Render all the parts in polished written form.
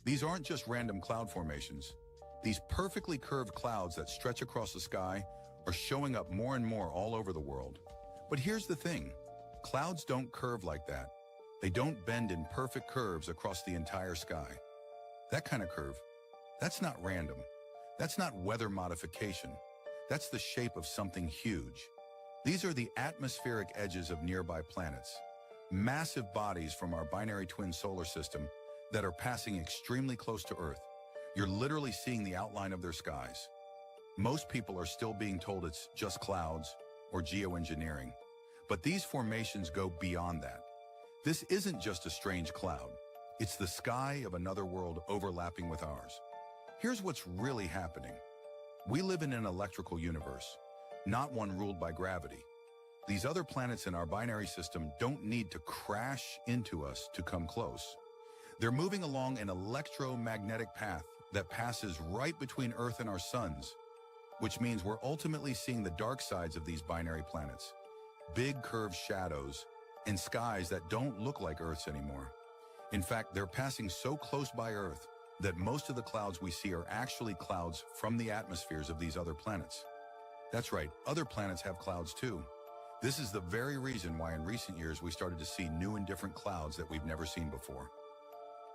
These aren't just random cloud formations. These perfectly curved clouds that stretch across the sky are showing up more and more all over the world. But here's the thing. Clouds don't curve like that. They don't bend in perfect curves across the entire sky. That kind of curve, that's not random. That's not weather modification. That's the shape of something huge. These are the atmospheric edges of nearby planets, massive bodies from our binary twin solar system that are passing extremely close to Earth. You're literally seeing the outline of their skies. Most people are still being told it's just clouds or geoengineering, but these formations go beyond that. This isn't just a strange cloud. It's the sky of another world overlapping with ours. Here's what's really happening. We live in an electrical universe, not one ruled by gravity. These other planets in our binary system don't need to crash into us to come close. They're moving along an electromagnetic path that passes right between Earth and our suns, which means we're ultimately seeing the dark sides of these binary planets, big curved shadows and skies that don't look like Earth's anymore. In fact, they're passing so close by Earth that most of the clouds we see are actually clouds from the atmospheres of these other planets. That's right, other planets have clouds too. This is the very reason why in recent years we started to see new and different clouds that we've never seen before.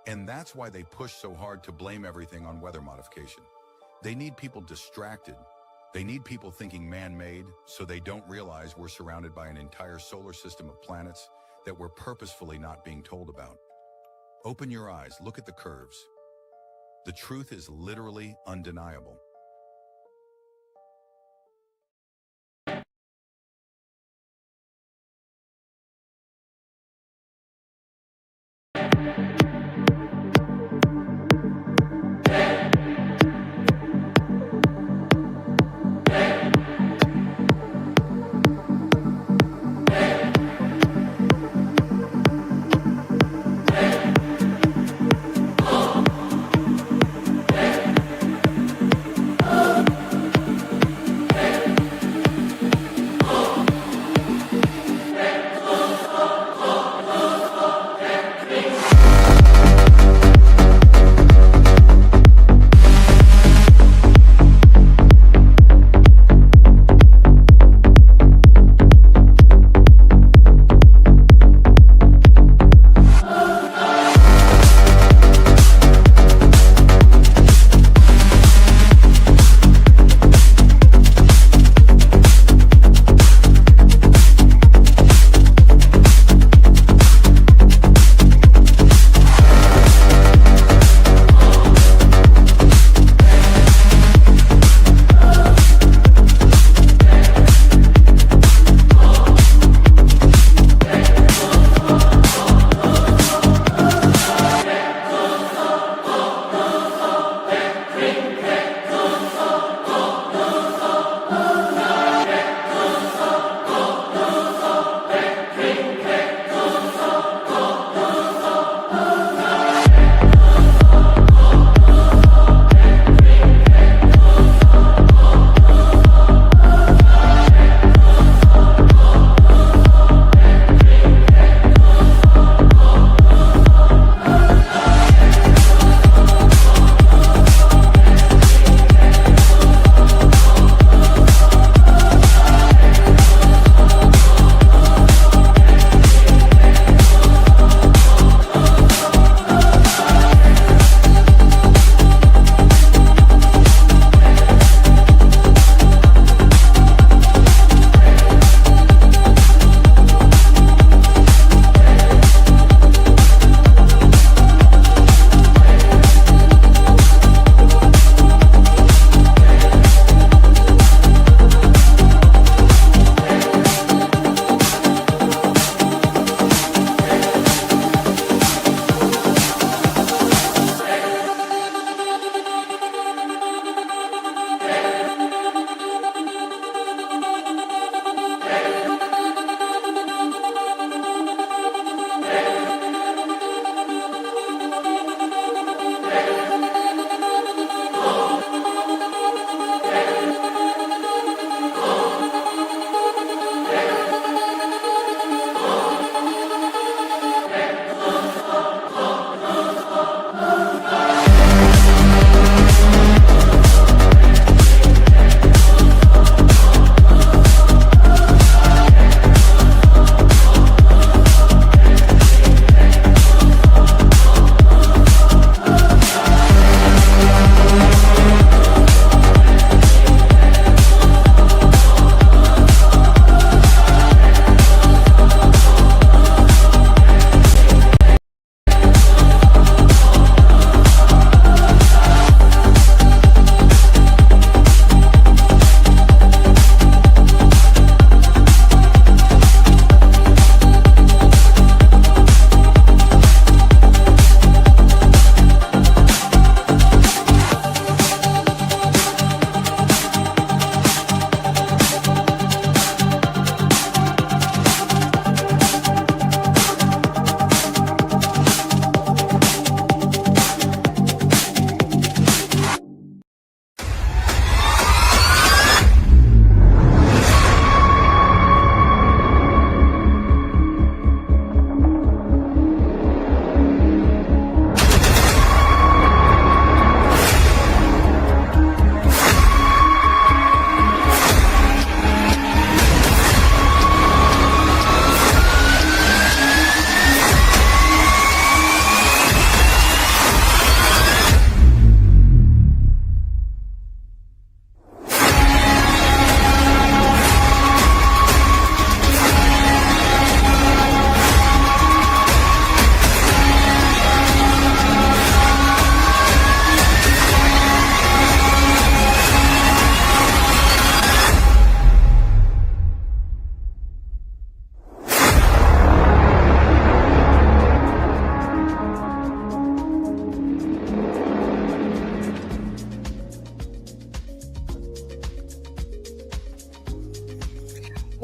And that's why they push so hard to blame everything on weather modification. They need people distracted. They need people thinking man-made so they don't realize we're surrounded by an entire solar system of planets that we're purposefully not being told about. Open your eyes, look at the curves. The truth is literally undeniable.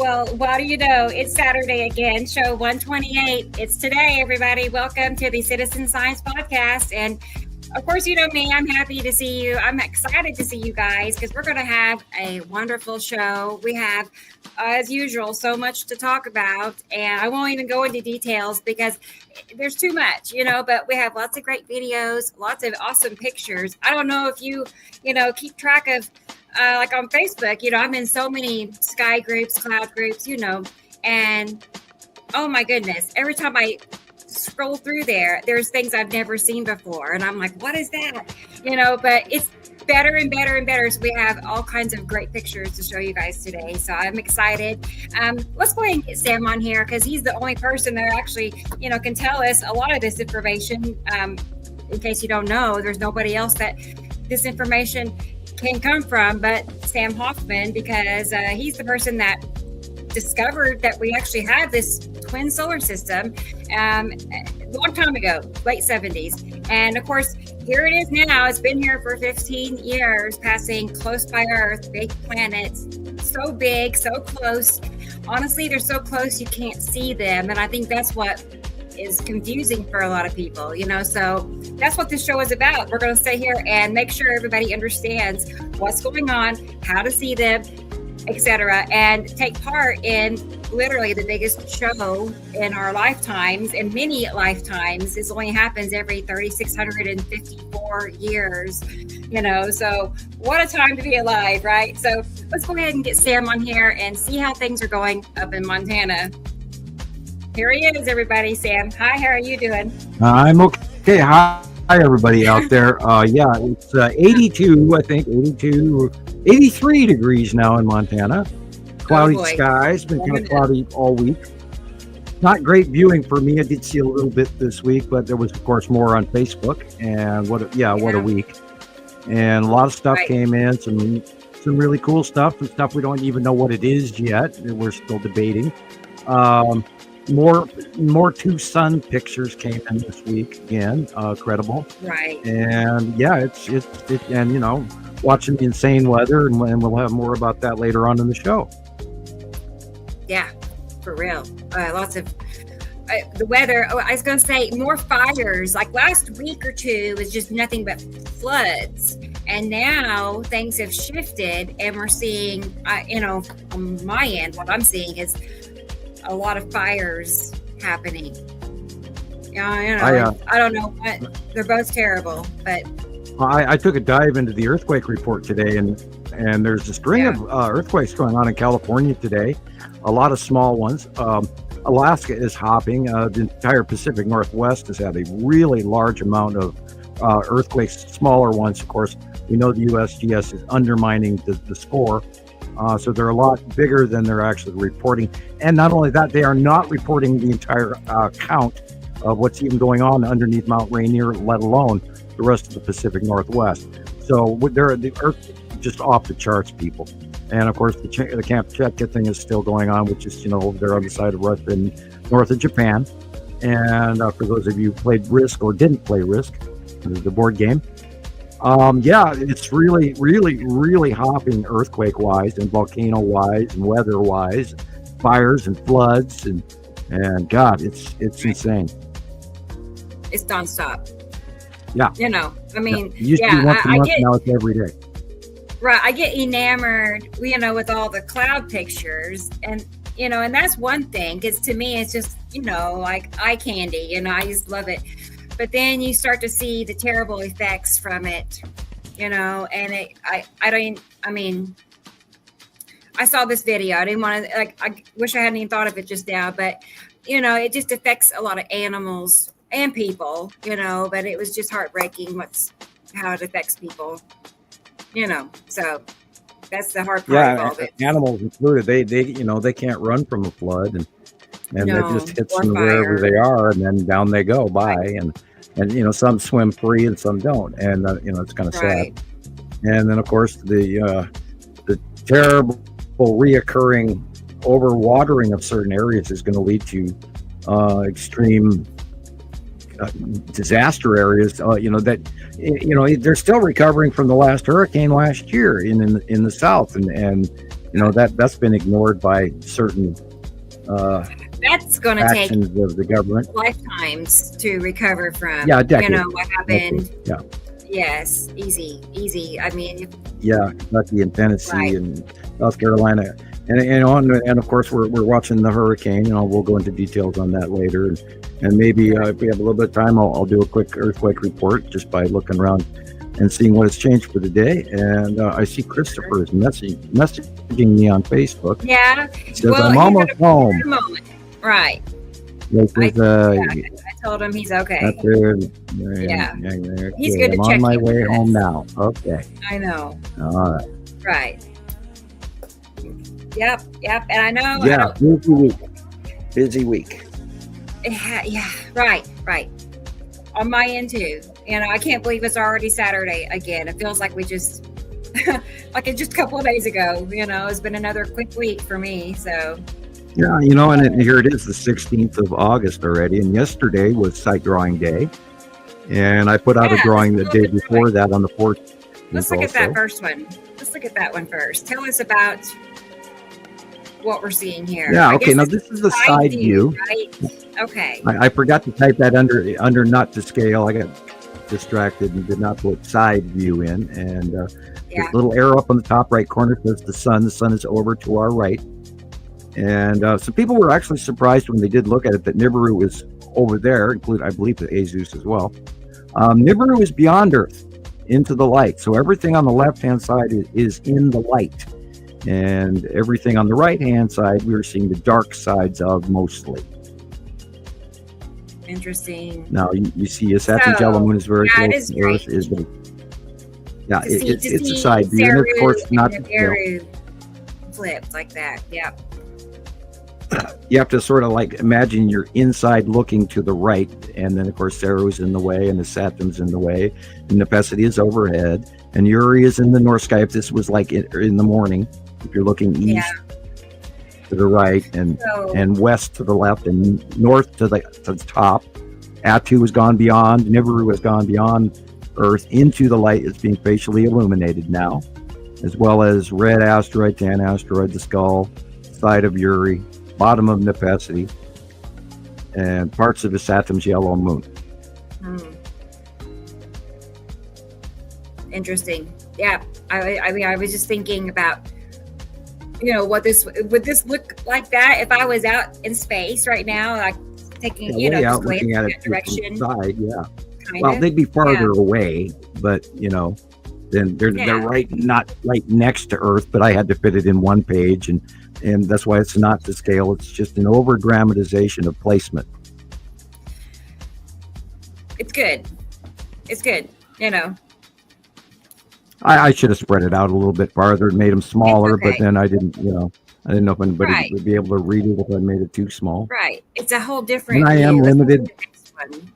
Well, what do you know? It's Saturday again, show 128. It's today, everybody. Welcome to the Citizen Science Podcast. And of course, you know me, I'm happy to see you. I'm excited to see you guys because we're going to have a wonderful show. We have, as usual, so much to talk about. And I won't even go into details because there's too much, but we have lots of great videos, lots of awesome pictures. I don't know if you keep track of like on Facebook, I'm in so many sky groups, cloud groups, and oh my goodness, every time I scroll through there's things I've never seen before. And I'm like, what is that? But it's better and better and better. So we have all kinds of great pictures to show you guys today. So I'm excited. Let's go ahead and get Sam on here because he's the only person that actually, can tell us a lot of this information. In case you don't know, there's nobody else that this information can come from but Sam Hofman, because he's the person that discovered that we actually had this twin solar system a long time ago, late 70s. And of course, here it is now. It's been here for 15 years, passing close by Earth, big planets, so big, so close. Honestly, they're so close you can't see them. And I think that's what is confusing for a lot of people, so that's what this show is about. We're going to stay here and make sure everybody understands what's going on, how to see them, etc., and take part in literally the biggest show in our lifetimes, in many lifetimes. This only happens every 3,654 years, so what a time to be alive, right? So let's go ahead and get Sam on here and see how things are going up in Montana. Here he is, everybody. Sam, hi, how are you doing? I'm okay. Hi, everybody out there. It's 82, I think, 83 degrees now in Montana. Cloudy skies, been kind of cloudy all week. Not great viewing for me. I did see a little bit this week, but there was, of course, more on Facebook. And what a week. And a lot of stuff came in, some really cool stuff, some stuff we don't even know what it is yet. We're still debating. More two sun pictures came in this week again, credible. Right. And it's watching the insane weather, and we'll have more about that later on in the show. Yeah, for real. Lots of the weather. Oh, I was going to say more fires. Like last week or two was just nothing but floods. And now things have shifted and we're seeing, on my end, what I'm seeing is a lot of fires happening. I don't know what, they're both terrible, but I took a dive into the earthquake report today, and there's a string of earthquakes going on in California today, a lot of small ones. Alaska is hopping. The entire Pacific Northwest has had a really large amount of earthquakes, smaller ones. Of course, we know the USGS is undermining the score. So they're a lot bigger than they're actually reporting. And not only that, they are not reporting the entire count of what's even going on underneath Mount Rainier, let alone the rest of the Pacific Northwest. So the Earth just off the charts, people. And of course, the Camp Chetka thing is still going on, which is, over there on the side of Russia and north of Japan. And for those of you who played Risk or didn't play Risk, the board game, it's really, really, really hopping earthquake-wise and volcano-wise and weather-wise, fires and floods and God, it's insane. It's nonstop. Yeah. It used to be once a month, now it's every day. Right. I get enamored, with all the cloud pictures and that's one thing, because to me it's just, like eye candy, I just love it. But then you start to see the terrible effects from it, and I saw this video. I didn't want to, I wish I hadn't even thought of it just now, but, it just affects a lot of animals and people, but it was just heartbreaking how it affects people, so that's the hard part of all of it. Animals included, they can't run from a flood and it just hits them wherever they are, and then down they go by, and some swim free and some don't, and it's kind of sad. And then of course the terrible reoccurring overwatering of certain areas is going to lead to extreme disaster areas. They're still recovering from the last hurricane last year in the south, and that's been ignored by certain That's going to take actions of the government. lifetimes to recover from. Yeah, a decade. What happened. Yeah. Yes, easy. I mean, Yeah, Kentucky and Tennessee Right. and South Carolina, and of course we're watching the hurricane. We'll go into details on that later, and maybe if we have a little bit of time, I'll do a quick earthquake report just by looking around and seeing what has changed for the day. And I see Christopher is messaging me on Facebook. yeah. He says, Well, I'm he's almost gonna- home. Right. This is, I told him he's okay. that's it. Yeah. Okay, He's good to I'm check on my in way with home us. now. Okay. I know. All right. Right. Yep. And I know. Yeah, busy week. Yeah. Right. On my end too. I can't believe it's already Saturday again. It feels like we just, like it's just a couple of days ago. It's been another quick week for me. So. Yeah, and here it is, the 16th of August already, and yesterday was Site Drawing Day, and I put out a drawing the day before that on the 14th. Let's look at that first one. Let's look at that one first. Tell us about what we're seeing here. Yeah, I okay, guess now it's this is the side view. Right? Okay. I forgot to type that under not to scale. I got distracted and did not put side view in, and Yeah. the little arrow up on the top right corner says the sun. The sun is over to our right. And some people were actually surprised when they did look at it that Nibiru is over there, including, I believe, the Azus as well. Nibiru is beyond Earth, into the light. So everything on the left-hand side is in the light. And everything on the right-hand side, we're seeing the dark sides of mostly. Interesting. Now, you see a Saturn's yellow moon is very yeah, it close is to Earth. great. Yeah, To see- it's to a see side view. And of course, Saru not and to the Aru flipped like that. Yeah. you have to sort of like imagine you're inside looking to the right, and then of course Saru's in the way, and the Saturn's in the way, and Nepesity is overhead, and Uri is in the north sky. If this was like in the morning, if you're looking east to the right, and west to the left, and north to the top, Atu has gone beyond, Nibiru has gone beyond Earth into the light. It's being facially illuminated now, as well as red asteroid, tan asteroid, the skull, side of Uri, bottom of Nepesity, and parts of the Saturn's yellow moon. Interesting. Yeah. I mean, I was just thinking about, would this look like that if I was out in space right now, like taking, way out just looking at that it from the direction. side, yeah. Kind Well, of. they'd be farther away, but then they're not right next to Earth. But I had to fit it in one page, and that's why it's not to scale. It's just an over dramatization of placement. It's good. I should have spread it out a little bit farther and made them smaller, okay. but then I didn't know if anybody Right. would be able to read it if I made it too small. Right. It's a whole different. And I am view. Let's limited. look at the next one.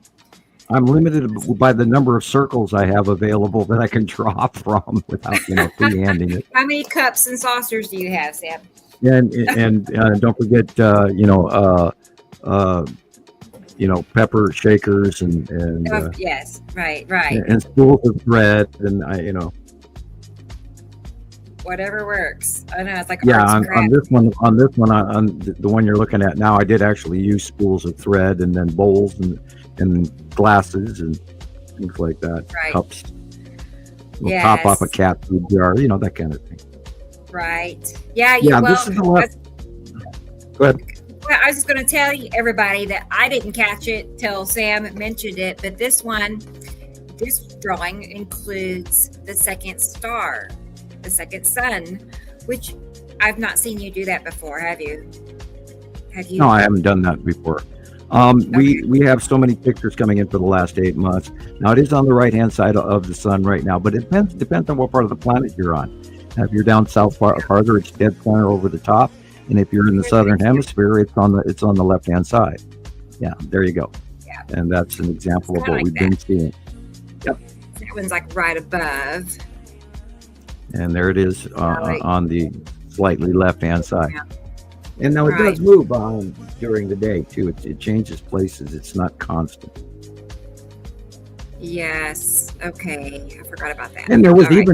I'm limited by the number of circles I have available that I can draw from without, freehanding it. How many cups and saucers do you have, Sam? And don't forget, pepper shakers and Yes. Right. and spools of thread, and Whatever works. I know it's like yeah. arts and On crafts. this one, on the one you're looking at now, I did actually use spools of thread, and then bowls and glasses and things like that. Right. Cups. We'll top off a cat food jar, that kind of thing. Right. Yeah. Yeah, Well, this is the left. Go ahead. Well, I was just going to tell you, everybody, that I didn't catch it till Sam mentioned it, but this drawing includes the second star, the second sun, which I've not seen you do that before. Have you? No, I haven't done that before. We have so many pictures coming in for the last 8 months. Now it is on the right hand side of the sun right now, but it depends on what part of the planet you're on. Now, if you're down south farther, it's dead center over the top, and if you're in the southern hemisphere, it's on the left hand side. Yeah, there you go. Yeah, and that's an example of what like we've been seeing. Yep. That one's like right above. And there it is on the slightly left hand side. Yeah. And now it does move during the day too. It changes places. It's not constant. Yes. Okay. I forgot about that. And there was All right.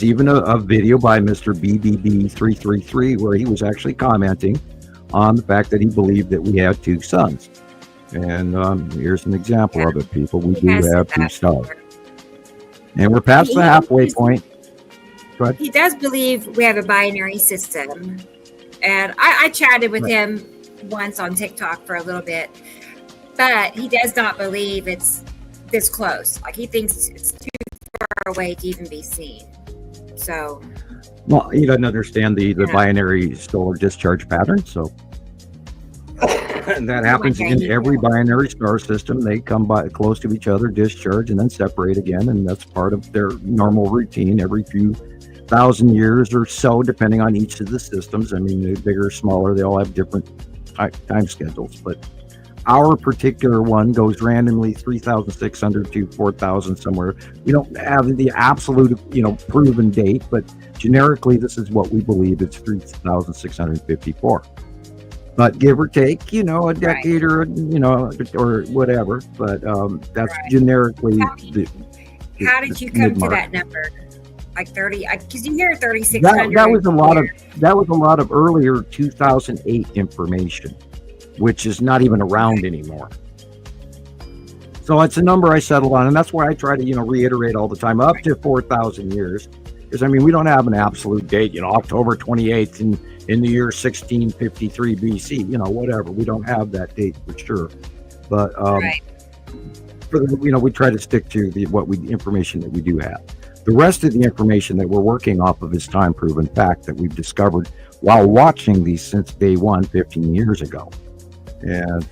even a video by Mr. BBB333 where he was actually commenting on the fact that he believed that we had two suns. And here's an example of it, people. We do has have said two that stars. before. And we're past the halfway point. Go ahead. He does believe we have a binary system. And I chatted with him once on TikTok for a little bit. But he does not believe it's this close. Like, he thinks it's too far away to even be seen. So, Well, he doesn't understand the binary solar discharge pattern. So and that happens in every binary star system. They come by close to each other, discharge, and then separate again. And that's part of their normal routine every few thousand years or so, depending on each of the systems. I mean, they're bigger, smaller, they all have different time schedules. But our particular one goes randomly 3,600 to 4,000 somewhere. We don't have the absolute, proven date, but generically, this is what we believe. It's 3,654. But give or take, a decade or whatever. But that's generically how did you come to that number? Like 30? Because you hear 3,600. That was a lot of earlier 2008 information, which is not even around anymore. So it's a number I settled on, and that's why I try to, reiterate all the time, up to 4,000 years. Because, we don't have an absolute date, October 28th in the year 1653 BC, whatever. We don't have that date for sure. But, we try to stick to the information that we do have. The rest of the information that we're working off of is time-proven fact that we've discovered while watching these since day one, 15 years ago. And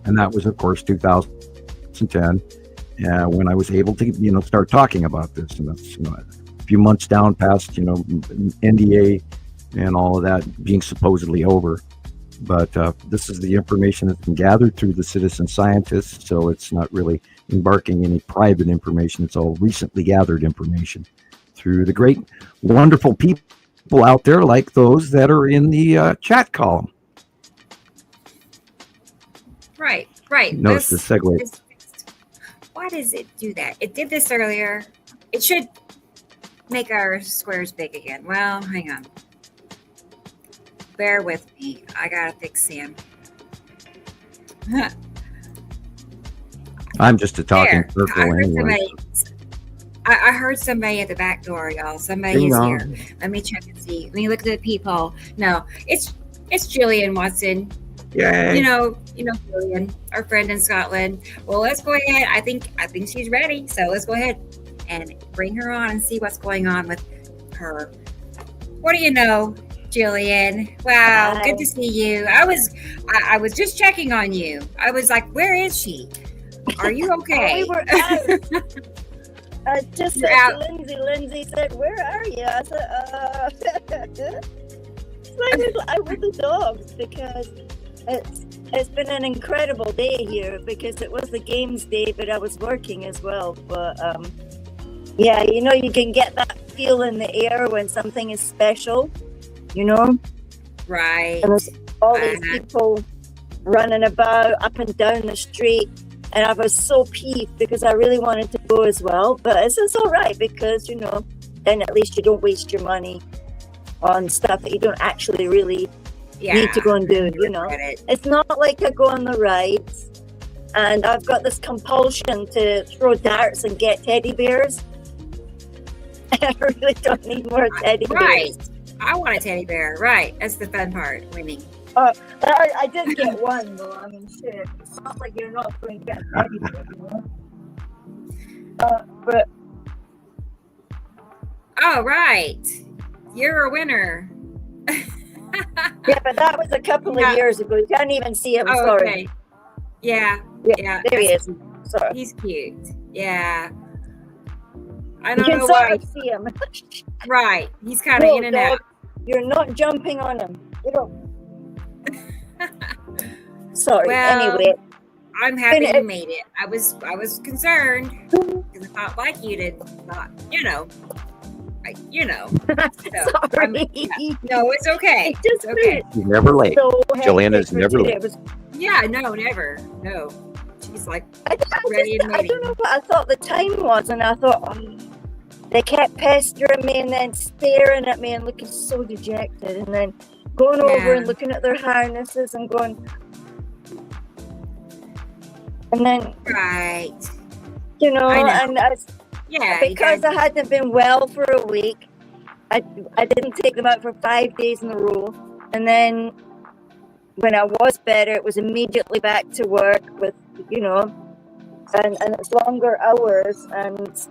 that was, of course, 2010, when I was able to, start talking about this. And that's, a few months down past, NDA and all of that being supposedly over. But this is the information that's been gathered through the citizen scientists, so it's not really embarking any private information. It's all recently gathered information through the great, wonderful people out there like those that are in the chat column. Right. Notice the segue. Why does it do that? It did this earlier. It should make our squares big again. Well, hang on. Bear with me. I gotta fix Sam. I'm just a talking circle anyway. I heard somebody at the back door, y'all. Somebody is here. Let me check and see. Let me look at the people. No, it's Gillian Watson. Yay. Gillian, our friend in Scotland. Well, let's go ahead. I think she's ready. So let's go ahead and bring her on and see what's going on with her. What do you know, Gillian? Wow, Hi. Good to see you. I was just checking on you. I was like, where is she? Are you okay? We were out. I just said to Lindsay. Lindsay said, "Where are you?" I said, I'm with the dogs because it's been an incredible day here because it was the games day, but I was working as well. But you can get that feel in the air when something is special, Right. And there's all these people running about up and down the street. And I was so peeved because I really wanted to go as well. But it's all right because, then at least you don't waste your money on stuff that you don't actually really need to go and do, It's not like I go on the rides and I've got this compulsion to throw darts and get teddy bears. I really don't need more teddy bears. Right. I want a teddy bear. Right. That's the fun part, winning. I did get one though. I mean, shit. It's not like you're not going to get everything, But. Oh, right. You're a winner. Yeah, but that was a couple of years ago. You can't even see him. Sorry. Okay. Yeah. There he is. Sorry. He's cute. Yeah. I don't know why. You can see him. Right. He's kind of in and out. You're not jumping on him. Sorry. Well, anyway, I'm happy you made it. I was concerned because I thought like you did not, So, sorry. No, it's okay. It's okay. She's never late. Jillian is never late. Yeah, no, never. No. She She's like I ready and I waiting. don't know what I thought the time was, and I thought, oh, they kept pestering me and then staring at me and looking so dejected, and then going over and looking at their harnesses and going, and then, Right. you know, I know. and because I hadn't been well for a week, I didn't take them out for 5 days in a row, and then when I was better, it was immediately back to work with, you know, and it's longer hours. And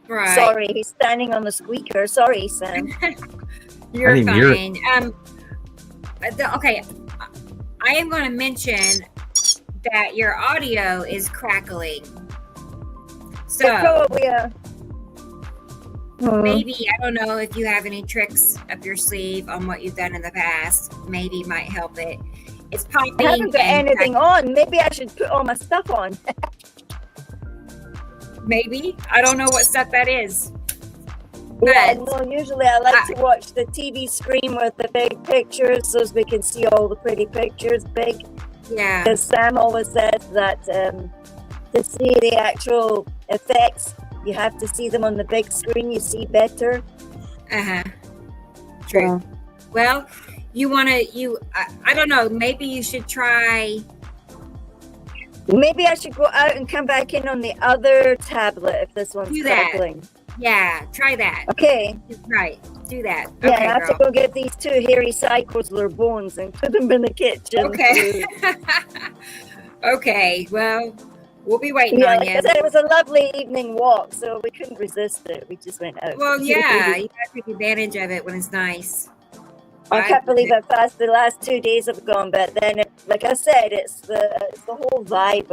right. Sorry, he's standing on the squeaker. Sorry, Sam. You're didn't hear fine. Okay, I am going to mention that your audio is crackling. So Probably, maybe, I don't know if you have any tricks up your sleeve on what you've done in the past. Maybe might help it. It's popping. I haven't got and anything on. Maybe I should put all my stuff on. maybe. I don't know what stuff that is. Yeah, But no, usually I like to watch the TV screen with the big pictures so we can see all the pretty pictures big. yeah. Because Sam always says that to see the actual effects, you have to see them on the big screen. You see better. Uh-huh. True. Well, you want to, I don't know, maybe you should try. Maybe I should go out and come back in on the other tablet if this one's Do that. struggling. Yeah, try that. Okay. Right. Do that. Yeah, Okay, I have girl. to go get these two hairy cycles their bones and put them in the kitchen. Okay. Okay. Well, we'll be waiting Yeah, on like you. I said, it was a lovely evening walk, so we couldn't resist it. We just went out. Well, yeah, you gotta take advantage of it when it's nice. I can't believe how fast the last 2 days have gone, but then, like I said, it's the whole vibe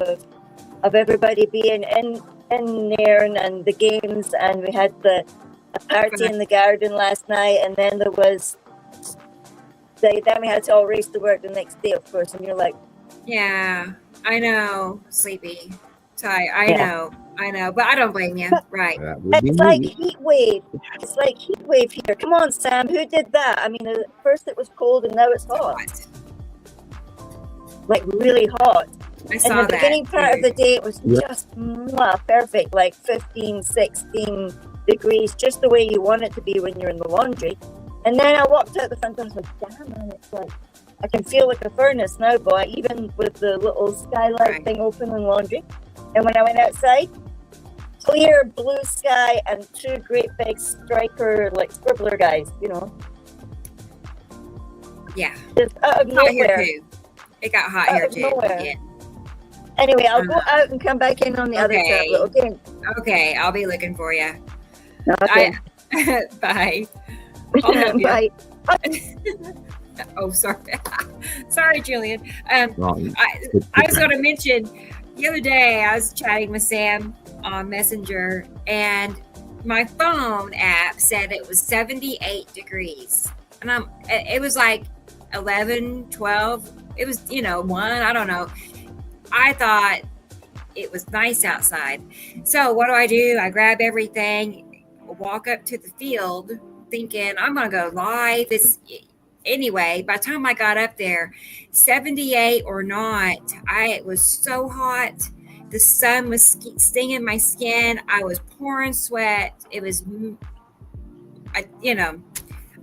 of everybody being in there and the games, and we had a party in the garden last night, and then then we had to all race to work the next day, of course, and you're like, Yeah, I know, sleepy, tired. Yeah. I know, but I don't blame you. Right. That would be it's like me. heat wave. It's like heat wave here. Come on, Sam, who did that? I mean, at first it was cold and now it's hot, Hot. like really hot. I In saw the that. beginning part of the day, it was Yep. just perfect, like 15, 16 degrees, just the way you want it to be when you're in the laundry. And then I walked out the front door and I was like, damn, man, it's like, I can feel like a furnace now, boy, even with the little skylight Right. thing open in laundry. And when I went outside, clear blue sky and two great big striper, like scribbler guys, you know, Yeah. just out of Hot here nowhere. too. It got hot Out here of too. nowhere. Yeah. Anyway, I'll go out and come back in on the other Okay. tablet, okay? Okay, I'll be looking for you. Okay. Bye. I'll help you. Bye. Oh, sorry. Sorry, Julian. Wrong. I was going to mention the other day I was chatting with Sam on Messenger, and my phone app said it was 78 degrees, and it was like 11, 12. It was 1. I don't know. I thought it was nice outside. So what do? I grab everything, walk up to the field, thinking I'm going to go live. Anyway, by the time I got up there, 78 or not, it was so hot. The sun was stinging my skin. I was pouring sweat. It was,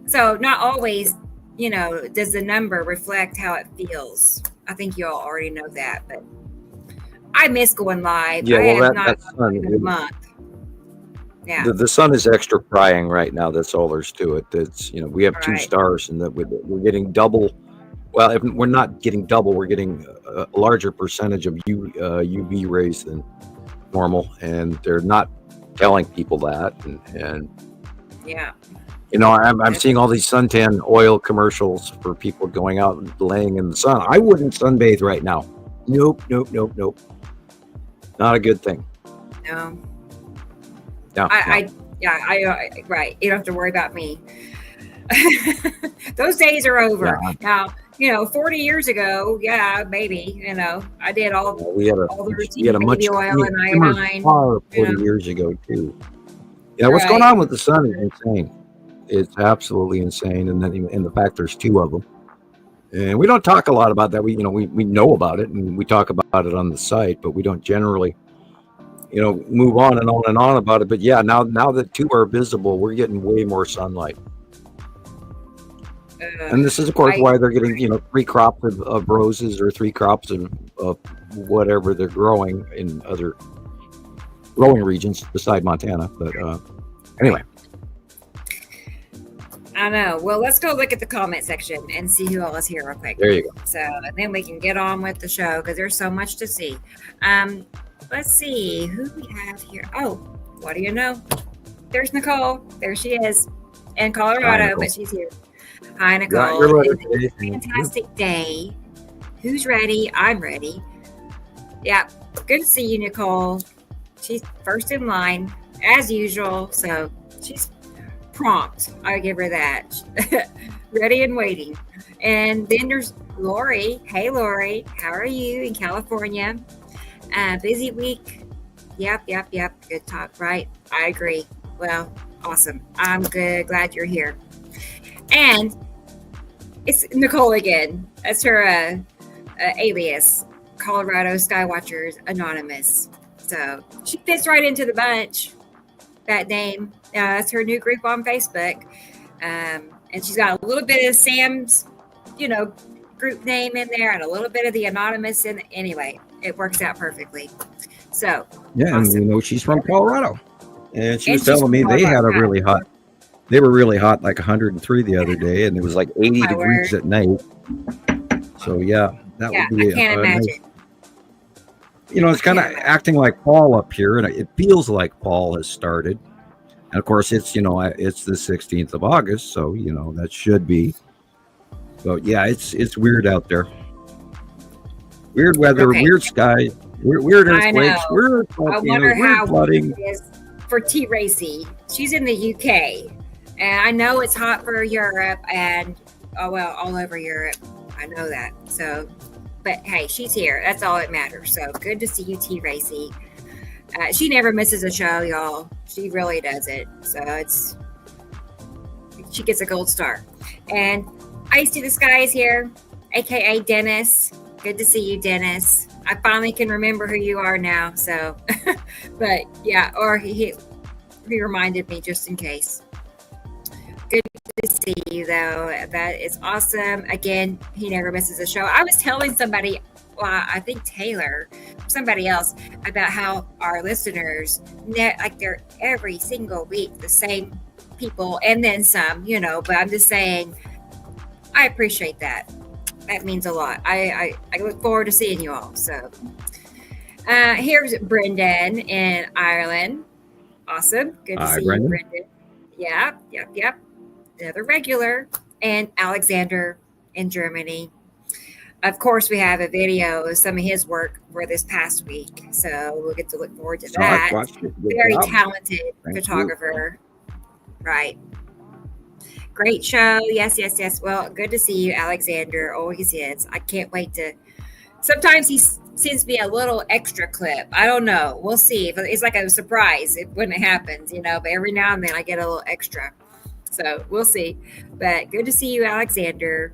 so not always, does the number reflect how it feels. I think you all already know that, but I miss going live. Yeah, I well, have not that's gone in a month. Yeah. The sun is extra prying right now. That's all there's to it. It's we have two Right. stars, and that we're getting double. Well, if we're not getting double, we're getting a larger percentage of UV rays than normal, and they're not telling people that. And Yeah. I'm seeing all these suntan oil commercials for people going out and laying in the sun. I wouldn't sunbathe right now. Nope. Not a good thing. No. No. I right. You don't have to worry about me. Those days are over. Yeah. Now, 40 years ago, yeah, maybe, I did all We had the we routine had a much baby oil and cleaner iodine. car 40 Yeah. years ago too. What's going Right. on with the sun is insane. It's absolutely insane, and then the fact there's two of them. And we don't talk a lot about that. We know about it and we talk about it on the site, but we don't generally, move on and on and on about it. But yeah, now that 2 are visible, we're getting way more sunlight. And this is, of course, why they're getting, 3 crops of roses or 3 crops of whatever they're growing in other growing regions beside Montana. But anyway. I know. Well, let's go look at the comment section and see who all is here real quick. There you go. So and then we can get on with the show because there's so much to see. Let's see who we have here. Oh, what do you know? There's Nicole. There she is in Colorado, but she's here. Hi, Nicole. It's a fantastic day. Who's ready? I'm ready. Yeah, good to see you, Nicole. She's first in line, as usual. So she's prompt. I give her that. Ready and waiting. And then there's Lori. Hey, Lori. How are you in California? Busy week. Yep. Good talk, right? I agree. Well, awesome. I'm good. Glad you're here. And it's Nicole again. That's her alias, Colorado Skywatchers Anonymous. So she fits right into the bunch, that name. That's her new group on Facebook. And she's got a little bit of Sam's, group name in there and a little bit of the Anonymous in. Anyway, it works out perfectly. So yeah, awesome. And she's from Colorado. And she was telling me they had they were really hot, like 103 the other day, and it was like 80 degrees at night. So yeah, that would be I can't imagine. Nice, it's kind of acting like fall up here, and it feels like fall has started. And of course, it's it's the 16th of August, so that should be. But yeah, it's weird out there. Weird weather, weird sky, weird earthquakes, weird flooding. It is for T. Racy. She's in the UK, and I know it's hot for Europe and all over Europe. I know that. So, but hey, she's here. That's all that matters. So good to see you, T. Racy. She never misses a show, y'all. She really doesn't. So she gets a gold star. And Ice to the Sky is here, aka Dennis. Good to see you, Dennis. I finally can remember who you are now. So, but yeah, or he reminded me just in case. Good to see you, though. That is awesome. Again, he never misses a show. I was telling somebody, I think Taylor, somebody else, about how our listeners, they're every single week the same people, and then some, But I'm just saying, I appreciate that. That means a lot. I look forward to seeing you all. So here's Brendan in Ireland. Awesome. Good to see you, Brendan. Yep. Another regular. And Alexander in Germany. Of course, we have a video of some of his work for this past week. So we'll get to look forward to that. Very talented photographer. Right. Great show. Yes. Well, good to see you, Alexander. Always is. I can't wait to. Sometimes he sends me a little extra clip. I don't know. We'll see. It's like a surprise when it happens, But every now and then I get a little extra. So we'll see. But good to see you, Alexander.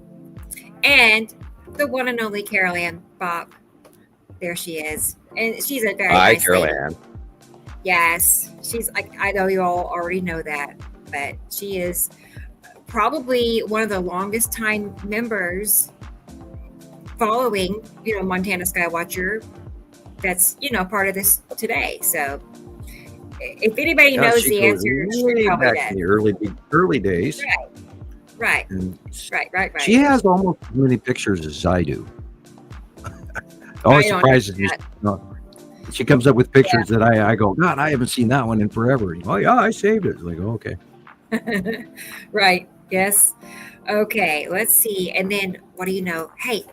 And the one and only Carol Ann Bob. There she is. And she's a very nice Carol Ann. Yes. She's like, I know you all already know that, but she is probably one of the longest time members following, Montana Skywatcher. That's, part of this today. So if anybody knows the answer, she probably back in the early days. Right. Right. She has almost as many pictures as I do. Always surprises me. She comes up with pictures that I go, God, I haven't seen that one in forever. Oh yeah, I saved it. It's like, oh, okay. Right. Yes. Okay. Let's see. And then what do you know? Hey,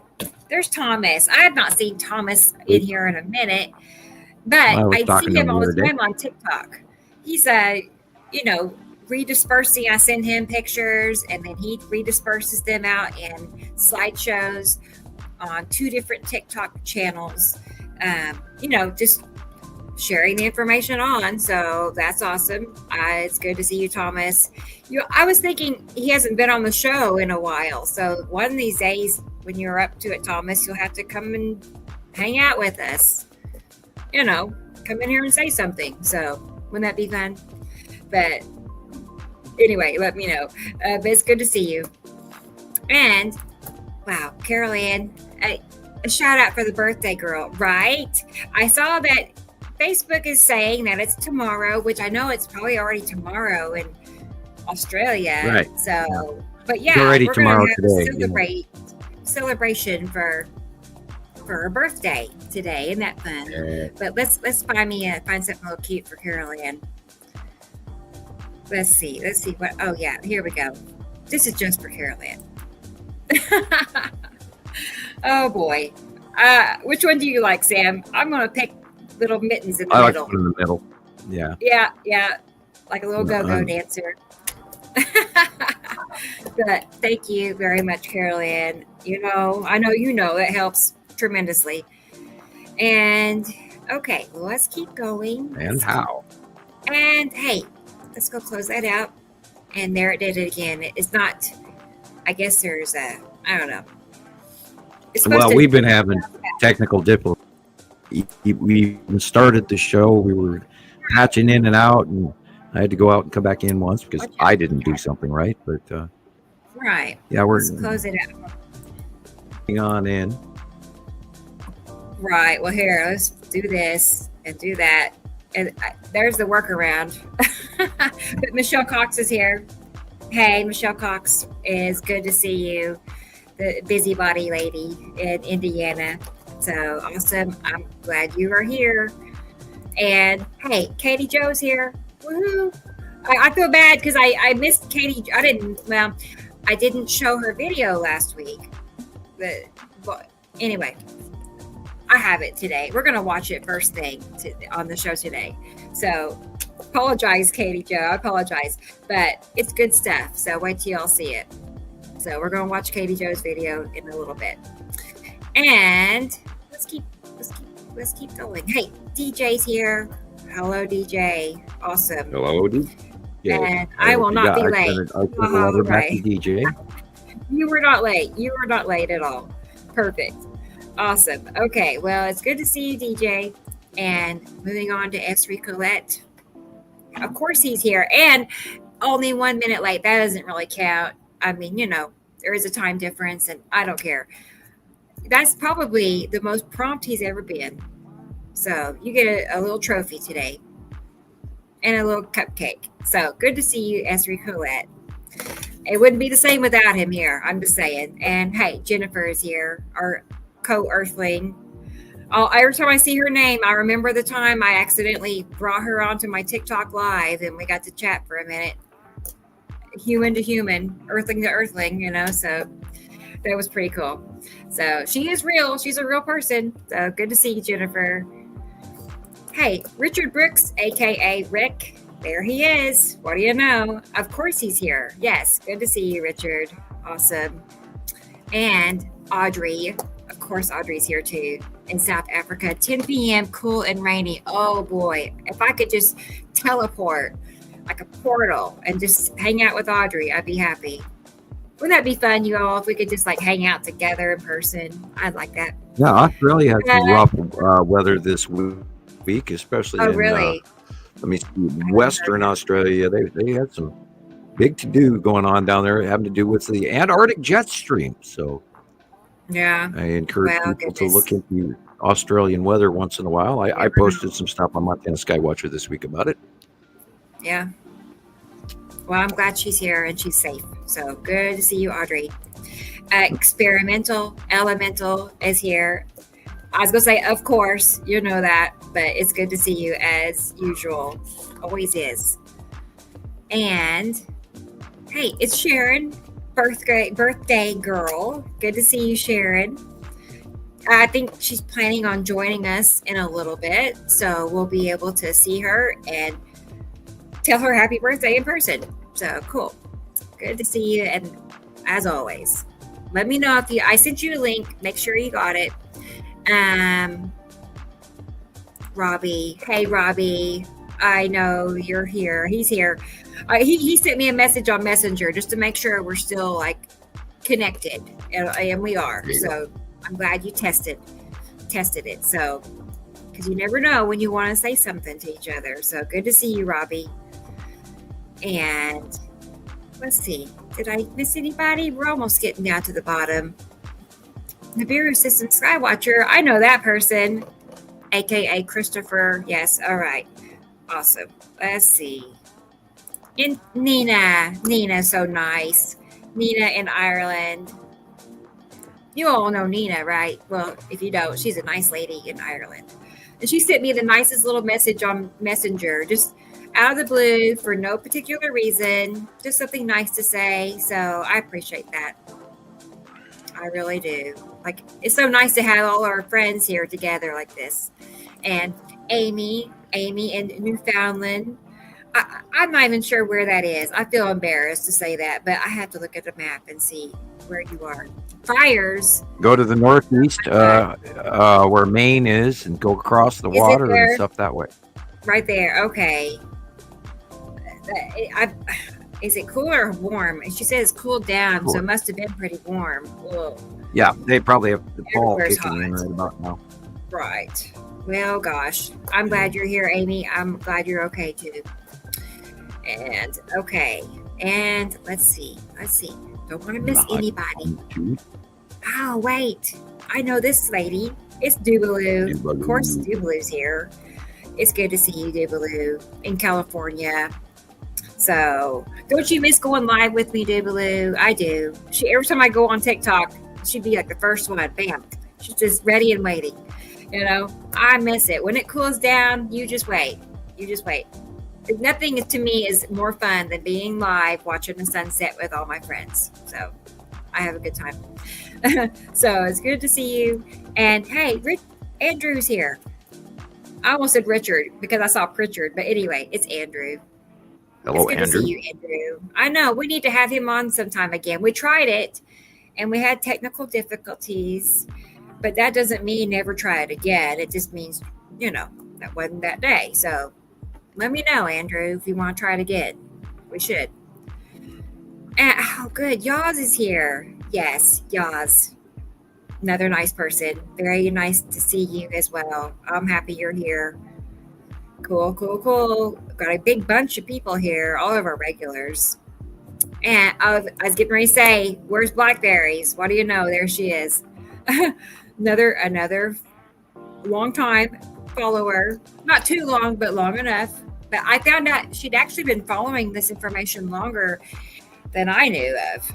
there's Thomas. I have not seen Thomas in here in a minute, but I see him all the time on TikTok. He's redispersing. I send him pictures and then he redisperses them out in slideshows on 2 different TikTok channels. Just sharing the information on. So that's awesome. It's good to see you, Thomas. I was thinking he hasn't been on the show in a while. So one of these days when you're up to it, Thomas, you'll have to come and hang out with us. Come in here and say something. So wouldn't that be fun? But anyway, let me know. But it's good to see you. And wow, Carol Ann, a shout out for the birthday girl, right? I saw that Facebook is saying that it's tomorrow, which I know it's probably already tomorrow in Australia. Right. So, but yeah, it's already we're tomorrow gonna have today. Celebration for her birthday today. Isn't that fun? Yeah. But let's find something a little cute for Carol Ann. Let's see what. Oh yeah, here we go. This is just for Carol Ann. Oh boy. Which one do you like, Sam? I'm gonna pick little mittens in the I like middle. one in the middle. Yeah. Yeah. Like a little go-go dancer. But thank you very much, Carol Ann. I know that helps tremendously. And okay, well, let's keep going. And how? And hey, let's go close that out. And there it did it again. It's not, I guess there's I don't know. Well, we've been having technical difficulties. We started the show. We were patching in and out, and I had to go out and come back in once because I didn't do something right. But right. Yeah, we're let's close it out. On in. Right. Well, here, let's do this and do that. And there's the workaround. But Michelle Cox is here. Hey, Michelle Cox, is good to see you. The busybody lady in Indiana. So awesome. I'm glad you are here. And hey, Katie Joe's here. Woohoo. I feel bad because I missed Katie. I didn't show her video last week. But anyway, I have it today. We're going to watch it first thing on the show today. So apologize, Katie Joe. I apologize. But it's good stuff. So wait till y'all see it. So we're going to watch Katie Joe's video in a little bit. And let's keep going. Hey, DJ's here. Hello, DJ. Awesome. Hello, DJ. And I will not be late. I took a letter back to DJ. You were not late. You were not late at all. Perfect. Awesome. Okay. Well, it's good to see you, DJ. And moving on to Esri Colette. Of course he's here. And only 1 minute late. That doesn't really count. I mean, there is a time difference and I don't care. That's probably the most prompt he's ever been. So you get a little trophy today and a little cupcake. So good to see you, Esri Colette. It wouldn't be the same without him here. I'm just saying. And hey, Jennifer is here, our co-earthling. Every time I see her name, I remember the time I accidentally brought her onto my TikTok live and we got to chat for a minute. Human to human, earthling to earthling, so that was pretty cool. So she is real. She's a real person. So good to see you, Jennifer. Hey, Richard Brooks, aka Rick. There he is. What do you know? Of course he's here. Yes, good to see you, Richard. Awesome. And Audrey. Of course, Audrey's here too. In South Africa, 10 p.m., cool and rainy. Oh boy, if I could just teleport like a portal and just hang out with Audrey, I'd be happy. Wouldn't that be fun, you all, if we could just like hang out together in person? I'd like that. Yeah, Australia has some rough weather this week, especially really? Western Australia. They had some big to-do going on down there having to do with the Antarctic jet stream. So yeah, I encourage people to look into Australian weather once in a while. I posted some stuff on Montana Skywatcher this week about it. Yeah. Well, I'm glad she's here and she's safe. So good to see you, Audrey. Experimental Elemental is here. I was going to say, of course, you know that, but it's good to see you as usual. Always is. And hey, it's Sharon, birthday girl. Good to see you, Sharon. I think she's planning on joining us in a little bit, so we'll be able to see her and tell her happy birthday in person. So cool. Good to see you. And as always, let me know if I sent you a link. Make sure you got it. Robbie. Hey, Robbie. I know you're here. He's here. He sent me a message on Messenger just to make sure we're still like connected, and we are. So I'm glad you tested it. So because you never know when you want to say something to each other. So good to see you, Robbie. And let's see. Did I miss anybody? We're almost getting down to the bottom. Nibiru System Skywatcher. I know that person, aka Christopher. Yes. All right. Awesome. Let's see. And Nina, so nice. Nina in Ireland. You all know Nina, right? Well, if you don't, she's a nice lady in Ireland. And she sent me the nicest little message on Messenger, just out of the blue for no particular reason, just something nice to say. So I appreciate that. I really do. Like, it's so nice to have all our friends here together like this. And Amy in Newfoundland. I'm not even sure where that is. I feel embarrassed to say that, but I have to look at the map and see where you are. Fires. Go to the northeast, where Maine is, and go across the water and stuff that way. Right there. Okay. Is it cool or warm? She says it's cooled down, cool. So it must have been pretty warm. Whoa. Yeah, they probably have the fall kicking in right about now. Right. Well, gosh. I'm glad you're here, Amy. I'm glad you're okay, too. And, okay. And let's see. Don't want to miss anybody. Oh, wait. I know this lady. It's Dubaloo. Of course, Dubaloo's here. It's good to see you, Dubaloo, in California. So, don't you miss going live with me, Dubaloo? I do. Every time I go on TikTok, she'd be like the first one. Bam. She's just ready and waiting. You know, I miss it. When it cools down, you just wait. Nothing to me is more fun than being live watching the sunset with all my friends. So I have a good time. So it's good to see you. And hey, Andrew's here. I almost said Richard because I saw Pritchard, but anyway, it's Andrew. Hello, it's good Andrew. to see you, Andrew. I know we need to have him on sometime again. We tried it and we had technical difficulties, but that doesn't mean never try it again. It just means, that wasn't that day. So let me know, Andrew, if you want to try it again. We should. Oh, good. Yaz is here. Yes, Yaz. Another nice person. Very nice to see you as well. I'm happy you're here. Cool. Got a big bunch of people here, all of our regulars. And I was getting ready to say, where's Blackberries? What do you know? There she is. Another long time follower. Not too long, but long enough. But I found out she'd actually been following this information longer than I knew of,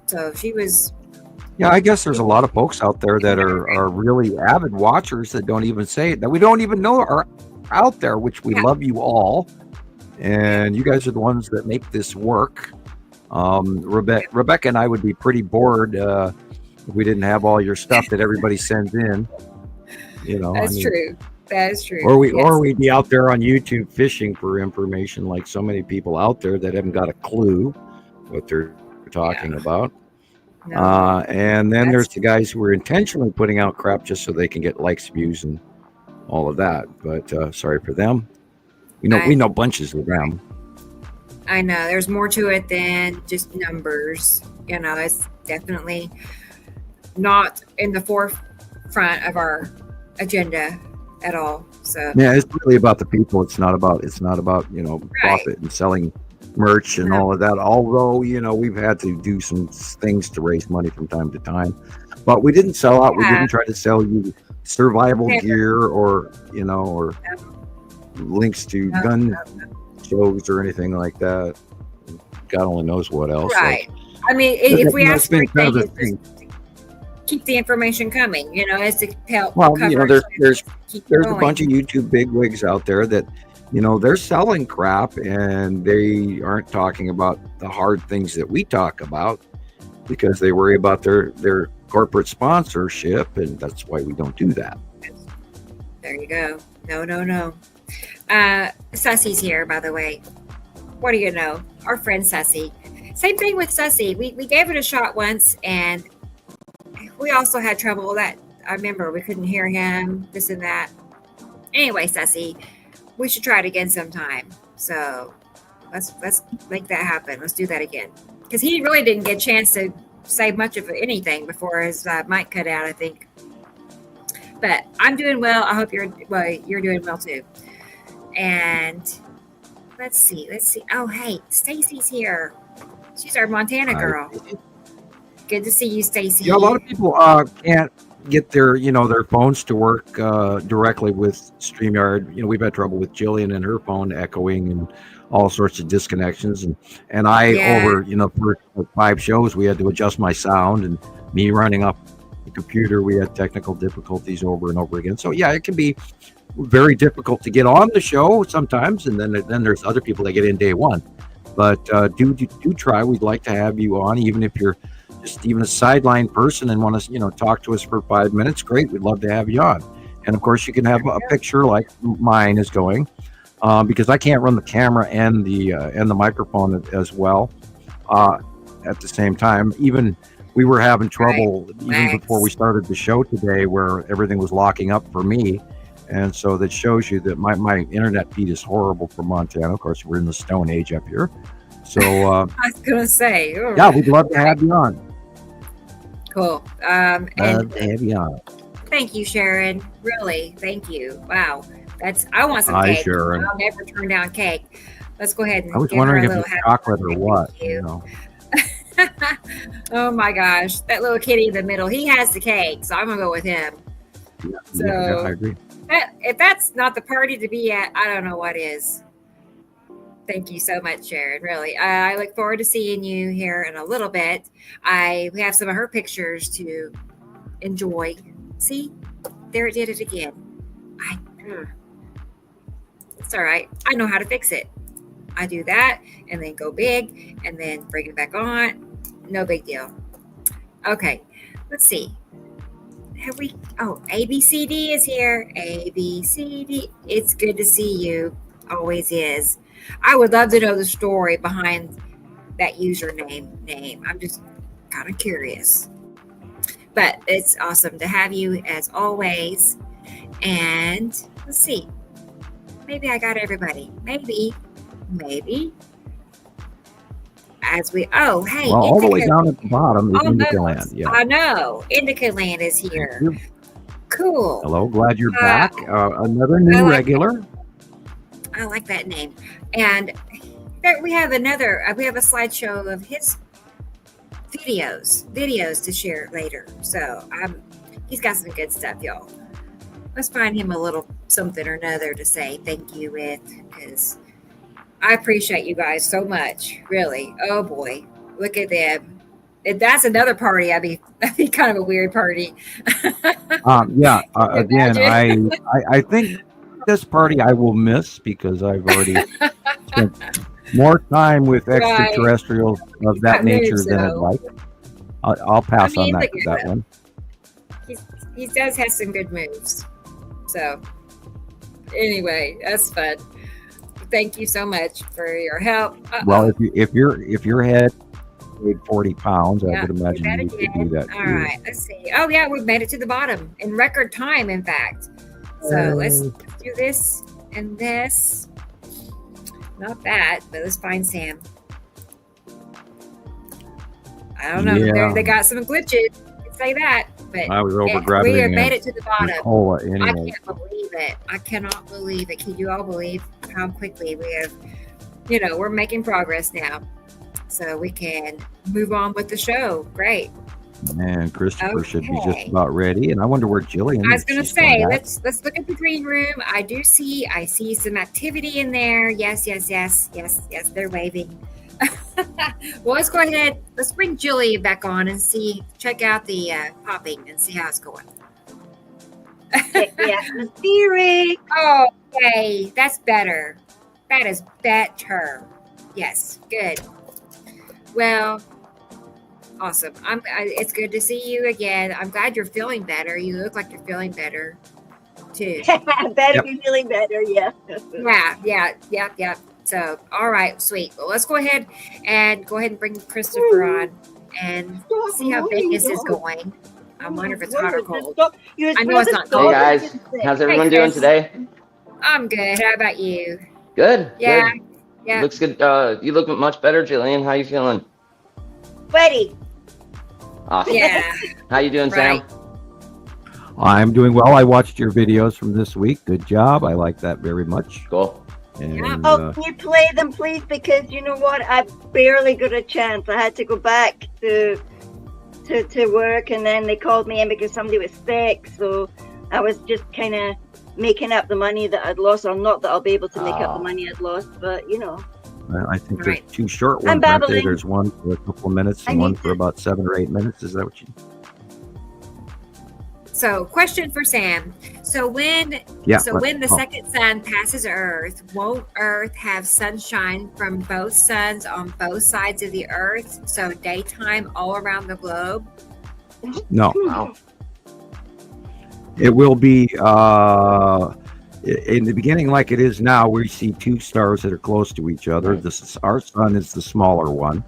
So she was. Yeah, I guess there's a lot of folks out there that are really avid watchers that don't even say it, that we don't even know are out there, which we love you all. And you guys are the ones that make this work. Rebecca and I would be pretty bored if we didn't have all your stuff that everybody sends in. That's true. That is true. Or we'd be out there on YouTube fishing for information, like so many people out there that haven't got a clue what they're talking about. No, and then there's the guys who are intentionally putting out crap just so they can get likes, views, and all of that. But sorry for them. We know bunches of them. I know there's more to it than just numbers. It's definitely not in the forefront of our agenda at all. So yeah, it's really about the people. It's not about profit and selling merch and all of that. Although we've had to do some things to raise money from time to time, but we didn't sell out. We didn't try to sell you survival gear or links to gun shows or anything like that. God only knows what else. Right. I mean, if we ask for things, keep the information coming. As to help. Well, there's a bunch of YouTube bigwigs out there that they're selling crap and they aren't talking about the hard things that we talk about because they worry about their corporate sponsorship, and that's why we don't do that. There you go. No. Sussy's here, by the way. What do you know? Our friend Sussy. Same thing with Sussy. We gave it a shot once, and we also had trouble that I remember we couldn't hear him, this and that. Anyway, Ceci, we should try it again sometime. So let's make that happen. Let's do that again. Because he really didn't get a chance to say much of anything before his mic cut out, I think. But I'm doing well. I hope you're doing well too. And let's see. Oh, hey, Stacy's here. She's our Montana girl. Good to see you, Stacy. Yeah, a lot of people can't get their phones to work directly with StreamYard. We've had trouble with Gillian and her phone echoing and all sorts of disconnections. And I over for 5 shows we had to adjust my sound, and me running up the computer, we had technical difficulties over and over again. So yeah, it can be very difficult to get on the show sometimes, and then there's other people that get in day one. But do try. We'd like to have you on, even if you're just even a sideline person and want to talk to us for 5 minutes. Great, we'd love to have you on. And of course, you can have a picture like mine is going, because I can't run the camera and the microphone as well at the same time. Even we were having trouble even before we started the show today, where everything was locking up for me. And so that shows you that my internet feed is horrible for Montana. Of course, we're in the Stone Age up here. So I was going to say. Yeah, we'd love to have you on. Cool. And have you on. Thank you, Sharon. Really, thank you. Wow. I want some Hi, cake. Sharon. I'll never turn down cake. Let's go ahead and I was give wondering her a if little it's chocolate or what. Oh my gosh, that little kitty in the middle, he has the cake, so I'm gonna go with him. Yeah, I agree. If that's not the party to be at, I don't know what is. Thank you so much, Sharon. Really, I look forward to seeing you here in a little bit. We have some of her pictures to enjoy. See, there it did it again. It's all right. I know how to fix it. I do that and then go big and then bring it back on. No big deal. Okay, let's see. ABCD is here. ABCD. It's good to see you. Always is. I would love to know the story behind that username name. I'm just kind of curious. But it's awesome to have you as always. And let's see. Maybe I got everybody. Maybe. Hey. Well, all the way down at the bottom is Indica Land. Yeah. I know. Indica Land is here. Cool. Hello, glad you're back. Another new regular. I like that name. And there we have a slideshow of his videos to share later. So he's got some good stuff, y'all. Let's find him a little something or another to say thank you with, because I appreciate you guys so much. Really. Oh boy. Look at them. If that's another party, that'd be kind of a weird party. Again, I think this party I will miss, because I've already spent more time with extraterrestrials of that nature than I'd like. I'll pass on that one. He does have some good moves. So anyway, that's fun. Thank you so much for your help. Well, if your head weighed 40 pounds, I would imagine you could do that too. All right, let's see. Oh yeah, we've made it to the bottom in record time, in fact. So let's do this and this. Not that, but let's find Sam. I don't know. Yeah. They got some glitches. I can say that. But I was over-grabbing. We have made it to the bottom. Anyway. I can't believe it. I cannot believe it. Can you all believe how quickly we have, we're making progress now. So we can move on with the show. Great. And Christopher should be just about ready. And I wonder where Gillian is. I was going to say, let's look at the green room. I see some activity in there. Yes. They're waving. Well, let's go ahead. Let's bring Gillian back on and check out the popping and see how it's going. Atmospheric. Oh, okay. That's better. That is better. Yes. Good. Well, awesome. It's good to see you again. I'm glad you're feeling better. You look like you're feeling better too. Better be feeling better. Yeah. Yeah. So, all right, sweet. Well, let's go ahead and bring Christopher on and see how Vegas is going. I wonder if it's hot or cold. I know it's not cold. Hey guys, how's everyone doing today? I'm good. How about you? Good. Yeah. Good. Yeah. Looks good. You look much better, Gillian. How you feeling? Ready. Awesome. Yeah. How you doing, Right. Sam? I'm doing well. I watched your videos from this week. Good job. I like that very much. Cool. And Oh, can you play them, please? Because you know what? I barely got a chance. I had to go back to work, and then they called me in because somebody was sick. So I was just kind of making up the money that I'd lost, or not that I'll be able to make up the money I'd lost, but you know. I think Right. there's two short I'm ones, aren't there? babbling. There's one for a couple of minutes I and one need for to- about 7 or 8 minutes. Is that what you? So, question for Sam. So when Yeah. when the oh, second sun passes Earth, won't Earth have sunshine from both suns on both sides of the Earth? So daytime all around the globe? no, Wow. it will be in the beginning, like it is now. We see two stars that are close to each other. Right. This is our sun is the smaller one.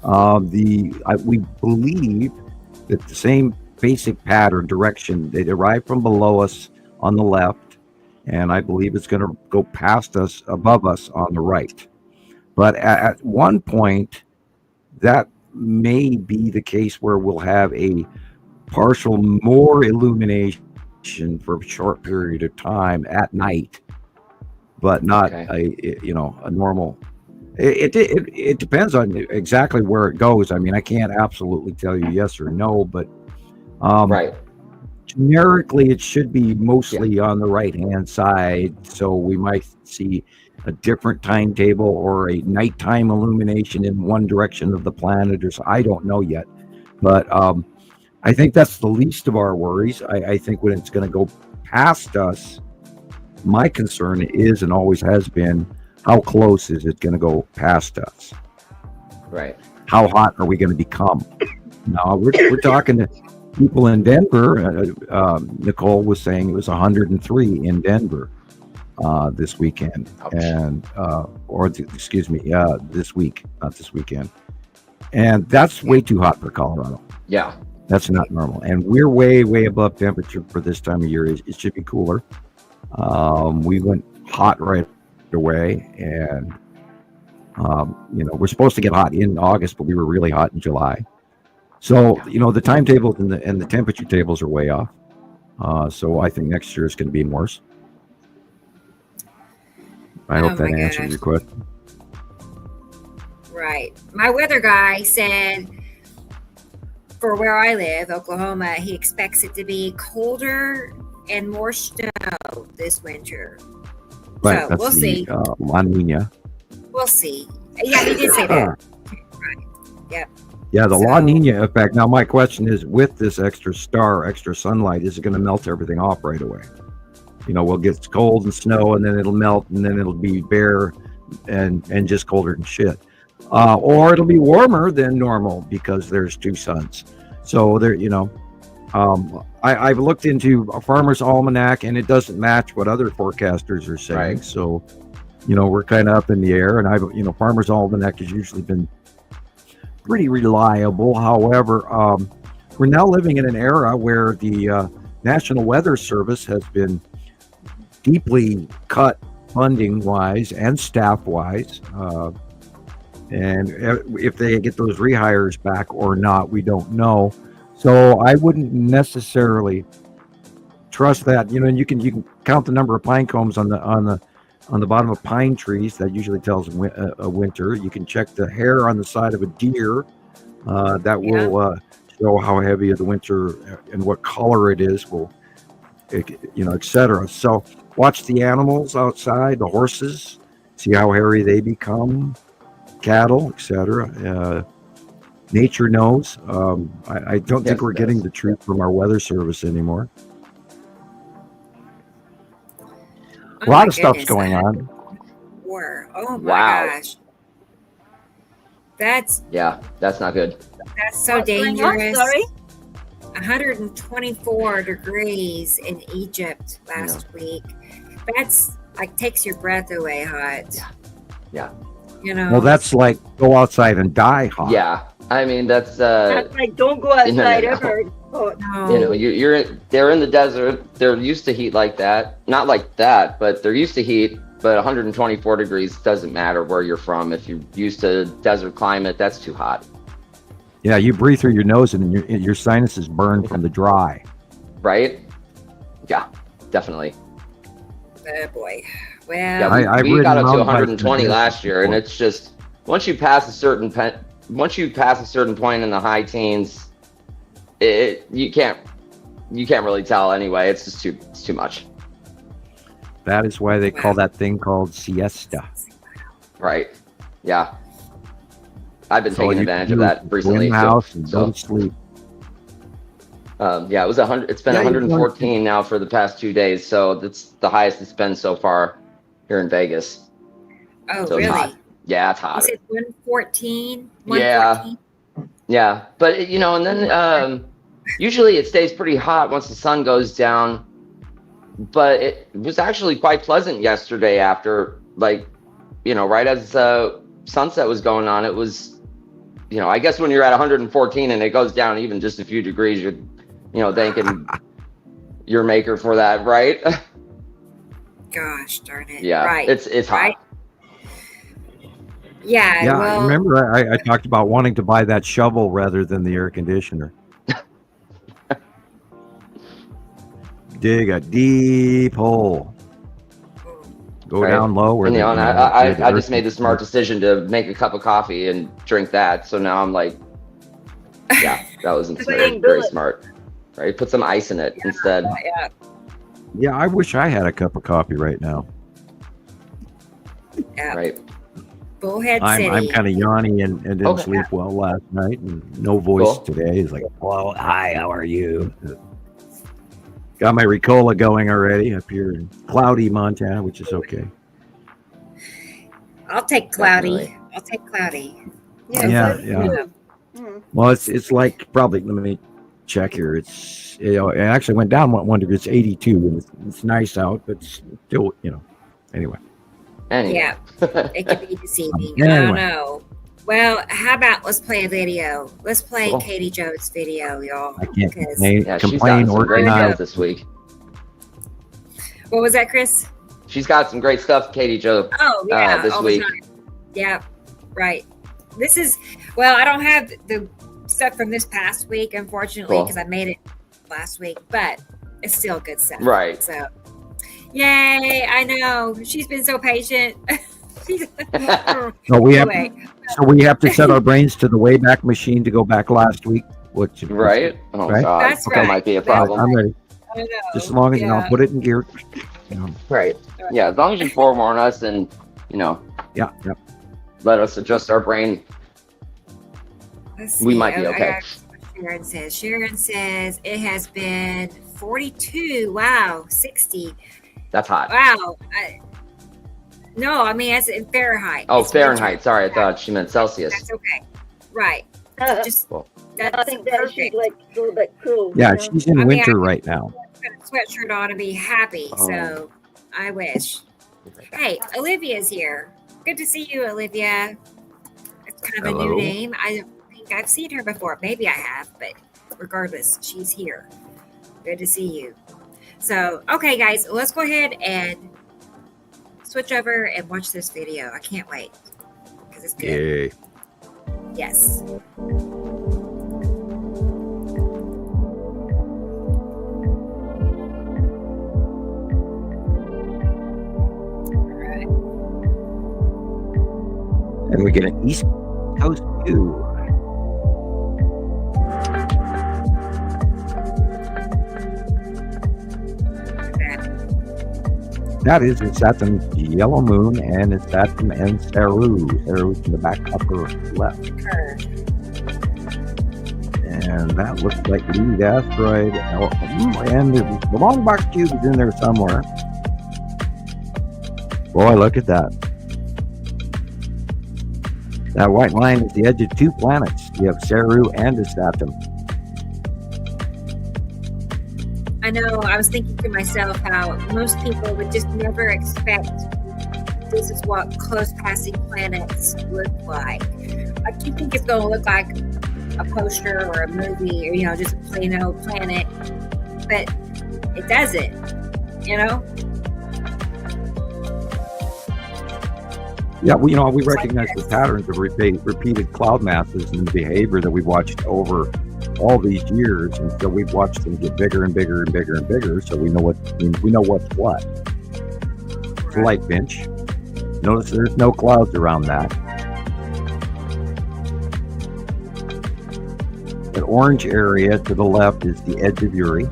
We believe that the same basic pattern direction, they arrive from below us on the left, and I believe it's going to go past us above us on the right. But at one point, that may be the case where we'll have a partial more illumination for a short period of time at night, but not a normal. It depends on exactly where it goes. I mean, I can't absolutely tell you yes or no, but Right. generically it should be mostly on the right hand side, so we might see a different timetable or a nighttime illumination in one direction of the planet, or so. I don't know yet, but I think that's the least of our worries. I think when it's going to go past us, my concern is and always has been, how close is it going to go past us? Right. How hot are we going to become? Now we're talking to people in Denver. Nicole was saying it was 103 in Denver this weekend, Ouch. and this week, not this weekend, and that's way too hot for Colorado. Yeah. That's not normal, and we're way above temperature for this time of year. It should be cooler. We went hot right away, and we're supposed to get hot in August, but we were really hot in July. So the timetables and the temperature tables are way off. So I think next year is going to be worse. I hope that answers your question. Right. My weather guy said for where I live, Oklahoma, he expects it to be colder and more snow this winter. Right. So That's we'll see. La Nina. We'll see. Yeah, he did say that. Right. Yep. Yeah, the So- La Nina effect. Now, my question is, with this extra sunlight, is it going to melt everything off right away? We'll get cold and snow, and then it'll melt, and then it'll be bare and just colder than shit. Or it'll be warmer than normal because there's two suns. So there, I've looked into a Farmer's Almanac, and it doesn't match what other forecasters are saying. Right. So, we're kind of up in the air, and Farmer's Almanac has usually been pretty reliable. However, we're now living in an era where the National Weather Service has been deeply cut funding wise and staff wise, and if they get those rehires back or not, we don't know. So I wouldn't necessarily trust that. And you can count the number of pine cones on the bottom of pine trees. That usually tells a winter. You can check the hair on the side of a deer. That will show how heavy of the winter and what color it is. Etc. So watch the animals outside, the horses, see how hairy they become, cattle, etc. Nature knows. I don't think we're getting the truth from our weather service anymore. A lot of stuff's going on. Oh my Wow. gosh. That's That's not good. so What's going on? dangerous. Sorry. 124 degrees in Egypt last week. That's like takes your breath away hot. Yeah. Well, that's like go outside and die hot. Yeah. I mean, that's That's like, don't go outside no. ever. Oh, You know, they're in the desert. They're used to heat like that. Not like that, but they're used to heat. But 124 degrees doesn't matter where you're from. If you're used to desert climate, that's too hot. Yeah, you breathe through your nose and your sinuses burn from the dry. Right? Yeah, definitely. Oh boy. Well, Yeah, we got up to 120 last year, and it's just once you pass a certain point in the high teens, you can't really tell anyway. It's just too much. That is why they call that thing called siesta. Right. Yeah. I've been So taking you advantage of can that go recently. in the house and go to sleep. Yeah, it was 100. It's been 114 now for the past 2 days, so that's the highest it's been so far here in Vegas. oh, So it's really? hot. Yeah, it's You hot. said 114? Yeah. Yeah, but and then usually it stays pretty hot once the sun goes down. But it was actually quite pleasant yesterday after, right as sunset was going on. It was, I guess when you're at 114 and it goes down even just a few degrees, you're, thanking your maker for that, right? Gosh darn it. Yeah, Right. it's hot. Right. Yeah. Yeah, Well, remember I talked about wanting to buy that shovel rather than the air conditioner. Dig a deep hole. Go Right. down low. Where And, the- and where I the just earth made the is- smart decision to make a cup of coffee and drink that. So now I'm like, yeah, that was very smart. Right? Put some ice in it instead. yeah. Yeah, I wish I had a cup of coffee right now. Yeah. Right? Bullhead I'm City. kind of yawny and didn't Okay. sleep well last night, and no voice Cool. today. It's like, well, hi, how are you? Got my Ricola going already up here in cloudy Montana, which is okay. I'll take cloudy. Definitely. I'll take cloudy. Yeah. Well, it's like probably. Let me check here. It's it actually went down 1 degree. It's 82, and it's nice out, but still, Anyway. Anyway. Yeah. It could be deceiving. Anyway. I don't know. Well, how about let's play a video? Let's play Cool. Katie Jones' video, y'all. I can't because- Yeah, she's complain got or some great deny. stuff this week. What was that, Chris? She's got some great stuff, Katie Jo. Oh, yeah. This all week. the time. Yeah. Right. This is, well, I don't have the stuff from this past week, unfortunately, Cool. because I made it last week, but it's still good stuff. Right. So, yay. I know. She's been so patient. So we have Anyway, to set our brains to the Wayback Machine to go back last week. Which Right? Oh, Right? God. That's That right. might be a That's problem. I'm ready. I know. Just as long as I'll put it in gear. Right. Yeah, as long as you forewarn us and, Yeah. let us adjust our brain, Let's we see. might be I okay. got what Sharon says it has been 42. Wow. 60. That's hot. Wow. No, I mean, as in Fahrenheit. Oh, It's Fahrenheit. winter. Sorry, I thought she meant Celsius. That's okay. Right. Just Cool. that's I think that perfect. she's like a little bit cool. Yeah, you know? she's in I mean, winter I- right now. Put a sweatshirt on to be happy. Oh. So I wish. Hey, Olivia's here. Good to see you, Olivia. It's kind of a Hello. new name. I don't think I've seen her before. Maybe I have, but regardless, she's here. Good to see you. So, okay, guys, let's go ahead and switch over and watch this video. I can't wait because it's good. Yay. Yes. And we get an East Coast view. That is, it's at the Yellow Moon, and it's at the and Saru. Saru's in the back upper left. Curve. And that looks like lead asteroid. And the long box cube is in there somewhere. Boy, look at that. That white line is the edge of two planets. You have Saru and a Saturn. I know, I was thinking to myself how most people would just never expect this is what close passing planets look like. Like, you think it's going to look like a poster or a movie or, just a plain old planet, but it does it, Yeah, we recognize the patterns of repeated cloud masses and the behavior that we've watched over all these years, and so we've watched them get bigger and bigger and bigger and bigger. So we know what's what. It's a light pinch. Notice there's no clouds around that. The orange area to the left is the edge of Uri.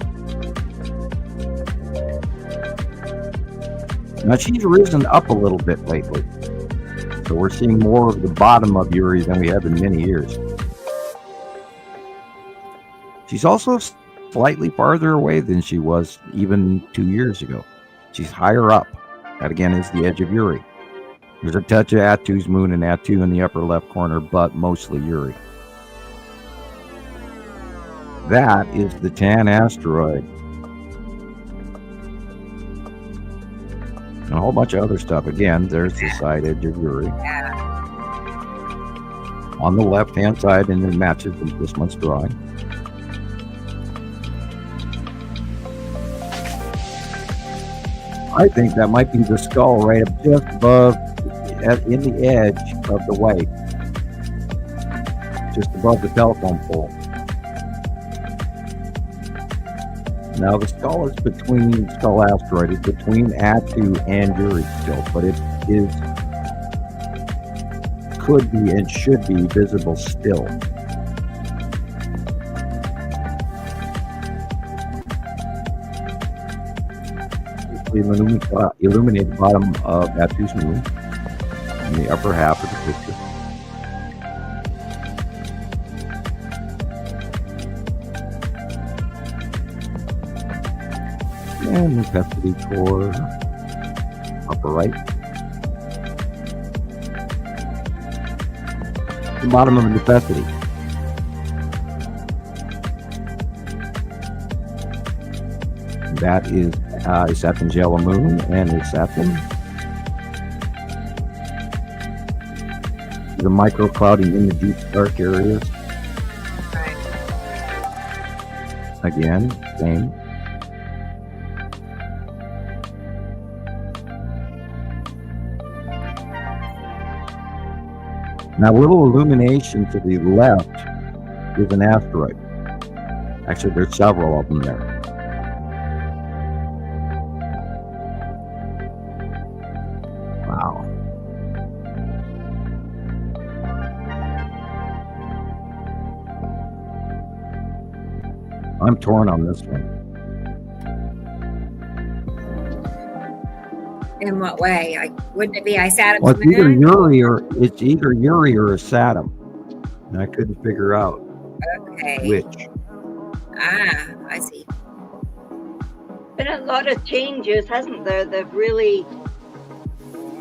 Now she's risen up a little bit lately. So we're seeing more of the bottom of Uri than we have in many years. She's also slightly farther away than she was even 2 years ago. She's higher up. That again is the edge of Uri. There's a touch of Attu's moon and Attu in the upper left corner, but mostly Uri. That is the Tan asteroid. And a whole bunch of other stuff. Again, there's the side edge of Uri. On the left-hand side, and it matches with this month's drawing. I think that might be the skull right up just above, in the edge of the white. Just above the telephone pole. Now the skull asteroid is between Attu and Uri still, but it could be and should be visible still. Illuminate the bottom of Attu's moon in the upper half of the picture. And necessity core, upper right. The bottom of necessity. That is Saturn's yellow moon and is Saturn. The microclouding in the deep dark areas. Again, same. Now, a little illumination to the left is an asteroid. Actually, there's several of them there. Wow. I'm torn on this one. In what way? Wouldn't it be Saturn? Well, it's either Uri or a Saturn, and I couldn't figure out which. I see. Been a lot of changes, hasn't there? They've really.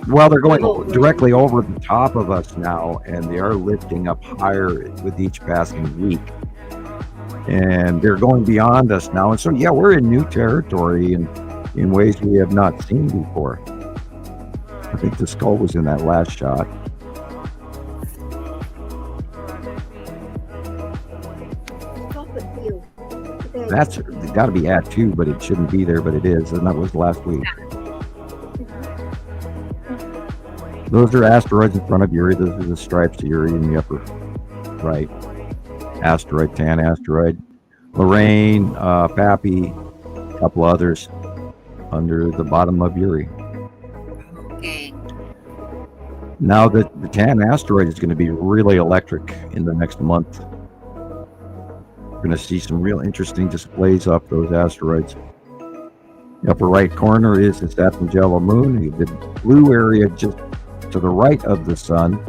Well, they're going directly over the top of us now, and they are lifting up higher with each passing week. And they're going beyond us now, and so we're in new territory and in ways we have not seen before. I think the skull was in that last shot. That's got to be Attu, but it shouldn't be there, but it is, and that was last week. Those are asteroids in front of Uri. Those are the stripes of Uri in the upper right. Asteroid, Tan asteroid. Lorraine, Pappy, a couple others under the bottom of Uri. Okay. Now the Tan asteroid is going to be really electric in the next month. We're going to see some real interesting displays off those asteroids. The upper right corner is the Saturn's yellow moon. The blue area just to the right of the sun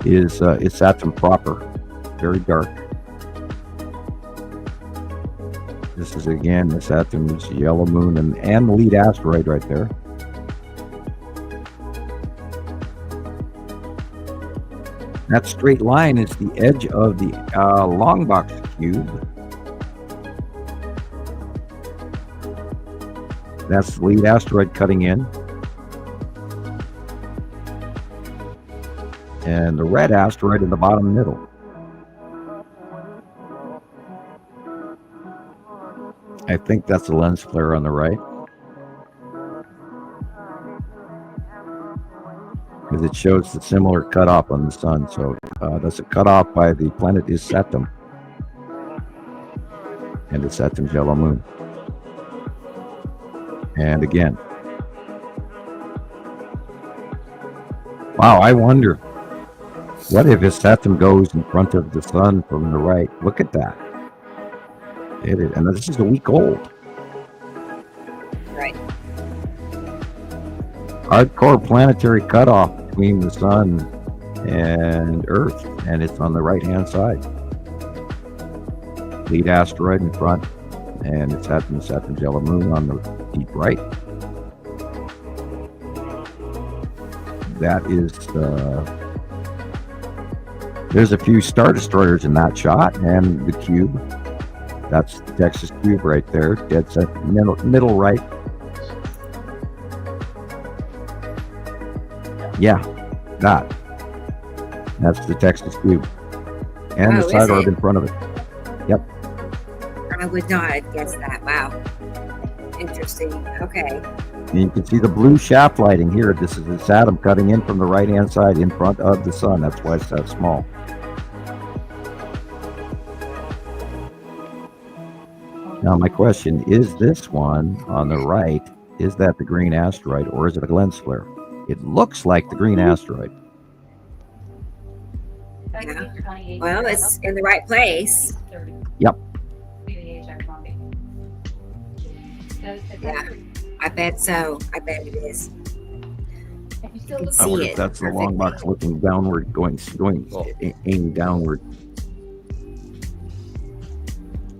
is Saturn proper, very dark. This is again the Saturn's yellow moon and the lead asteroid right there. That straight line is the edge of the long box cube. That's the lead asteroid cutting in. And the red asteroid in the bottom middle. I think that's a lens flare on the right. Because it shows the similar cutoff on the sun. So that's a cutoff by the planet is Saturn. And it's Saturn's yellow moon. And again. Wow, I wonder, what if his Saturn goes in front of the sun from the right? Look at that. It is, and this is a week old. Right. Hardcore planetary cutoff between the sun and Earth, and it's on the right-hand side. Lead asteroid in front, and it's Saturn's yellow moon on the deep right. That is, there's a few star destroyers in that shot, and the cube. That's the Texas cube right there, dead center, middle right. Yeah, that's the Texas cube, and the side orb in front of it. Yep. I would not have guessed that. Wow. Interesting. Okay. And you can see the blue shaft lighting here. This is the Saturn cutting in from the right-hand side in front of the sun. That's why it's that small. Now, my question is, this one on the right, is that the green asteroid or is it a lens flare? It looks like the green asteroid. Yeah. Well, it's in the right place. Yep. Yeah, I bet so. I bet it is. You can I see wonder it. if that's the long box looking downward, aiming downward.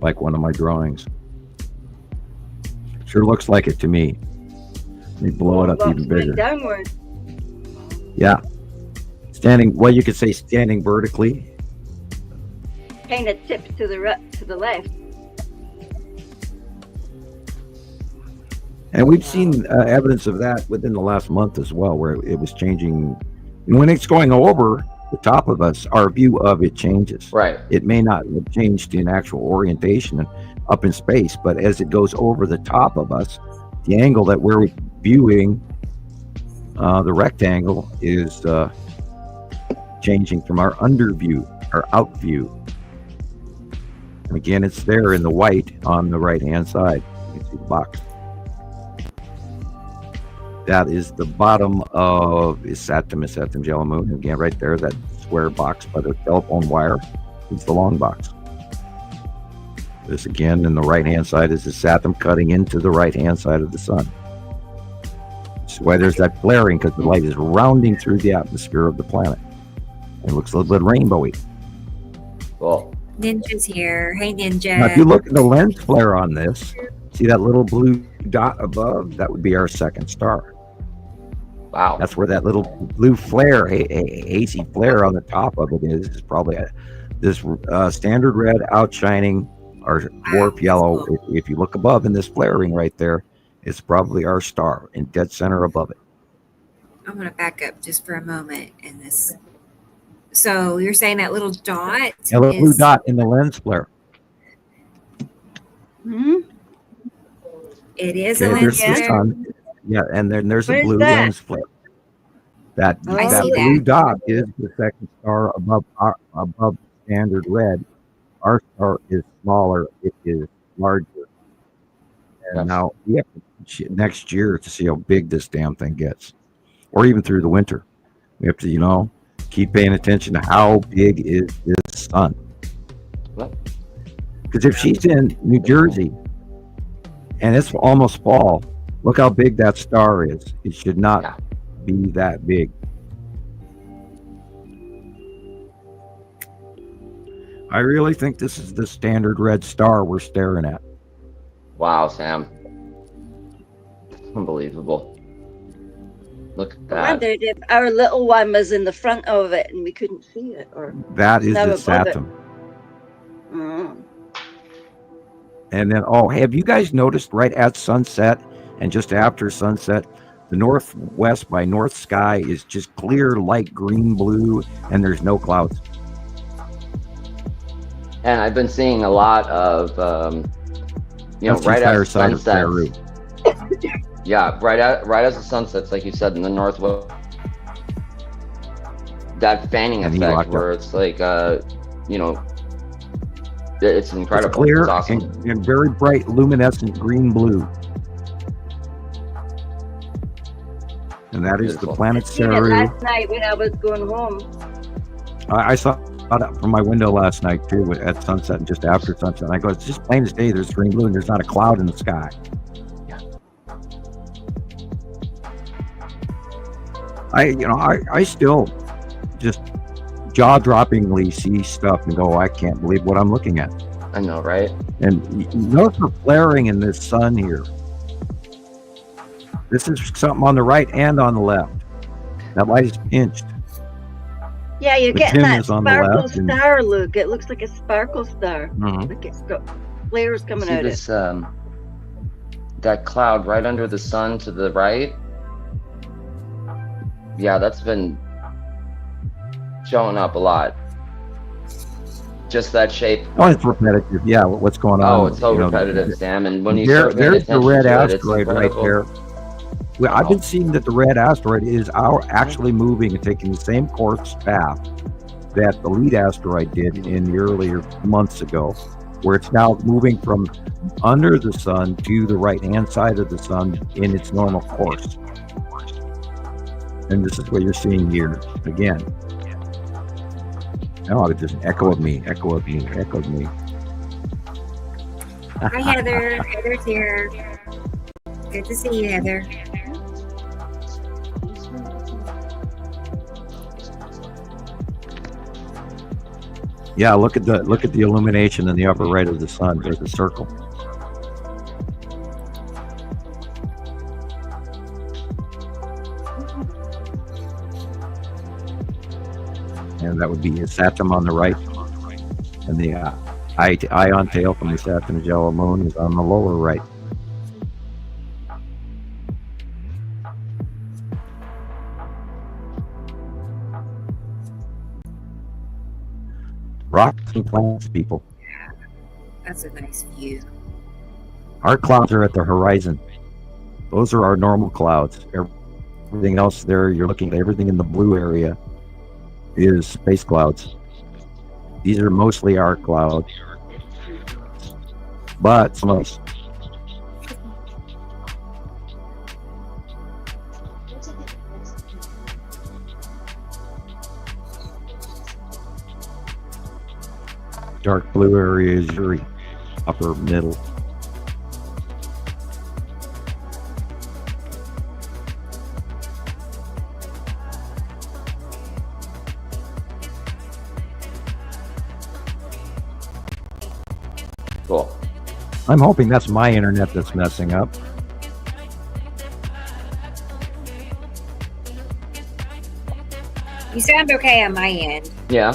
Like one of my drawings. Sure looks like it to me. Let me blow it up even bigger. Downward. Yeah. You could say standing vertically. Kind of tips to the left. And we've seen evidence of that within the last month as well, where it was changing. When it's going over the top of us, our view of it changes. Right. It may not have changed in actual orientation up in space, but as it goes over the top of us, the angle that we're viewing, the rectangle, is changing from our under view, our out view. And again, it's there in the white on the right-hand side. You can see the box. That is the bottom of Saturn's yellow moon. Again, right there, that square box by the telephone wire is the long box. This again, in the right-hand side, is the Saturn cutting into the right-hand side of the sun. That's why there's that flaring, because the light is rounding through the atmosphere of the planet. It looks a little bit rainbowy. Cool. Ninja's here. Hey, Ninja. Now, if you look at the lens flare on this, see that little blue dot above? That would be our second star. Wow. That's where that little blue flare, hazy flare on the top of it is. It's probably this standard red outshining our dwarf yellow. If you look above in this flaring right there, it's probably our star in dead center above it. I'm going to back up just for a moment in this. So you're saying that little dot? A little blue dot in the lens flare. Hmm? It is Okay, a lens there's the flare. sun. Yeah, and then there's a Where's blue that? lens flare. That I that see blue that. dot is the second star above standard red. Our star is smaller; it is larger. And Yes. now we have to next year to see how big this damn thing gets, or even through the winter. We have to, keep paying attention to how big is this sun. What? Because if she's in New Jersey and it's almost fall, look how big that star is. It should not be that big. I really think this is the standard red star we're staring at. Wow, Sam. Unbelievable. Look at I that. wondered if our little one was in the front of it and we couldn't see it, or That is Now the above it. Saturn. mm. And then, have you guys noticed right at sunset and just after sunset, the northwest by north sky is just clear light green blue and there's no clouds. And I've been seeing a lot of That's the right entire as side of sunset. Peru. Yeah, right as the sun sets, like you said, in the northwest. That fanning And he effect locked where up. it's like, it's incredible. It's clear It's awesome. and very bright, luminescent green-blue. And that is the Beautiful. planet Seen it Saru. last night when I was going home. I saw it from my window last night too at sunset and just after sunset. I go, it's just plain as day. There's green blue and there's not a cloud in the sky. I still just jaw-droppingly see stuff and go, I can't believe what I'm looking at. I know, right? And you notice the flaring in this sun here. This is something on the right and on the left. That light is pinched. Yeah, you're The getting tin that is on the sparkle left and- star look. It looks like a sparkle star. Mhm. Like it's got flares coming See out this, of it. that cloud right under the sun to the right? Yeah, that's been showing up a lot. Just that shape. Oh, it's repetitive. Yeah, what's going on? Oh, it's so repetitive, Sam. And when you There, start paying there's the attention red to it, it's asteroid right incredible. there. Well, I've been seeing that the red asteroid is actually moving and taking the same course path that the lead asteroid did in the earlier months ago, where it's now moving from under the sun to the right-hand side of the sun in its normal course. And this is what you're seeing here again. Oh, it's just an echo of me, echo of me, echo of me. Hi, Heather. Heather's here. Good to see you, Heather. Yeah, look at the illumination in the upper right of the sun. There's a circle. And that would be his Saturn on the right, and the ion tail from the Saturn's yellow moon is on the lower right. Rocks and planets, people. That's a nice view. Our clouds are at the horizon. Those are our normal clouds. Everything else there, you're looking at everything in the blue area is space clouds. These are mostly our clouds. But some of us. Dark blue area is your upper middle. Cool. I'm hoping that's my internet that's messing up. You sound okay on my end. Yeah.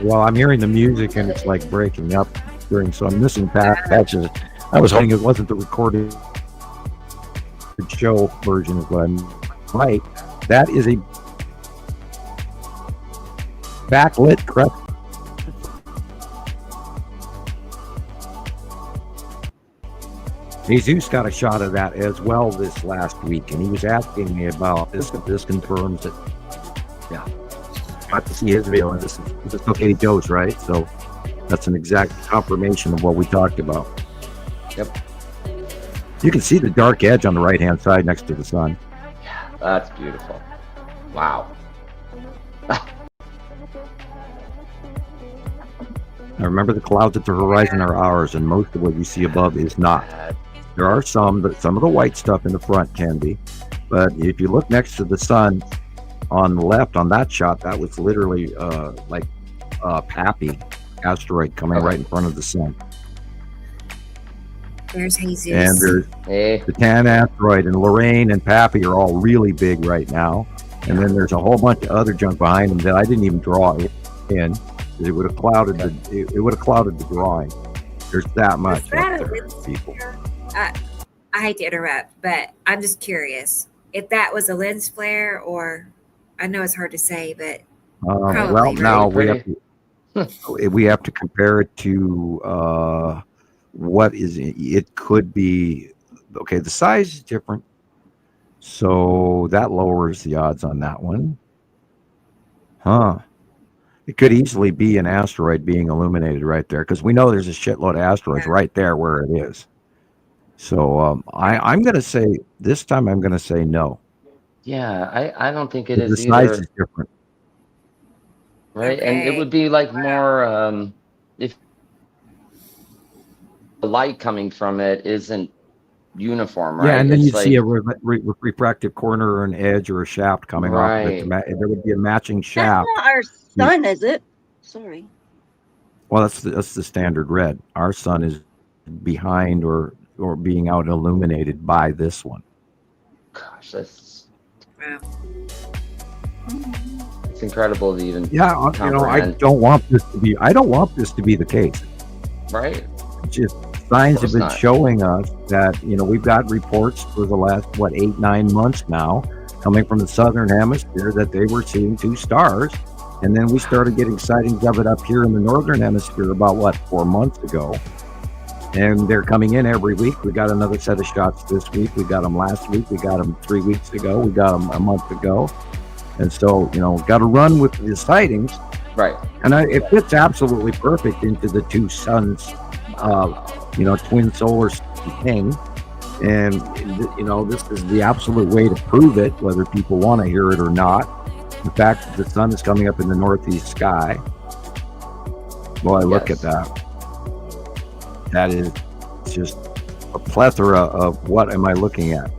Well, I'm hearing the music and it's like breaking up so I'm missing patches. I was hoping it wasn't the recorded show version of what I'm right. That is a backlit, correct? Jesus got a shot of that as well this last week, and he was asking me about this. This confirms it. Yeah, got to see his video, and this is okay, Joe's right. So that's an exact confirmation of what we talked about. Yep. You can see the dark edge on the right-hand side next to the sun. Yeah, that's beautiful. Wow. Now remember, the clouds at the horizon are ours, and most of what you see above is not. There are some of the white stuff in the front can be, but if you look next to the sun on the left on that shot, that was literally like a Pappy asteroid coming right in front of the sun. There's Jesus. And there's the Tan asteroid, and Lorraine and Pappy are all really big right now. And then there's a whole bunch of other junk behind them that I didn't even draw in. It would have clouded the drawing. There's that much up there, people. I hate to interrupt, but I'm just curious if that was a lens flare, or I know it's hard to say, but well, now we have to compare it to what is it? It could be, okay, the size is different. So that lowers the odds on that one. Huh. It could easily be an asteroid being illuminated right there, because we know there's a shitload of asteroids right there where it is. So I'm going to say, this time I'm going to say no. Yeah, I don't think it is The size either. is different. Right, and it would be like more if the light coming from it isn't uniform, right? Yeah, and then It's you'd like, see a refractive corner or an edge or a shaft coming off of it. There would be a matching shaft. That's not our sun, is it? Sorry. Well, that's the standard red. Our sun is behind or being out illuminated by this one. gosh, that's it's incredible to even I don't want this to be the case. Right. Just signs have been showing us that, we've got reports for the last 8-9 months now coming from the southern hemisphere that they were seeing 2 stars, and then we started getting sightings of it up here in the northern hemisphere about 4 months ago, and they're coming in every week. We got another set of shots this week. We got them last week. We got them 3 weeks ago. We got them a month ago. And so, got to run with the sightings. Right. And it fits absolutely perfect into the 2 suns, twin solar thing. And, this is the absolute way to prove it, whether people want to hear it or not. The fact that the sun is coming up in the northeast sky. Well, look at that. That is just a plethora of what am I looking at?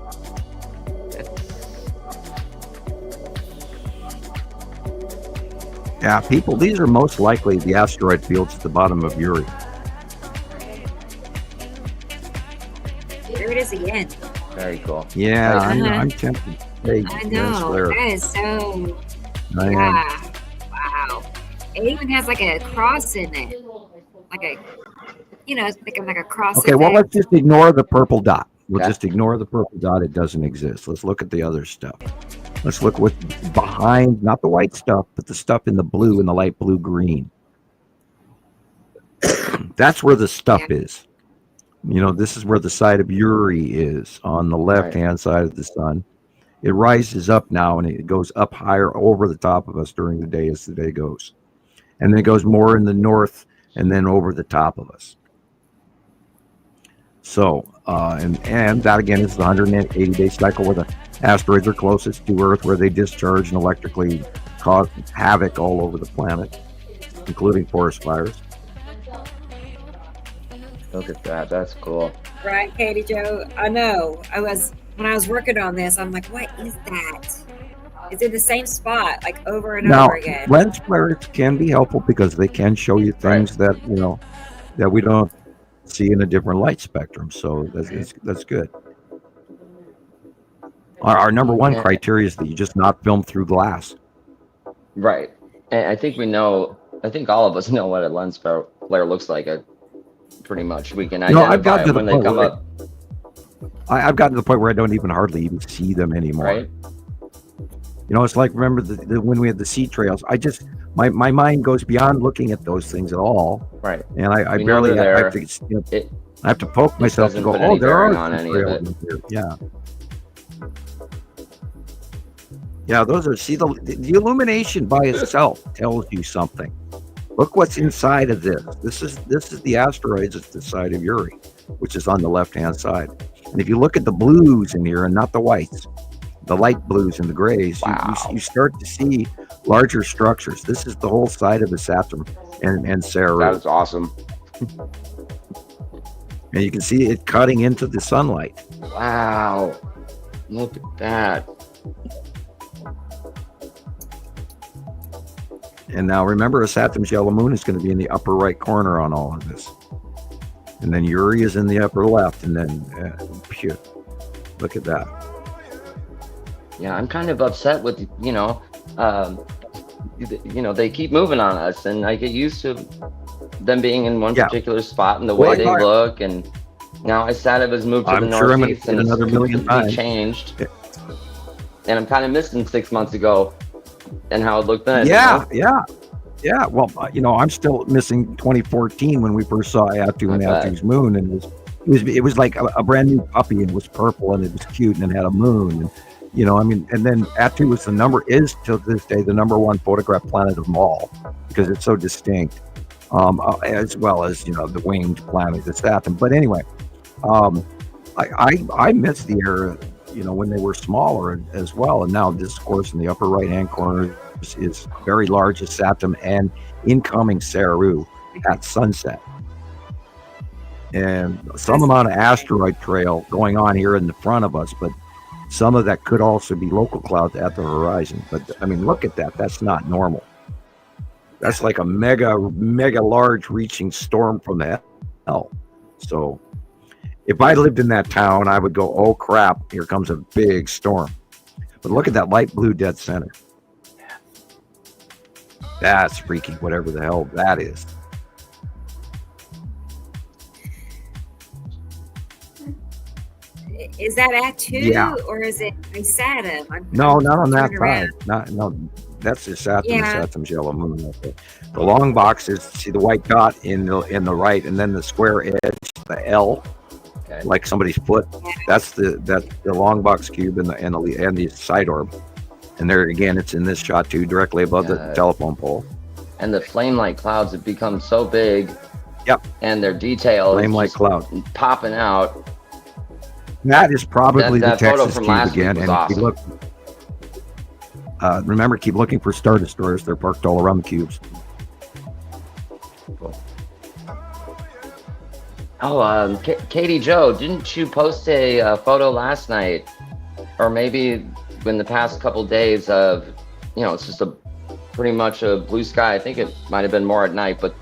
Yeah, people, these are most likely the asteroid fields at the bottom of Uri. There it is again. Very cool. Yeah, I'm tempted to say I know. That is so. Yeah. Wow. It even has like a cross in it. Like a, it's thinking like a cross. Okay, well, let's just ignore the purple dot. We'll just ignore the purple dot. It doesn't exist. Let's look at the other stuff. Let's look what's behind, not the white stuff, but the stuff in the blue and the light blue green. That's where the stuff is. This is where the side of Uri is on the left-hand side of the sun. It rises up now and it goes up higher over the top of us during the day as the day goes. And then it goes more in the north and then over the top of us. So, and that again is the 180-day cycle where the asteroids are closest to Earth, where they discharge and electrically cause havoc all over the planet, including forest fires. Look at that. That's cool. Right, Katie Jo. I know. When I was working on this, I'm like, what is that? It's in the same spot, like over and over again. Lens flares can be helpful because they can show you things that that we don't see in a different light spectrum. So that's good. Our number one criteria is that you just not film through glass. Right. And I think all of us know what a lens flare looks like. Pretty much. We can identify when they come up. I've gotten to the point where I don't hardly even see them anymore. Right. It's like, remember when we had the sea trails, my mind goes beyond looking at those things at all. Right. And I barely have to, I have to poke myself and go, oh, there are on any of it. Here. Yeah. Yeah, those are, see, the illumination by itself tells you something. Look what's inside of this. This is the asteroids at the side of Uri, which is on the left-hand side. And if you look at the blues in here and not the whites, the light blues and the grays, you start to see larger structures. This is the whole side of the Saturn and Saru. That is awesome. And you can see it cutting into the sunlight. Wow. Look at that. And now remember, Saturn's yellow moon is going to be in the upper right corner on all of this. And then Uri is in the upper left. And then, look at that. Yeah, I'm kind of upset with, they keep moving on us. And I get used to them being in one particular spot and the way they look. And now I said it was moved to the northeast and another million times changed. Yeah. And I'm kind of missing 6 months ago and how it looked then. Yeah. Yeah, well, I'm still missing 2014 when we first saw Atu and Atu's moon, and it was like a brand new puppy, and it was purple, and it was cute, and it had a moon, and and then Atu is to this day the number one photographed planet of them all because it's so distinct, as well as the winged planet, the Saturn. But anyway, I miss the era, when they were smaller as well, and now this, of course, in the upper right hand corner is very large as Saturn and incoming Saru at sunset. And some amount of asteroid trail going on here in the front of us, but some of that could also be local clouds at the horizon. But I mean, look at that. That's not normal. That's like a mega large reaching storm from the hell. So if I lived in that town, I would go, oh crap, here comes a big storm. But look at that light blue dead center. That's freaky, whatever the hell that is. Is that Atu or is it Saturn? No, not on that side. No, that's the Saturn. Yeah. Saturn's yellow moon. Right there. The long box is, see the white dot in the right, and then the square edge, the L, like somebody's foot. That's the long box cube and the side orb. And there again, it's in this shot too, directly above the telephone pole. And the flame-like clouds have become so big. Yep. And their detail flame-like cloud popping out. That is probably the Texas cube again. And awesome. if you look, remember, keep looking for Star Destroyers. They're parked all around the cubes. Cool. Oh, Katie Joe, didn't you post a photo last night, or maybe in the past couple days of, it's just pretty much a blue sky. I think it might have been more at night, but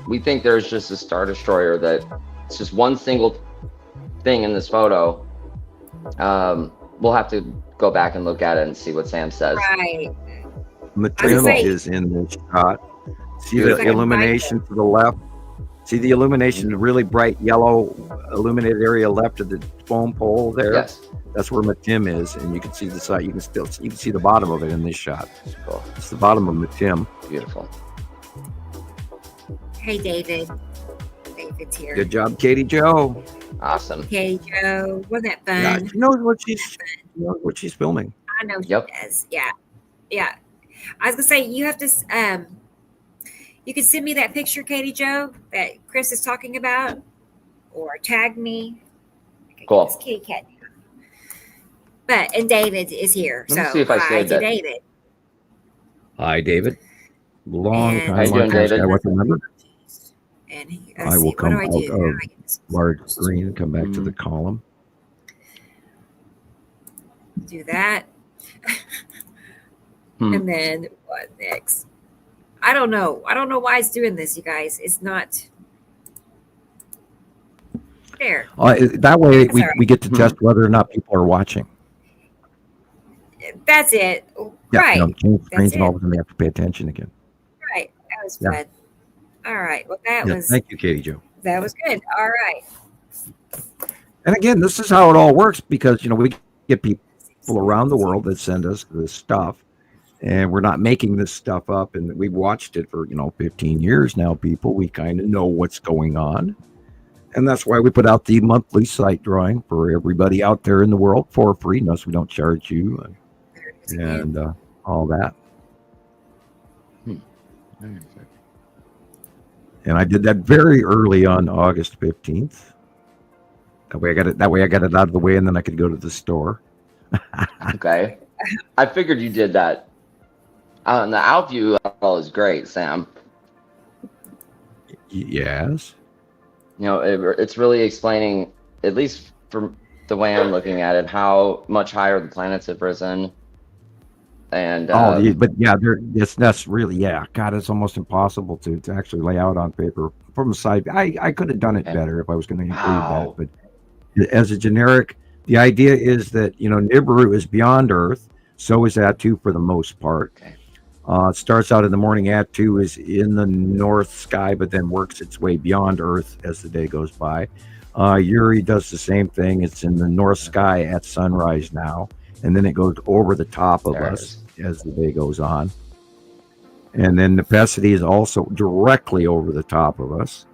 we think there's just a Star Destroyer that it's just one single thing in this photo. We'll have to go back and look at it and see what Sam says. Right. Material is in this shot. See the illumination to the left. See the illumination, the really bright yellow illuminated area left of the foam pole there. Yes. That's where Matim is, and you can see the side. You can see the bottom of it in this shot. Cool. It's the bottom of Matim. Beautiful. Hey, David. David's here. Good job, Katie Joe. Awesome. Katie Joe, wasn't that fun? Yeah, she knows what she's filming. I know she does. Yeah. I was gonna say you have to. You can send me that picture, Katie Joe, that Chris is talking about, or tag me. Cool. This kitty cat. And David is here. Let me see if I hi to that. David. Hi, David. Long time. How you doing, David? And I will come out of large screen and come back to the column. Do that. And then what next? I don't know. I don't know why it's doing this, you guys. It's not fair. That way we get to test whether or not people are watching. That's it. Yeah, right. Change screens and all of a sudden they have to pay attention again. Right. That was fun. All right. Well, that was. Thank you, Katie Joe. That was good. All right. And again, this is how it all works because we get people around the world that send us this stuff, and we're not making this stuff up. And we've watched it for 15 years now. People, we kind of know what's going on, and that's why we put out the monthly site drawing for everybody out there in the world for free. Notice we don't charge you and all that. And I did that very early on August 15th. That way I got it out of the way, and then I could go to the store. Okay. I figured you did that. And the out view is great, Sam. Yes. It's really explaining, at least from the way I'm looking at it, how much higher the planets have risen. And that's really God, it's almost impossible to actually lay out on paper from the side. I could have done it better if I was going to include that, but as a generic, the idea is that Nibiru is beyond Earth, so is Atu for the most part. Okay. It starts out in the morning. Atu is in the north sky, but then works its way beyond Earth as the day goes by. Yuri does the same thing. It's in the north sky at sunrise now, and then it goes over the top of us as the day goes on. And then Nepacity is also directly over the top of us.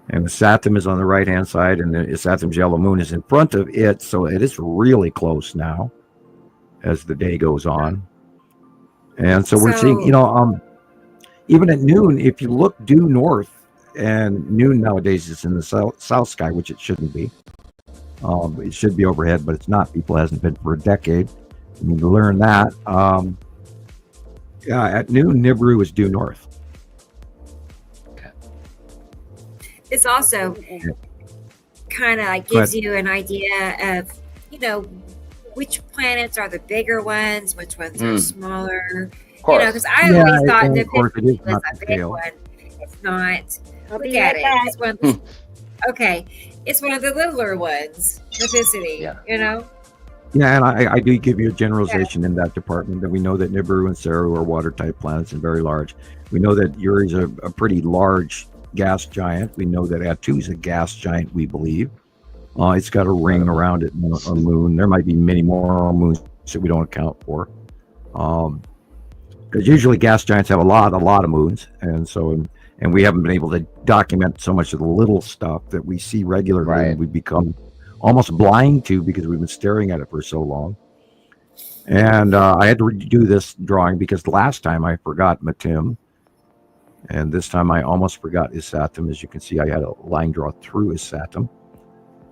And the Saturn is on the right-hand side, and the Saturn's yellow moon is in front of it, so it is really close now as the day goes on. And so we're seeing, even at noon, if you look due north, and noon nowadays is in the south sky, which it shouldn't be. It should be overhead, but it's not. People hasn't been for a decade. You need to learn that. At noon, Nibiru is due north. This also kind of like gives you an idea of, which planets are the bigger ones, which ones are smaller. Because I always thought Nibiru was a big one. It's not. Look at it. It's one of the, it's one of the littler ones. Nepacity. Yeah. Yeah, and I do give you a generalization in that department that we know that Nibiru and Saru are water-type planets and very large. We know that Uri's a pretty large gas giant. We know that Atu is a gas giant, we believe. It's got a ring around it, a moon. There might be many more moons that we don't account for. Because usually gas giants have a lot of moons. And we haven't been able to document so much of the little stuff that we see regularly. Right. And we become almost blind to because we've been staring at it for so long. And I had to redo this drawing because last time I forgot Matim. And this time I almost forgot Isatum. As you can see, I had a line draw through Isatum.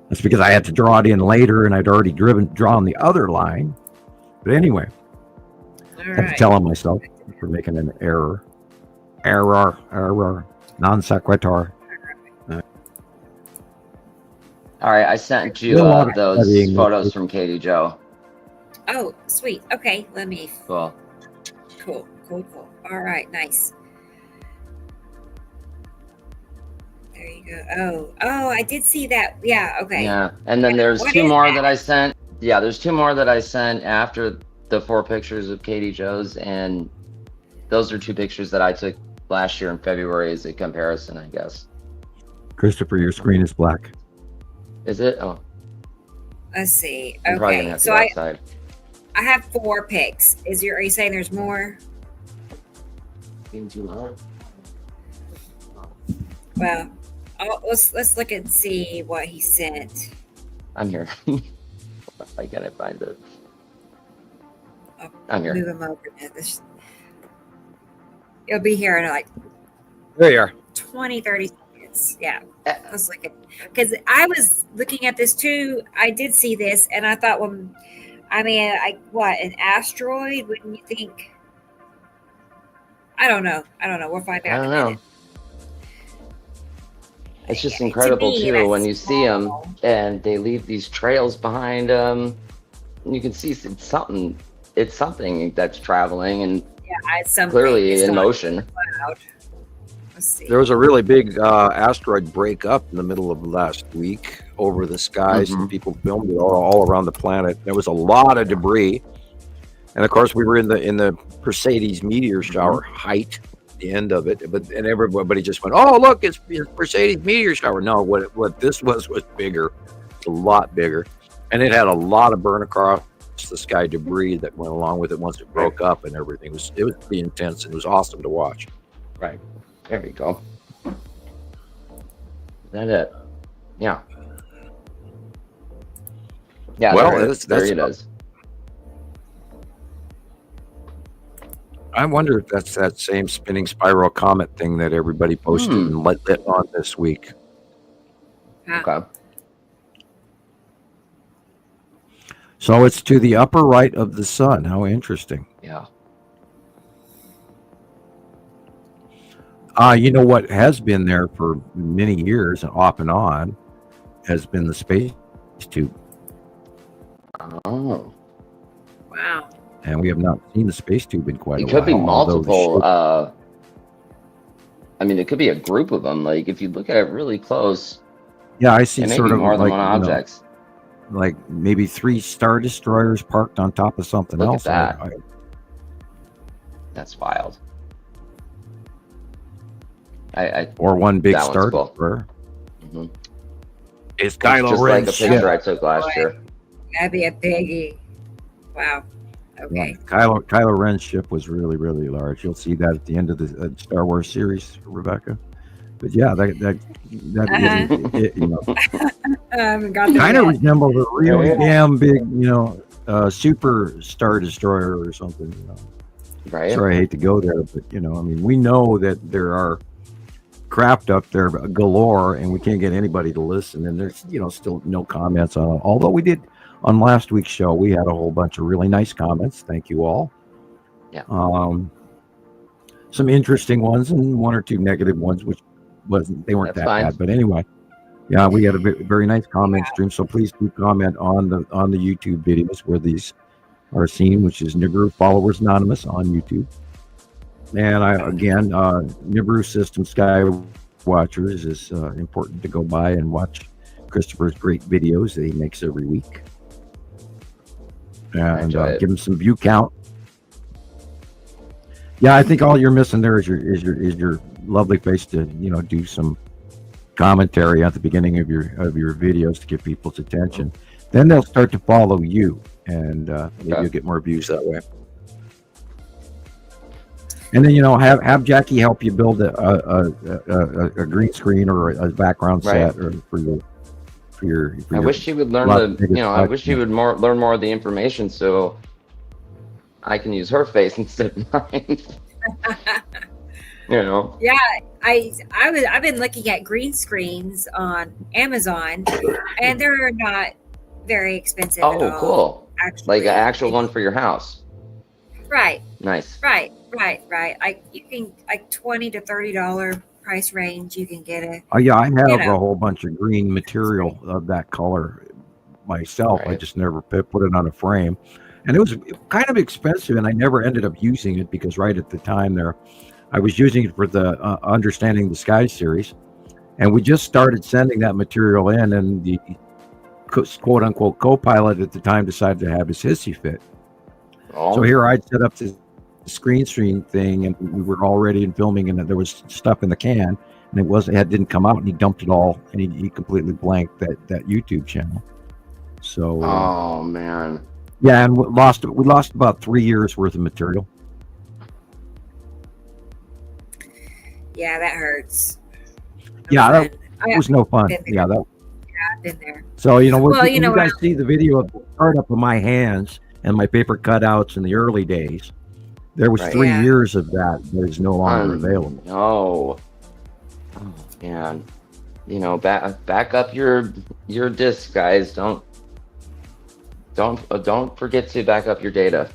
That's because I had to draw it in later and I'd already drawn the other line. But anyway, I had to tell on myself for making an error. Non sequitur. All right, I sent you those photos from Katie Jo. Oh, sweet. Okay, let me. Cool. All right, nice. There you go. Oh, I did see that. Yeah, okay. Yeah, and then there's two more that I sent. Yeah, there's two more that I sent after the 4 pictures of Katie Jo's, and those are 2 pictures that I took last year in February as a comparison, I guess. Christopher, your screen is black. Is it? Oh. Let's see. I'm probably gonna Okay, have to so go outside. I have 4 pics. Are you saying there's more? Being too loud. Well, let's look and see what he sent. I'm here. I gotta find it. I'm here. Move him over to this. You'll be here in like There you are. 20, 30 seconds. Yeah. Let's look at, because I was looking at this too. I did see this and I thought, well, I mean, an asteroid? Wouldn't you think? I don't know. We'll find out. I don't know. It's just incredible to me, too when you see them small. and they leave these trails behind. You can see it's something that's traveling and It's something. clearly It's in going motion. cloud. Let's see. There was a really big asteroid breakup in the middle of last week over the skies, and people filmed it all around the planet. There was a lot of debris, and of course, we were in the Perseids meteor shower height, the end of it. And everybody just went, "Oh, look, it's Perseids meteor shower." No, what this was bigger, a lot bigger, and it had a lot of burn across the sky debris that went along with it once it broke up and everything. It was pretty intense and it was awesome to watch. Right. There you go. Is that it? Yeah. Yeah. Well, there that's it is. I wonder if that's that same spinning spiral comet thing that everybody posted and lit on this week. Okay. So it's to the upper right of the sun. How interesting. Yeah. You know what has been there for many years, off and on, has been the space tube. Oh. Wow. And we have not seen the space tube in quite a It while. could be multiple. although It could be a group of them. Like if you look at it really close, yeah, I see it may sort be of more than like, one objects. like maybe 3 Star Destroyers parked on top of something Look else. at that. That's wild. Or one big That Star one's cool. Destroyer. Mhm. It's Just Kylo like a Ren's picture ship. I took last year. That'd be a biggie. Wow. Okay. Kylo Ren's ship was really, really large. You'll see that at the end of the Star Wars series, Rebecca. But yeah, that it, you know, Got there kind of yet. resembles a really damn big, super Star Destroyer or something. You know. Right. Sorry, I hate to go there, but I mean, we know that there are craft up there galore, and we can't get anybody to listen. And there's, still no comments on it. Although we did on last week's show, we had a whole bunch of really nice comments. Thank you all. Yeah. Some interesting ones and one or two negative ones, which weren't That's that fine. bad. But anyway, yeah, we had a very nice comment stream. So please do comment on the YouTube videos where these are seen, which is Nibiru Followers Anonymous on YouTube. And Nibiru System Sky Watchers is important to go by and watch Christopher's great videos that he makes every week. And give him some view count. Yeah, I think all you're missing there is your lovely face to do some commentary at the beginning of your videos to get people's attention. Then they'll start to follow you, and maybe you'll get more views that way. And then have Jackie help you build a green screen or a background set or for your. I wish she would learn I wish she would learn more of the information so I can use her face instead of mine. Yeah, I've been looking at green screens on Amazon, and they're not very expensive at all. Oh, cool! Actually, like an actual one for your house. Right. Nice. Right. You can $20 to $30 price range. You can get it. Oh yeah, I have a whole bunch of green material of that color myself. Right. I just never put it on a frame, and it was kind of expensive, and I never ended up using it because right at the time there, I was using it for the Understanding the Sky series, and we just started sending that material in, and the quote unquote co-pilot at the time decided to have his hissy fit. Oh. So here I'd set up the screen stream thing, and we were already in filming, and there was stuff in the can, and it didn't come out, and he dumped it all, and he completely blanked that YouTube channel. So oh man, yeah, and we lost about 3 years worth of material. Yeah, that hurts. Yeah, that was no fun. Yeah, I've been there. So when you guys see the video of the startup of my hands and my paper cutouts in the early days, there was 3 years of that is no longer available. No. Oh, man. Back up your discs, guys. Don't forget to back up your data.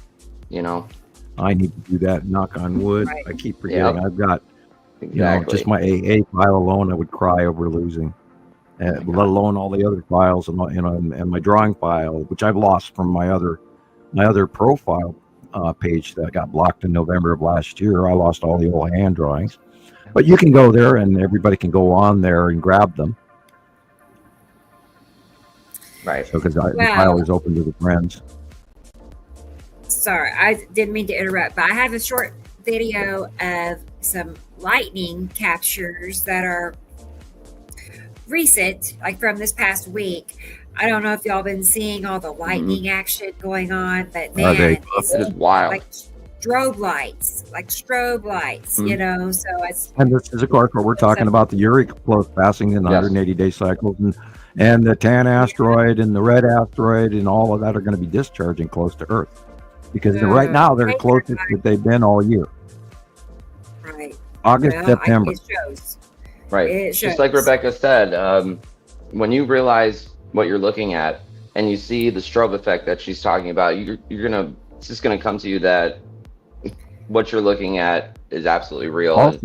I need to do that. Knock on wood. Right. I keep forgetting. Yep. I've got just my AA file alone. I would cry over losing, let alone all the other files and my drawing file, which I've lost from my other profile page that got blocked in November of last year. I lost all the old hand drawings, but you can go there and everybody can go on there and grab them. Right. So because the file is open to the friends. Sorry, I didn't mean to interrupt, but I have a short video of some lightning captures that are recent, like from this past week. I don't know if y'all been seeing all the lightning action going on, but man, it's wild. Like strobe lights, mm-hmm. So it's. And this is, of course, what we're talking about, the Uri close passing in the 180-day cycles, and the tan asteroid and the red asteroid and all of that are going to be discharging close to Earth. Because right now they're closest that they've been all year. Right. August, September. It shows. Right. It shows. Just like Rebecca said, when you realize what you're looking at and you see the strobe effect that she's talking about, it's just gonna come to you that what you're looking at is absolutely real.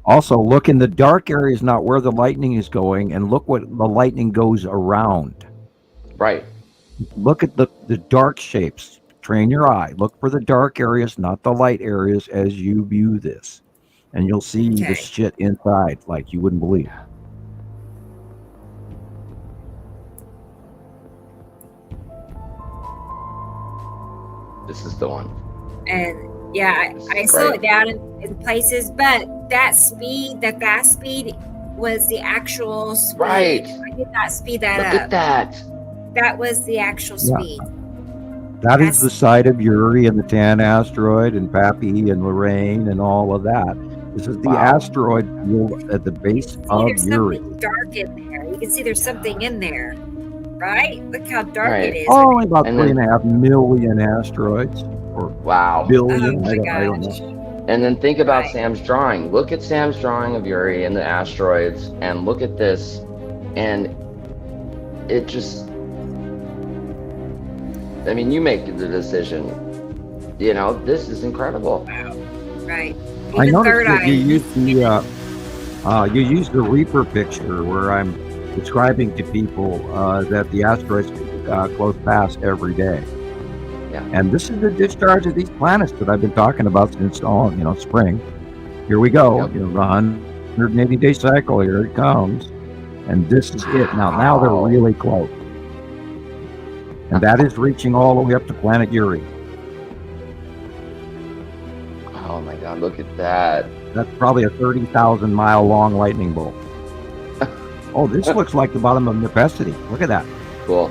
Also look in the dark areas, not where the lightning is going, and look what the lightning goes around. Right. Look at the dark shapes. Train your eye. Look for the dark areas, not the light areas, as you view this. And you'll see the shit inside like you wouldn't believe. This is the one. And I slow it down in places, but that fast speed was the actual speed. Right. I did not speed that up. Look at that. That was the actual speed. That is the site of Uri and the Tan asteroid and Pappy and Lorraine and all of that. This is the asteroid field at the base of there's Uri. something dark in there. You can see there's something in there, right? Look how dark it is. Oh, only about 3.5 million asteroids. Or billion. I don't know. And then think about Sam's drawing. Look at Sam's drawing of Uri and the asteroids, and look at this, and it just, I mean, you make the decision. You know, this is incredible. Wow. Right. I noticed that you used the Reaper picture where I'm describing to people that the asteroids close past every day. Yeah. And this is the discharge of these planets that I've been talking about since spring. Here we go. Yep. The 180-day cycle. Here it comes, and this is it. Now they're really close, and that is reaching all the way up to planet Uri. Oh my God! Look at that. That's probably a 30,000 mile long lightning bolt. Oh, this looks like the bottom of Necessity. Look at that. Cool.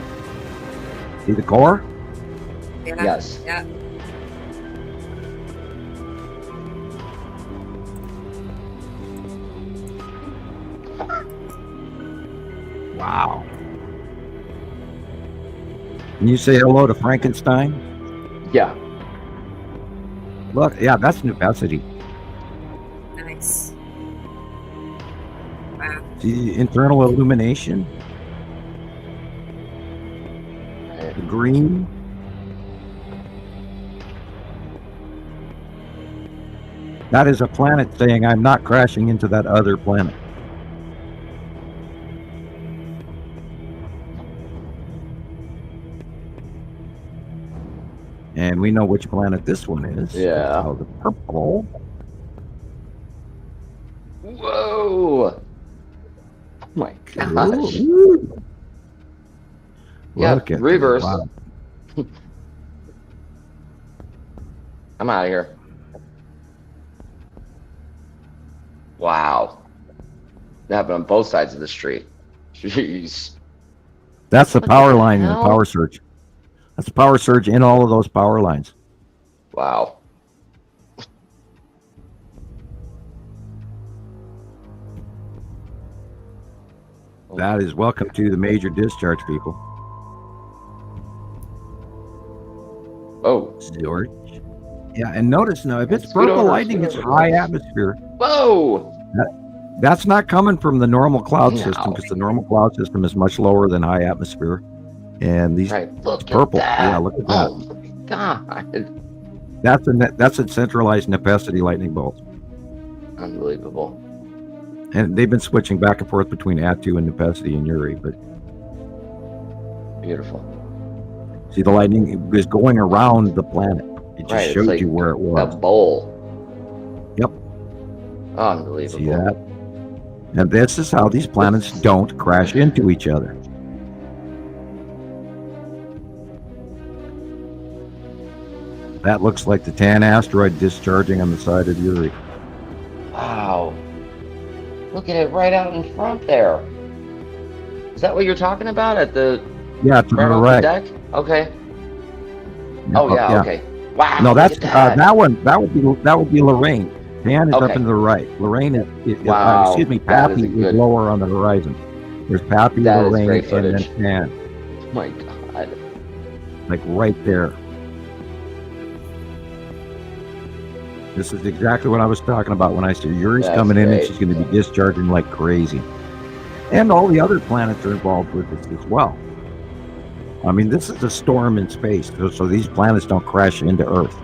See the core? Yeah. Yes. Yeah. Wow. Can you say hello to Frankenstein? Yeah. Look, yeah, that's Necessity. Nice. Wow. See the internal illumination? The green. That is a planet saying, I'm not crashing into that other planet. And we know which planet this one is. Yeah. Oh, the purple. Whoa. Oh my gosh. Ooh. Yeah, Look at reverse. Wow. I'm out of here. Wow. That happened on both sides of the street. Jeez. That's the What power the line in the hell? power surge. That's the power surge in all of those power lines. Wow. That is welcome to the major discharge, people. Oh. George. Yeah, and notice now, if it's Scoot purple over, lightning, scoot it's over. high atmosphere. Whoa. That's not coming from the normal cloud No. system, because the normal cloud system is much lower than high atmosphere. And these Right. Look purple. at that. Yeah, look at that. Oh my God. That's a centralized Necessity lightning bolt. Unbelievable. And they've been switching back and forth between Atu and Necessity and Uri, but Beautiful. see, the lightning is going around the planet. It just Right, showed it's you like where it a was. bowl. Yep. Unbelievable. See that? And this is how these planets don't crash into each other. That looks like the Tan asteroid discharging on the side of Uri. Wow. Look at it right out in front there. Is that what you're talking about at the Yeah, to the off right. the deck? Okay. Oh yeah, okay. Wow. No, look that's at that one. That would be Lorraine. Tan is up Okay. and to the right. Lorraine is Wow, excuse me, that is Pappy a good- is lower on the horizon. There's Pappy, That is Lorraine, great and then footage. Tan, Oh my God. like right there. This is exactly what I was talking about when I said Uri's That's coming in and great. she's going to be discharging like crazy. And all the other planets are involved with this as well. I mean, this is a storm in space, so these planets don't crash into Earth.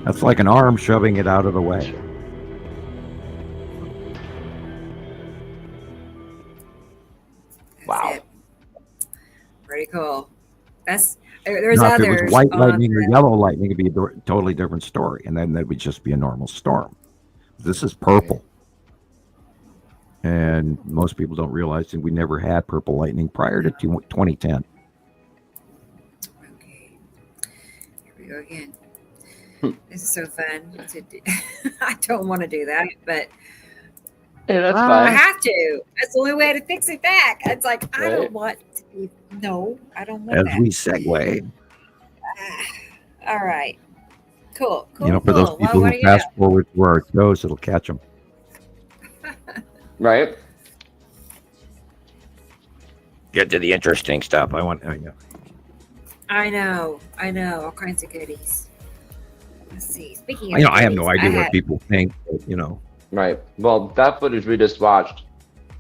That's like an arm shoving it out of the way. That's Wow. it. Pretty cool. There's Now, if others. it was white on lightning or the- yellow lightning, it'd be a totally different story, and then that would just be a normal storm. This is purple, and most people don't realize that we never had purple lightning prior to 2010. Okay. Here we go again. Hmm. This is so fun to do. I don't want to do that, but Hey, that's I fine. have to. That's the only way to fix it back. It's like I Right. don't want to No, I don't want as that. we segue. All right. Cool. For those people what who do you fast forward through our shows, it'll catch them. Right. Get to the interesting stuff. I want. I know. All kinds of goodies. Let's see. Speaking of, I have no goodies, idea what people think. But, Right. Well, that footage we just watched,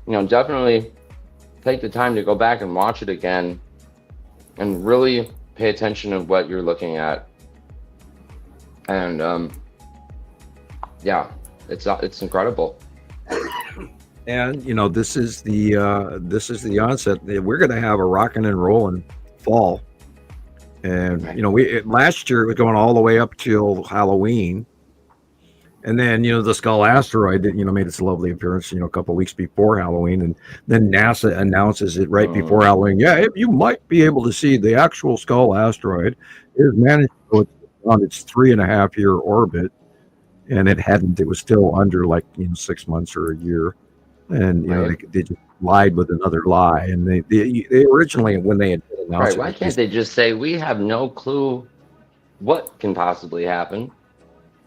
definitely take the time to go back and watch it again and really pay attention to what you're looking at. And it's incredible. And this is the onset. We're going to have a rocking and rolling fall, and last year it was going all the way up till Halloween, and then the Skull asteroid that made its lovely appearance a couple of weeks before Halloween, and then NASA announces it right before Halloween. Yeah, you might be able to see the actual Skull asteroid is managed to go on its 3.5-year orbit, and it hadn't. It was still under 6 months or a year. And they just lied with another lie, and they originally, when they had announced why can't they just say we have no clue what can possibly happen?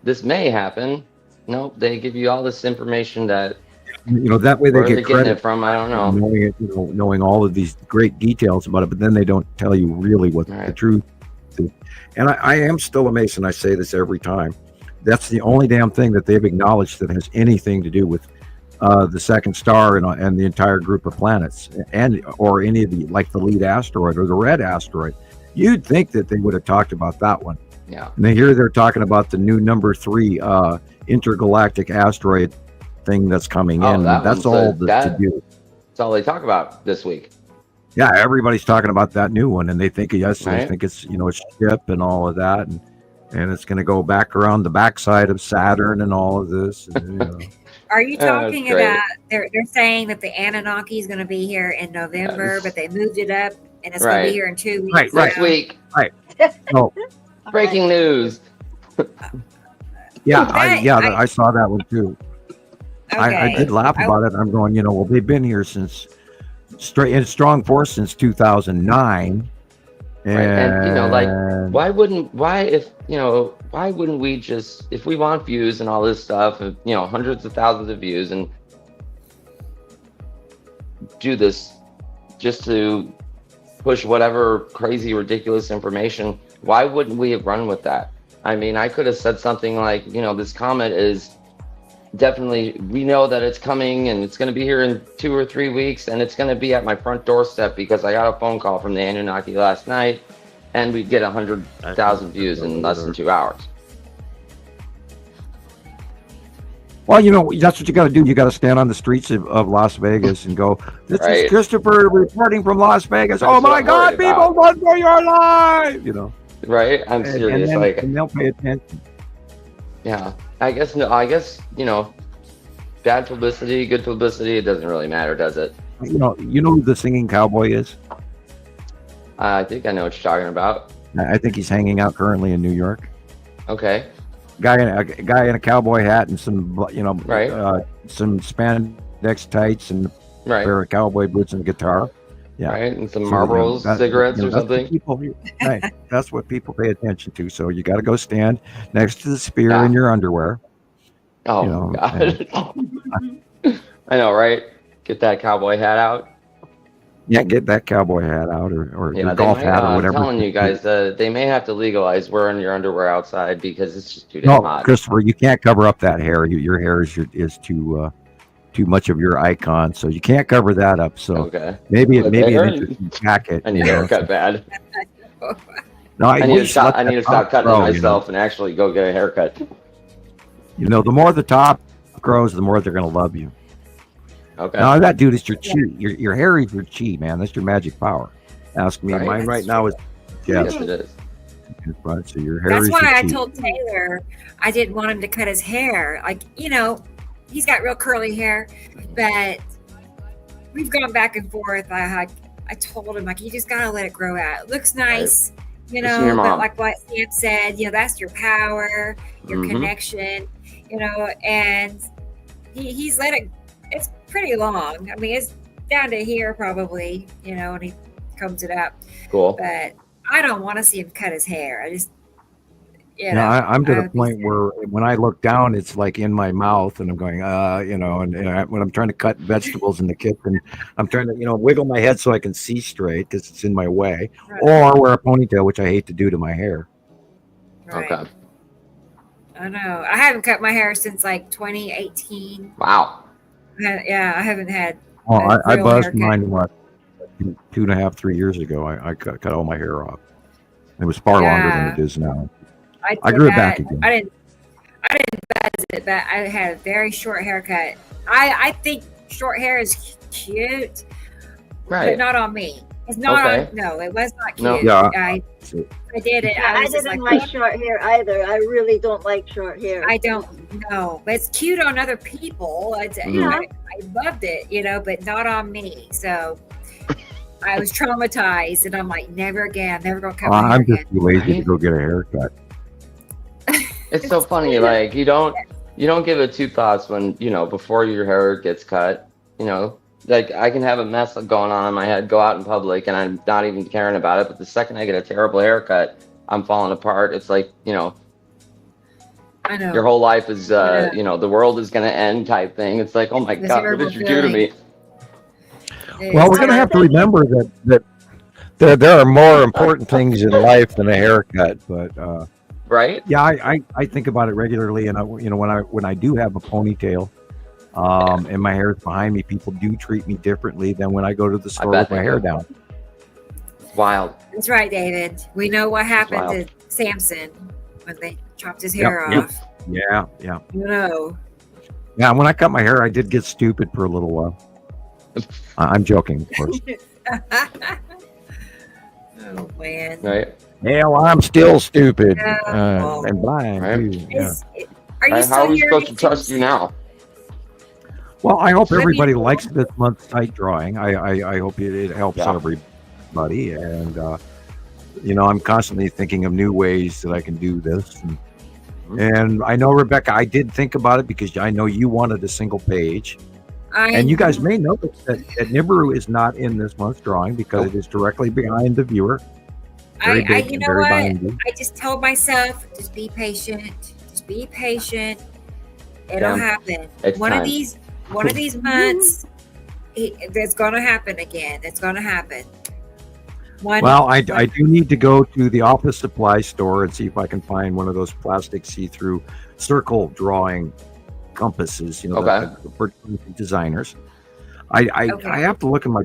This may happen. No, they give you all this information that that way they get credit it from. I don't know, knowing it, knowing all of these great details about it, but then they don't tell you really what the truth is. And I am still amazed, and I say this every time. That's the only damn thing that they've acknowledged that has anything to do with the second star and the entire group of planets, or any of the the lead asteroid or the red asteroid. You'd think that they would have talked about that one. Yeah. And then here they're talking about the new number 3 intergalactic asteroid thing that's coming in. That's all to do. That's all they talk about this week. Yeah, everybody's talking about that new one, and they think they think it's a ship and all of that, and it's going to go back around the backside of Saturn and all of this. And, Are you talking about? They're saying that the Anunnaki is going to be here in November, but they moved it up, and it's going to be here in 2 weeks. Next week. Right. So, breaking news. I saw that one too. Okay. I did laugh about it. I'm going, well, they've been here since in strong force since 2009. And why wouldn't we just, if we want views and all this stuff, hundreds of thousands of views, and do this just to push whatever crazy, ridiculous information, why wouldn't we have run with that? I mean, I could have said something like, this comet is definitely, we know that it's coming and it's going to be here in 2 or 3 weeks, and it's going to be at my front doorstep because I got a phone call from the Anunnaki last night, and we'd get 100,000 views in less than 2 hours. Well, that's what you got to do. You got to stand on the streets of Las Vegas and go, this is Christopher reporting from Las Vegas. That's oh my God, people, run for your life! Right? I'm serious. And they'll pay attention. Yeah. I guess, bad publicity, good publicity, it doesn't really matter, does it? You know who the singing cowboy is? I think I know what you're talking about. I think he's hanging out currently in New York. Okay. Guy in a cowboy hat and some, some spandex tights and a pair of cowboy boots and a guitar. Yeah. Right, and some Marlboro cigarettes or something. That's what people pay attention to. So you got to go stand next to the spear in your underwear. Oh, God. I know, right? Get that cowboy hat out. Yeah, get that cowboy hat out or your golf hat or whatever. I'm telling you guys, they may have to legalize wearing your underwear outside because it's just too damn hot. No, Christopher, you can't cover up that hair. Your hair is too much of your icon, so you can't cover that up. So maybe an interesting jacket. I need a haircut bad. No, I need to stop cutting myself and actually go get a haircut. The more the top grows, the more they're going to love you. Okay. No, that dude is your chi. Your hair is your chi, man. That's your magic power. Ask me. Mine right now is yes, it is. Right, so your hair. That's is why your I chi. told Taylor I didn't want him to cut his hair. He's got real curly hair, but we've gone back and forth. I told him, you just got to let it grow out. It looks nice, but like what Sam said, that's your power, your connection, and he's let it, it's pretty long. I mean, it's down to here probably, and he combs it up. Cool. But I don't want to see him cut his hair. I just, I'm to the point where when I look down, it's like in my mouth, and I'm going, when I'm trying to cut vegetables in the kitchen, I'm trying to, wiggle my head so I can see straight because it's in my way, or wear a ponytail, which I hate to do to my hair. Right. Okay. I know. I haven't cut my hair since like 2018. Wow. Yeah, I haven't had. I buzzed mine 2.5, 3 years ago. I cut all my hair off. It was far longer than it is now. I grew it back again. I didn't buzz it, but I had a very short haircut. I think short hair is cute, Right. but not on me. It's not on. No, it was not cute. No. Yeah. I did it. I didn't like short hair either. I really don't like short hair. I don't know, but it's cute on other people. I loved it, but not on me. So I was traumatized, and I'm like, never again. I'm never gonna cut my hair I'm again. just too lazy to go get a haircut. It's so funny. Like you don't give it two thoughts when before your hair gets cut. Like I can have a mess going on in my head, go out in public, and I'm not even caring about it. But the second I get a terrible haircut, I'm falling apart. It's like I know your whole life is the world is going to end type thing. It's like, oh my God, what did you do to me? Well, we're going to have to remember that there are more important things in life than a haircut. But right? Yeah, I think about it regularly, and when I do have a ponytail, and my hair is behind me, people do treat me differently than when I go to the store with my hair down. It's wild. That's right, David. We know what happened to Samson when they chopped his hair off. Yeah. Yeah, when I cut my hair, I did get stupid for a little while. I'm joking, of course. Oh man! Right. Hell, I'm still stupid and blind. Right. Too. Yeah. Are you How are we supposed to trust you now? Well, I hope everybody likes this month's tight drawing. I hope it helps everybody, and I'm constantly thinking of new ways that I can do this. And I know, Rebecca, I did think about it because I know you wanted a single page. And you guys may notice that Nibiru is not in this month's drawing because it is directly behind the viewer. Very big, you know very what? binding. I just told myself, just be patient. Just be patient. It'll happen. One of these months, it's going to happen again. It's going to happen. I do need to go to the office supply store and see if I can find one of those plastic see-through circle drawing compasses, for designers. I have to look in my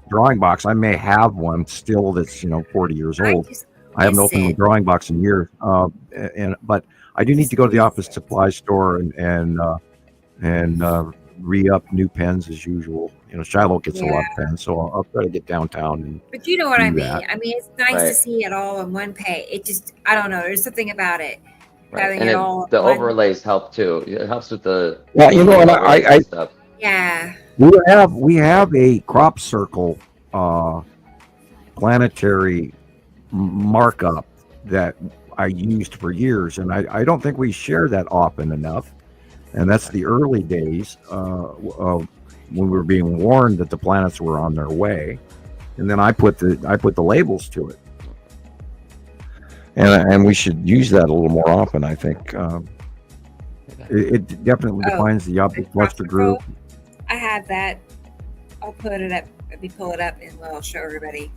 drawing box. I may have one still that's 40 years old. I haven't opened the drawing box in years, but I do need to go to the office supply store and re-up new pens as usual. Shiloh gets a lot of pens, so I'll try to get downtown. But you know what I mean? That. I mean, it's nice to see it all in one page. It just, I don't know. There's something about it. Right. And the overlays help too. It helps with the. Yeah, I stuff. Yeah. We have a crop circle planetary markup that I used for years, and I don't think we share that often enough. And that's the early days of when we were being warned that the planets were on their way, and then I put the labels to it. And we should use that a little more often, I think. It definitely defines the object cluster group. I have that. I'll put it up. Let me pull it up and we'll show everybody.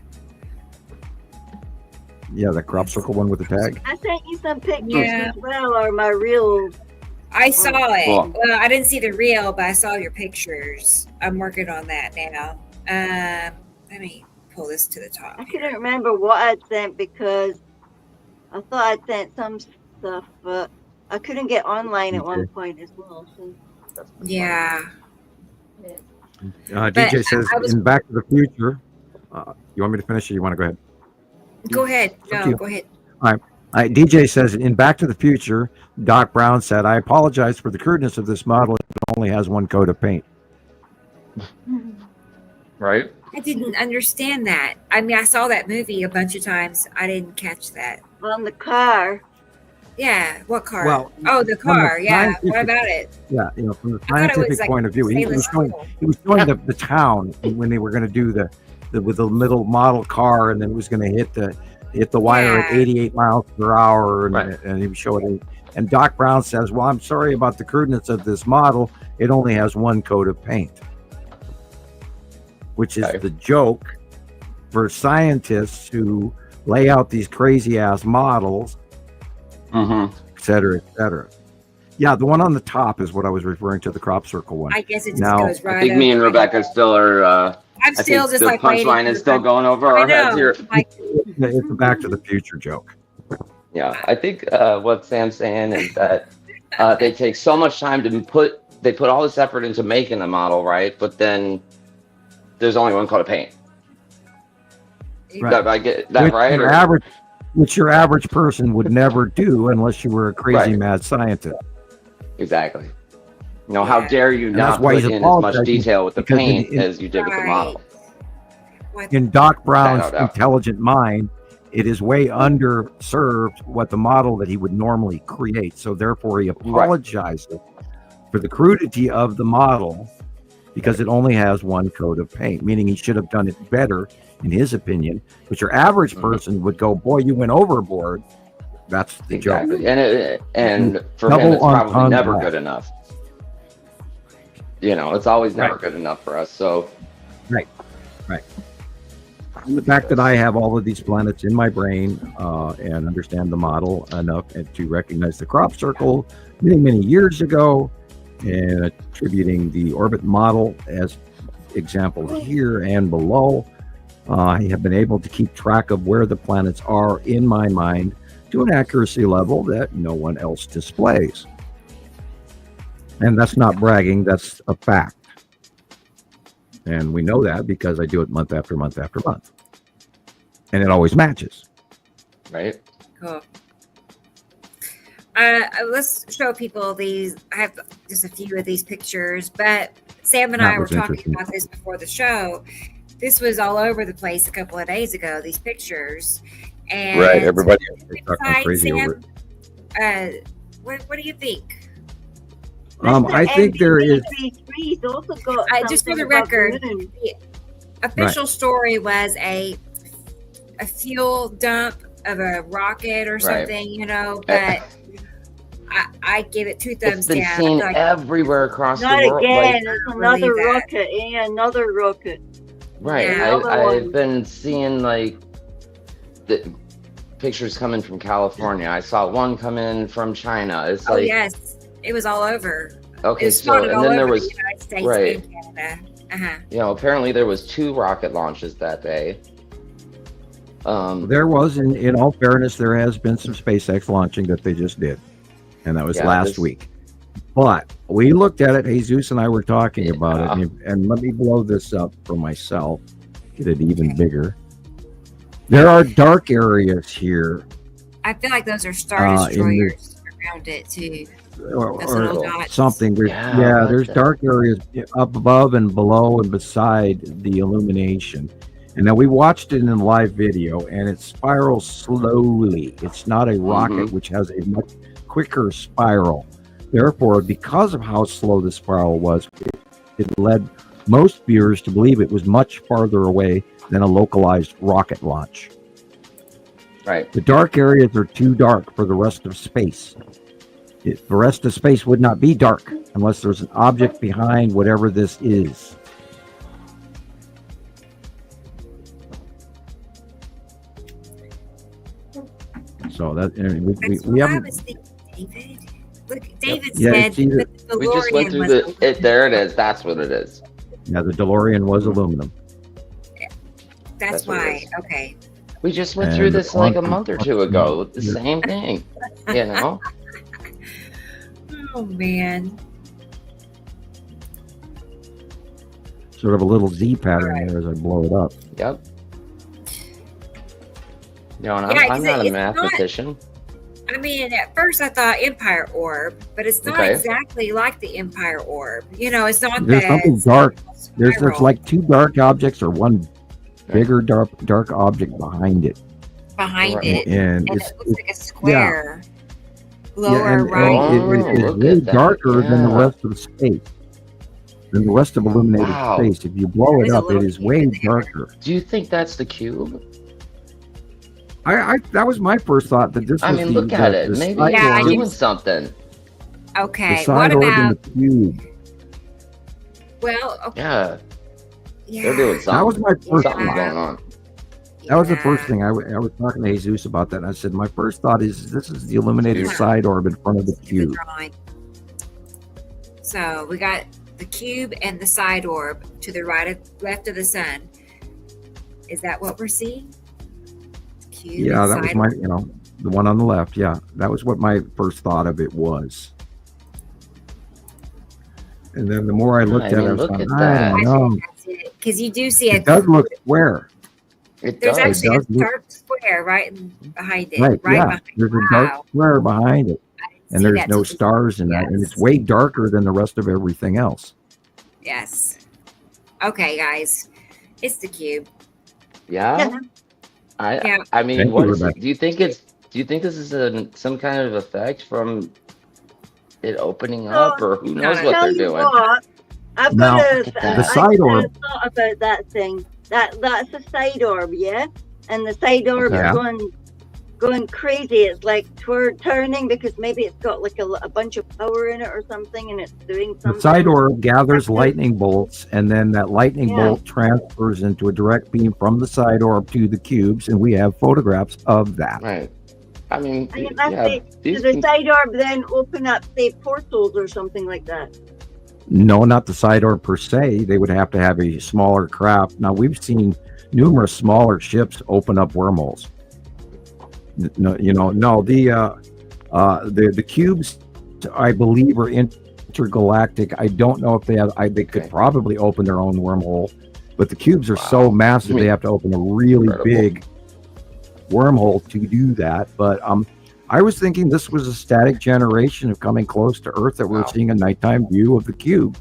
Yeah, the crop circle one with the tag. I sent you some pictures as well, or my real. I saw it. Cool. Well, I didn't see the reel, but I saw your pictures. I'm working on that now. Let me pull this to the top. I couldn't remember what I'd sent because I thought I'd sent some stuff, but I couldn't get online at one point as well. So. Yeah. DJ says in Back to the Future. You want me to finish, or you want to go ahead? Go ahead. No, go ahead. All right. DJ says in Back to the Future, Doc Brown said, "I apologize for the crudeness of this model. It only has one coat of paint." Right. I didn't understand that. I mean, I saw that movie a bunch of times. I didn't catch that. On the car. Yeah. What car? Well, the car. Yeah. What about it? Yeah. From the scientific point of view, he was showing the town when they were going to do with a middle model car, and then it was going to hit the wire at 88 miles per hour, and he was showing it. And Doc Brown says, "Well, I'm sorry about the crudeness of this model. It only has one coat of paint," which is the joke for scientists who lay out these crazy ass models, et cetera, et cetera. Yeah, the one on the top is what I was referring to, the crop circle one. I guess it just goes right. I think me and Rebecca still are. I'm still just like the punchline is still going over our heads here. It's a Back to the Future joke. Yeah, I think what Sam's saying is that they take so much time to put all this effort into making the model, right? But then there's only one coat of paint. Right. Did I get that right? Which your average person would never do unless you were a crazy mad scientist. Exactly. You know, how dare you not put in as much detail with the paint as you did with the model? In Doc Brown's intelligent mind, it is way underserved what the model that he would normally create. So therefore he apologizes for the crudity of the model because it only has one coat of paint, meaning he should have done it better in his opinion. But your average person would go, "Boy, you went overboard." That's the joke. And for him, it's probably never good enough. You know, it's always never good enough for us. So, right. And the fact that I have all of these planets in my brain and understand the model enough to recognize the crop circle many years ago, and attributing the orbit model as example here and below, I have been able to keep track of where the planets are in my mind to an accuracy level that no one else displays. And that's not bragging, that's a fact. And we know that because I do it month after month after month. And it always matches. Right. Cool. Let's show people these. I have just a few of these pictures, but Sam and I were talking about this before the show. This was all over the place a couple of days ago, these pictures. And everybody is crazy over it. What do you think? I think there is. Just for the record, the official story was a fuel dump of a rocket or something, you know, but I give it 2 thumbs down. It's been seen everywhere across the world. Not again. There's another rocket. Yeah, another rocket. Right. Yeah. I've been seeing like the pictures coming from California. I saw one come in from China. It's like, yes, it was all over. Okay, so and then there was the United States and Canada. You know, apparently there was 2 rocket launches that day. There was, in all fairness, there has been some SpaceX launching that they just did, and that was last week. But we looked at it. Jesus and I were talking about it, and let me blow this up for myself, get it even bigger. There are dark areas here. I feel like those are Star Destroyers around it too. Or something. There's dark areas up above and below and beside the illumination. And now we watched it in live video, and it spirals slowly. It's not a rocket, which has a much quicker spiral. Therefore, because of how slow the spiral was, it led most viewers to believe it was much farther away than a localized rocket launch. Right. The dark areas are too dark for the rest of space. The rest of space would not be dark unless there's an object behind whatever this is. So that we haven't. David. Look, David said we just went through there it is. That's what it is. Yeah, the DeLorean was aluminum. That's why. Okay. We just went through this like a month or 2 ago with the same thing. You know. Oh man. Sort of a little Z pattern there as I blow it up. Yep. You know, and I'm not a mathematician. I mean, at first I thought Empire Orb, but it's not exactly like the Empire Orb. You know, it's not. There's something dark. There's like 2 dark objects or one bigger dark object behind it. And it looks like a square. Yeah. Lower right. It's really darker than the rest of the space. than the rest of illuminated Wow. space. If you blow it There's a up, it little is cube way in there. darker. Do you think that's the cube? I that was my first thought, that this I was mean, the, look at the, it. the Maybe side Yeah, I it's orb, do. doing something. the Okay. side What orb in about? the cube. Well, okay. Yeah, Yeah. they're doing something. That was my first Something's Yeah. thought. going on. That was the first Yeah. thing. I was talking to Jesus about that, and I said, my first thought is this is the illuminated Cube. side orb in front of the The cube. drawing. So we got the cube and the side orb to the left of the sun. Is that what we're seeing? Cube Yeah, and that was side my, orb. the one on the left. Yeah, that was what my first thought of it was. And then the more I looked I at it, mean, I was look going, at I that. don't know. Because you do see It does look square. It There's does. actually a does look- dark square right behind it. Right, yeah. behind. There's a Wow. dark square behind it, I didn't and see there's that no till- stars in that, and it's Yes. way darker than the rest of everything else. Yes. Okay, guys. It's the cube. Yeah. Yeah. I mean, Thank what you, is it? Rebecca. Do you think this is some kind of effect from it opening up, or who knows what Tell they're you doing? what, I've Now, got look at that. The side orb. thought about that thing. That's a side orb, yeah? And the side orb Okay. is going crazy. It's like turning because maybe it's got like a bunch of power in it or something, and it's doing The something. side orb gathers That's it. lightning bolts, and then that lightning Yeah. bolt transfers into a direct beam from the side orb to the cubes, and we have photographs of that. Right. I mean, I mean, that's yeah. it. These Does the side orb then open up, say, portals or something like that? No, not the side orb per se. They would have to have a smaller craft. Now, we've seen numerous smaller ships open up wormholes. No, the cubes, I believe, are intergalactic. I don't know if they have. They could Okay. probably open their own wormhole, but the cubes are Wow. so massive they have to open a really Incredible. big wormhole to do that. But I was thinking this was a static generation of coming close to Earth that we're Wow. seeing a nighttime view of the cube,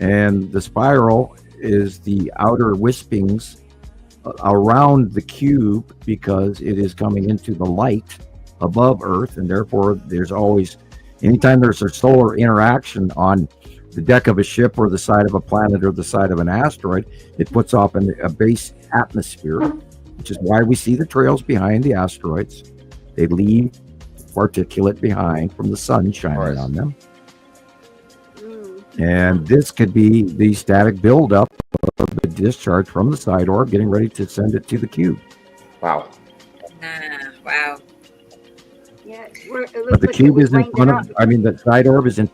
and the spiral is the outer wispings around the cube because it is coming into the light above Earth, and therefore there's always, anytime there's a solar interaction on the deck of a ship or the side of a planet or the side of an asteroid, it puts off a base atmosphere, which is why we see the trails behind the asteroids. They leave particulate behind from the sun shining course. on them. Mm. And this could be the static buildup of the discharge from the side orb getting ready to send it to the cube. Wow. Wow. Yeah, it But looks the like cube it is in was front winding of, I mean, the side orb is in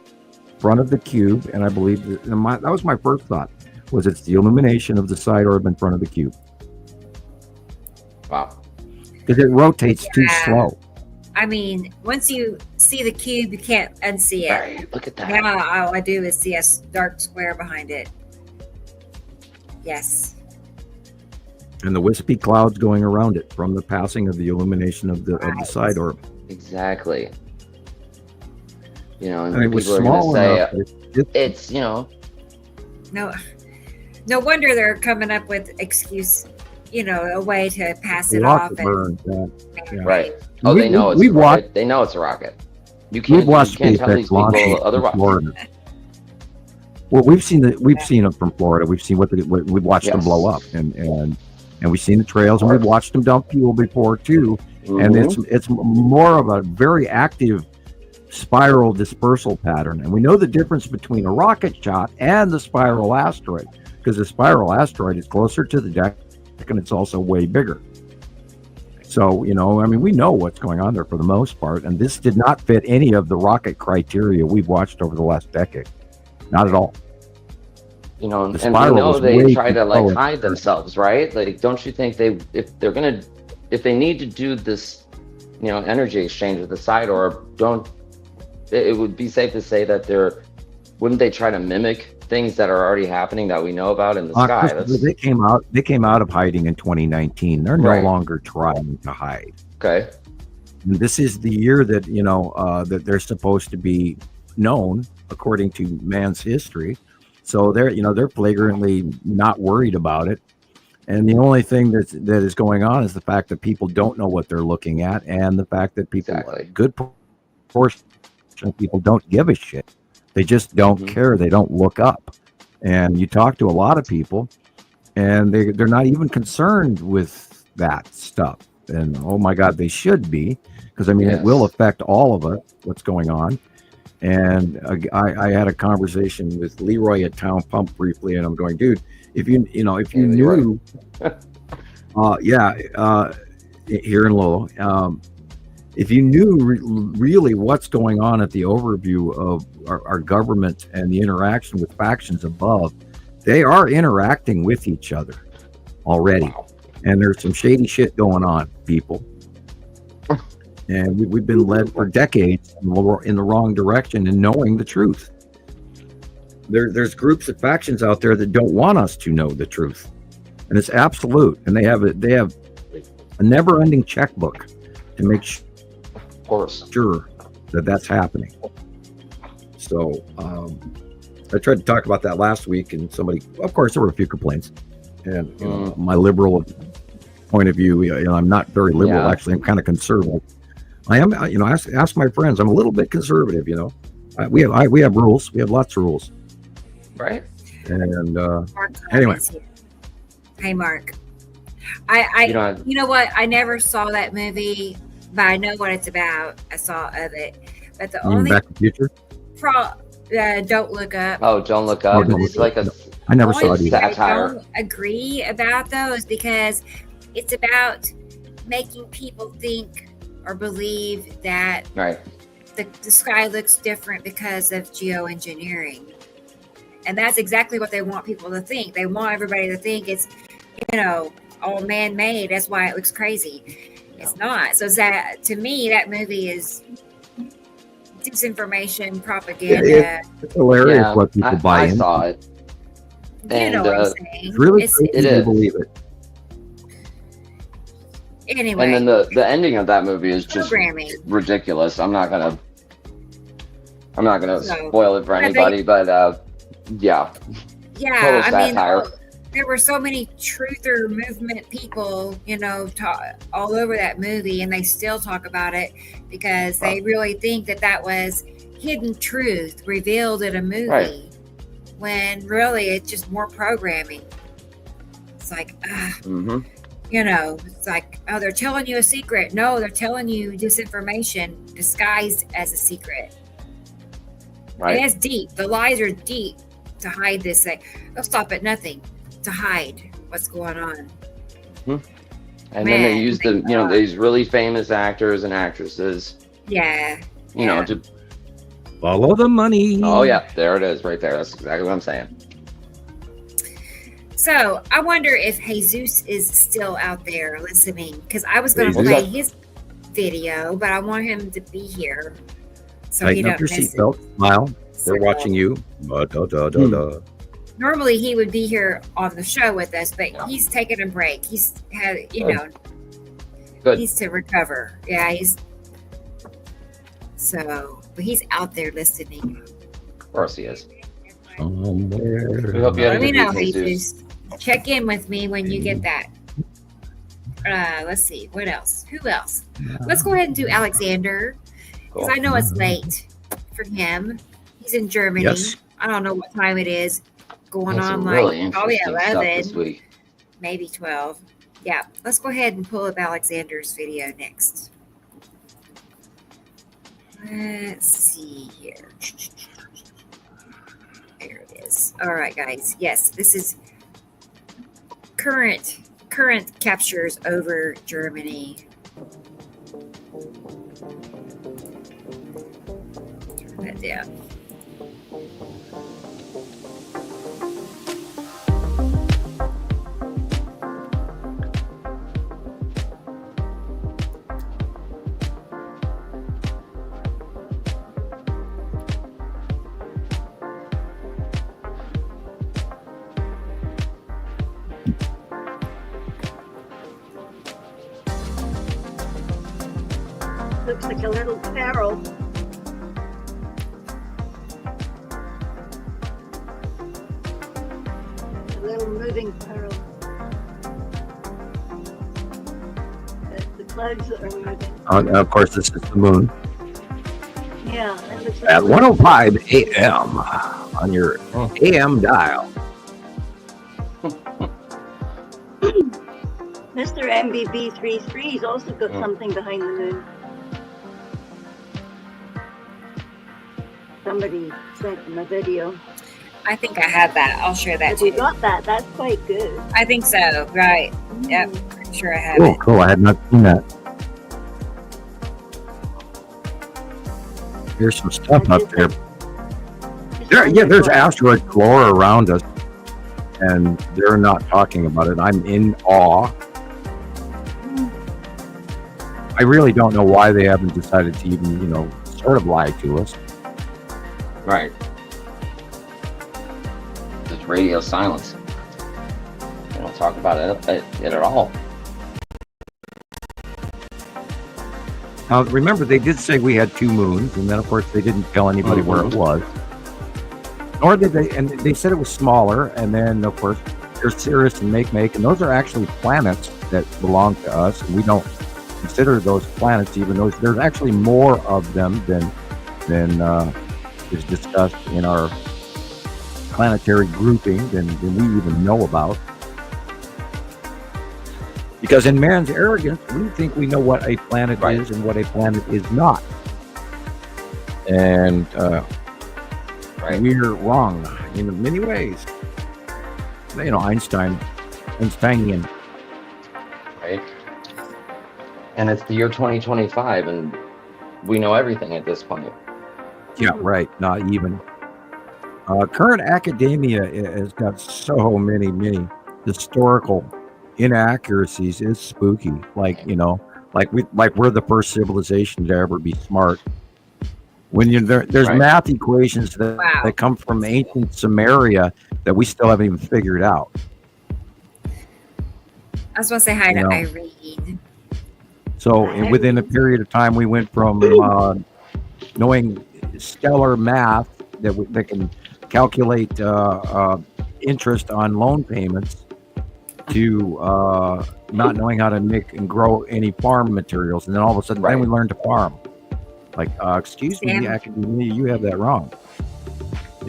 front of the cube, and I believe that was my first thought, was it's the illumination of the side orb in front of the cube. Wow. Because it rotates too Yeah. slow. I mean, once you see the cube, you can't unsee it. Right. Look at that. Now all I do is see a dark square behind it. Yes. And the wispy clouds going around it from the passing of the illumination of the Right. side orb. Exactly. You know, and And it was people are going to small say enough. it's, you know, No wonder they're coming up with excuse, a way to pass it Lots off. of and- burns. Yeah. right. Oh, We- they know it's we a watched- rocket. They know it's a rocket. You We've can't, watched you can't tell these SpaceX launch people from otherwise. Florida. Well, we've seen it from Florida. We've seen what we've watched them Yes. blow up, and we've seen the trails, and we've watched them dump fuel before too. And Mhm. it's more of a very active spiral dispersal pattern. And we know the difference between a rocket shot and the spiral asteroid, because the spiral asteroid is closer to the deck and it's also way bigger. So, we know what's going on there for the most part. And this did not fit any of the rocket criteria we've watched over the last decade. Not at all. You know, The and we spiral know was they way try too to like slow. hide themselves, right? Like, don't you think if they need to do this, energy exchange with the side orb, it would be safe to say that wouldn't they try to mimic things that are already happening that we know about in the sky? Christopher, they came out of hiding in 2019. They're Right. no longer trying to hide. Okay. And this is the year that that they're supposed to be known according to man's history. So they're flagrantly not worried about it. And the only thing that is going on is the fact that people don't know what they're looking at, and the fact that people, Exactly. a good portion of people, don't give a shit. They just don't Mhm. care. They don't look up. And you talk to a lot of people, and they're not even concerned with that stuff. And oh my God, they should be, because I mean, it will affect all of us, what's going on. And I had a conversation with Leroy at Town Pump briefly, and I'm going, dude, if you knew, here in Lowell, if you knew really what's going on at the overview of our government and the interaction with factions above, they are interacting with each other already. Wow. And there's some shady shit going on, people. And we've been led for decades in the wrong direction and knowing the truth. There's groups of factions out there that don't want us to know the truth. And it's absolute. And they have a never-ending checkbook to make sure that that's happening. So I tried to talk about that last week, and somebody, of course, there were a few complaints. And you know, my liberal point of view, I'm not very liberal, actually. I'm kind of conservative. I am, ask my friends. I'm a little bit conservative, We have rules. We have lots of rules. Right. And anyway. Hey, Mark. You know what? I never saw that movie, but I know what it's about. I saw of it. But the only Back to the Future? Don't Look Up. Oh, Don't Look Up. It's like I never saw it either. I don't agree about those because it's about making people think or believe that the sky looks different because of geoengineering. And that's exactly what they want people to think. They want everybody to think it's, all man-made. That's why it looks crazy. It's not. So to me, that movie is disinformation, propaganda. It's hilarious what people buy into. I saw it. And, what I'm saying. It's really crazy to believe it. Anyway. And then the ending of that movie is just ridiculous. I'm not gonna spoil it for anybody, but yeah. Yeah, I mean, there were so many truther movement people, all over that movie, and they still talk about it because they really think that was hidden truth revealed in a movie, when really it's just more programming. It's like, it's like, oh, they're telling you a secret. No, they're telling you disinformation disguised as a secret. Right. And it's deep. The lies are deep to hide this thing. They'll stop at nothing to hide what's going on. And then they use these really famous actors and actresses. To follow the money. Oh yeah, there it is, right there. That's exactly what I'm saying. So I wonder if Jesus is still out there listening, because I was going to play his video, but I want him to be here so he don't miss it. Smile. They're watching you. Normally he would be here on the show with us, but he's taking a break. He's had, he's to recover. Yeah, but he's out there listening. Of course he is. We hope you Let me know, Jesus. Check in with me when you get that. Let's see. What else? Who else? Let's go ahead and do Alexander, because I know it's late for him. He's in Germany. Yes. I don't know what time it is. Going on probably 11, maybe 12. Yeah, let's go ahead and pull up Alexander's video next. Let's see here. There it is. All right, guys. Yes, this is current captures over Germany. Turn that down. Looks like a little barrel. A little moving barrel. The clouds that are moving. Of course, this is the moon. Yeah. At 1:05 a.m. on your AM dial. Mr. MBB33's also got something behind the moon. Somebody sent him a video. I think I have that. I'll share that Have you too. got that? That's quite good. I think so. Right. Yep. I'm sure I have Cool, it. cool. I had not seen that. There's some stuff up there. There's asteroid flora around us, and they're not talking about it. I'm in awe. I really don't know why they haven't decided to even, sort of lie to us. Right. Just radio silence. They don't talk about it at all. Now, remember, they did say we had 2 moons, and then, of course, they didn't tell anybody where it was. Nor did they, and they said it was smaller, and then, of course, there's Sirius and Make, and those are actually planets that belong to us, and we don't consider those planets, even though there's actually more of them than is discussed in our planetary grouping than we even know about. Because in man's arrogance, we think we know what a planet is and what a planet is not. And we're wrong in many ways. Einsteinian. Right. And it's the year 2025, and we know everything at this point. Yeah, right. Not even. Current academia has got so many historical inaccuracies. It's spooky. Like we're the first civilization to ever be smart. When there's math equations that come from ancient Sumeria that we still haven't even figured out. I was going to say hi to Irene. So within a period of time, we went from knowing stellar math that can calculate interest on loan payments to not knowing how to make and grow any farm materials. And then all of a sudden, then we learned to farm. Like, excuse me, academia, you have that wrong. The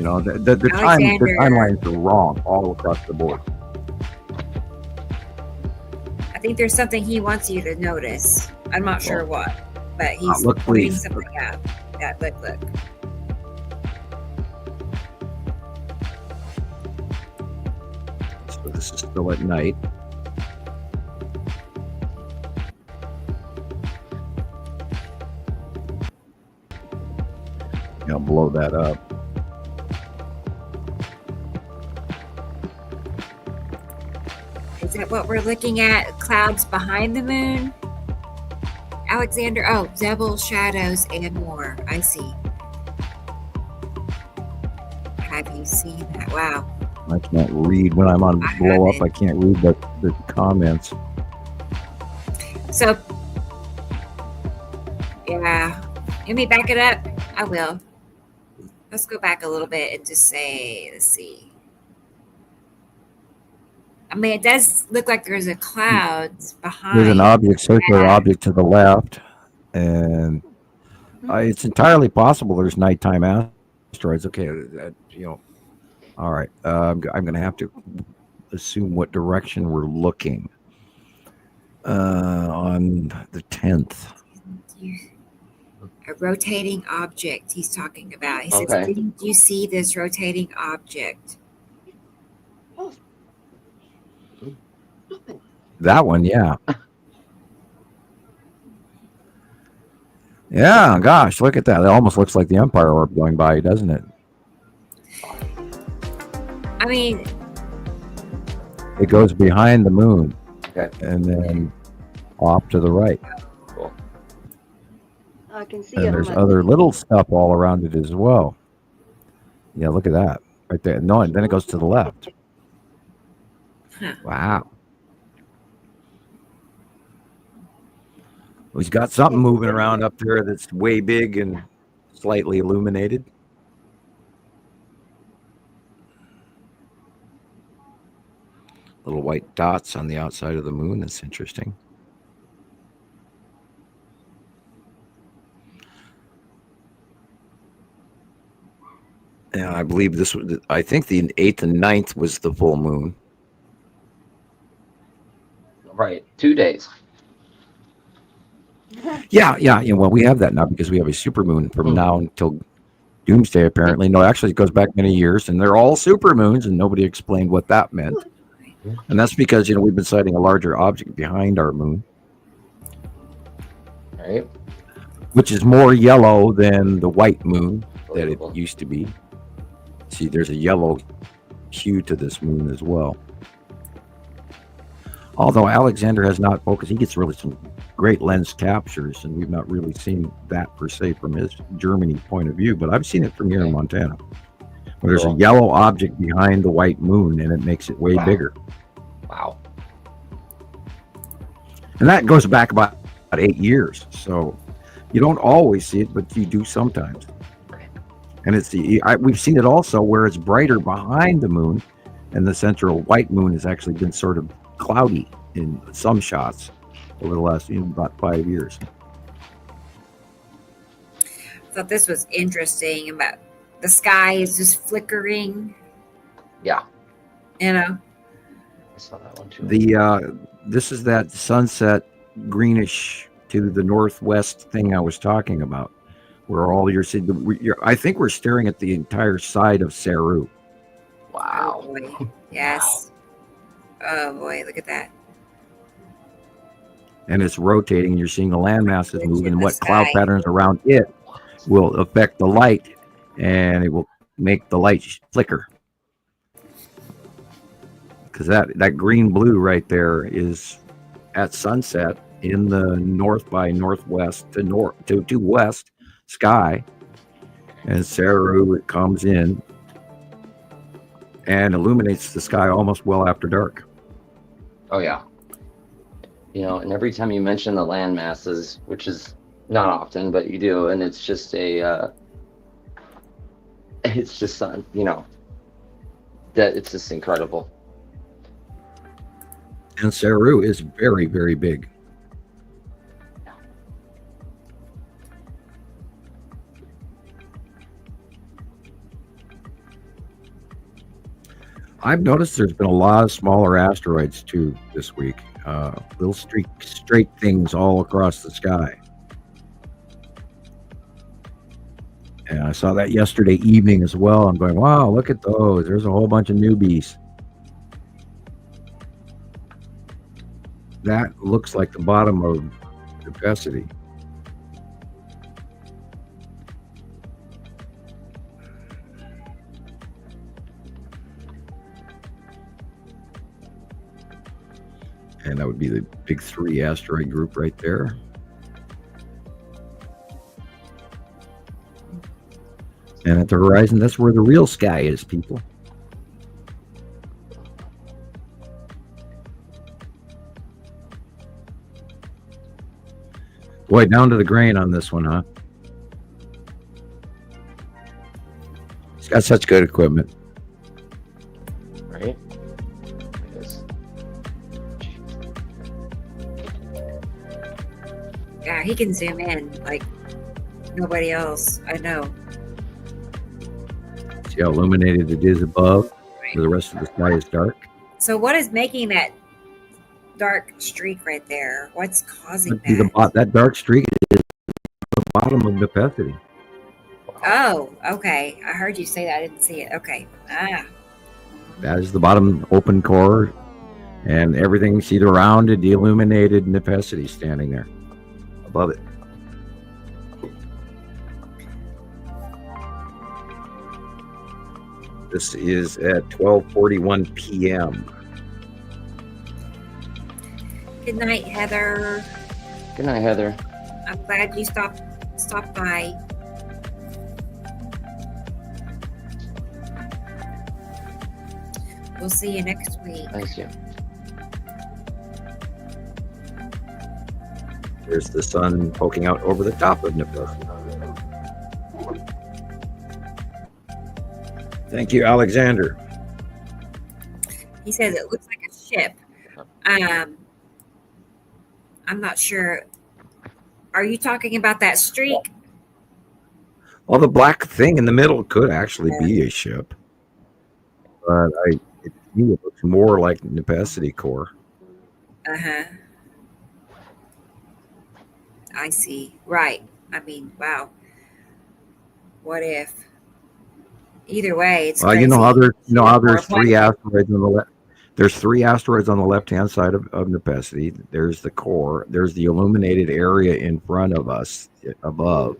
timelines are wrong all across the board. I think there's something he wants you to notice. I'm not sure what, but he's look, pointing please. something out. Yeah, look. So this is still at night. I'll blow that up. Is that what we're looking at? Clouds behind the moon? Alexander, Zebel, shadows, and more. I see. Have you seen that? Wow. I can't read when I'm on blow up. I can't read the comments. So, yeah. Let me back it up. I will. Let's go back a little bit and just say, let's see. I mean, it does look like there's a cloud behind. There's an circular object to the left, and it's entirely possible there's nighttime asteroids. Okay, all right. I'm going to have to assume what direction we're looking on the 10th. A rotating object he's talking about. He says, didn't you see this rotating object? That one, yeah. Yeah, gosh, look at that. It almost looks like the Empire orb going by, doesn't it? I mean, it goes behind the moon and then off to the right. Cool. I can see and it. There's other little stuff all around it as well. Yeah, look at that right there. No, and then it goes to the left. Wow. He's got something moving around up there that's way big and slightly illuminated. Little white dots on the outside of the moon. That's interesting. And I believe this was, I think the 8th and 9th was the full moon. Right. 2 days. Yeah. Well, we have that now because we have a super moon from now until doomsday, apparently. No, actually, it goes back many years, and they're all super moons, and nobody explained what that meant. And that's because, we've been sighting a larger object behind our moon, Right. which is more yellow than the white moon that it used to be. See, there's a yellow hue to this moon as well. Although Alexander has not focused, he gets really some great lens captures, and we've not really seen that per se from his Germany point of view, but I've seen it from here in Montana, where there's a yellow object behind the white moon, and it makes it way bigger. Wow. And that goes back about 8 years, so you don't always see it, but you do sometimes. And we've seen it also where it's brighter behind the moon, and the central white moon has actually been sort of cloudy in some shots over the last about 5 years. I thought this was interesting about the sky is just flickering. Yeah. I saw that one too. This is that sunset greenish to the northwest thing I was talking about, where all I think we're staring at the entire side of Saru. Wow. Oh boy. Yes. Wow. Oh boy, look at that. And it's rotating, and you're seeing the land masses move, and what cloud patterns around it will affect the light, and it will make the light flicker. Because that green blue right there is at sunset in the north by northwest to west sky, and Saru, it comes in and illuminates the sky almost well after dark. Oh yeah. And every time you mention the land masses, which is not often, but you do, and it's just that it's just incredible. And Saru is very, very big. I've noticed there's been a lot of smaller asteroids too this week. Little straight things all across the sky. And I saw that yesterday evening as well. I'm going, wow, look at those. There's a whole bunch of newbies. That looks like the bottom of Capacity. And that would be the big 3 asteroid group right there. And at the horizon, that's where the real sky is, people. Boy, down to the grain on this one, huh? It's got such good equipment. Right? Yeah, he can zoom in like nobody else I know. See how illuminated it is above, where the rest of the sky is dark? So what is making that dark streak right there? What's causing that? That dark streak is the bottom of Nepenthe. Oh, okay. I heard you say that. I didn't see it. Okay. That is the bottom open core, and everything you see around it, the illuminated Nepenthe standing there above it. This is at 12:41 p.m. Good night, Heather. Good night, Heather. I'm glad you stopped by. We'll see you next week. Thanks, you. There's the sun poking out over the top of Nepenthe. Thank you, Alexander. He says it looks like a ship. I'm not sure. Are you talking about that streak? Well, the black thing in the middle could actually be a ship, but to me, it looks more like Necessity Core. Uh-huh. I see. Right. I mean, wow. What if? Either way, it's crazy. You know how there's 3 asteroids on the left. There's 3 asteroids on the left-hand side of Necessity. There's the core. There's the illuminated area in front of us, above,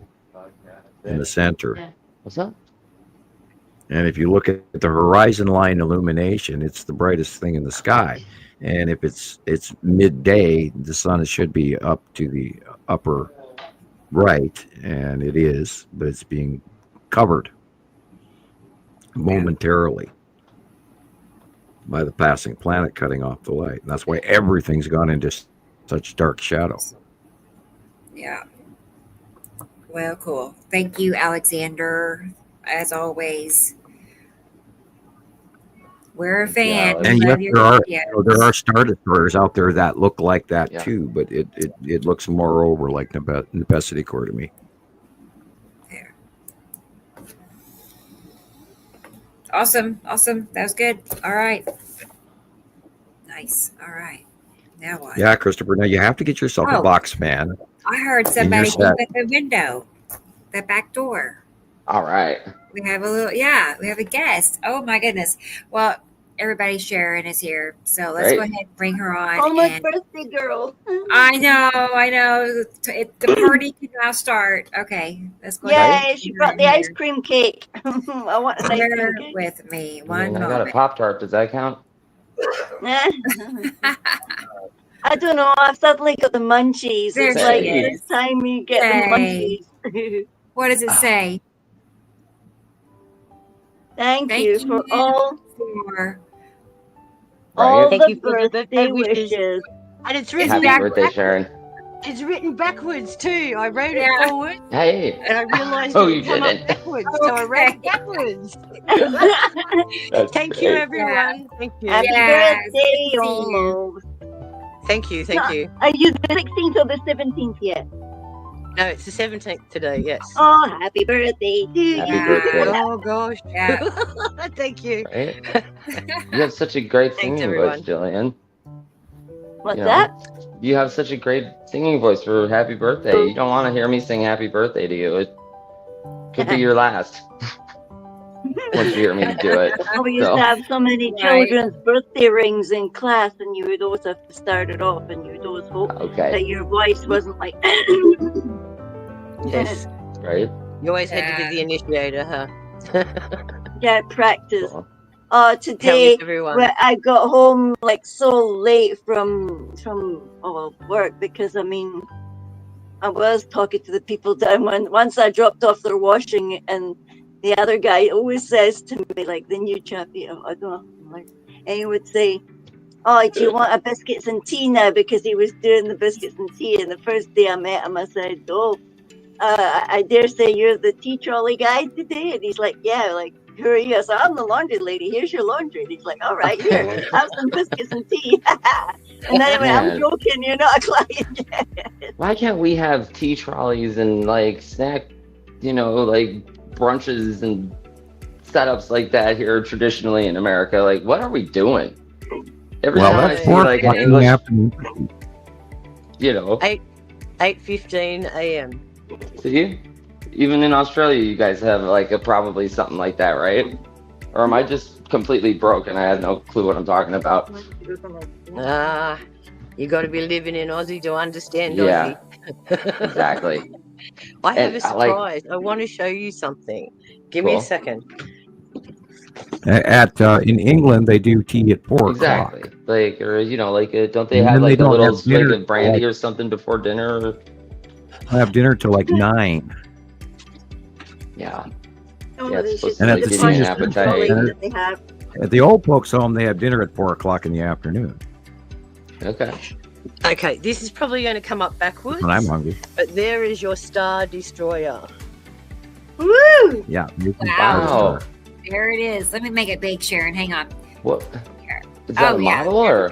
in the center. What's up? And if you look at the horizon line illumination, it's the brightest thing in the sky. And if it's midday, the sun should be up to the upper right, and it is, but it's being covered momentarily by the passing planet cutting off the light. And that's why everything's gone into such dark shadow. Yeah. Well, cool. Thank you, Alexander, as always. We're a fan. And yet there are Star Destroyers out there that look like that too, but it looks more over like Necessity Core to me. There. Awesome. That was good. All right. Nice. All right. Now what? Yeah, Christopher. Now you have to get yourself a box fan. I heard somebody came at the window, the back door. All right. We have we have a guest. Oh my goodness. Well, everybody, Sharon is here. So let's go ahead and bring her on. Oh, my birthday girl. I know. The party can now start. Okay. Let's go ahead. Yay, she brought the ice cream cake. I want an ice cream cake. With me. I got a Pop-Tart. Does that count? I don't know. I've suddenly got the munchies. There It's she like is. this time you get the munchies. What does it say? Thank you for all Thank the you for the birthday wishes. And it's written Happy backwards. birthday, Sharon. It's written backwards too. I wrote it forward, Hey. and I realized Oh, it you came up didn't. backwards, so I wrote it backwards. Thank you, everyone. Thank you. Happy birthday, almost. Thank you. Are you the 16th or the 17th yet? No, it's the 17th today. Yes. Oh, happy birthday to you. Happy birthday. Oh gosh. Yeah. Thank you. Right? You have such a great Thanks, singing everyone. voice, Gillian. What's You know, that? You have such a great singing voice for happy birthday. You don't want to hear me sing happy birthday to you. It could be your last. Once you hear me do it. We used to have so many children's birthday rings in class, and you would always have to start it off, and you would always hope that your voice wasn't like. Yes. Right? You always had to be the initiator, huh? Yeah, practice. Cool. Today everyone. I got home like so late from work because I was talking to the people down once I dropped off their washing, and the other guy always says to me, like the new chappie, I don't know, like, and he would say, "Oh, do you want a biscuits and tea now?" Because he was doing the biscuits and tea, and the first day I met him, I said, "Oh, I dare say you're the tea trolley guy today?" And he's like, "Yeah, like, who are you?" I said, "I'm the laundry lady. Here's your laundry." And he's like, "All right, here, have some biscuits and tea." And then I went, "I'm joking. You're not a client yet." Why can't we have tea trolleys and like snack, like brunches and setups like that here traditionally in America? Like, what are we doing? Every time I see like an English, 8:15 a.m. See, even in Australia, you guys have like probably something like that, right? Or am I just completely broke and I have no clue what I'm talking about? You got to be living in Aussie to understand Yeah, Aussie. exactly. I have a surprise. I want to show you something. Give me a second. In England, they do tea at 4 o'clock. Exactly. Like, or don't they have like a little swig of brandy or something before dinner? I have dinner till like 9. Yeah. Oh, it's supposed And to at like the give you an senior appetite. that they have. At the old folks' home, they have dinner at 4 o'clock in the afternoon. Okay. Okay, this is probably going to come up backwards. When I'm hungry. But there is your Star Destroyer. Woo! Yeah. Wow. There it is. Let me make it big, Sharon. Hang on. What? Is that a model or?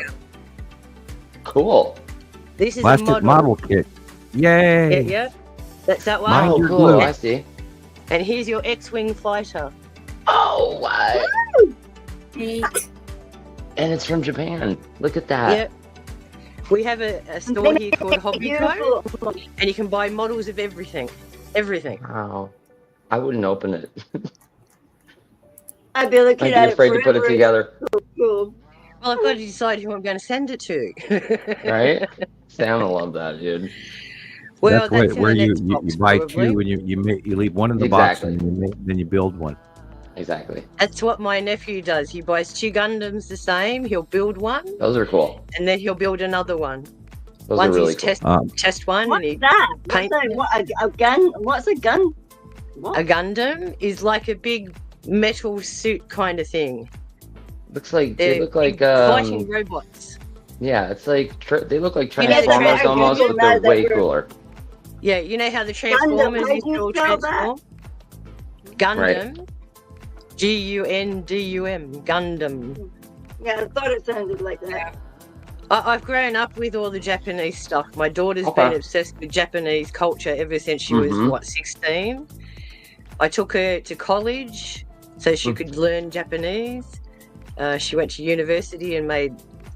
Cool. This is Plastic a model kit. Yay! Yeah. That's that one. Mind Oh, your cool. glue. I see. And here's your X-Wing fighter. Oh, what? Neat. And it's from Japan. Look at that. Yep. We have a store here called Hobby Co, and you can buy models of everything. Everything. Wow. I wouldn't open it. I'd be looking I'd at be it afraid to put it forever. together. Cool. Well, I've got to decide who I'm going to send it to. Right? Sam will love that, dude. Well, that's in where the you next box, buy probably. two and you leave one in the Exactly. box and then you build one. Exactly. That's what my nephew does. He buys 2 Gundams the same. He'll build one, Those are cool. and then he'll build another one. Those Once are really he's cool. test one, What's and he that? paint A gun? What's a gun? What? a Gundam is like a big metal suit kind of thing. Looks like They're they look like big fighting robots. yeah, it's like they look like You know the Transformers almost, but they're that way we're- cooler. Yeah, you know how the Transformers how used do to you all spell that? transform? Gundam. Gundam. Gundam. Yeah, I thought it sounded like that. I've grown up with all the Japanese stuff. My daughter's Okay. been obsessed with Japanese culture ever since she was, Mhm. 16? I took her to college so she could learn Japanese. She went to university and made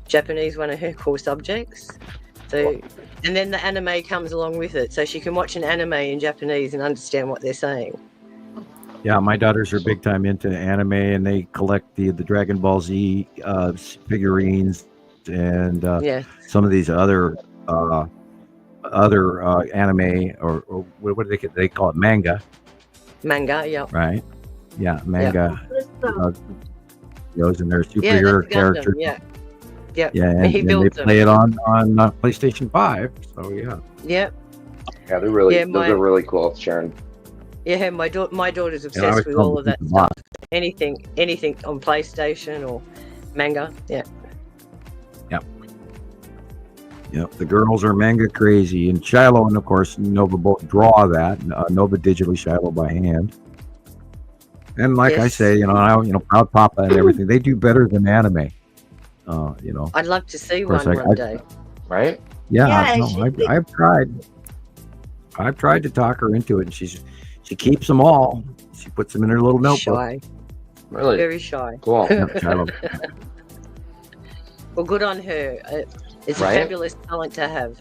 Japanese one of her core subjects. So, and then the anime comes along with it, so she can watch an anime in Japanese and understand what they're saying. Yeah, my daughters are big time into anime, and they collect the Dragon Ball Z figurines and Yeah. some of these other anime or what do they call it, manga, Manga, yeah. right? Yeah, manga. So, Those and their Yeah, superhero that's a Gundam, characters. yeah. Yep. Yeah, And he and they builds them. play it on PlayStation 5. So yeah. Yep. Yeah, they're really Yeah, those are really cool, Sharon. Yeah, my daughter's And I always obsessed with tell all them of to that keep them stuff. on. Anything on PlayStation or manga. Yeah. Yep, the girls are manga crazy, and Shiloh and of course Nova both draw that. Nova digitally, Shiloh by hand. And like I Yes. say, Proud Papa and everything, they do better than anime. I'd love to see Of course, one day. Right? Yeah, Yeah, no, she's I've tried. I've tried to talk her into it, and she keeps them all. She puts them in her little notebook. Shy. Really Very shy. cool. Yep, Shiloh. Well, good on her. It's Right? a fabulous talent to have.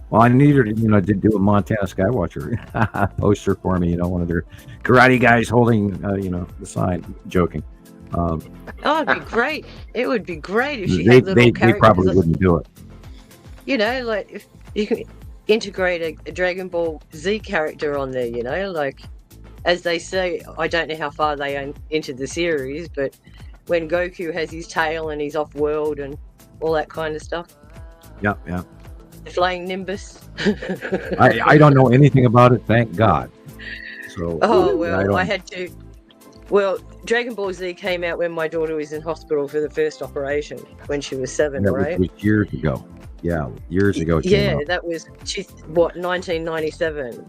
Well, I need her to, did do a Montana Skywatcher poster for me. One of their karate guys holding, the sign. Joking. Oh, it'd be great. It would be great if she They had little characters. probably wouldn't do it. Like if you can integrate a Dragon Ball Z character on there, like as they say, I don't know how far they are into the series, but when Goku has his tail and he's off world and all that kind of stuff. Yeah. The flying Nimbus. I don't know anything about it, thank God. So Oh, well, I don't- had to. Well, Dragon Ball Z came out when my daughter was in hospital for the first operation when she was 7 that or 8. was years ago. Yeah, years ago. It came Yeah, out. that was 1997.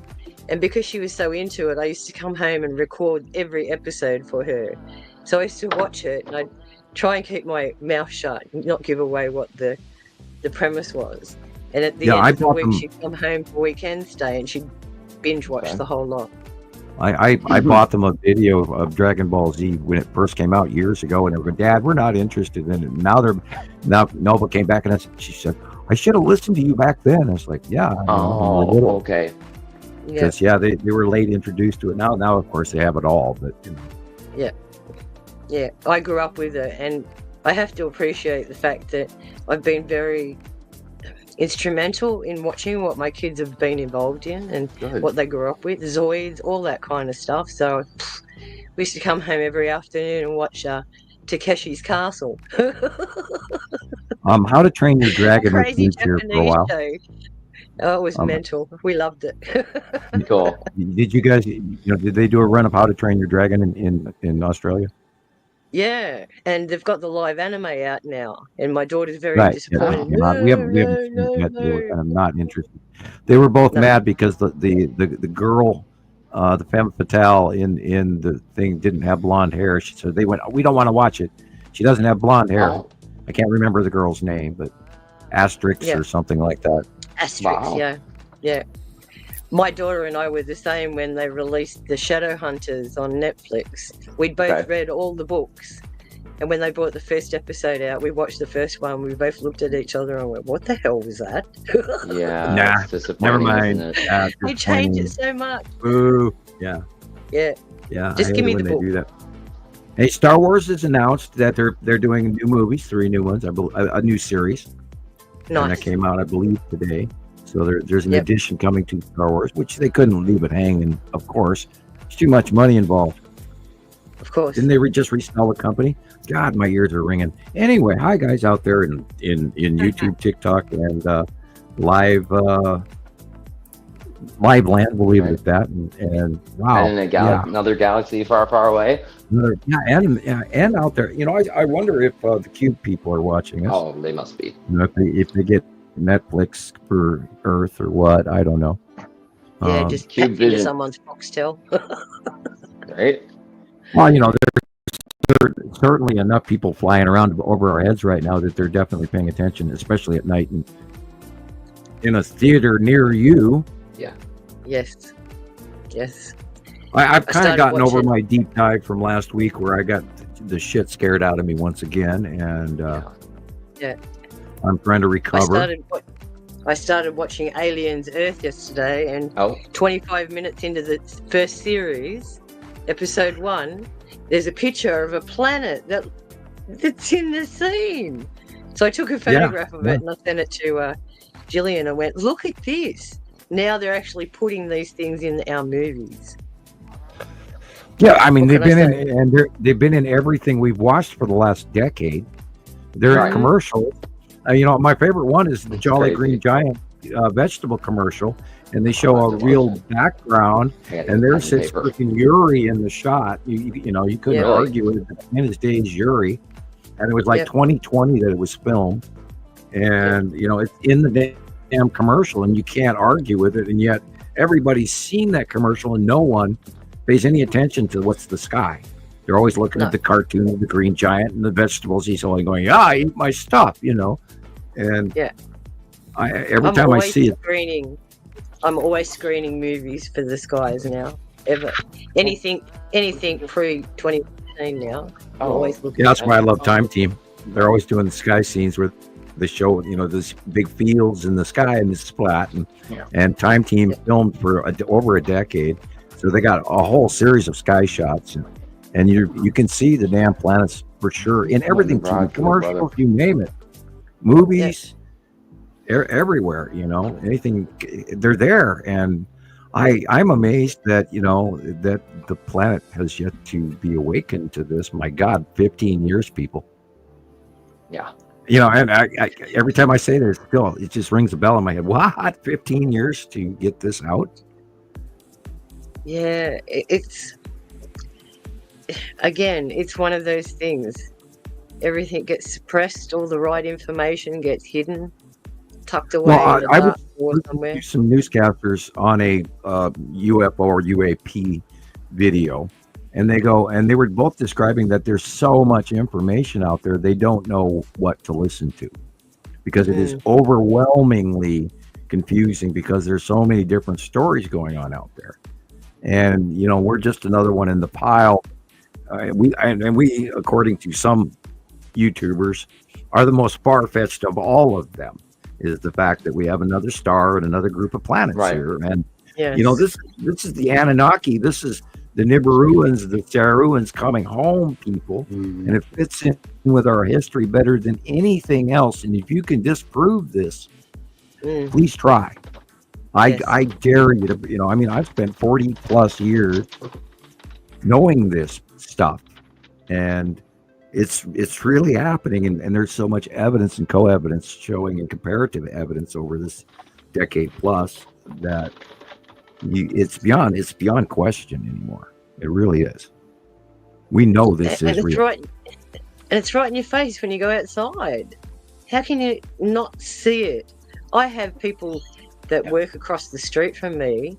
And because she was so into it, I used to come home and record every episode for her. So I used to watch it and I'd try and keep my mouth shut and not give away what the premise was. And at the Yeah, end I of the bought week, them- she'd come home for weekend stay and she'd binge watch Okay. the whole lot. I bought them a video of Dragon Ball Z when it first came out years ago, and they were going, "Dad, we're not interested in it." Now Nova came back and she said, "I should have listened to you back then." I was like, "Yeah, Oh, okay. Yeah. because they were late introduced to it. Now of course they have it all, but Yeah, I grew up with it, and I have to appreciate the fact that I've been very instrumental in watching what my kids have been involved in and Good. what they grew up with, Zoids, all that kind of stuff. So we used to come home every afternoon and watch Takeshi's Castle. How to Train Your Dragon was Crazy used here for a Japanese while. show. Oh, it was mental. We loved it. Cool. Did you guys, did they do a run of How to Train Your Dragon in Australia? Yeah, and they've got the live anime out now, and my daughter's very Right. Yeah, disappointed. we haven't seen it yet. I'm not interested. They were both No. mad because the girl, the femme fatale in the thing didn't have blonde hair. So they went, "We don't want to watch it. She doesn't have blonde hair." Oh. I can't remember the girl's name, but Asterix Yeah. or something like that. Asterix, Wow. yeah. My daughter and I were the same when they released the Shadowhunters on Netflix. We'd both read all the books. And when they brought the first episode out, we watched the first one. We both looked at each other and went, "What the hell was that?" Yeah, Nah, it's disappointing, never mind. isn't it? Yeah, They changed it so much. Ooh, yeah, Yeah. yeah. Just I give hate me when the they book. do that. Hey, Star Wars has announced that they're doing new movies, 3 new ones, a new series, and that Nice. came out, I believe, today. So there's an Yep. addition coming to Star Wars, which they couldn't leave it hanging. Of course, there's too much money involved. Of course. Didn't they just resell the company? God, my ears are ringing. Anyway, hi guys out there in YouTube, TikTok, and live land. We'll leave it at that. And wow, And in another galaxy far, far away. and out there. I wonder if the Cube people are watching us. Oh, they must be. If they get Netflix for Earth or what, I don't know. Yeah, just Cube tap into Vision. someone's Foxtel. Right? Well, there's certainly enough people flying around over our heads right now that they're definitely paying attention, especially at night. And in a theater near you, Yes. Yes. I've kind of started gotten over watching- my deep dive from last week where I got the shit scared out of me once again, and Yeah. I'm trying to recover. I started watching Aliens Earth yesterday, and Oh, 25 minutes into the first series, episode 1, there's a picture of a planet that's in the scene. So I took a photograph of it and I sent it to Gillian and went, "Look at this. Now they're actually putting these things in our movies." Yeah, I mean What they've can been I they've been in everything we've watched for the last decade. They're Right. in commercials. My favorite one is the That's Jolly crazy. Green Giant vegetable commercial, and they show a real background. I gotta And get there pen sits paper. freaking Yuri in the shot. You couldn't Yeah. argue with it. In his days, Yuri, and it was like Yep. 2020 that it was filmed, and it's in the damn commercial, and you can't argue with it. And yet everybody's seen that commercial, and no one pays any attention to what's the sky. They're always looking No. at the cartoon of the Green Giant and the vegetables. He's only going, I eat my stuff, And Yeah. every time I see it, I'm always screening movies for the skies now. Ever. Anything pre-2015 now. I'm Oh, always looking. that's why I love Time Team. They're always doing the sky scenes where they show, this big fields in the sky and it's splat. And Time Team filmed for over a decade. So they got a whole series of sky shots. And you can see the damn planets for sure in everything, Right, commercials, you name it, movies, everywhere. Anything, they're there, and I'm amazed that that the planet has yet to be awakened to this. My God, 15 years, people. Yeah. And I every time I say this, still it just rings a bell in my head. What? 15 years to get this out? Yeah, it's one of those things. Everything gets suppressed. All the right information gets hidden, tucked away in the I dark would wall somewhere. do some newscasters on a UFO or UAP video, and they were both describing that there's so much information out there they don't know what to listen to because it is overwhelmingly confusing because there's so many different stories going on out there, and we're just another one in the pile. We according to some YouTubers are the most far-fetched of all of them, is the fact that we have another star and another group of planets here, and Yes. this is the Anunnaki, this is the Nibiruans, the Saruans coming home, people, and it fits in with our history better than anything else. And if you can disprove this, please try. I dare you to. I've spent 40 plus years knowing this stuff, and it's really happening, and there's so much evidence and co-evidence showing and comparative evidence over this decade plus that it's beyond question anymore. It really is. We know this is real. It's right in your face when you go outside. How can you not see it? I have people that work across the street from me,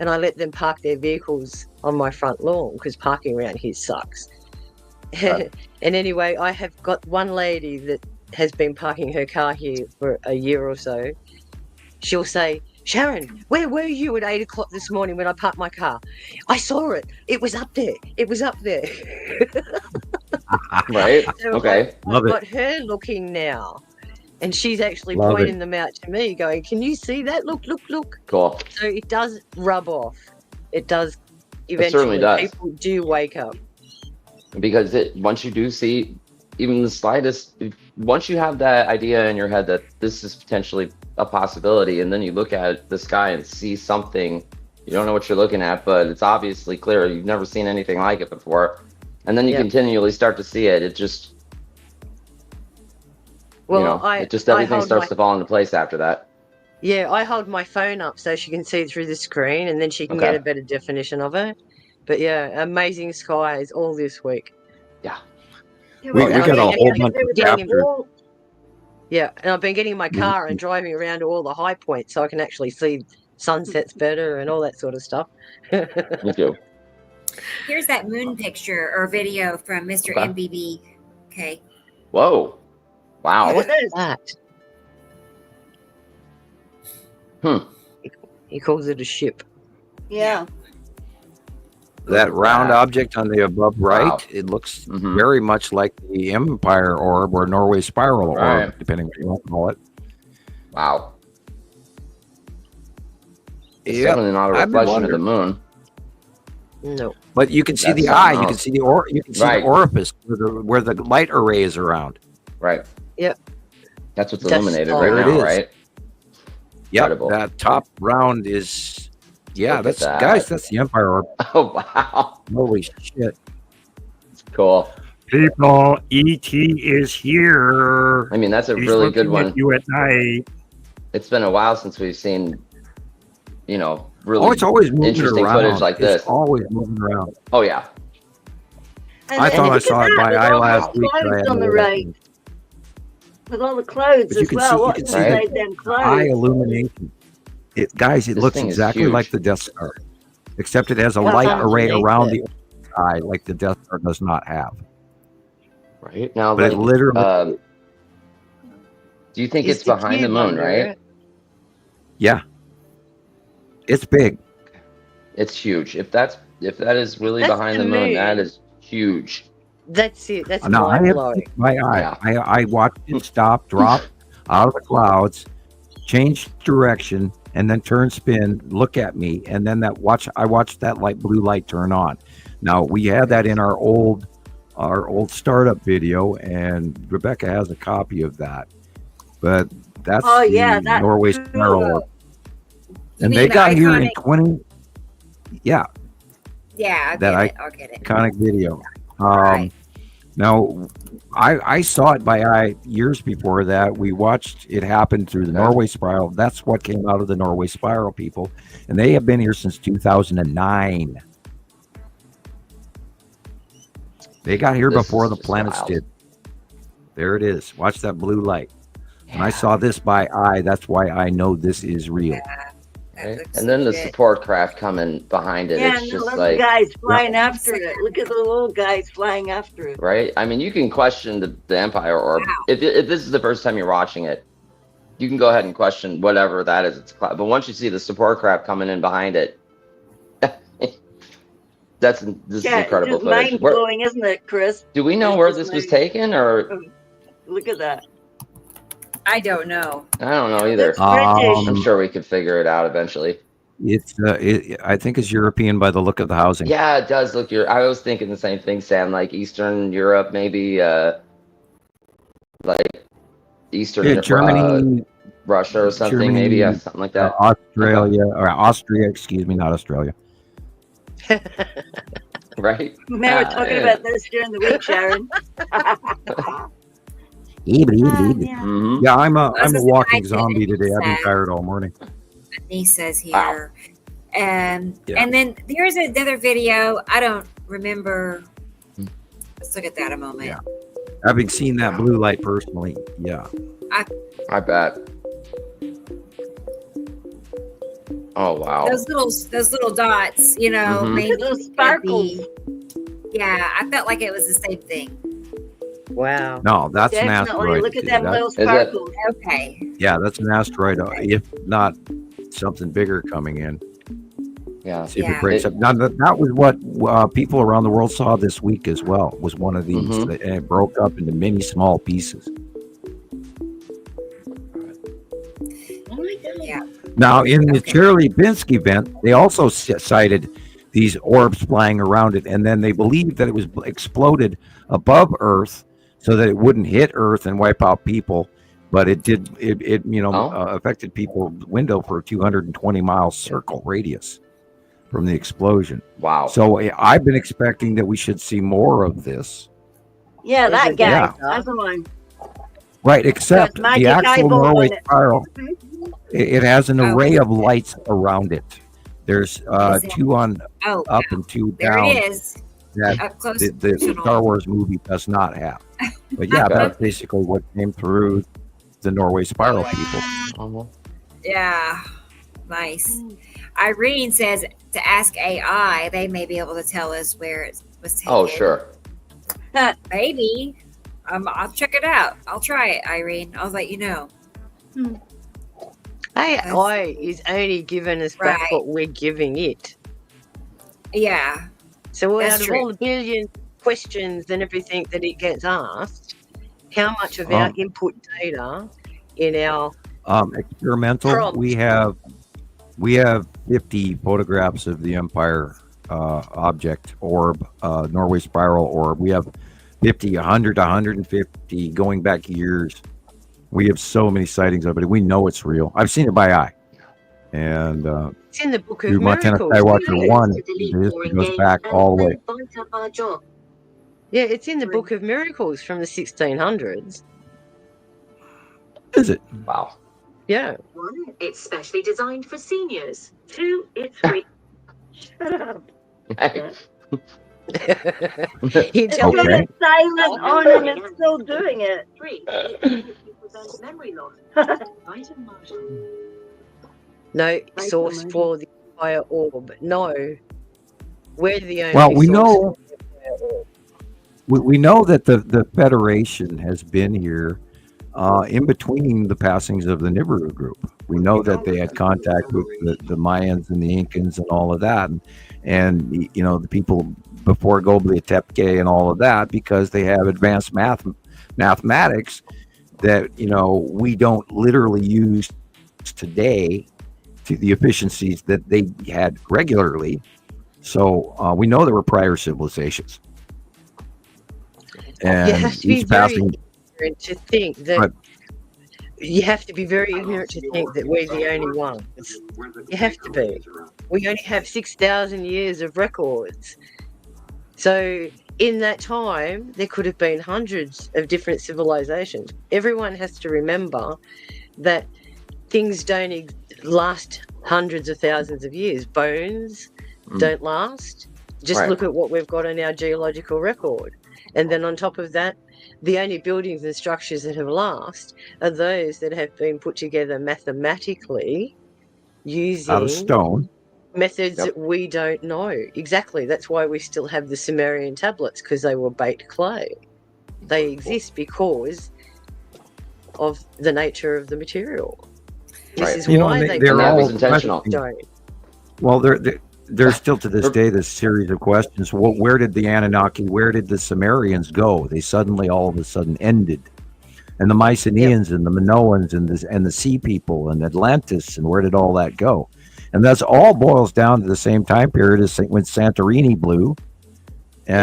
and I let them park their vehicles on my front lawn because parking around here sucks. And anyway, I have got one lady that has been parking her car here for a year or so. She'll say Sharon, where were you at 8 o'clock this morning when I parked my car? I saw it. It was up there. It was up there. Right. So Okay. Love I've it. got her looking now. And she's actually Love pointing it. them out to me, going, "Can you see that? Look, look, look." Cool. So it does rub off. It does certainly eventually. does. People do wake up. Because once you do see even the slightest, once you have that idea in your head that this is potentially a possibility, and then you look at the sky and see something, you don't know what you're looking at, but it's obviously clear. You've never seen anything like it before. And then you Yep. continually start to see it. It just, Well, it just everything starts to fall into place after that. Yeah, I hold my phone up so she can see it through the screen, and then she can Okay. get a better definition of it. But yeah, amazing skies all this week. We got a whole bunch of Getting chapters. Yeah, and I've been getting in my car and driving around to all the high points so I can actually see sunsets better and all that sort of stuff. Me too. Here's that moon picture or video from Mr. Okay. MBB. Okay. Whoa. Wow. What is that? He calls it a ship. Yeah. That round object on the above right, Wow. it looks Mhm. very much like the Empire orb or Norway spiral Right. orb, depending what you want to call it. Wow. It's Yeah, definitely not a I've been reflection of the wondering. moon. No. but you can see That's the eye, something you can else. see you can see Right. the orifice where the light array is around. Right. Yep. That's what's That's illuminated all right it now, is. right? Yep, Incredible. that top round is, yeah, Look at that's that. guys, that's the Empire orb. Oh, wow. Holy shit! Cool. People, ET is here. I mean, that's a He's really good looking one. at you at night. It's been a while since we've seen, really Oh, it's always moving interesting around. footage like this. It's always moving around. Oh, yeah. And I then thought I look saw at it that, by with eye all last the week. but I clouds had on no the idea. right. With all the clouds But you as can well. see- you What's can see inside them Eye clouds? illumination. It guys, it This looks thing is exactly huge. like the Death Star, except it has a Yeah, light that's array underneath around it. the eye, like the Death Star does not have. Right. Now, But it like, literally, do you think Is it's the behind the cube moon, under right? it? yeah, it's big. It's huge. If that is really That's behind the the moon, that moon. is huge. That's it. That's No, I mind have blowing. my eye. Yeah. I watched it stop, drop out of the clouds, change direction, and then turn, spin, look at me, and then I watched that blue light turn on. Now we had that in our old startup video, and Rebecca has a copy of that. But that's Oh, yeah, the that Norway blew spiral up. orb. You And mean they the got here in iconic- 20. Yeah, Yeah, That I'll get it. iconic video. Right. Now, I saw it by eye years before that. We watched it happen through the Okay. Norway spiral. That's what came out of the Norway spiral, people. And they have been here since 2009. They got here This before is the just planets wild. did. There it is. Watch that blue light. When I Yeah. saw this by eye, that's why I know this is real. That Right? looks And then the legit. support craft coming behind it. Yeah, It's and the just little like, guys flying after it. Look at the little guys flying after it. right? I mean, you can question the Empire orb. Wow. If this is the first time you're watching it, you can go ahead and question whatever that is. It's cloud. But once you see the support craft coming in behind it, this is Yeah, incredible it's just footage. mind Where, blowing, isn't it, Chris? do we know It's where just this was like- taken, or Look at that. I don't know. I don't know either. It's British. I'm sure we could figure it out eventually. It's I think it's European by the look of the housing. Yeah, it does look. I was thinking the same thing, Sam. Like Eastern Europe, maybe. Like Eastern Yeah, Germany, Russia or something, Germany, maybe. Yeah, something like that. Australia, or Austria, excuse me, not Australia. Right? We were talking yeah. about this during the week, Sharon. Yeah, Mm-hmm. I'm a That's just walking the zombie idea. today. I've been tired all morning. My niece says Wow. here. Yeah. And then there's another video. I don't remember. Let's look at that a moment. Yeah. Having seen that blue light personally, yeah. I bet. Oh wow. Those little dots, you know, Mhm. maybe Look at those could sparkles. be- Yeah, I felt like it was the same thing. Wow. No, that's an Definitely. asteroid. Look at them That- little it? sparkles. Okay. yeah, that's an asteroid. If not something bigger coming in. Yeah. See if it breaks up. Now that was what people around the world saw this week as well. Was one of these, and it broke up into many small pieces. Yeah. Now, in the Chelyabinsk event, they also cited these orbs flying around it, and then they believed that it was exploded above Earth so that it wouldn't hit Earth and wipe out people. But it did. It affected people's window for a 220-mile circle radius from the explosion. Wow. So I've been expecting that we should see more of this. Yeah, that guy. Yeah. That's the one. Right, except There's magic the actual eyeball Norway on it. spiral, it has an array of lights around it. There's two on up and two There down. it is. That Up close. the Star Wars movie does not have. But yeah, that's basically what came through the Norway spiral people. Yeah. Nice. Irene says to ask AI, they may be able to tell us where it was taken. Oh, sure. Maybe. I'll check it out. I'll try it, Irene. I'll let you know. AI is only giving us back what we're giving it. Yeah. So That's out of true. all the billion questions and everything that it gets asked, how much of our input data in our experimental prompt? we have 50 photographs of the Empire object orb, Norway spiral orb. We have 50, 100, 150 going back years. We have so many sightings of it. We know it's real. I've seen it by eye. And it's in the Book of through Montana Miracles. Skywatcher 1, it goes back all the way. Yeah, it's in the Book of Miracles from the 1600s. Is it? Wow. Yeah. 1, it's specially designed for seniors. 2, it's free. Shut up. He It's tells got Okay. it silent on and it's still doing it. 3, it prevents memory loss. Item margin. no source for the Empire orb. No. We're the only Well, we source know for the Empire orb. we know that the Federation has been here in between the passings of the Nibiru group. We know that they had contact with the Mayans and the Incans and all of that, and you know the people before Göbekli Tepe and all of that, because they have advanced mathematics that we don't literally use today to the efficiencies that they had regularly. So we know there were prior civilizations, You and have to be each very passing. ignorant to think that. But- You have to be very ignorant to think that we're the only ones. You have to be. We only have 6,000 years of records. So in that time, there could have been hundreds of different civilizations. Everyone has to remember that things don't last hundreds of thousands of years. Bones don't last. Just Right. look at what we've got in our geological record. And then on top of that, the only buildings and structures that have last are those that have been put together mathematically using Out of stone. methods that we don't know. Exactly. That's why we still have the Sumerian tablets, because they were baked clay. They exist because of the nature of the material. This Right. is You know, why and they they're And that all was intentional. don't. Well, there's still to this day this series of questions. Where did the Anunnaki, where did the Sumerians go? They suddenly, all of a sudden, ended. And the Mycenaeans and the Minoans and the Sea People and Atlantis, and where did all that go? And that's all boils down to the same time period as when Santorini blew,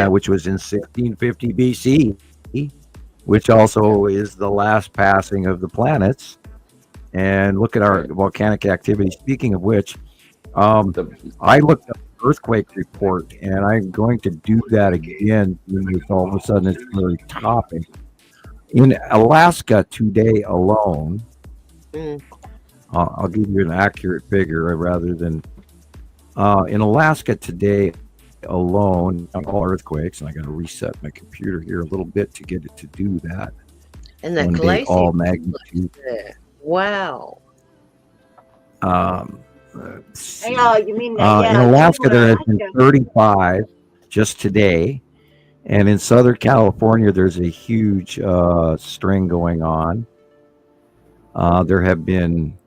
which was in 1650 BC, which also is the last passing of the planets. And look at our volcanic activity. Speaking of which, I looked up the earthquake report, and I'm going to do that again when all of a sudden it's really topping. In Alaska today alone, I'll give you an accurate figure rather than in Alaska today alone, on all earthquakes, and I got to reset my computer here a little bit to get it to do that. And that One day, glacier. all magnitude. Wow. Let's see. Hey, oh, you mean that? In Alaska, there has been 35 just today. And in Southern California, there's a huge string going on. There have been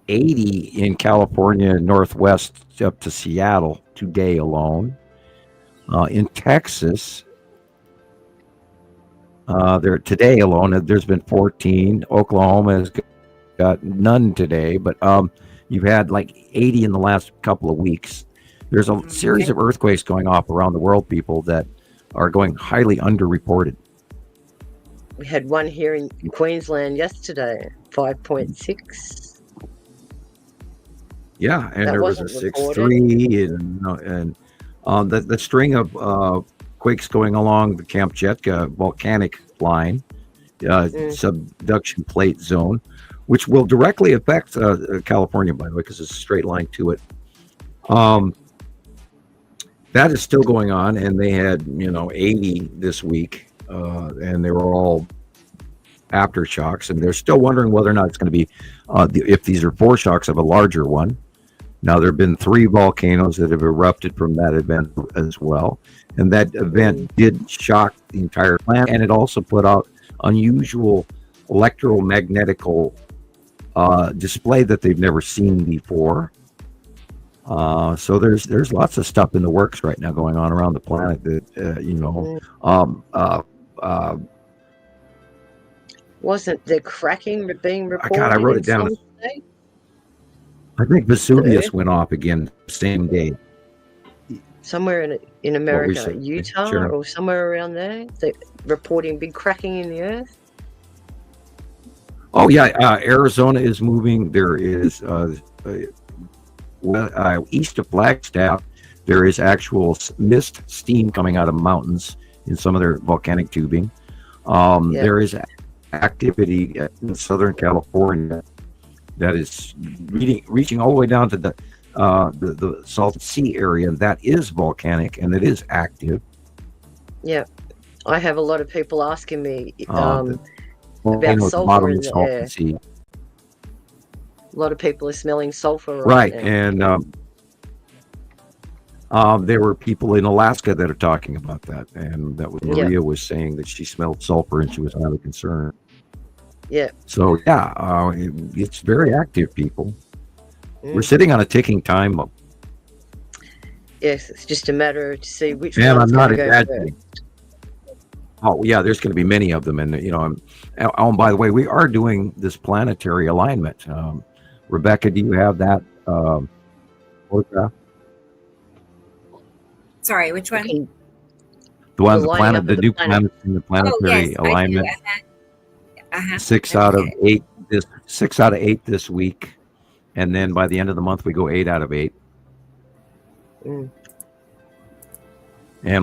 80 in California, Northwest up to Seattle today alone. In Texas, there today alone, there's been 14. Oklahoma has got none today, but you've had like 80 in the last couple of weeks. There's a series of earthquakes going off around the world, people, that are going highly underreported. We had one here in Queensland yesterday, 5.6. Yeah, and That there was a wasn't 6.3, and the string of quakes going along the Kamchatka volcanic line, subduction plate zone, which will directly affect California, by the way, because it's a straight line to it. That is still going on, and they had 80 this week, and they were all aftershocks, and they're still wondering whether or not it's going to be if these are foreshocks of a larger one. Now, there have been 3 volcanoes that have erupted from that event as well, and that event did shock the entire planet, and it also put out unusual electromagnetical display that they've never seen before. So there's lots of stuff in the works right now going on around the planet that Wasn't the cracking being reported? I wrote it down. State? I think Vesuvius went off again same day. Somewhere in America, What we said, Utah Sharon? or somewhere around there, they're reporting big cracking in the earth. Oh yeah, Arizona is moving. There is east of Flagstaff, there is actual mist steam coming out of mountains in some of their volcanic tubing. There is activity in Southern California that is reaching all the way down to the Salton Sea area, and that is volcanic and it is active. Yeah, I have a lot of people asking me about sulfur in the air. Sea. A lot of people are smelling sulfur. Right, now. and there were people in Alaska that are talking about that, and that was Maria was saying that she smelled sulfur and she was highly concerned. Yeah. So it's very active, people. We're sitting on a ticking time bomb. Yes, it's just a matter to see which And I'm one's not going to go exaggerating. Oh yeah, there's going to be many of them, and and by the way, we are doing this planetary alignment. Rebecca, do you have that photograph? Sorry, which one? The one, the lining planet, up the of the new planet. planets in the planetary yes, I do. alignment. Uh-huh. 6 out of 8. 6 out of 8 this week, and then by the end of the month, we go 8 out of 8. And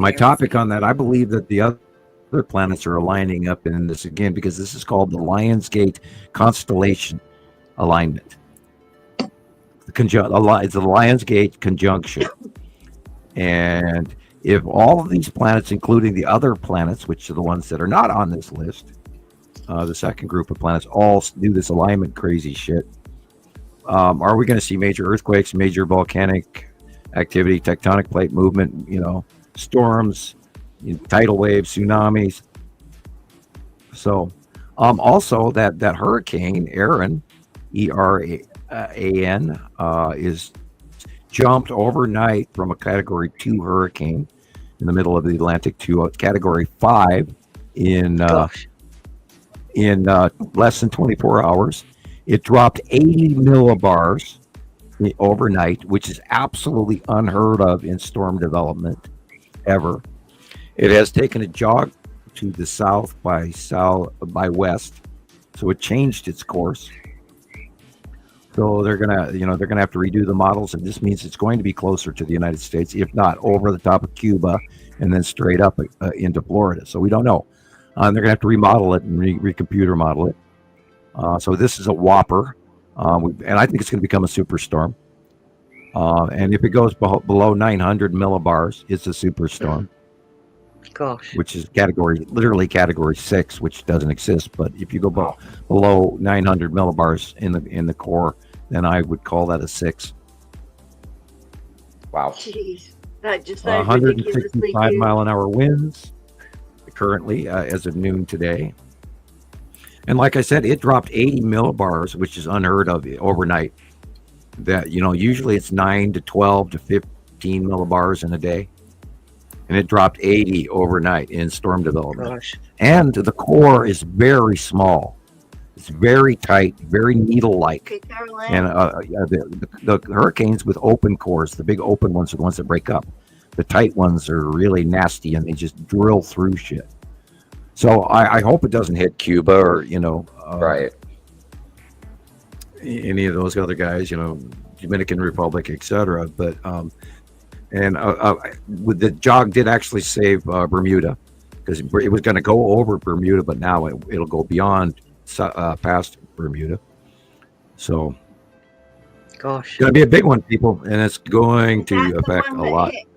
my topic on that, I believe that the other planets are aligning up in this again, because this is called the Lionsgate constellation alignment. It's a Lionsgate conjunction. And if all of these planets, including the other planets, which are the ones that are not on this list, the second group of planets, all do this alignment crazy shit, are we going to see major earthquakes, major volcanic activity, tectonic plate movement, storms, tidal waves, tsunamis? So also that hurricane Eran, ERAN, is jumped overnight from a category 2 hurricane in the middle of the Atlantic to a category 5 in less than 24 hours. It dropped 80 millibars overnight, which is absolutely unheard of in storm development ever. It has taken a jog to the south by west, so it changed its course. So they're gonna have to redo the models, and this means it's going to be closer to the United States, if not over the top of Cuba, and then straight up into Florida. So we don't know. They're gonna have to remodel it and recomputer model it. So this is a whopper, and I think it's going to become a superstorm. And if it goes below 900 millibars, it's a superstorm. Gosh. Which is literally category 6, which doesn't exist. But if you go below 900 millibars in the core, then I would call that a 6. Wow. Jeez, that just 165 mile an hour winds currently as of noon today. And like I said, it dropped 80 millibars, which is unheard of overnight. that, usually it's 9 to 12 to 15 millibars in a day. And it dropped 80 overnight in storm development. Gosh. And the core is very small. It's very tight, very needle-like. Okay, Caroline. And the hurricanes with open cores, the big open ones are the ones that break up. The tight ones are really nasty, and they just drill through shit. So I hope it doesn't hit Cuba or, Right. any of those other guys, Dominican Republic, etc. But with the jog did actually save Bermuda, because it was going to go over Bermuda, but now it'll go beyond past Bermuda. So, Gosh. it's going to be a big one, people, and it's going to That's the affect one a that lot. hit.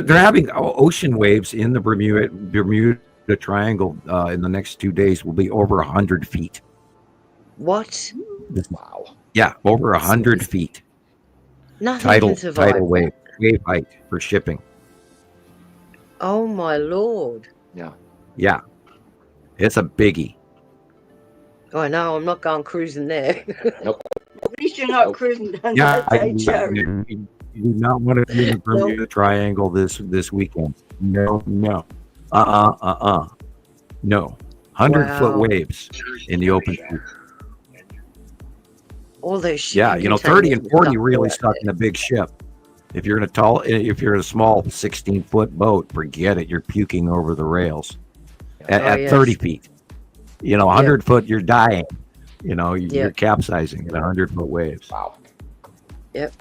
They're having ocean waves in the Bermuda Triangle in the next 2 days will be over 100 feet. What? Wow. Yeah, over 100 feet. Nothing can survive. Tidal wave height for shipping. Oh my lord. Yeah, it's a biggie. Oh no, I'm not going cruising there. Nope. At least you're not cruising down Yeah, that side, Sharon. you do not want to be in the Bermuda Triangle this weekend. No. No. 100-foot Wow. waves in the open sea. All those shit. Yeah, 30 and 40 really stuck in a big ship. If you're in a small 16-foot boat, forget it. You're puking over the rails at yes. 30 feet. 100 foot, you're dying. You're capsizing at 100-foot waves. Wow. Yep.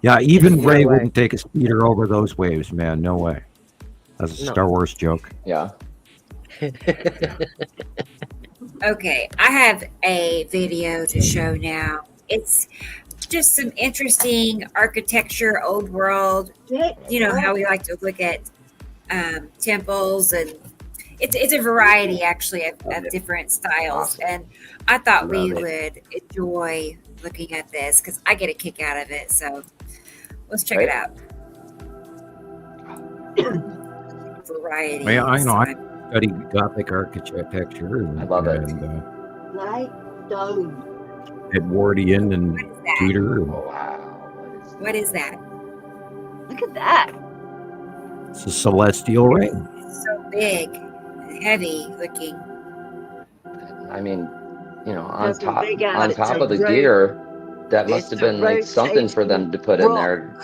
Yeah, even No Ray way. wouldn't take a speeder over those waves, man. No way. That's a No. Star Wars joke. Yeah. Okay, I have a video to show now. It's just some interesting architecture, old world. You know how we like to look at temples, and it's a variety actually of different styles. And I thought we would enjoy looking at this because I get a kick out of it. So let's check it out. Variety. I study Gothic architecture. And, I love it. Lie down. Edwardian and What is that? Tudor. Oh, wow. What is that? Look at that. It's a celestial ring. It's so big, heavy looking. I mean, on That's a top big ass. of the gear, that must have It's a been like something for them to put in there.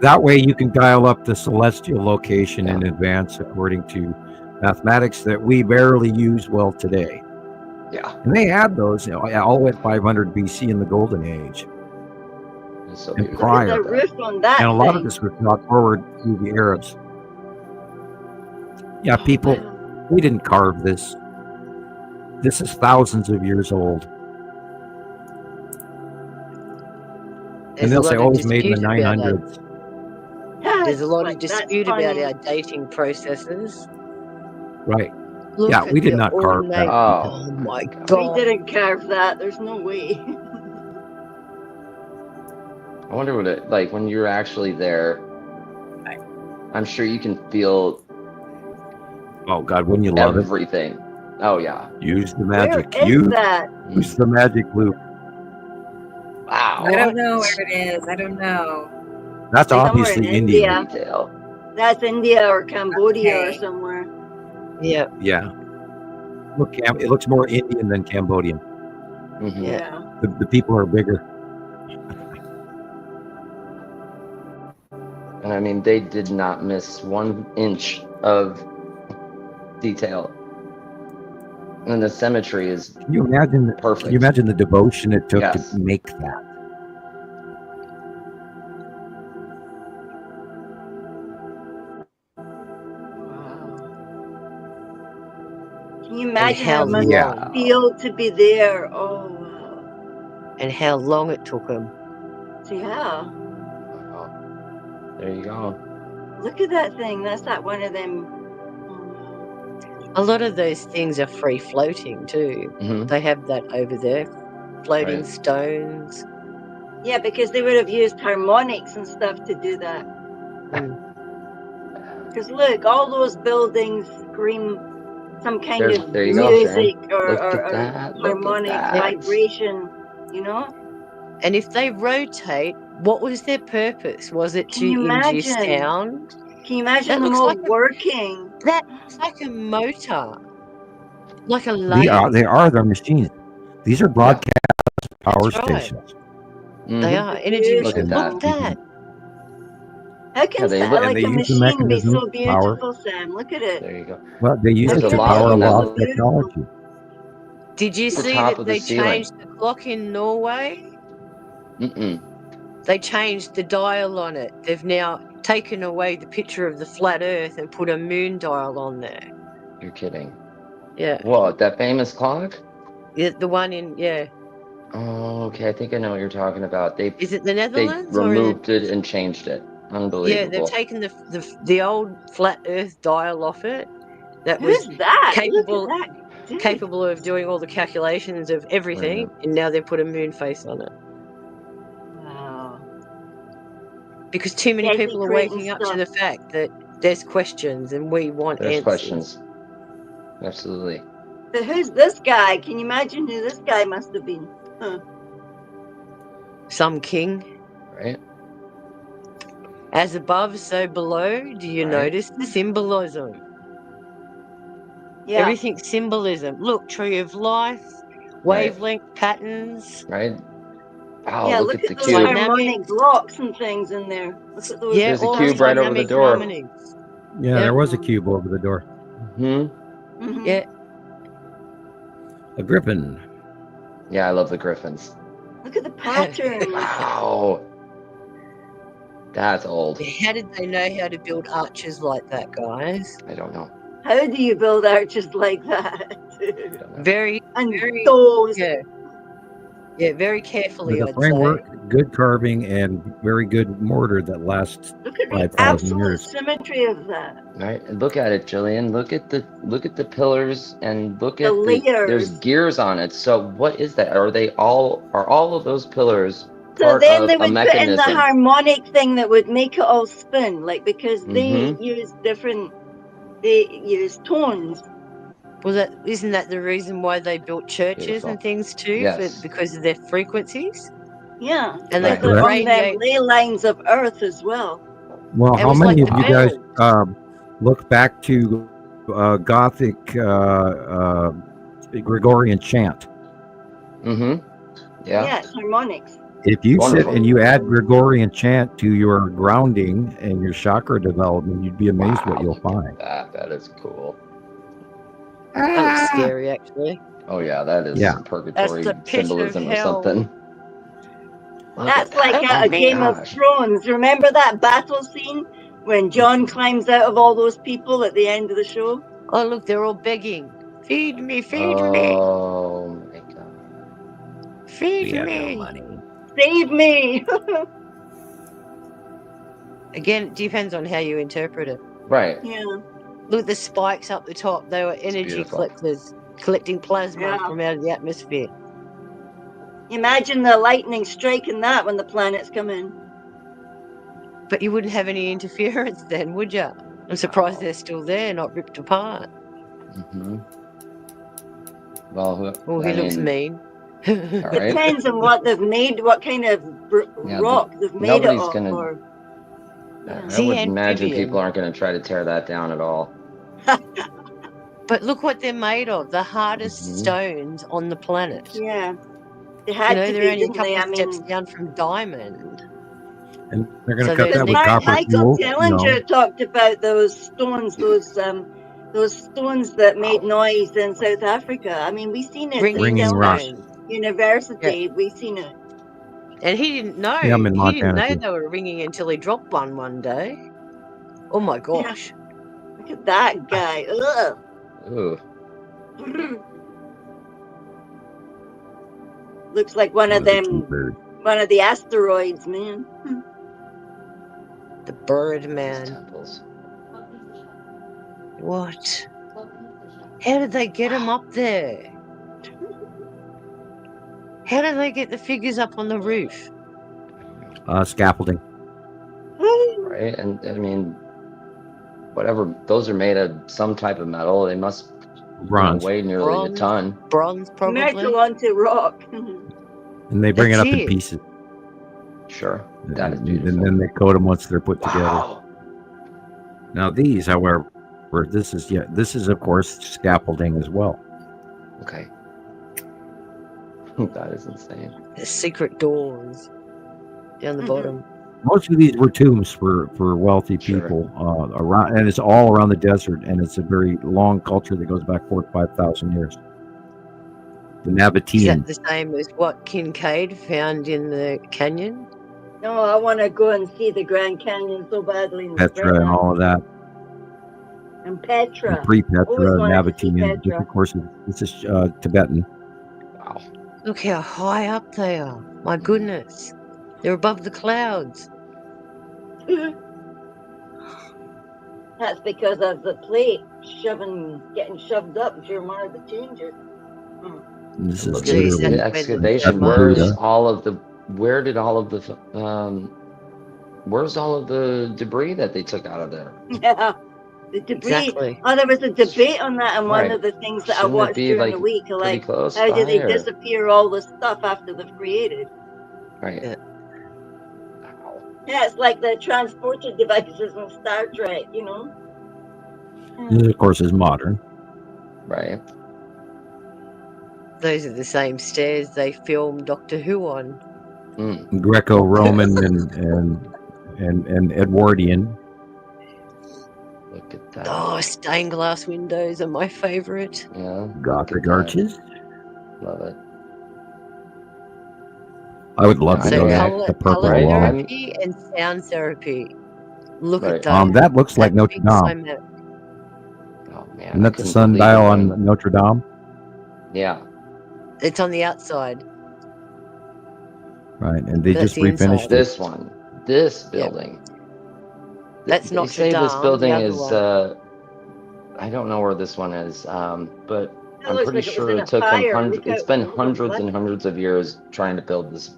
That way you can dial up the celestial location in advance according to mathematics that we barely use well today. Yeah. And they had those all the way at 500 BC in the Golden Age. It's so And beautiful. prior. Look at the roof on that And a lot of thing. this was brought forward through the Arabs. Yeah, people, we didn't carve this. This is thousands of years old. And they'll say, it's made in the 900s. There's a lot of That's dispute about funny. our dating processes. Right. Look Yeah, at we did the not carve that. ornate- Oh. Oh my We god. didn't carve that. There's no way. I wonder what it like when you're actually there. I'm sure you can feel Oh, God, wouldn't you love it? everything. Oh yeah. Use the Where magic. is that? Use the magic loop. Wow. I don't know where it is. I don't know. That's Somewhere obviously in Indian. India. Detail. That's India or Cambodia or Okay. somewhere. Yeah. Yeah. Look, it looks more Indian than Cambodian. Mhm. Yeah. The people are bigger. And I mean, they did not miss 1 inch of detail. And the symmetry is Can you imagine? perfect. Can you imagine the devotion it took Yes. to make that? Can you imagine how how it must Yeah. feel to be there? Oh, wow. And how long it took them. So, yeah. Oh, there you go. Look at that thing. That's not one of them. A lot of those things are free floating too. Mhm. They have that over there. Floating Right. stones. Yeah, because they would have used harmonics and stuff to do that. Mm. Because look, all those buildings scream some kind of There you go, Sharon. music or Look at that. Look at harmonic that. vibration, you know? And if they rotate, what was their purpose? Was it Can you to induce imagine? sound? Can you imagine That them looks all like working? That looks like a motor, like a They lathe. are their machines. These are broadcast power That's right. stations. They are energy Look machines. at Look at that. How can they so- look- and like they a use the machine be mechanism so of power. beautiful, Sam? Look at it. There you go. Well, they use There's it a to lot power a of them lot that of technology. Did you The see top that of the they ceiling. changed the clock in Norway? Mm-mm. They changed the dial on it. They've now taken away the picture of the flat Earth and put a moon dial on there. You're kidding. Yeah, What, that famous clock? the one in Oh, okay. I think I know what you're talking about. They Is it the they Netherlands or removed it and changed it. Yeah, Unbelievable. they've taken the old flat Earth dial off it. That was Who's that? capable Look at that. Dude. capable of doing all the calculations of everything, and now they put a moon face on it Wow. because too many people are Desecrating waking up to stuff. the fact that there's questions and we want There's answers. questions. Absolutely. But who's this guy? Can you imagine who this guy must have been? Some king, Right? as above, so below. Do you Right. notice the symbolism? Yeah. Everything's symbolism. Look, tree of life, wavelength patterns. Right? Wow, Yeah, look look at the those cube. Dynamic. harmonic blocks and things in there. Look at those. Yeah, There's a all cube those right over the dynamic door. harmonies. Yeah, Yeah. there was a cube over the door. Hmm. Mhm. Yeah, A griffin. Yeah, I love the griffins. Look at the pattern. Wow. That's old. how did they know how to build arches like that, guys? I don't know. How do you build arches like that? I don't know. Very, And very, those. yeah, very carefully. With a I'd framework, say. good carving, and very good mortar that lasts Look at the 5,000 absolute years. symmetry of that. Right? And look at it, Gillian. Look at the pillars and look The at layers. there's gears on it. So what is that? Are all of those pillars So part then of they a would put in the mechanism? harmonic thing that would make it all spin, like because they Mhm. use they use tones. Well, isn't that the reason why they built churches Beautiful. and things too? Yes. Because of their frequencies, Yeah. and Right. they could They're on them radiate. ley lines of Earth as well. Well, It how was many like of you the guys bells. look back to Gothic Gregorian chant? Mm-hmm. Yeah. Yeah, it's harmonics. If you sit Wonderful. and you add Gregorian chant to your grounding and your chakra development, you'd be amazed what you'll Look at find. that is cool. That looks scary, actually. Oh yeah, that is Yeah. some purgatory the pit of symbolism or hell. something. Look That's at like that. a Oh, Game of gosh. Thrones. Remember that battle scene when John climbs out of all those people at the end of the show? Oh, look, they're all begging. Feed me, feed me, Oh my god. feed me. Save me! Again, it depends on how you interpret it. Right. Yeah. Look at the spikes up the top. They were energy beautiful. collectors, collecting plasma Yeah. from out of the atmosphere. Imagine the lightning striking that when the planets come in. But you wouldn't have any interference then, would you? I'm surprised they're still there, not ripped apart. Mm-hmm. Well, Oh, he looks mean. All right. Depends on what they've made, what kind of Yeah, rock they've made it nobody's of. gonna- Or, I See, would imagine amphibian. people aren't going to try to tear that down at all. But look what they're made of. The hardest Mhm. stones on the planet. yeah. They You had know, to they're be, only a didn't couple they? I of steps mean, down from diamond. And they're going to So cut there's that with Mar- copper Michael fuel. You Tellinger know. talked about those stones that made noise in South Africa. I mean, we seen it Ringing at Ringing rocks. stones. University. We seen it. And he didn't know. Yeah, I'm in He didn't Montana, know too. they were ringing until he dropped one day. Oh my gosh. Look at that guy. Ugh. Ooh. Looks like one of Those are them, T-birds. one of the asteroids, man. The bird These man. temples. What? How did they get him up there? How did they get the figures up on the roof? Scaffolding. Right? And I mean, whatever, those are made of some type of metal. They must Bronze. Weigh nearly a ton. Bronze, probably. Metal onto rock. And they bring That's it up in it. pieces. Sure. That is And beautiful. then they coat them once they're put together. Wow. Now these, however, this is of course scaffolding as well. Okay. That is insane. The secret doors down the bottom. Most of these were tombs for wealthy Sure. people around, and it's all around the desert, and it's a very long culture that goes back 4,000 to 5,000 years. The Is Nabatean. that the same as what Kincaid found in the canyon? No, I want to go and see the Grand Canyon so badly. in Petra spring. and all of that. And Petra. And pre-Petra, Always wanted to see Nabatean. This, Petra. of course, this is Tibetan. Wow. Look how high up they are. My goodness. They're above the clouds. That's because of the plate getting shoved up during one of the changes. This is Look Geez, at literally the that's excavation. Buddha. Where did all of the where's all of the debris that they took out of there? Yeah, the debris. Exactly. Oh, there was a debate on that in one Right. of the things that Shouldn't I it watched be, during like, the week. Pretty Like, close how did they by, or- disappear all the stuff after they've created? Right. Yeah. Wow. Yeah, it's like the transporter devices in Star Trek, you know? This, of course, is modern. Right. Those are the same stairs they filmed Doctor Who on. Mm. Greco-Roman and Edwardian. Look at that. Oh, stained glass windows are my favorite. Yeah. look Gothic at that. arches. Love it. I would love to So go to color, the Purple color Wall. therapy and sound therapy. Look Right. at that. That looks like That Notre big Dame. climate. Oh man. Isn't I that the couldn't sundial believe it on when- Notre Dame? Yeah. It's on the outside. Right, and they That's just the inside. refinished it. This one. This building. That's They Notre say this Dame, building the other is one. I don't know where this one is, but It I'm looks pretty like it was sure in it a took them fire. hundreds. Look It's out, been look at hundreds that. and hundreds of years trying to build this.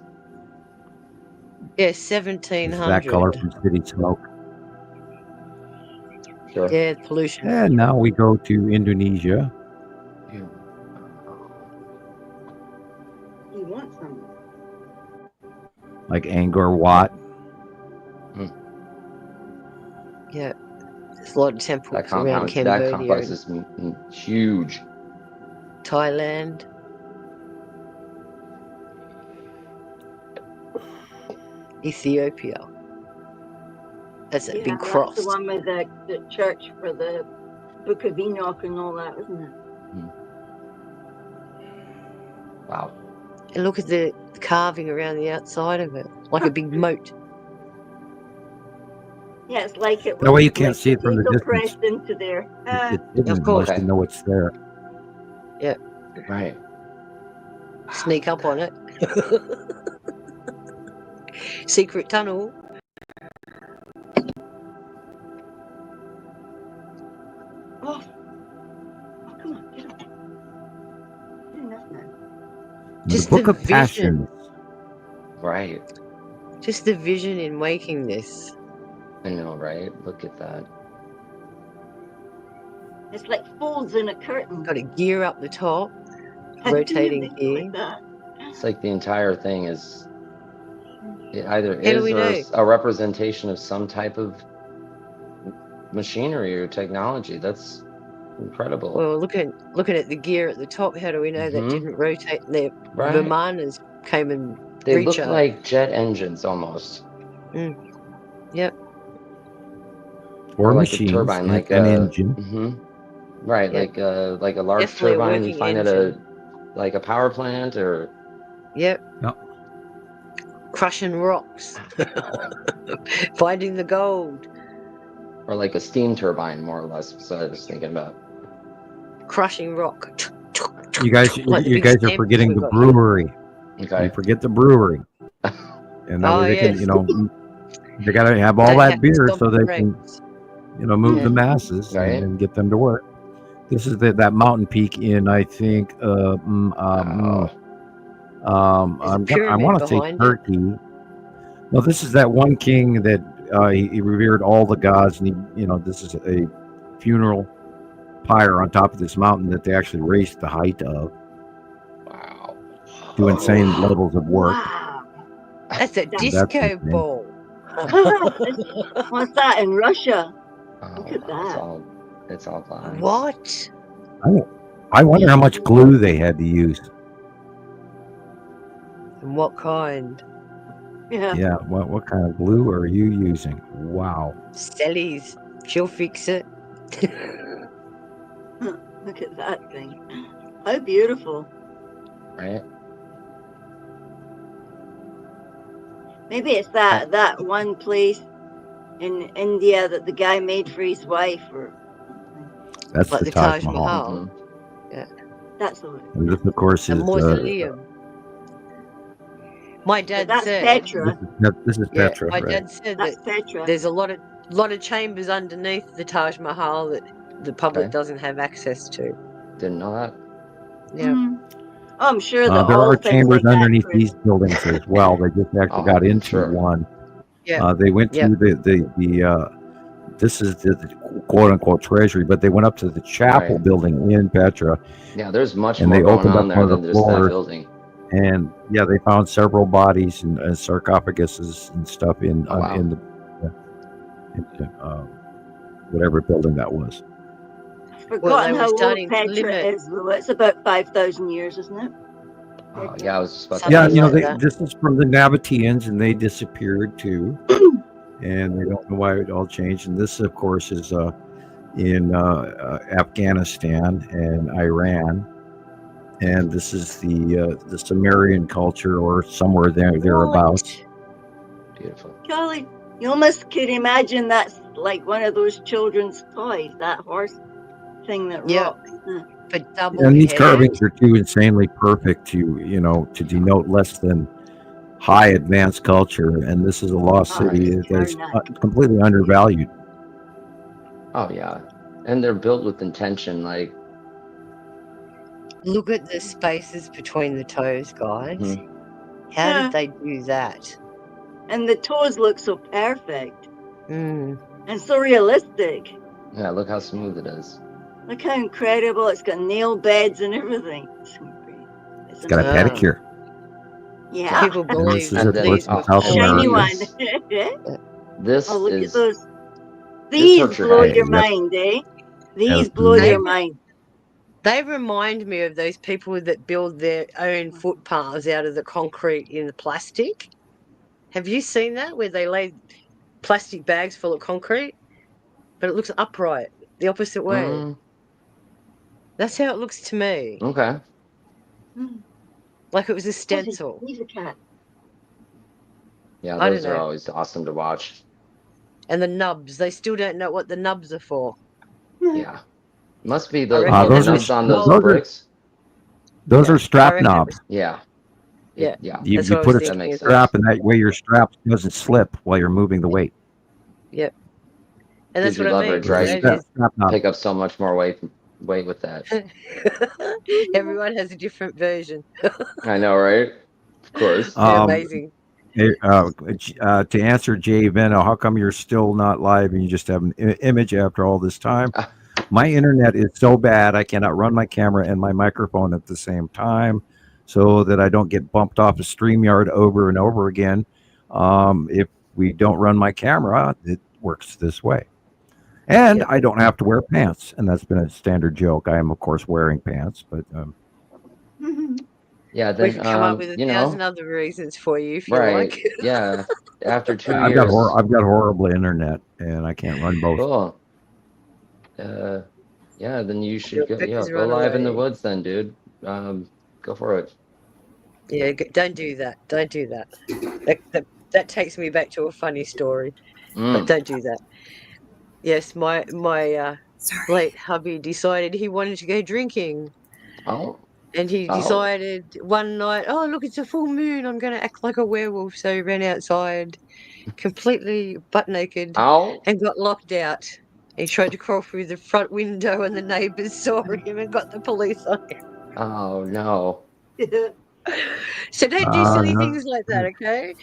Yeah, It's 1700. that color from city smoke. Sure. Yeah, pollution. And now we go to Indonesia. You want some? Like Angkor Wat. Yeah. There's a lot of temples That around compound, Cambodia that complex and is huge. Thailand. Ethiopia. That's that Yeah, big that's cross. the one with the church for the Book of Enoch and all that, isn't it? Wow. And look at the carving around the outside of it, like a big moat. Yeah, it's like it That way was you can't like see it from the potato distance. pressed into there. It's hidden Of course. unless you know it's there. Right. Sneak up on it. Secret tunnel. Oh, come on, get up. Get enough now. Just the Book the of Passion. vision. Right. Just the vision in making this. I know, right? Look at that. It's like folds in a curtain. Got a gear up the top, I didn't rotating think gear. like that. It's like the entire thing is. It either How do is we or know? is a representation of some type of machinery or technology. That's incredible. Well, looking at the gear at the top, how do we know that Mhm. didn't rotate? The Right. Vimanas came and They look recharged. like jet engines almost. Yep. Or like machines. a turbine, like an a engine. Right, Yep. like a large Definitely a turbine you working find at engine. a power plant or Yep. Yep. Crushing rocks. Finding the gold. like a steam turbine, more or less. So I was thinking about. Crushing rock. You guys, Like the you big guys are stamps forgetting we the got. brewery. Okay. You forget the brewery. And that Oh, way they yes. can, they got to have all They that have to beer stop so the they can, ranks. move Yeah. the masses Right. and get them to work. This is that mountain peak in, I think, Oh, There's a I pyramid want to say behind it. Turkey. No, this is that one king that he revered all the gods, and this is a funeral pyre on top of this mountain that they actually raised the height of. Wow. Do insane levels of work. Wow. That's a That's disco insane. ball. What's that in Russia? Oh, Look at no, that. it's all glass. What? I wonder how much glue they had to use. And what kind? Yeah. Yeah, what kind of glue are you using? Wow. Sally's. She'll fix it. Look at that thing. How beautiful. Right? Maybe it's that one place in India that the guy made for his wife, or That's Like the the Taj Taj Mahal. Mahal. that's the one. And this, of course, A is mausoleum. My dad That's said. Petra. this is Yeah, Petra, my right? dad said That's that Petra. there's a lot of chambers underneath the Taj Mahal that the public Okay. doesn't have access to. Didn't know that. Yeah. Mhm. Oh, I'm sure that There all are things chambers like that, underneath Chris. these buildings as well. They just actually Oh, got into sure. one. Yeah. They went to the this is the quote unquote treasury, but they went up to the chapel Right. building in Petra, Yeah, there's much and more they going opened on up there one of than the just that floors. building. And yeah, they found several bodies and sarcophaguses and stuff in Oh, wow. in the whatever building that was. I've Well, they forgotten were how old starting to Petra limit. is, though. It's about 5,000 years, isn't it? Oh, yeah, I was just about to Something Yeah, ask. you know, like that. this is from the Nabateans, and they disappeared too, and they don't know why it all changed. And this, of course, is in Afghanistan and Iran, and this is the Sumerian culture, or somewhere thereabouts. Beautiful. Golly, you almost could imagine that's like one of those children's toys, that horse thing that Yeah. rocks. But double And these head. carvings are too insanely perfect to denote less than high advanced culture. And this is a lost Oh, city it's that is Karnak. completely undervalued. Oh, yeah. And they're built with intention. Like, Look at the spaces between the toes, guys. Mhm. How Yeah. did they do that? And the toes look so perfect Mm. and so realistic. yeah, look how smooth it is. Look how incredible. It's got nail beds and everything. It's It's got a Ah. pedicure. Yeah. People And believe this is, And of then- course, in oh, South and Shiny America. one. This Oh, look at is those. These hurts your blow head. your Yep. mind, eh? These Absolutely. blow your mind. They remind me of those people that build their own footpaths out of the concrete in the plastic. Have you seen that, where they lay plastic bags full of concrete, but it looks upright the opposite way? Mm, That's how it looks to me, okay. like it was a stencil. He's a cat. Yeah, I those don't are know. always awesome to watch. And the nubs, they still don't know what the nubs are for. Yeah. Must be I the reckon those are- nubs on those those are- bricks. Those Yeah, are strap I reckon- knobs. Yeah. Yeah. Yeah. You That's what I put was a That thinking. makes as sense. well. strap, and that way your strap doesn't slip while you're moving the weight. And that's Gives you what I mean. leverage, right? It is- Strap knob. Pick up so much more weight with that. Everyone has a different version. I know, right? Of course. They're amazing. Hey, to answer Jay Veno, how come you're still not live and you just have an image after all this time? My internet is so bad I cannot run my camera and my microphone at the same time, so that I don't get bumped off of StreamYard over and over again. If we don't run my camera, it works this way. And Yep. I don't have to wear pants, and that's been a standard joke. I am, of course, wearing pants, but Yeah, We then can come up with a you know, thousand other reasons for you if you right? like. Yeah. After 2 I've years. got horrible internet, and I can't run both. Cool. Yeah, then you should go, Beckers go run live in the away. woods then, dude. Go for it. Yeah, don't do that. Don't do that. That takes me back to a funny story. But Mm. don't do that. Yes, my Sorry. late hubby decided he wanted to go drinking. Oh, And he Oh. decided one night, oh, look, it's a full moon. I'm going to act like a werewolf. So he ran outside completely butt naked ow. and got locked out. He tried to crawl through the front window and the neighbours saw him and got the police on him. Oh no. So don't do silly no. things like that, okay?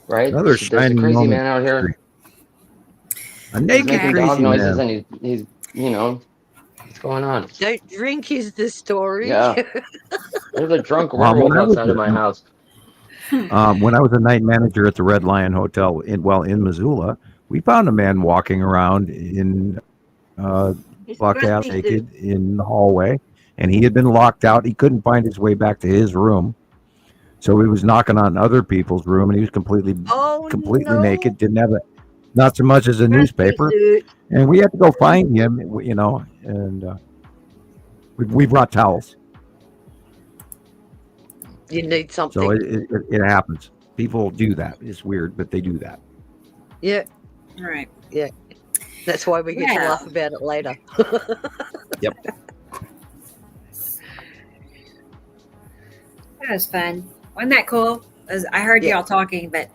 Right? Another There's a shining crazy moment. man out here. A He's naked making crazy dog noises man. and he's What's going on? Don't drink is the story. Yeah. There's a drunk Well, when werewolf I was outside of my house. When I was a night manager at the Red Lion Hotel in Missoula, we found a man walking around in buck ass naked in the hallway, and he had been locked out. He couldn't find his way back to his room, so he was knocking on other people's room, and he was completely naked. Didn't have not so much as a newspaper, and we had to go find him. You know, and we brought towels. You need something. So it happens. People do that. It's weird, but they do that. Yeah. Right. Yeah. That's why we get to laugh about it later. Yep. That was fun. Wasn't that cool? I heard y'all talking, but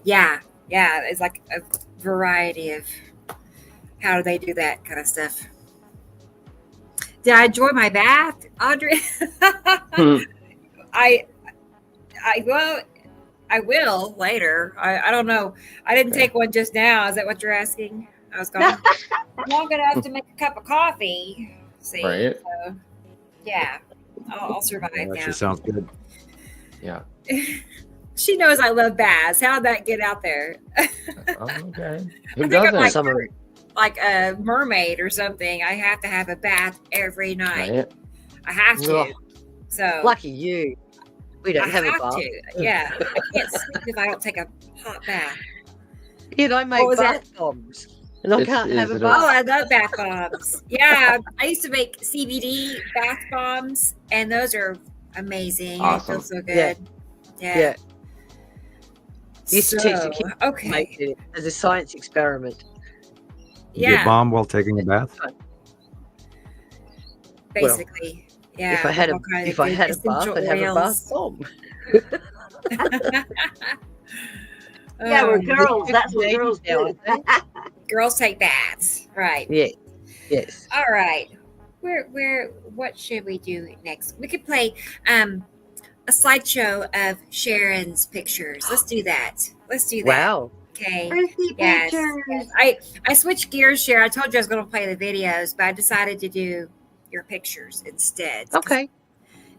yeah, it's like a variety of how do they do that kind of stuff. Did I enjoy my bath, Audrey? I will later. I don't know. I didn't take one just now. Is that what you're asking? I was going long enough to make a cup of coffee. See, right. So, yeah, I'll survive now. That sounds good. Yeah. She knows I love baths. How'd that get out there? Okay. Who I think I'm doesn't? like a mermaid or something. I have to have a bath every night. Right. I have to. Ugh. So Lucky you. We don't have a bath. to. Yeah, I can't sleep if I don't take a hot bath. You know, I make was bath bombs. And I can't have a bath. Oh, I love bath bombs. Yeah, I used to make CBD bath bombs, and those are amazing. Awesome. They feel so good. Yeah. Used to teach the kids to Okay. make it as a science experiment. You get bombed while taking a bath. Basically. Yeah. If I had a bath, essential I'd have a bath oils. bomb. Yeah, we're girls. Oh, That's what girls do. Girls take baths, right? Yeah. Yes. All right. What should we do next? We could play a slideshow of Sharon's pictures. Let's do that. Wow. Okay. Pretty Yes. pictures. I switched gears, Sharon. I told you I was going to play the videos, but I decided to do your pictures instead. Okay.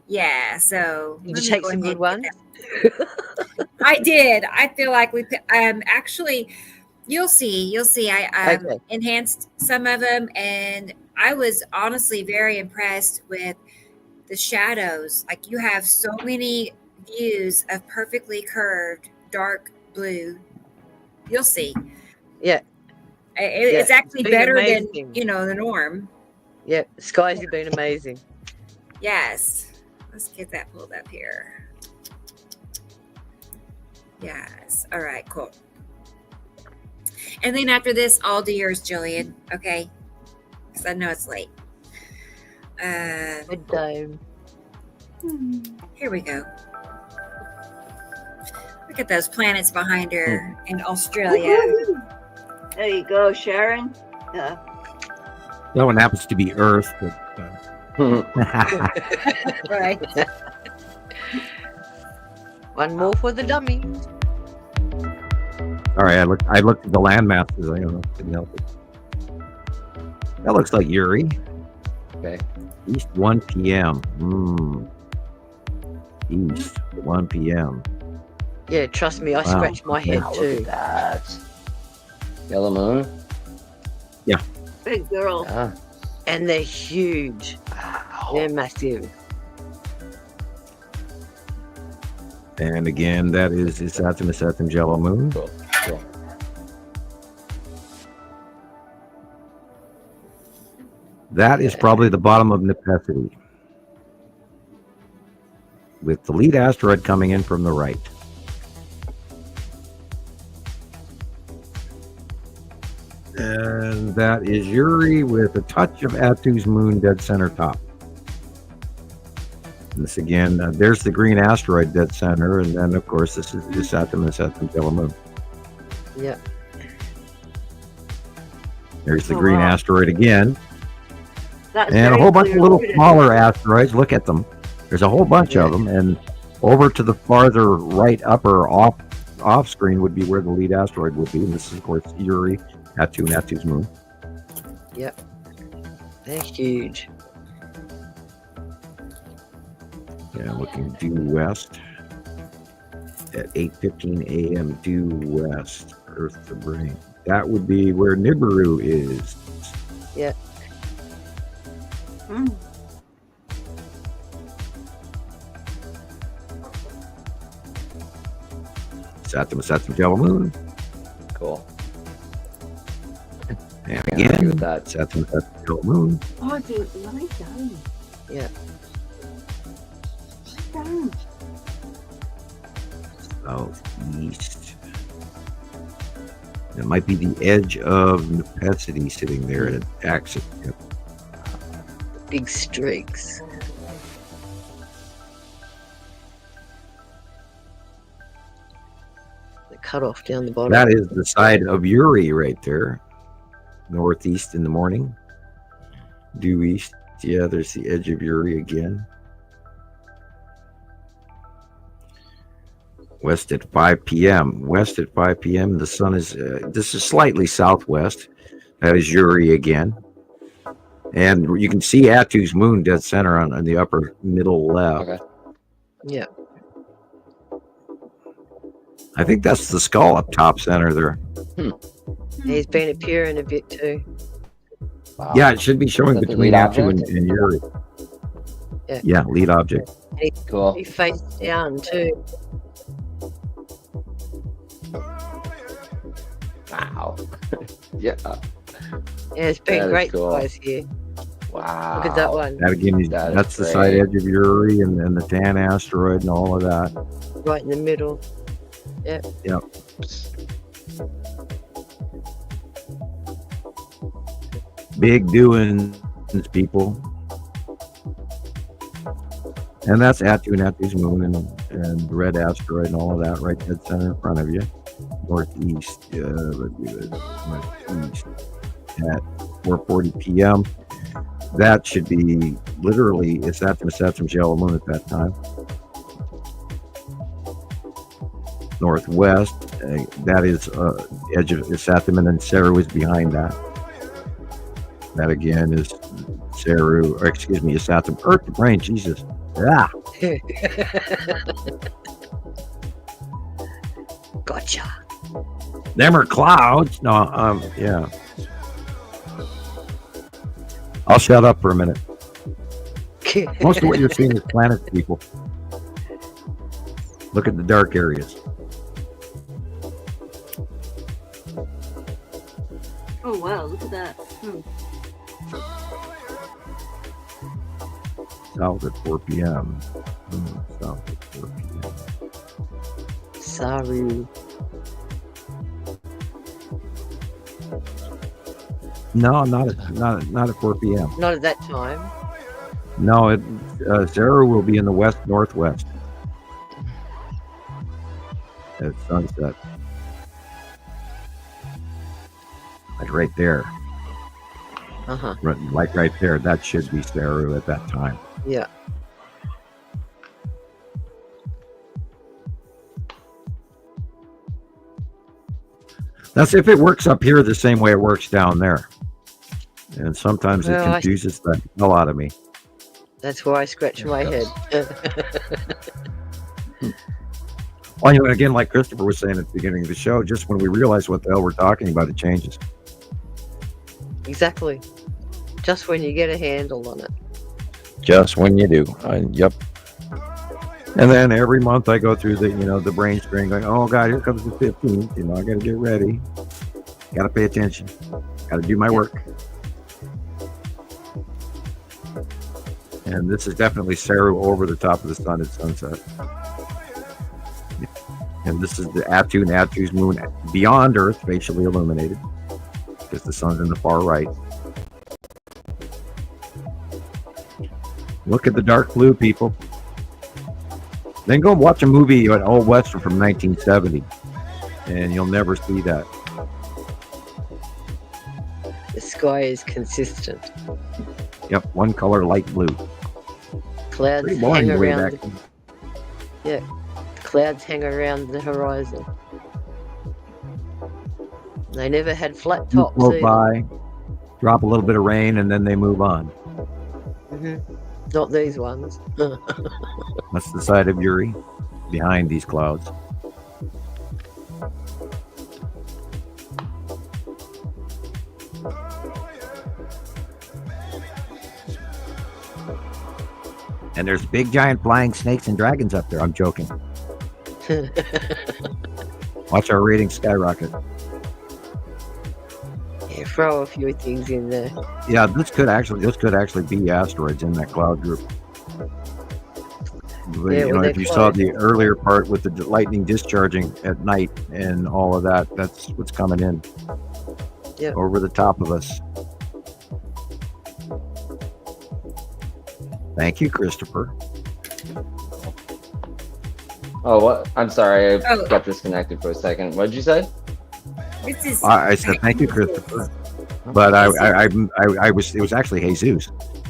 Yeah. So Did let you me take go some ahead good ones? I did. I feel like we actually you'll see. I Okay. enhanced some of them, and I was honestly very impressed with the shadows. Like, you have so many views of perfectly curved dark blue. You'll see. Yeah. It's actually Been better amazing. than the norm. Yeah. Skies have been amazing. Yes. Let's get that pulled up here. Yes. All right, cool. And then after this, I'll do yours, Jillian. Okay? Because I know it's late. Good time. Here we go. Look at those planets behind her in Australia. There you go, Sharon. That one happens to be Earth, but Right. One more for the dummy. all right. I looked at the land masses. I don't know. Couldn't help it. That looks like Uri. Okay. East 1 p.m. East 1 p.m. Yeah, trust me, I Wow. scratched my head Now look too. at that. Yellow moon. Big girl. Yeah. And they're huge. Wow. They're massive. And again, that is the Saturn Yellow Moon. Cool. Cool. That is probably the bottom of necessity, with the lead asteroid coming in from the right. And that is Uri with a touch of Atu's moon dead center top. And this again, there's the green asteroid dead center, and then of course this is the Saturn Yellow Moon. Yeah. There's the Oh, green wow. asteroid again. That's And a very whole bunch of clear. little smaller asteroids. Look at them. There's a whole bunch of them, and over to the farther right upper off screen would be where the lead asteroid would be. And this is, of course, Uri, Atu, and Atu's moon. Yep. They're huge. Yeah, looking due west at 8:15 a.m. due west, Earth to brain. That would be where Nibiru is. Yeah. Saturn, yellow moon. Cool. And Yeah, I agree again, with that. Saturn, yellow moon. Oh, I don't lie down. Yeah. Lie down. Southeast. It might be the edge of necessity sitting there at an axis. Yep. Big streaks. The cutoff down the bottom. That is the side of Uri right there. Northeast in the morning. Due east. Yeah, there's the edge of Uri again. West at 5 p.m. West at 5 p.m. The sun is, this is slightly southwest. That is Uri again. And you can see Atu's moon dead center on the upper middle left. Okay. Yeah. I think that's the skull up top center there. He's been appearing a bit too. Wow. Yeah, it should be showing Is that the between lead Atu object? and Uri. Yeah. Yeah, lead object. Cool. He faced down too. Wow. Yeah. Yeah, it's been That is great cool. guys here. Wow. Look at that one. That again, That is that's the great. side edge of Uri and the Tan asteroid and all of that. Right in the middle. Yep. Big doings, people. And that's Atu and Atu's moon and the red asteroid and all of that right dead center in front of you. Northeast. Northeast at 4:40 p.m. That should be literally, it's Saturn's yellow moon at that time. Northwest, that is edge of Saturn, and then Saru is behind that. That again is Saru, or excuse me, is Saturn. Earth to brain, Jesus. Ah, Gotcha. them are clouds. No, yeah. I'll shut up for a minute. Most of what you're seeing is planets, people. Look at the dark areas. Oh wow, look at that. South at 4 p.m. South at 4 p.m. Saru. No, not at 4 p.m. Not at that time. No, Saru will be in the west northwest at sunset. Like right there, Uh-huh. like right there. That should be Saru at that time. Yeah. That's if it works up here the same way it works down there. And sometimes Well, it confuses the hell out of me. That's why I scratch my head. Well, you know, again, like Christopher was saying at the beginning of the show, just when we realize what the hell we're talking about, it changes. Exactly. Just when you get a handle on it. Just when you do. Yep. And then every month I go through the brain string going, oh God, here comes the 15th. I got to get ready. Got to pay attention. Got to do my work. And this is definitely Saru over the top of the sun at sunset. And this is the Atu and Atu's moon beyond Earth, facially illuminated, because the sun's in the far right. Look at the dark blue, people. Then go watch a movie, an old Western from 1970, and you'll never see that. The sky is consistent. Yep, one color, light blue. Clouds Pretty boring hang way around. back then. Yeah. Clouds hang around the horizon. They never had flat tops Go either. by drop a little bit of rain, and then they move on. Not these ones. That's the side of Uri, behind these clouds. And there's big giant flying snakes and dragons up there. I'm joking. Watch our ratings skyrocket. Yeah, throw a few things in there. Yeah, this could actually be asteroids in that cloud group. Yeah, If you saw the earlier part with the lightning discharging at night and all of that, that's what's coming in. Yeah. Over the top of us. Thank you, Christopher. Oh, what? I'm sorry, I got disconnected for a second. What did you say? This is. I said thank you, Christopher. But I was. It was actually Jesus,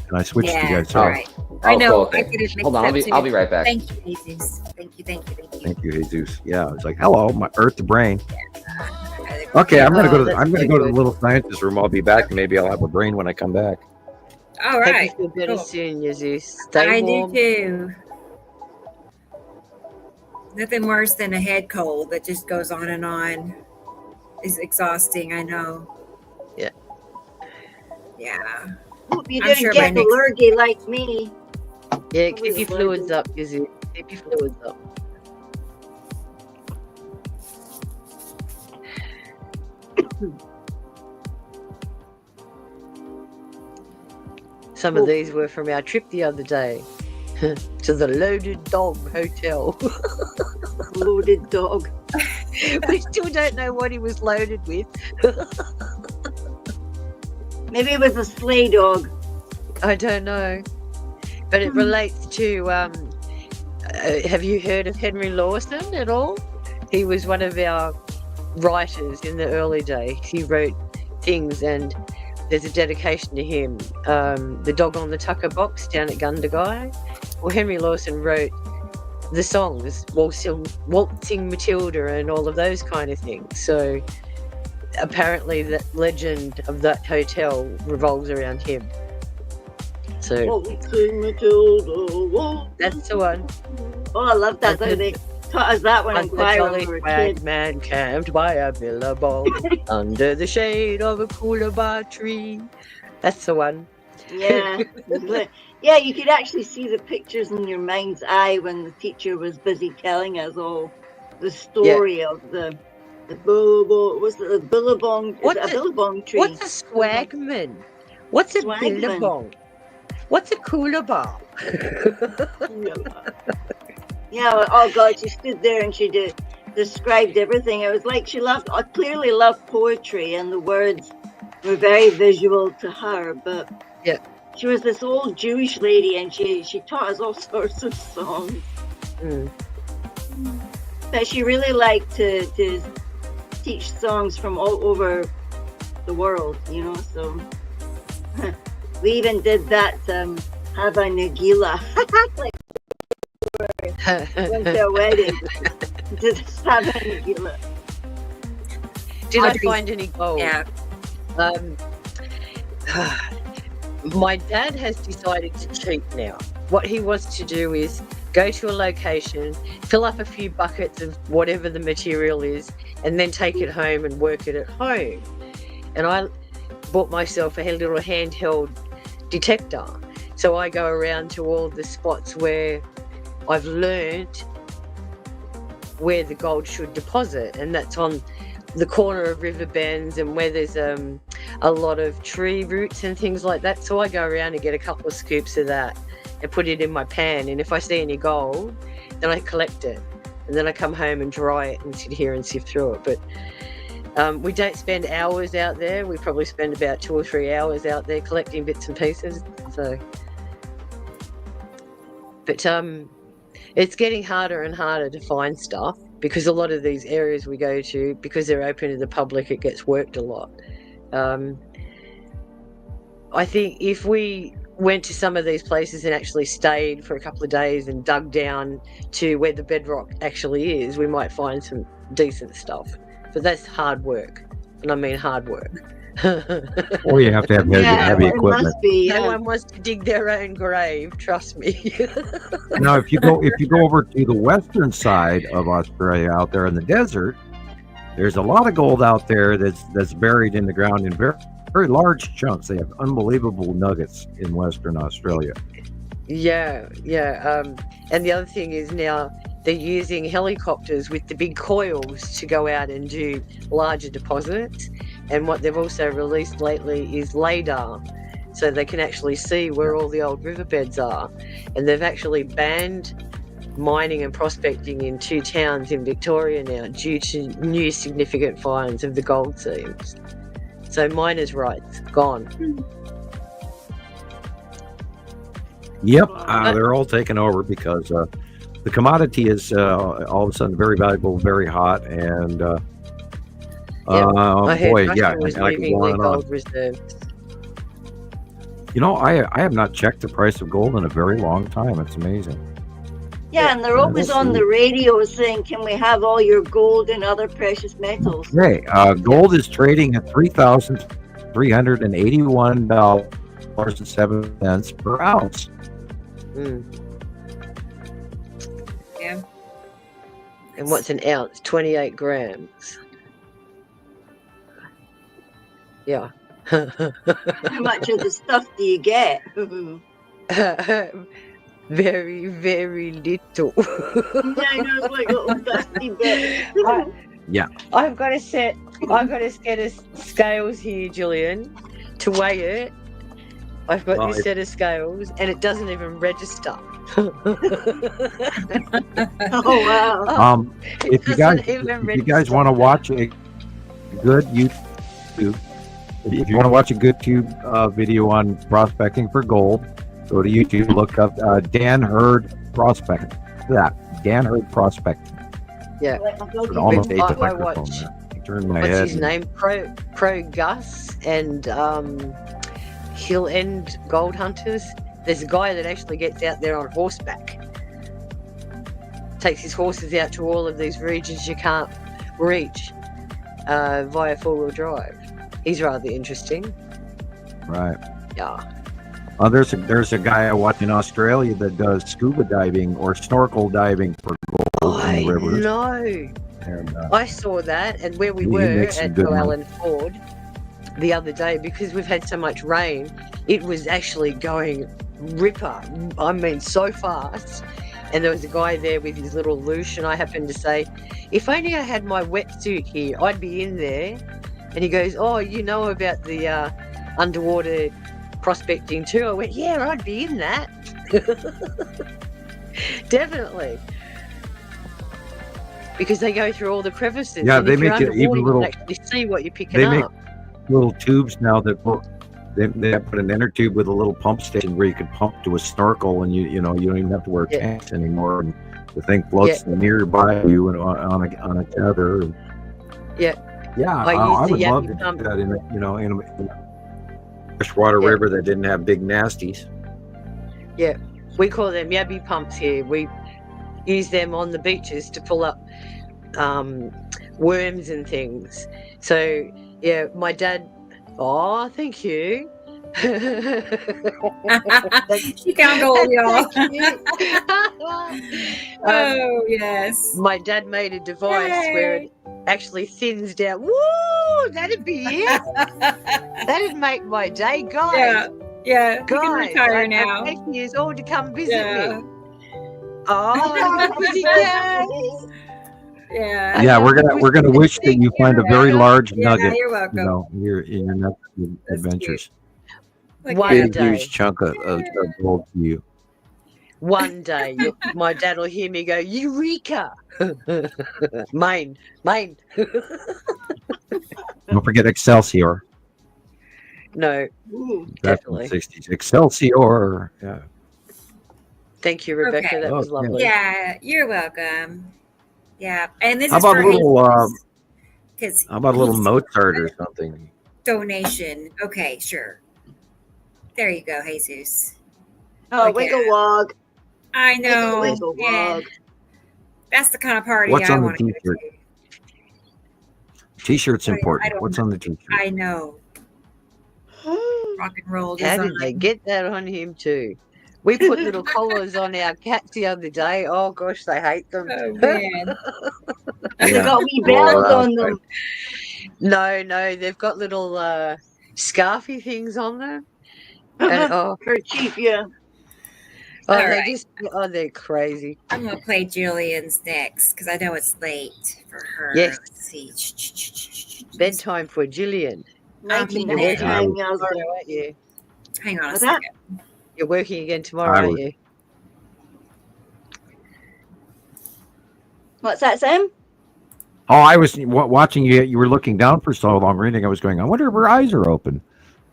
and I switched to you guys. All right. I know. Okay. I could have Hold on, I'll be right back. Thank you, Jesus. Thank you. Thank you, Jesus. Yeah, it's like hello, my Earth to brain. Okay, I'm gonna go to the little scientist room. I'll be back, and maybe I'll have a brain when I come back. All right. Hope you feel better soon, Jesus. I Stay warm. do too. Nothing worse than a head cold that just goes on and on. It's exhausting, I know. Yeah. Yeah. Hope you I'm didn't sure get by the lurgy like me. Yeah, keep your fluids up, Jesus. Keep your fluids up. Some of these were from our trip the other day to the Loaded Dog Hotel. Loaded dog. We still don't know what he was loaded with. Maybe it was a sleigh dog. I don't know. But it relates to, have you heard of Henry Lawson at all? He was one of our writers in the early days. He wrote things, and there's a dedication to him. The Dog on the Tucker Box down at Gundagai. Well, Henry Lawson wrote the songs, Waltzing Matilda and all of those kind of things. So apparently that legend of that hotel revolves around him. So Waltzing Matilda, that's the one. Oh, I love that. They taught us that one in choir when we were kids. Man camped by a billabong under the shade of a coolabah tree. That's the one. Yeah. Yeah, you could actually see the pictures in your mind's eye when the teacher was busy telling us all the story of the billabong. Was it a billabong? Is it a billabong tree? What's a swagman? What's a billabong? What's a coolabah? Yeah, oh God, she stood there and she described everything. It was like she clearly loved poetry, and the words were very visual to her. But yeah, she was this old Jewish lady, and she taught us all sorts of songs. But she really liked to teach songs from all over the world, so we even did that Have a Nagila went to a wedding. Did Have a Nagila. Did I find any gold? Yeah. My dad has decided to cheat now. What he wants to do is go to a location, fill up a few buckets of whatever the material is, and then take it home and work it at home. And I bought myself a little handheld detector. So I go around to all the spots where I've learned where the gold should deposit, and that's on the corner of river bends and where there's a lot of tree roots and things like that. So I go around and get a couple of scoops of that and put it in my pan, and if I see any gold, then I collect it, and then I come home and dry it and sit here and sift through it. But we don't spend hours out there. We probably spend about 2 or 3 hours out there collecting bits and pieces. So, but it's getting harder and harder to find stuff, because a lot of these areas we go to, because they're open to the public, it gets worked a lot. I think if we went to some of these places and actually stayed for a couple of days and dug down to where the bedrock actually is, we might find some decent stuff. But that's hard work, and I mean hard work. Or you have to have heavy it equipment. must be. No one wants to dig their own grave. Trust me. Now, if you go over to the western side of Australia, out there in the desert, there's a lot of gold out there that's buried in the ground in very, very large chunks. They have unbelievable nuggets in Western Australia. Yeah. And the other thing is now they're using helicopters with the big coils to go out and do larger deposits. And what they've also released lately is LADAR, so they can actually see where all the old riverbeds are. And they've actually banned mining and prospecting in 2 towns in Victoria now due to new significant finds of the gold seams. So miners' rights gone. Yep, they're all taken over because the commodity is all of a sudden very valuable, very hot, and I heard boy, Russia yeah, was I could moving go on their and on. gold reserves. You know, I have not checked the price of gold in a very long time. It's amazing. Yeah, and they're always on the radio saying, "Can we have all your gold and other precious metals?" Okay, gold is trading at $3,381.07 per ounce. Yeah. And what's an ounce? 28 grams. Yeah. How much of the stuff do you get? Very, very little. Yeah, I know, it's like little dusty bits. Yeah. I've got a set of scales here, Gillian, to weigh it. I've got this set of scales, and it doesn't even register. Oh wow! If you guys want to watch a good YouTube, if you want to watch a good video on prospecting for gold, go to YouTube. Look up Dan Hurd Prospect. Dan Hurd Prospect. Yeah. Almost ate the I microphone. watch. Turned my What's head. his name? Pro Gus and Hill End Gold Hunters. There's a guy that actually gets out there on horseback. Takes his horses out to all of these regions you can't reach via four-wheel drive. He's rather interesting. Right. Yeah. There's a guy I watch in Australia that does scuba diving or snorkel diving for gold in the rivers. No. And, I saw that, and where we he were makes some at good money. Llewellyn Ford the other day, because we've had so much rain, it was actually going ripper. I mean, so fast. And there was a guy there with his little loosh, and I happened to say, if only I had my wetsuit here, I'd be in there. And he goes, oh, you know about the underwater prospecting too? I went, yeah, I'd be in that. Definitely. Because they go through all the crevices. Yeah, and they if you're make it even underwater, little. you can actually see what you're picking They up. make little tubes now that they have put an inner tube with a little pump station where you can pump to a snorkel, and you don't even have to wear pants anymore, and the thing floats nearby you and on a tether. Yeah. Yeah, I would love to do that in a freshwater river that didn't have big nasties. Yeah, we call them yabby pumps here. We use them on the beaches to pull up worms and things. So, yeah, my dad... Oh, thank you. She found gold, y'all. Oh, yes. My dad made a device where it actually thins down. Woo! That'd be it. That'd make my day, guys. Yeah. Guys, you can retire I'm now. 8 years old to come visit me. Oh, yeah. Yeah, we're gonna wish that you find a very large nugget. You're welcome. In your next adventures. One day. Huge chunk of gold to you. One day, my dad will hear me go, Eureka! Mine. Don't forget Excelsior. No, That's from definitely. the 60s. Excelsior. Yeah. Thank you, Rebecca. Okay. That was lovely. Yeah, you're welcome. Yeah, and this How is about for a little? Jesus, How about a little Mozart or something? donation. Okay, sure. There you go, Jesus. Oh, wiggle wog. I know. Wiggle man. wog. That's the kind of party What's I on the want to go t-shirt? to. T-shirt's I important. don't What's on the t-shirt? I know. rock and roll How design. did they get that on him too? We put little collars on our cats the other day. Oh gosh, they hate them. Oh man. They Yeah. got wee Roll bells around, on them. No, they've got little scarfy things on them. And Kerchief, yeah. All they right. just they're crazy. I'm gonna play Julian's next because I know it's late for her. Yes. Let's see. Bedtime for Gillian. Nighty You're night working time, Tomorrow, Yasmin. aren't you? Hang on a What's that? second. You're working again tomorrow, I aren't would. you? What's that, Sam? Oh, I was watching you. You were looking down for so long, reading. I was going, I wonder if her eyes are open.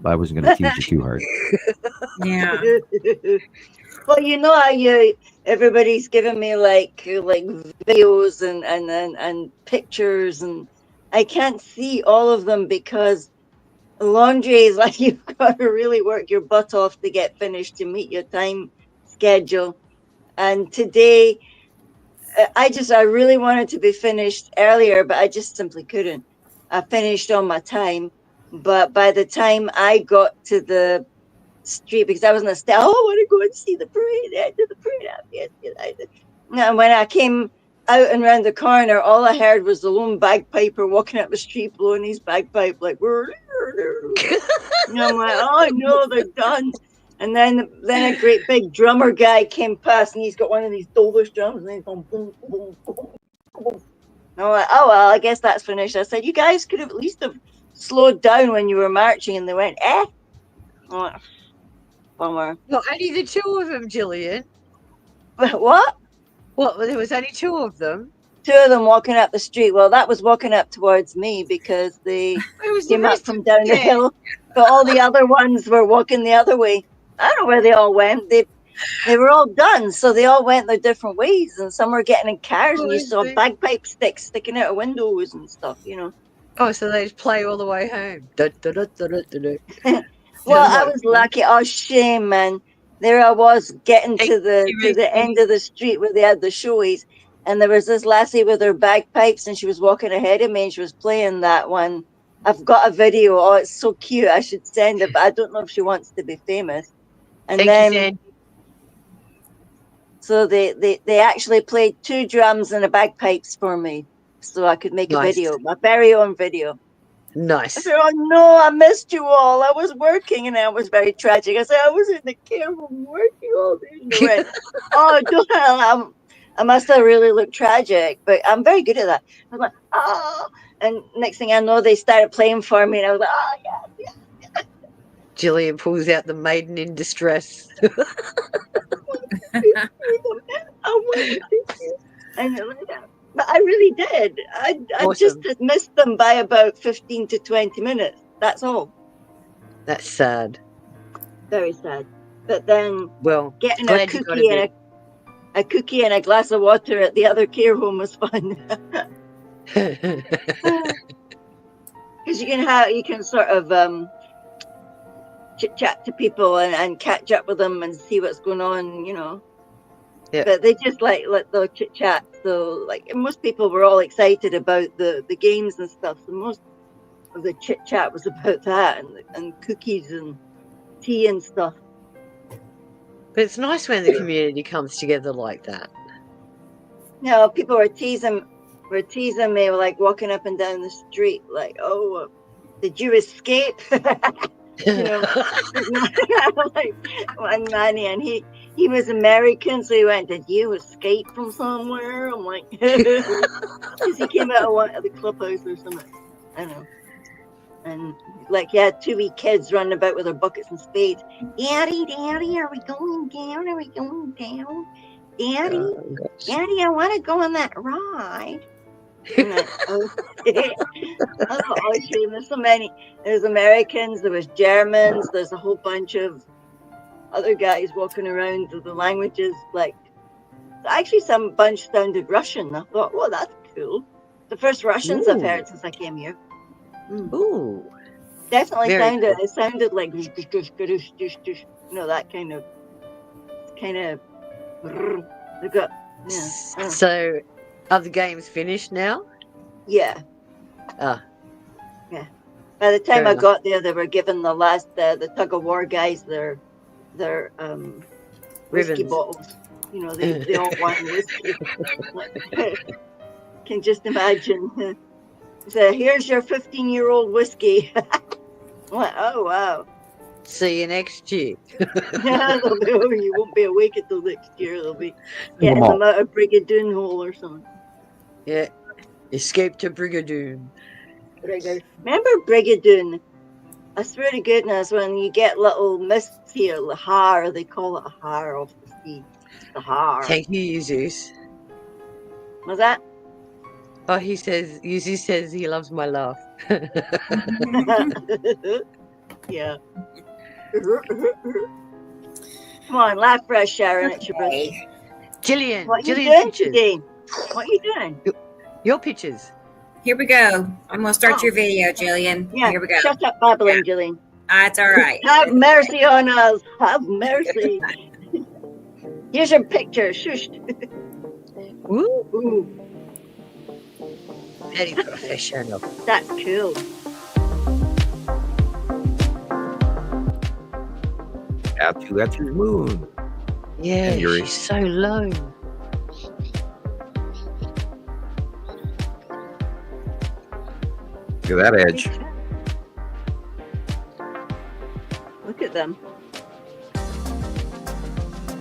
But I wasn't going to tease you too hard. Yeah. Well, you know how everybody's giving me like videos and pictures, and I can't see all of them because laundry is like you've got to really work your butt off to get finished to meet your time schedule. And today, I really wanted to be finished earlier, but I just simply couldn't. I finished on my time, but by the time I got to the street, because I was in a state, I want to go and see the parade, the end of the parade. And when I came out and round the corner, all I heard was the lone bagpiper walking up the street blowing his bagpipe like, and I'm like, oh no, they're done. And then a great big drummer guy came past, and he's got one of these Dolish drums, and he's going boom, boom, boom, boom. And I'm like, oh well, I guess that's finished. I said, you guys could have at least have slowed down when you were marching, and they went, eh. I'm like, bummer. Well, only the two of them, Gillian. What? Well, there was only two of them. Two of them walking up the street. Well, that was walking up towards me because they came up from down the hill, but all the other ones were walking the other way. I don't know where they all went. They were all done, so they all went their different ways, and some were getting in cars, and you saw bagpipe sticks sticking out of windows and stuff, you know. Oh, so they just play all the way home. Well, I was lucky. Oh, shame, man. There I was getting to the end of the street where they had the showies, and there was this lassie with her bagpipes, and she was walking ahead of me, and she was playing that one. I've got a video. Oh, it's so cute. I should send it, but I don't know if she wants to be famous. And then, so they actually played 2 drums and a bagpipes for me, so I could make a video, my very own video. Nice. I said, oh no, I missed you all. I was working, and I was very tragic. I said, I was in the care home working all day. And they went, oh, don't, I must have really looked tragic, but I'm very good at that. I was like, oh, and next thing I know, they started playing for me, and I was like, oh, yeah. Gillian pulls out the maiden in distress. But I really did. I just missed them by about 15 to 20 minutes. That's all. That's sad. Very sad. But then getting a cookie and a glass of water at the other care home was fun. Because you can sort of chit chat to people and catch up with them and see what's going on, you know. Yeah. But they just like the chit chat. So like most people were all excited about the games and stuff. So most of the chit chat was about that and cookies and tea and stuff. But it's nice when the community comes together like that. No, people were teasing me, like walking up and down the street, like, oh, did you escape? You know, like one man, and he was American, so he went, did you escape from somewhere? I'm like, because he came out of one of the clubhouse or something. I don't know. And like, yeah, 2 wee kids running about with their buckets and spades. Daddy, are we going down? Are we going down? Daddy, Daddy, I want to go on that ride. Like, okay. Oh, shame. There's so many. There's Americans, there was Germans, there's a whole bunch of other guys walking around with the languages. Like, actually, some bunch sounded Russian. I thought, oh, that's cool. The first Russians I've heard since I came here. Ooh. Definitely sounded. Cool. It sounded like, you know, that kind of. Yeah. So, are the games finished now? Yeah. Ah. Yeah. By the time Fair I enough. got there, they were giving the tug of war guys their whiskey Ribbons. bottles. You know, they all want whiskey. Can just imagine. So here's your 15-year-old whiskey. Like, oh wow. See you next year. Yeah, you won't be awake until next year. They'll be getting them out of Brigadoon Hole or something. Yeah. Escape to Brigadoon. Remember Brigadoon? I swear to goodness, when you get little mists here, the har, they call it a har off the sea. The har. Thank you, Jesus. Was that? Oh, he says, Yuzi says he loves my laugh. Yeah. Come on, laugh for us, Sharon. It's your birthday. Okay. Gillian. What are you Gillian doing pictures. today? What are you doing? Your pictures. Here we go. I'm going to start Oh. your video, Jillian. Yeah, Here we go. shut up babbling, Gillian. That's all right. Have mercy on us. Have mercy. Here's your picture. Shush. Woo. Ooh, Very professional. that's cool. That's your moon. Yeah, And Yuri. she's so low. Look at that edge. Look at them.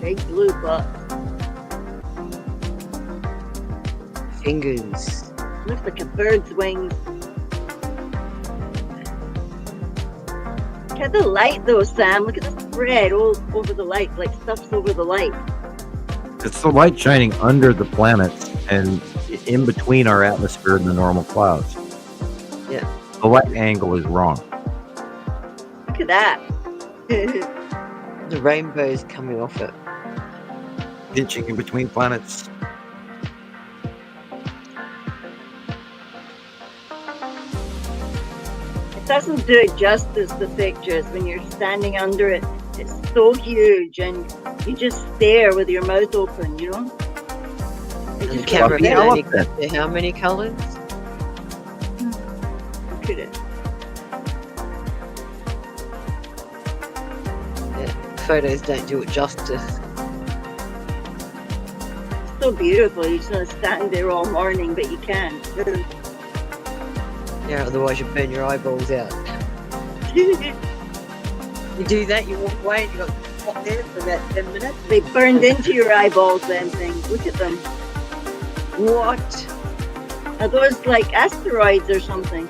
Big blue butts. Fingers. Looks like a bird's wings. Look at the light though, Sam. Look at the spread all over the light, like stuff's over the light. It's the light shining under the planets and in between our atmosphere and the normal clouds. Yeah. The light angle is wrong. Look at that. The rainbow's coming off it. Pinching in between planets. It doesn't do it justice, the pictures, when you're standing under it. It's so huge and you just stare with your mouth open, you know? It And the just camera like can the only elephant. capture how many colours? look at it. Yeah. Photos don't do it justice. So beautiful. You just want to stand there all morning, but you can't. Yeah, otherwise you burn your eyeballs out. You do that, you walk away and you got to stop there for about 10 minutes. They burned into your eyeballs, them things. Look at them. What? Are those like asteroids or something?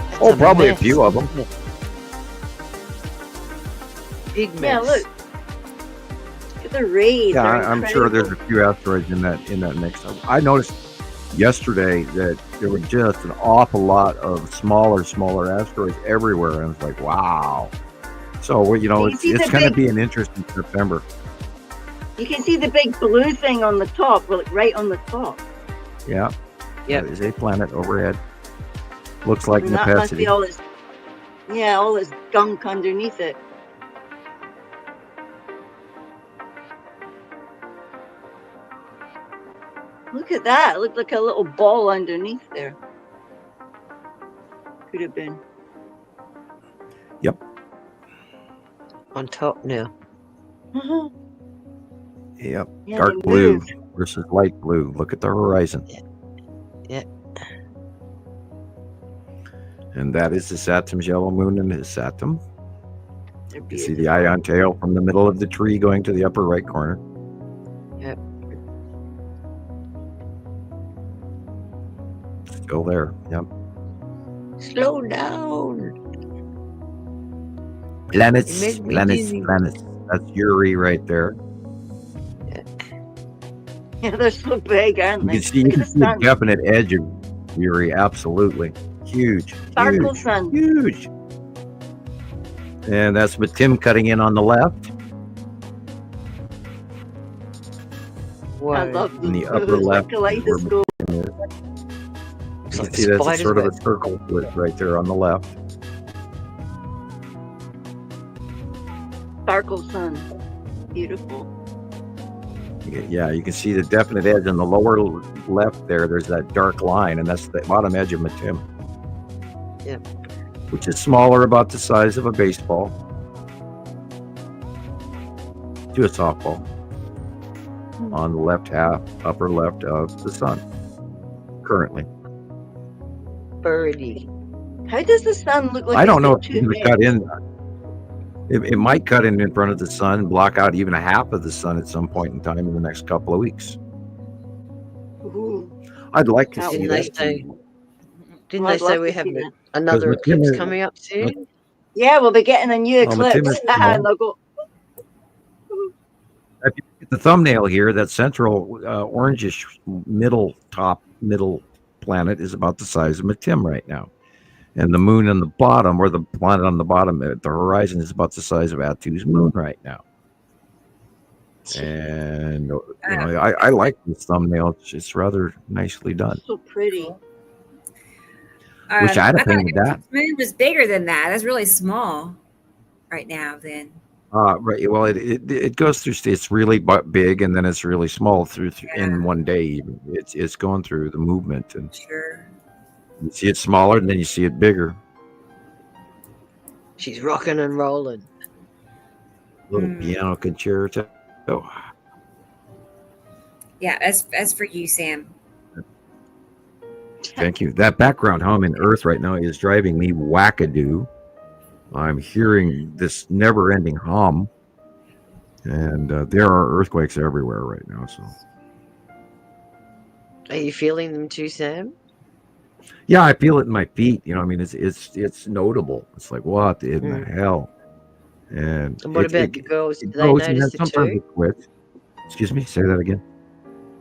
That's Oh, probably a mess. few of them. Big mess. Yeah, look. Look at the rays. Yeah, They're I'm sure there's incredible. a few asteroids in that mix. I noticed yesterday that there were just an awful lot of smaller asteroids everywhere, and I was like, wow. So you know, You see it's the going to big- be an interesting September. You can see the big blue thing on the top, like right on the top. Yeah, Yep. that is a planet overhead. Looks like And that must be Nepacity. all this, yeah, all this gunk underneath it. Look at that. It looked like a little ball underneath there. Could have been. On top now. Yep, Yeah, dark they blue moved. versus light blue. Look at the horizon. Yeah. And that is the Saturn's yellow moon and his Saturn. They're You see beautiful. the ion tail from the middle of the tree going to the upper right corner. Yep. Still there. Yep. Slow down. Planets, It made me planets, dizzy. planets. That's Yuri right there. Yeah, they're so big, aren't You they? can see, Look you at can the see a sun. definite edge of Yuri. Absolutely. Huge. Sparkle Huge. sun. Huge. And that's with Tim cutting in on the left. Whoa. I love In them. the upper It's like left, kaleidoscope. You Looks can like see that's a spider's sort of a web. circle right there on the left. Sparkle sun. Beautiful. Yeah, you can see the definite edge on the lower left there. There's that dark line, and that's the bottom edge of Matim. Yep. Which is smaller, about the size of a baseball to a softball, on the left half, upper left of the sun, currently. Birdie. How does the sun look like? I don't it's know got if two it's going to heads? cut in. It might cut in front of the sun, block out even a half of the sun at some point in time in the next couple of weeks. Ooh. I'd like to Can't see Didn't they that. say? Didn't Well, they I'd say love we to have see that. another Because eclipse McKinley- coming up soon? Yeah, we'll be getting a new Oh, eclipse. Matim's And they'll go, If you look at the thumbnail here, that central orangish middle planet is about the size of Matim right now. And the moon on the bottom, or the planet on the bottom at the horizon, is about the size of Atu's moon right now. And I like this thumbnail. It's rather nicely done. so pretty. Wish I had I a thought thing with that. the moon was bigger than that. That's really small right now. Then Right. Well, it goes through. It's really big, and then it's really small through in one day. Even it's going through the movement, and sure. you see it smaller, and then you see it bigger. She's rocking and rolling. Little piano concerto. Oh, Yeah, as for you, Sam. thank you. That background hum in Earth right now is driving me wackadoo. I'm hearing this never-ending hum, and there are earthquakes everywhere right now. So, Are you feeling them too, Sam? yeah, I feel it in my feet. You know, I mean, it's notable. It's like, what in the hell? And And what about the girls? Do they goes, and then notice it sometimes too? it quits. Excuse me, say that again.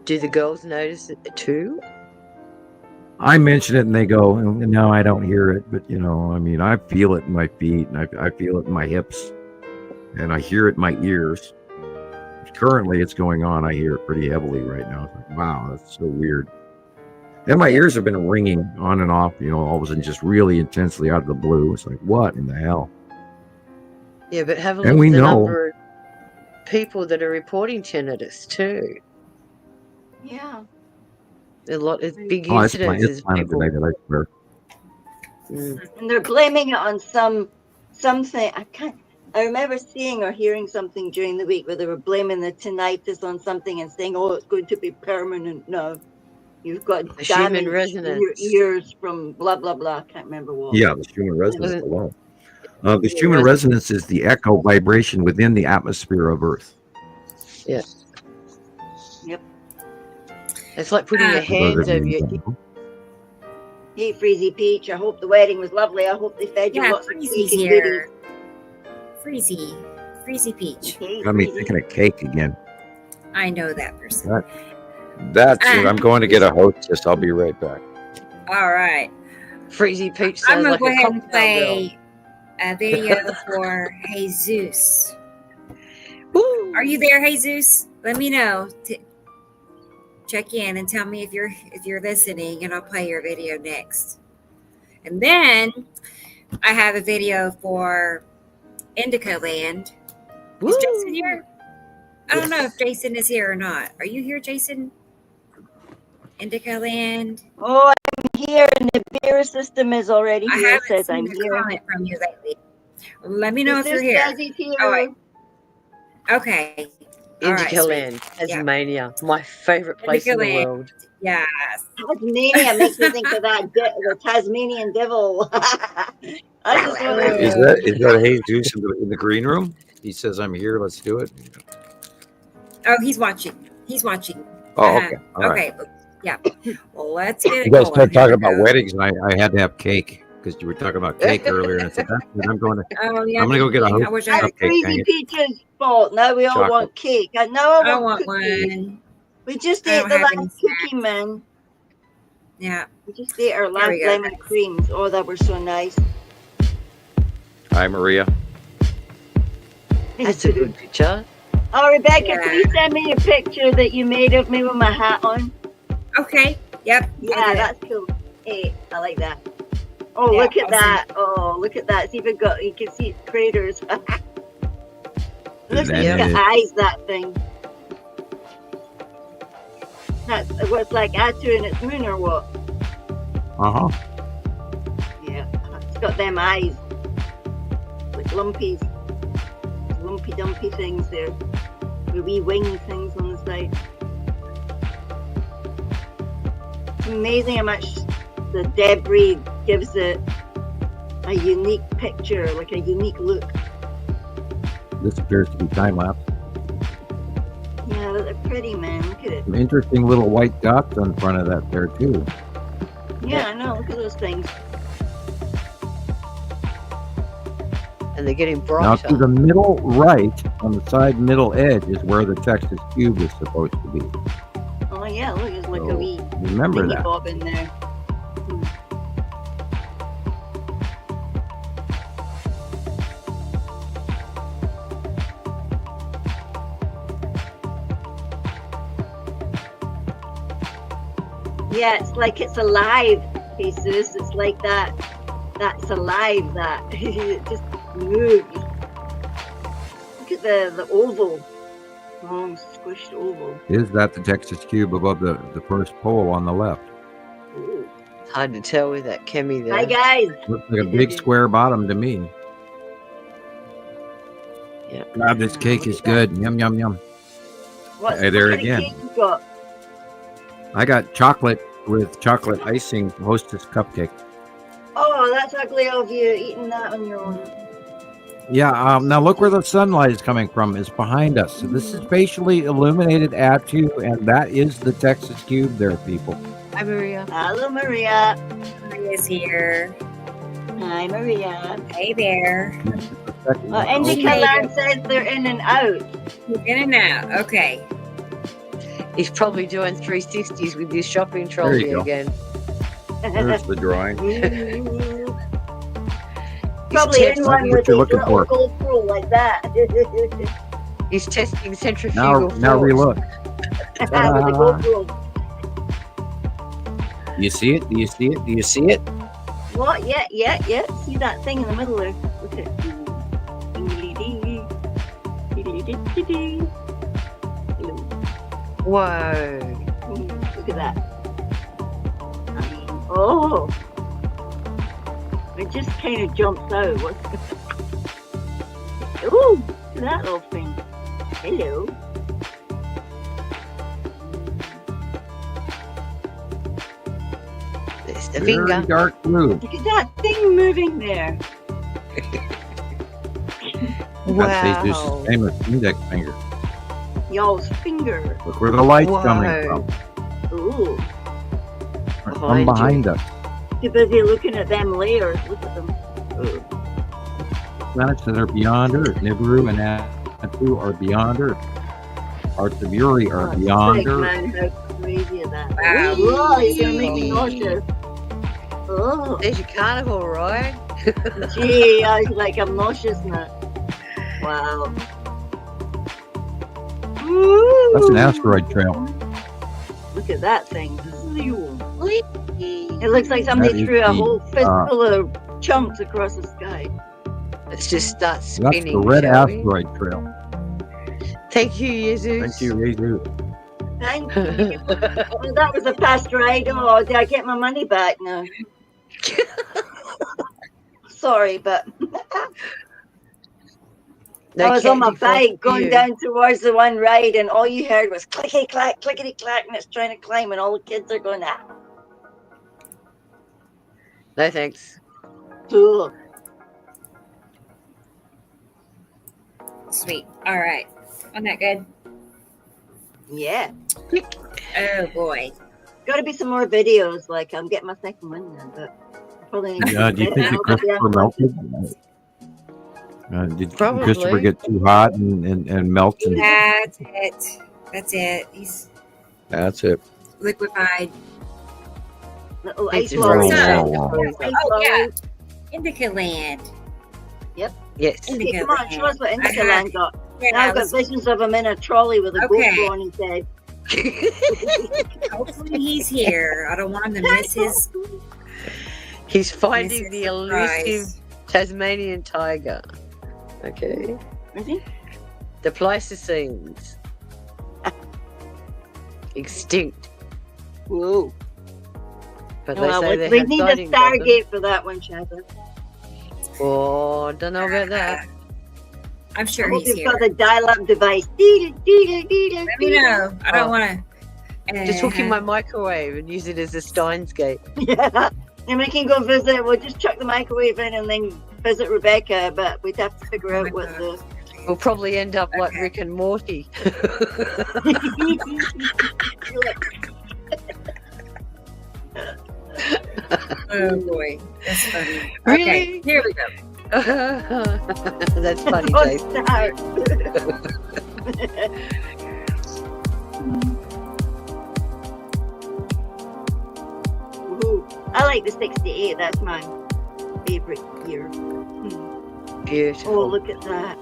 Do the girls notice it too? I mention it and they go, no, I don't hear it. But, you know, I mean, I feel it in my feet, and I feel it in my hips, and I hear it in my ears. Currently, it's going on. I hear it pretty heavily right now. It's like, wow, that's so weird. And my ears have been ringing on and off, you know, all of a sudden just really intensely out of the blue. It's like, what in the hell? Yeah, but have a And look we at the know- number of people that are reporting tinnitus too. Yeah. A lot of big Oh, it's incidences. planet People. today that I swear. And they're blaming it on something. I remember seeing or hearing something during the week where they were blaming the tinnitus on something and saying, "Oh, it's going to be permanent." No, you've got The human damage in resonance. your ears from blah blah blah. I can't remember what. Yeah, the human resonance Wasn't- alone. The human resonance is the echo vibration within the atmosphere of Earth. Yeah. Yep. It's like putting your hands over your. Hey, Freezy Peach. I hope the wedding was lovely. I hope they fed you Yeah, lots of Freezy's cake and here. Freezy Peach. goodies. Got me thinking of cake again. I know that person. That's it. I'm going to get a hostess. I'll be right back. All right. Freezy Peach I'm sounds gonna like go a ahead and cocktail play a video for Jesus. Woo! Are you there, Jesus? Let me know. Check in and tell me if you're listening, and I'll play your video next. And then I have a video for Indica Land. Is Jason here? I don't know if Jason is here or not. Are you here, Jason? Indica Land. Oh, I'm here, and the beer system is already I here. It haven't says I'm seen a here. comment from you lately. Let me know if you're This here. says he's here. Oh, wait. Okay. All right, Indica sweet. Land, Tasmania, my favorite place in the Indica Land. world. Yes. Tasmania makes me think of the Tasmanian devil. I just want to. Is that Jesus in the green room? He says, "I'm here. Let's do it." Oh, he's watching. He's watching. Oh, okay. All right. Okay. Yeah. Well, let's get it You guys going. started talking Here we about go. weddings, and I had to have cake because you were talking about cake earlier. And I said, "That's it. I'm going to. Oh, yeah. I'm going to go get a I hostess wish I had That's a cake." Dang Crazy it. Peach's fault. Now we all Chocolate. want cake. Now I want cookies. one. We just I ate don't the have any last cookie, man. Yeah. We just ate our last we go, lemon guys. creams. Oh, that were so nice. Hi, Maria. That's a good picture. Oh, Rebecca, Yeah. can you send me a picture that you made of me with my hat on? Okay. Yep. Yeah, I'll do it. that's cool. Hey, I like that. Oh, Yeah, look at I'll that. Oh, look at that. See if it got, you can see its craters. Look at its Bennett. eyes, that thing. That's what's like Atu and its moon or what? Uh huh. Yeah. got them eyes, like lumpy dumpy things there, the wee wing things on the side. It's amazing how much the debris gives it a unique picture, like a unique look. This appears to be time lapse. Yeah, they're pretty, man. Look at it. Some interesting little white dots on front of that there too. Yeah, I know. Look at those things. And they're getting Now brighter. to the middle right, on the side middle edge, is where the Texas cube is supposed to be. Oh yeah, look, it's like So, a wee remember thingy that. bob in there. Yeah, it's like it's alive, Jesus. It's like that. That's alive. That it just moves. Look at the oval. Long squished oval. Is that the Texas cube above the first pole on the left? Ooh. It's hard to tell with that chemi there. Hi guys. Looks like a big square bottom to me. Yeah. God, this cake is good. Yum, yum, yum. What's Hey, there what kind of again. cake you got? I got chocolate with chocolate icing Hostess cupcake. Oh, that's ugly of you eating that on your own. Yeah, now look where the sunlight is coming from. It's behind us. So this is spatially illuminated at you, and that is the Texas cube there, people. Hi, Maria. Hello, Maria. Maria's here. Hi, Maria. Hey there. Indica Land says they're in and out. In and out. Okay. He's probably doing 360s with his shopping There trolley you go. again. There's the drawing. Probably in one What with you're his looking little for. GoPro like that. He's testing centrifugal Now force. relook. With the GoPro. Do you see it? Do you see it? Do you see it? What? Yeah. See that thing in the middle there? Look at it. Hello. Whoa. Look at that. Oh. It just kind of jumps out. What's Ooh, look at that little thing. Hello. There's the Very finger. dark blue. Look at that thing moving there. That's Jesus' Wow. famous index finger. Y'all's finger. Look where the light's Whoa. coming from. Ooh. From behind us. Too busy looking at them layers. Look at them. Ooh. Planets that are beyond Earth. Nibiru and Atu are beyond Earth. Parts of Uri are Oh, beyond sick, Earth. man. How crazy is that? Wow. Whoa, you're gonna make me nauseous. Oh, There's your carnival ride. gee, I'm nauseous now. Wow. That's an asteroid trail. Look at that thing. It looks like somebody That is threw a the, whole fistful of chunks across the sky. Let's just start That's spinning. the red shall we? asteroid trail. Thank you, Jesus. Thank you, Jesus. Thank you. Well, that was a fast ride. Oh, did I get my money back now? Sorry, but I was on my bike going down towards the one ride, and all you heard was clickety clack, clickety clack, and it's trying to climb, and all the kids are going, ah. No thanks. Cool. Sweet. All right. Wasn't that good? Yeah. Oh boy. Got to be some more videos. Like I'm getting my second one now, but probably. Need to Yeah, do you think that Christopher melted? Did Probably. Christopher get too hot and melt? And That's it. That's it. He's that's it. liquefied. Little It's ice just lolly. rolling Ice Oh yeah. lolly. Indica Land. Yes. Okay, come on, show us what Indica I Land got. Yeah, Now I've got visions of him in a trolley with a Okay. GoPro on his head. hopefully he's here. I don't want him to miss his. He's finding This is the a surprise. elusive Tasmanian tiger. Okay. Is he? The Pleistocene. Extinct. Whoa. But Well, they say we they need have a sightings of them. Stargate for that one, Shabba. Oh, don't know about that. I'm I sure hope he's you've here. got the dial-up device. Let me know. I don't want to. Just hook in my microwave and use it as a Steins Gate. Yeah. And we can go visit. We'll just chuck the microwave in and then visit Rebecca. But we'd have to figure out what the. We'll probably end up like Rick and Morty. Oh boy, that's funny. Really? Okay, here we go. That's funny, Don't Dave. start. Ooh, I like the 68. That's my favorite year. Beautiful. Oh, look at that.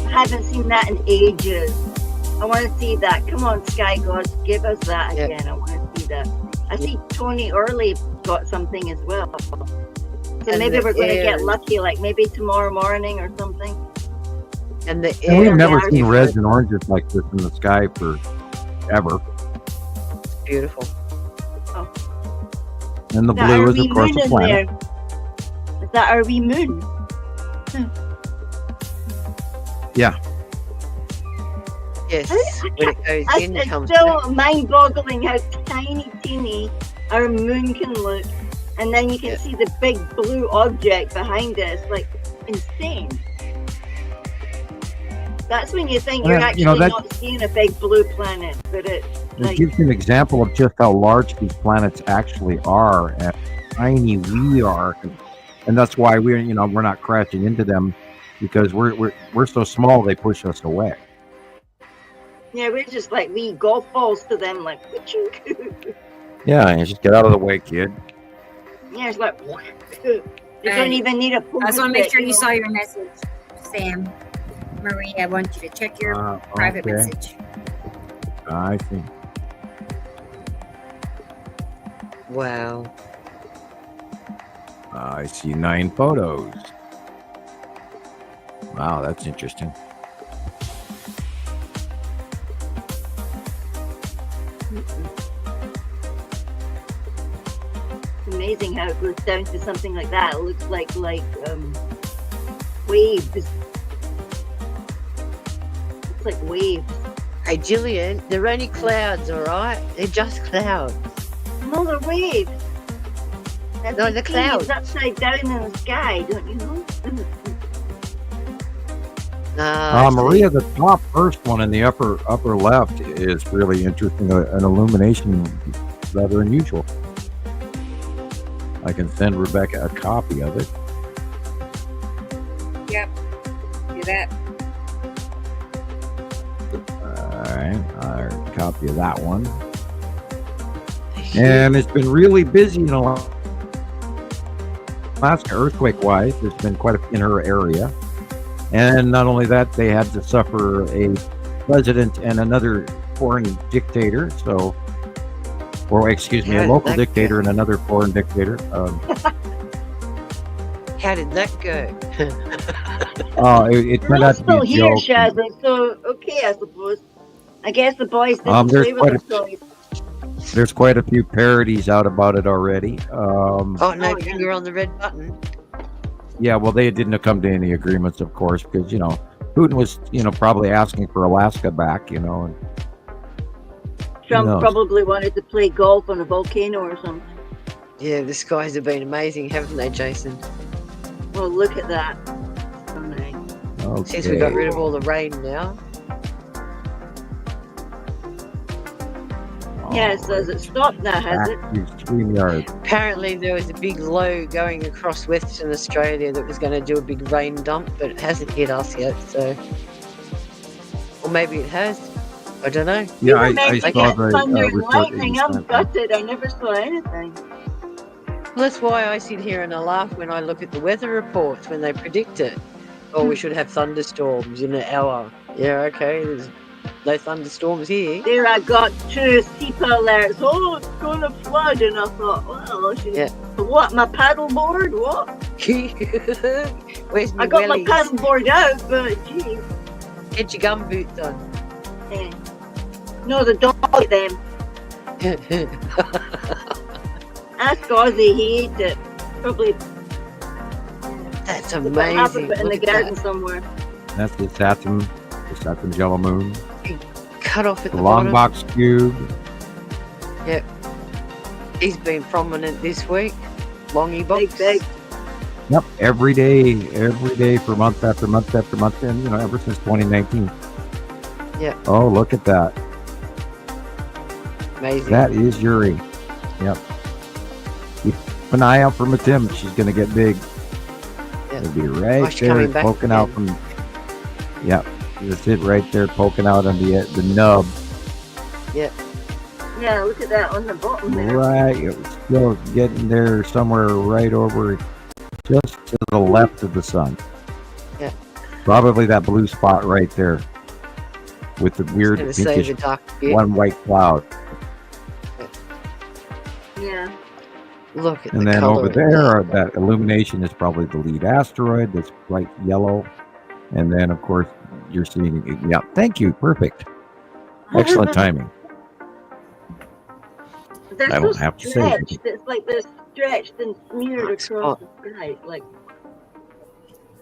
I haven't seen that in ages. I want to see that. Come on, Sky Gods, give us that Yep. again. I want to see that. I see Tony Early got something as well. So And maybe the we're going to get air- lucky, like maybe tomorrow morning or something. And the And we've air never is seen reds and oranges like this in the sky for ever. beautiful. And the Is that blue our is, wee of course, moon a in planet. there? Is that our wee moon? Yeah. Yes, when it goes in, it It's comes so mind-boggling how tiny, teeny our moon can look, and then you can Yeah. see the big blue object behind it. It's like insane. That's when you think you're Yeah, actually you know, that- not seeing a big blue planet, but it's It like gives you an example of just how large these planets actually are and how tiny we are. And that's why we're not crashing into them, because we're so small they push us away. yeah, we're just like wee golf balls to them, like Yeah, and just get out of the way, kid. yeah, it's like you don't even need a. I just want to make sure you know. saw your message, Sam. Marie, I want you to check your private okay. message. I see. Wow. I see 9 photos. Wow, that's interesting. It's amazing how it goes down to something like that. It looks like waves. It's like waves. Hey, Gillian, they're only clouds, all right? They're just clouds. No, they're waves. That's No, the the thing, clouds. it's upside down in the sky, don't you know? I see. Maria, the top first one in the upper left is really interesting. An illumination rather unusual. I can send Rebecca a copy of it. Yep. Do that. All right, a copy of that one. And it's been really busy in Alaska, earthquake-wise. There's been quite in her area. And not only that, they had to suffer a president and another foreign dictator. So, or excuse me, a local dictator and another foreign dictator. How did that go? It turned We're out to be still a here, joke. Shazza, so okay, I suppose. I guess the boys didn't There's play with quite us, so There's quite a few parodies out about it already. Oh, no Oh, yeah. finger on the red button. Yeah, well, they didn't come to any agreements, of course, because, Putin was, probably asking for Alaska back, and Trump knows? probably wanted to play golf on a volcano or something. Yeah, the skies have been amazing, haven't they, Jason? Well, look at that. So nice. okay. Since we got rid of all the rain now. Yeah, so has it stopped now, has it? Back to StreamYard. Apparently there was a big low going across Western Australia that was going to do a big rain dump, but it hasn't hit us yet, so... Or maybe it has. I don't know. Yeah, I Meant to saw get the thunder and report that lightning. you I'm sent. gutted. I never saw anything. Well, that's why I sit here and I laugh when I look at the weather reports when they predict it. Oh, we should have thunderstorms in an hour. Yeah, okay, there's no thunderstorms here. There I got 2 SEPA alerts. Oh, it's going to flood. And I thought, well, I should... Yeah. What, my paddleboard? What? Where's my I got my wellies? paddleboard out, but geez. Get your gum boots on. Eh. No, the dog ate them. Ask Ozzy, he ate it. Probably That's They put half of amazing. it in the Look at garden that. somewhere. That's the Saturn yellow moon. Cut off at The the long bottom. box cube. Yep. He's been prominent this week. Longy box. Big. Yep, every day for month after month after month, and ever since 2019. Yeah. Oh, look at that. Amazing. That is Yuri. Yep. Keep an eye out for Matim. She's going to get big. Yeah. It'll be right she's there coming back poking out from. Yep. That's it right there poking out on the nub. Yeah. Yeah, look at that on the bottom there. Right. It was still getting there somewhere right over just to the left of the sun. Yeah. Probably that blue spot right there with the weird Gonna save pinkish the dark bit. one white cloud. Yeah. Look at And the then color over of there, that illumination is probably the lead asteroid that's bright yellow. And then, of course, you're seeing, yeah, thank you. Perfect. Excellent timing. They're I so don't have to say stretched. anything. It's like they're stretched and smeared Nice across spot. the sky. Like,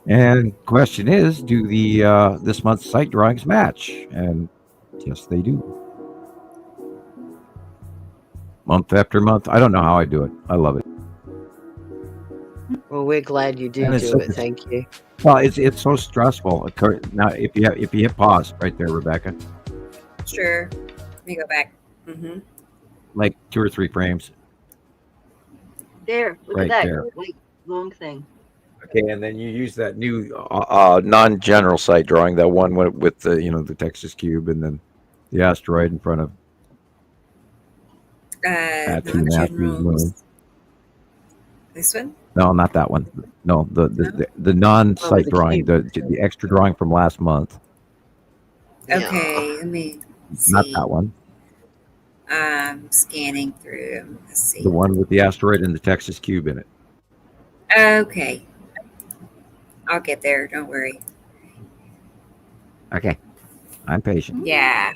And question is, do the this month's site drawings match? And yes, they do. Month after month. I don't know how I do it. I love it. Well, we're glad you do And it's do such it. Thank you. Well, it's so stressful. Now, if you hit pause right there, Rebecca, Sure. Let me go back. Mm-hmm. like 2 or 3 frames. there. Look Right at that. there. Like, long thing. Okay, and then you use that new non-general site drawing, that one with the the Texas cube, and then the asteroid in front of Atu Matthew's moon. This one? No, not that one. No, the non-site the drawing, cube. the extra drawing from last month. Okay, let me see. Not that one. Scanning through. Let's see. The one with the asteroid and the Texas cube in it. Okay. I'll get there. Don't worry. Okay, I'm patient. Yeah.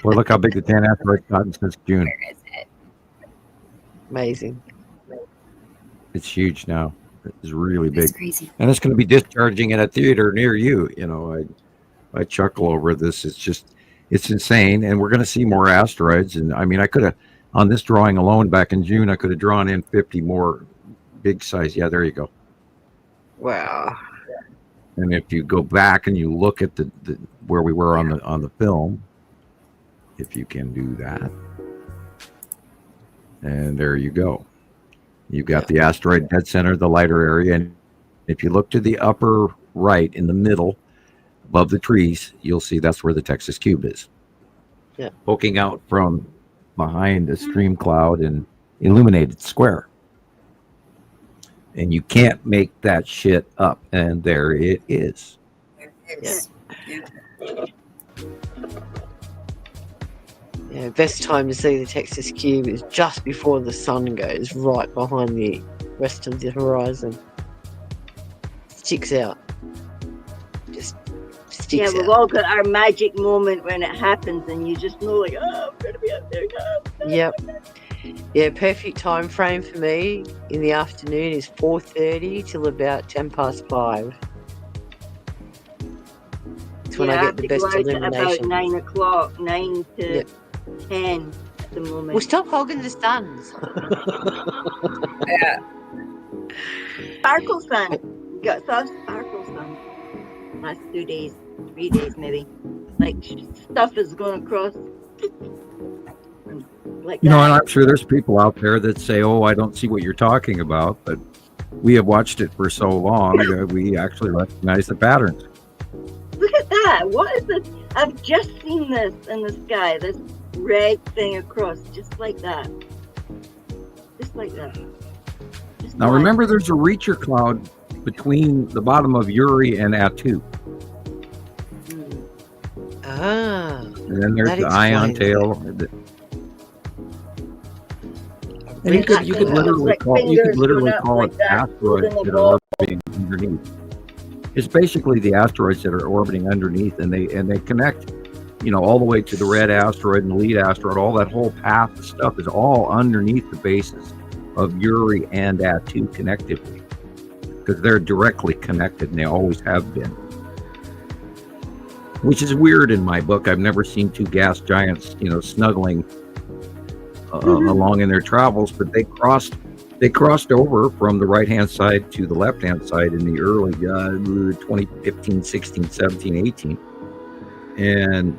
Well, look how big the 10 asteroid's gotten since June. Where is it? Amazing. It's huge now. It's really That's big. crazy. And it's going to be discharging in a theater near you. I chuckle over this. It's insane. And we're going to see more asteroids. And I mean, I could have, on this drawing alone back in June, I could have drawn in 50 more big size. Yeah, there you go. Wow. And if you go back and you look at the where we were on the film, if you can do that, and there you go. You've got the asteroid dead center, the lighter area, and if you look to the upper right in the middle, above the trees, you'll see that's where the Texas cube is. Yeah. Poking out from behind a stream cloud and illuminated square. And you can't make that shit up. And there it is. There it is. Yeah. Yeah, best time to see the Texas cube is just before the sun goes right behind the rest of the horizon. Sticks out. Just sticks Yeah, out. we've all got our magic moment when it happens, and you just know, like, oh, I'm going to be up there. Yep. Yeah, perfect time frame for me in the afternoon is 4:30 till about 5:10. That's when I get the best About illumination. 9 o'clock, 9 to Yep. 10 at the moment. Well, stop hogging the suns. Yeah. Sparkle sun. We got some sparkle sun. Last 2 days, 3 days maybe. Like stuff is going across. Like And that. I'm sure there's people out there that say, "Oh, I don't see what you're talking about," but we have watched it for so long that we actually recognize the patterns. Look at that. What is this? I've just seen this in the sky. This red thing across, just like that. Just like that. Just Now like- remember, there's a reacher cloud between the bottom of Uri and Atu, Ah. and then there's That the ion explains tail. And you could Exactly. literally Like call fingers going up it like that, asteroids holding the that are orbiting underneath. It's basically the asteroids that are orbiting underneath, and they connect, all the way to the red asteroid and the lead asteroid. All that whole path of stuff is all underneath the bases of Uri and Atu connectively. because they're directly connected, and they always have been. Which is weird in my book. I've never seen two gas giants, snuggling along in their travels, but they crossed over from the right-hand side to the left-hand side in the early 2015, 16, 17, 18. And,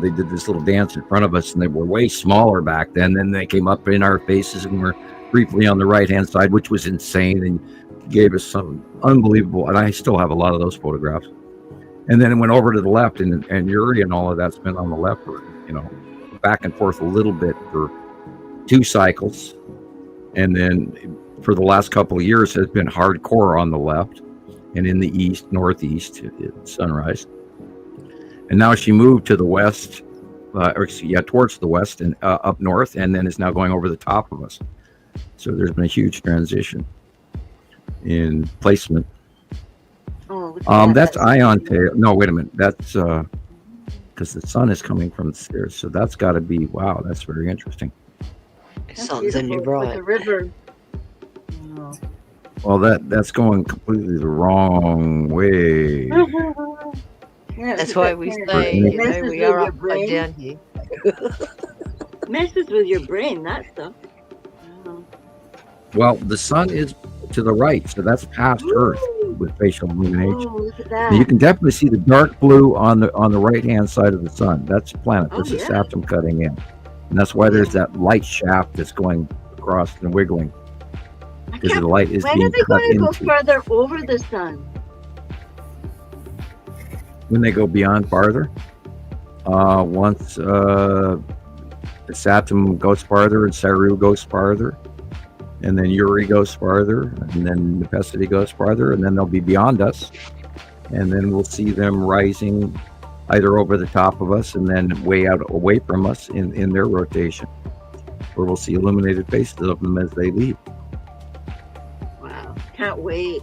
they did this little dance in front of us, and they were way smaller back then. Then they came up in our faces and were briefly on the right-hand side, which was insane, and gave us some unbelievable, and I still have a lot of those photographs. And then it went over to the left, and Yuri and all of that's been on the left, back and forth a little bit for 2 cycles. And then for the last couple of years has been hardcore on the left and in the east, northeast at sunrise. And now she moved to the west, towards the west and up north, and then is now going over the top of us. So there's been a huge transition in placement. Oh, that's ion tail. No, wait a minute. That's because the sun is coming from the stairs. So that's got to be, wow, that's very interesting. Sun's in your Like a river. Oh. Well, that's going completely the wrong way. Yeah, That's why we say, messes we with are your upside brain. down here. Messes with your brain, that stuff. Oh. Well, the sun is to the right, so that's past Earth with facial illumination. Oh, look at And you that. can definitely see the dark blue on the right hand side of the sun. That's a planet. Oh, That's a yeah. Saturn cutting in, and that's why there's that light shaft that's going across and wiggling I because can't- the light is When being are they cut going to go into. further over the sun? When they go beyond farther, once the Saturn goes farther and Saru goes farther, and then Yuri goes farther, and then Nepesity goes farther, and then they'll be beyond us, and then we'll see them rising either over the top of us and then way out away from us in their rotation, where we'll see illuminated faces of them as they leave. Wow, can't wait.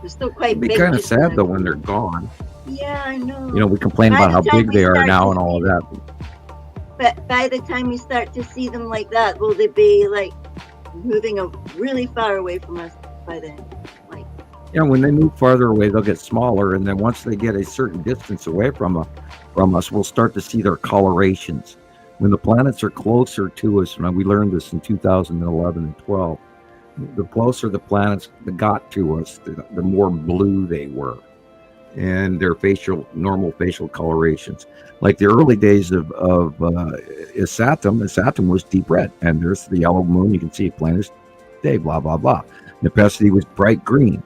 They're still quite It'd be big. kind of just sad now. though when they're gone. Yeah, I know. We complain By about the how time big we they are start now to and all of see- that. But by the time you start to see them like that, will they be like moving really far away from us by then? Like, Yeah, when they move farther away, they'll get smaller, and then once they get a certain distance away from us, we'll start to see their colorations. When the planets are closer to us, and we learned this in 2011 and 12, the closer the planets got to us, the more blue they were, and their normal facial colorations. Like the early days of Isatum was deep red, and there's the yellow moon. You can see it plain as day. Blah blah blah. Nepesity was bright green,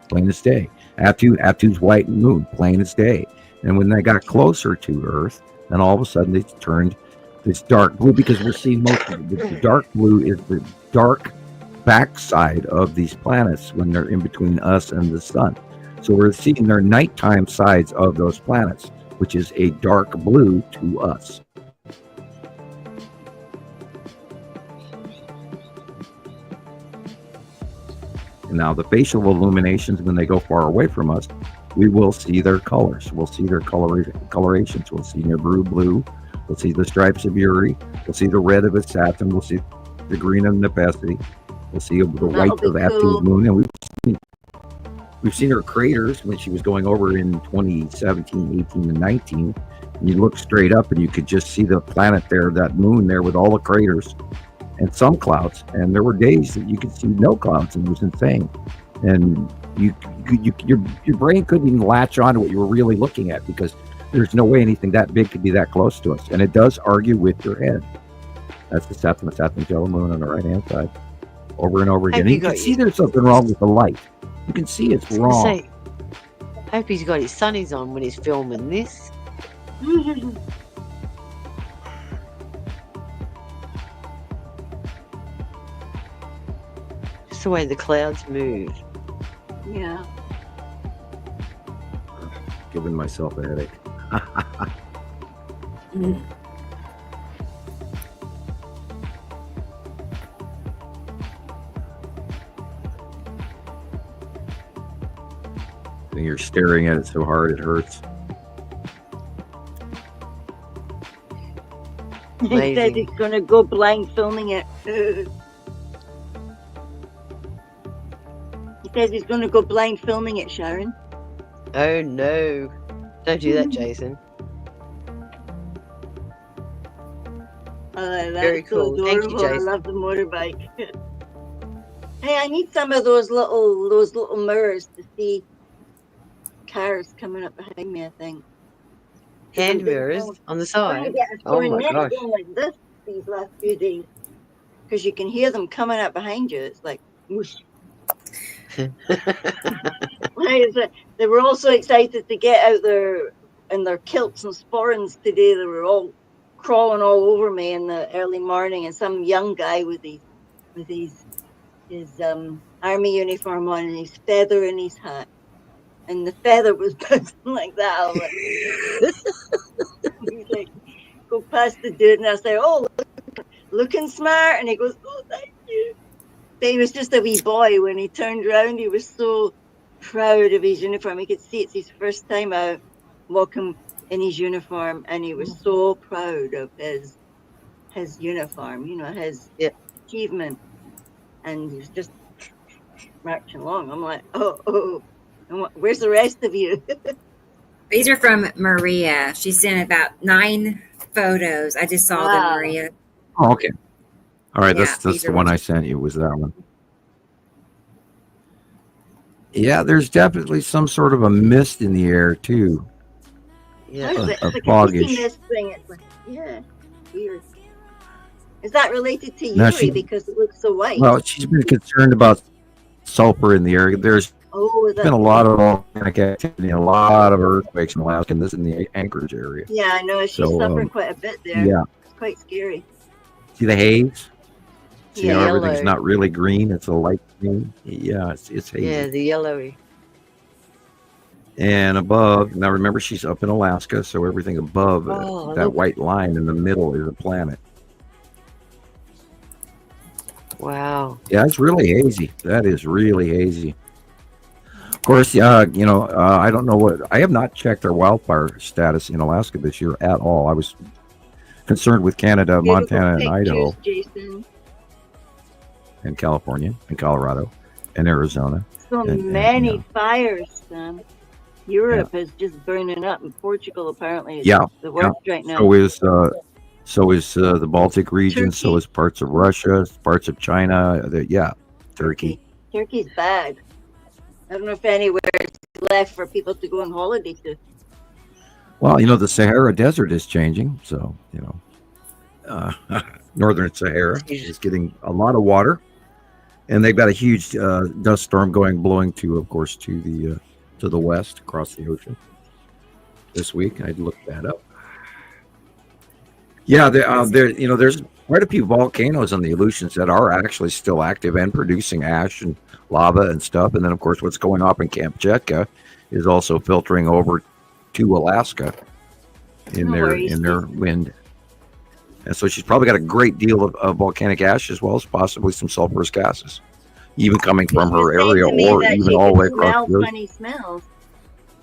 plain as day. Atu's white moon, plain as day. And when they got closer to Earth, then all of a sudden they turned this dark blue, because we're seeing most of it. The dark blue is the dark backside of these planets when they're in between us and the sun. So we're seeing their nighttime sides of those planets, which is a dark blue to us. And now the facial illuminations, when they go far away from us, we will see their colors. We'll see their colorations. We'll see Nibiru blue. We'll see the stripes of Yuri. We'll see the red of Isatum. We'll see the green of Nepesity. We'll see the white be of Atu's cool. moon. And we've seen her craters when she was going over in 2017, 18, and 19. And you look straight up and you could just see the planet there, that moon there with all the craters and some clouds. And there were days that you could see no clouds, and it was insane. And your brain couldn't even latch on to what you were really looking at, because there's no way anything that big could be that close to us. And it does argue with your head. That's the Saturn yellow moon on the right hand side, over and over again. And you can see there's something wrong with the light. You can see it's wrong. Say, hope he's got his sunnies on when he's filming this. Just the way the clouds move. yeah. Giving myself a headache. And you're staring at it so hard it hurts. He said Amazing. he's going to go blind filming it. Well, says he's going to go blind filming it, Sharon. Oh no! Don't do that, Jason. That's Very cool. So Thank you, adorable. I Jason. love the motorbike. Hey, I need some of those little mirrors to see cars coming up behind me, I think. Hand mirrors on the side. Oh my gosh! Going like this these last few days, because you can hear them coming up behind you. It's like whoosh. They were all so excited to get out there in their kilts and sporrans today. They were all crawling all over me in the early morning, and some young guy with his army uniform on and his feather in his hat. And the feather was bouncing like that. I was like, he's like, go past the dude, and I say, "Oh, looking smart." And he goes, "Oh, thank you." But he was just a wee boy. When he turned around, he was so proud of his uniform. He could see it's his first time out walking in his uniform, and he was so proud of his uniform, his achievement. And he was just marching along. I'm like, oh. Where's the rest of you? These are from Maria. She sent about 9 photos. I just saw them, Maria. Oh, okay. All right, Yeah, that's these the are one I sent you. Was that one? Yeah, there's definitely some sort of a mist in the air too. Yeah, It's a like foggish. a mist thing. It's like, yeah, weird. Is that related to Now Yuri because it looks so white? Well, she's been concerned about sulfur in the air. There's is that been a lot of volcanic activity, a lot of earthquakes in Alaska, and this is in the Anchorage area. Yeah, I know. She's So, suffering quite a bit there. Yeah. It's quite scary. See the haze? See Yeah, how everything's yellow. not really green? It's a light green. Yeah, it's hazy. Yeah, the yellowy. And above, now remember she's up in Alaska, so everything above Oh, that look. white line in the middle is a planet. Wow. Yeah, it's really hazy. That is really hazy. Of course, I don't know I have not checked our wildfire status in Alaska this year at all. I was concerned with Canada, Beautiful Montana, and pictures, Idaho, Jason. and California, and Colorado, and Arizona. So And- many yeah. fires, Sam. Europe is just burning up, and Portugal apparently is Yeah, the worst right now. So is the Baltic region. So Turkey. is parts of Russia, parts of China. Turkey. Turkey's bad. I don't know if anywhere is left for people to go on holiday to. Well, the Sahara Desert is changing. So northern Sahara is getting a lot of water, and they've got a huge dust storm blowing to the west across the ocean this week. I'd look that up. Yeah, there's quite a few volcanoes on the Aleutians that are actually still active and producing ash and lava and stuff. And then, of course, what's going on in Kamchatka is also filtering over to Alaska in No worries. their wind. And so she's probably got a great deal of volcanic ash as well as possibly some sulfurous gases, even coming from her She was saying area to me or that even she all the way could across smell the ocean. funny smells.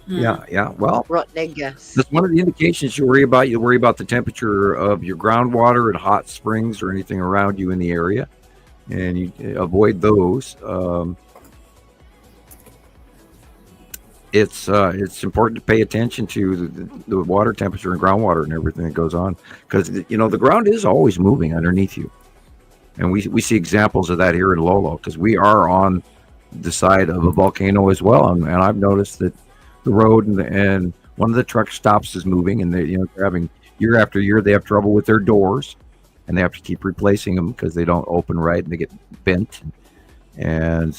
Yeah. Well, Rotten egg gas. that's one of the indications you worry about. You worry about the temperature of your groundwater and hot springs or anything around you in the area, and you avoid those. It's important to pay attention to the water temperature and groundwater and everything that goes on, because the ground is always moving underneath you, and we see examples of that here in Lolo because we are on the side of a volcano as well, and I've noticed that the road and one of the truck stops is moving, and they're having year after year they have trouble with their doors, and they have to keep replacing them because they don't open right and they get bent, and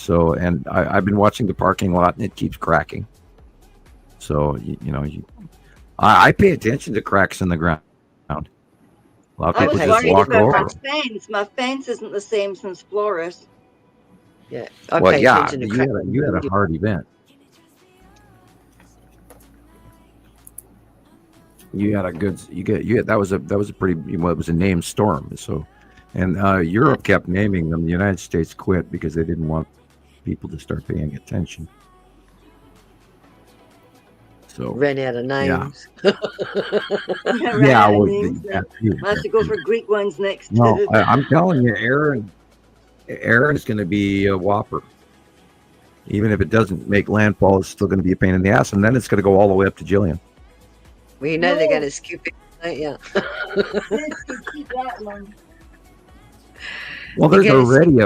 I've been watching the parking lot and it keeps cracking. So I pay attention to cracks in the ground. A lot of I people was just worried walk about over. my fence. My fence isn't the same since Flores. Yeah. I Well, pay yeah, attention to you had a hard event. That was a pretty, it was a named storm. So, and Europe kept naming them. The United States quit because they didn't want people to start paying attention. So ran out of names. yeah, well, I'll have to go for Greek ones next. I'm telling you, Aaron is going to be a whopper. Even if it doesn't make landfall, it's still going to be a pain in the ass, and then it's going to go all the way up to Jillian. Well, you know they're going to scoop it, don't you? Keep that one. Well, there's Because- already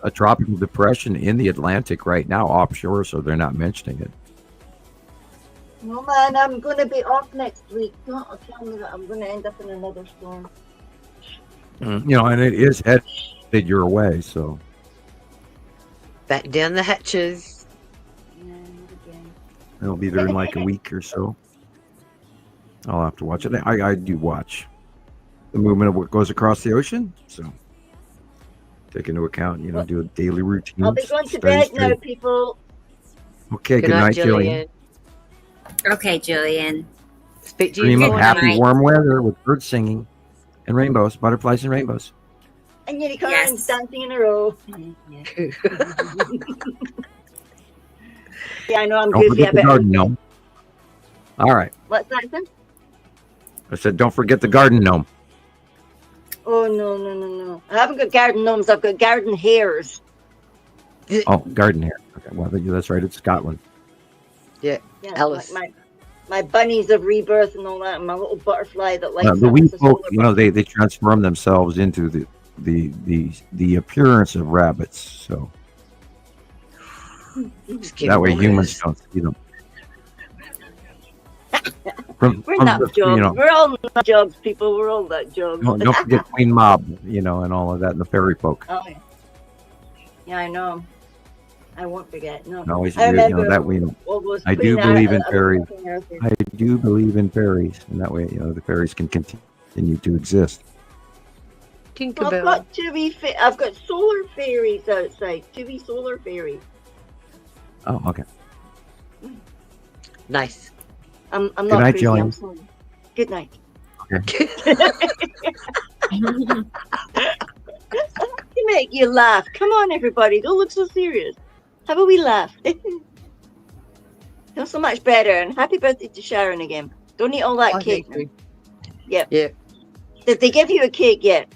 a tropical depression in the Atlantic right now offshore, so they're not mentioning it. No, man, I'm going to be off next week. Don't tell me that I'm going to end up in another storm. You know, and it is headed your way, so. Back down the hatches. Yeah, not again. It'll be there in like a week or so. I'll have to watch it. I do watch the movement of what goes across the ocean, so take into account, you know, do a daily routine. I'll be going to bed now, people. Okay, good night, Jillian. Okay, Jillian. Speak to Dream you of tomorrow happy night. warm weather with birds singing and rainbows, butterflies and rainbows. And unicorns Yes. dancing in a row. Yeah, I know I'm Don't goofy. forget the garden gnome. All right. What's that, son? I said, don't forget the garden gnome. Oh, no. I haven't got garden gnomes. I've got garden hares. Oh, garden hare. Okay, well, that's right. It's Scotland. Yeah, Yeah, Alice. my bunnies of rebirth and all that, and my little butterfly that likes The up wee with the folk, solar you know, they transform themselves into the appearance of rabbits, so that way humans don't see them. We're nut jobs. you know, We're all nut jobs, people. We're all nut jobs. don't forget Queen Mob, you know, and all of that, and the fairy folk. Oh, yeah. Yeah, I know. I won't forget. No. And always, I you know, remember that we know. all those I do Queen believe in Ar- fairies. Queen Arthur. I do believe in fairies, and that way, you know, the fairies can continue to exist. Well, I've Tinkerbell. got I've got solar fairies outside. 2 solar fairies. Oh, okay. Nice. I'm Good not night, crazy. Jillian. I'm sorry. Good night. To make you laugh. Come on, everybody. Don't look so serious. How about we laugh? Feel so much better. And happy birthday to Sharon again. Don't eat all that Oh, cake. thank you. Yep. Yeah. Did they give you a cake yet?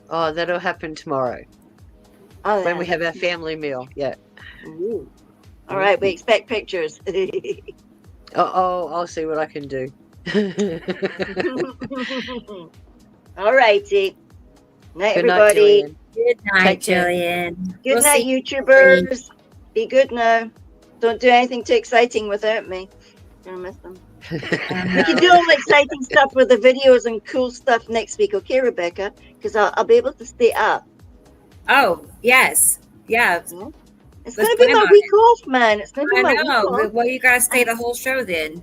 Oh, that'll happen tomorrow Oh, when we have our family meal. Yeah. Ooh. All right, we expect pictures. I'll see what I can do. All righty. Night, Good night, everybody. Jillian. Good night, Take care. Jillian. Good We'll night, see you YouTubers. Be good now. Don't do anything too exciting without me. Gonna miss them. We can do all the exciting stuff with the videos and cool stuff next week, okay, Rebecca? Because I'll be able to stay up. Oh, yes. Yeah. It's Let's going to be plan my on week off, man. It's going to be I my week know. off. Well, you got to stay the whole show then.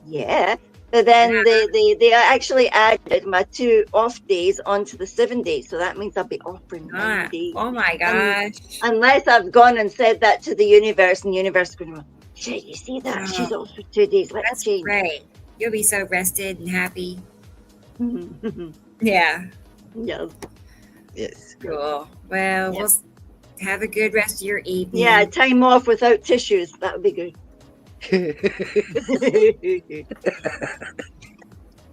Yeah. But then they actually added my 2 off days onto the 7 days. So that means I'll be off for 9 days. Oh, my gosh. Unless I've gone and said that to the universe, and the universe is going to go, shit, you see that? She's off for 2 days. Let's That's change. great. You'll be so rested and happy. Yeah. Yes. Yes. Cool. Well, we'll have a good rest of your evening. Yeah, time off without tissues. That would be good.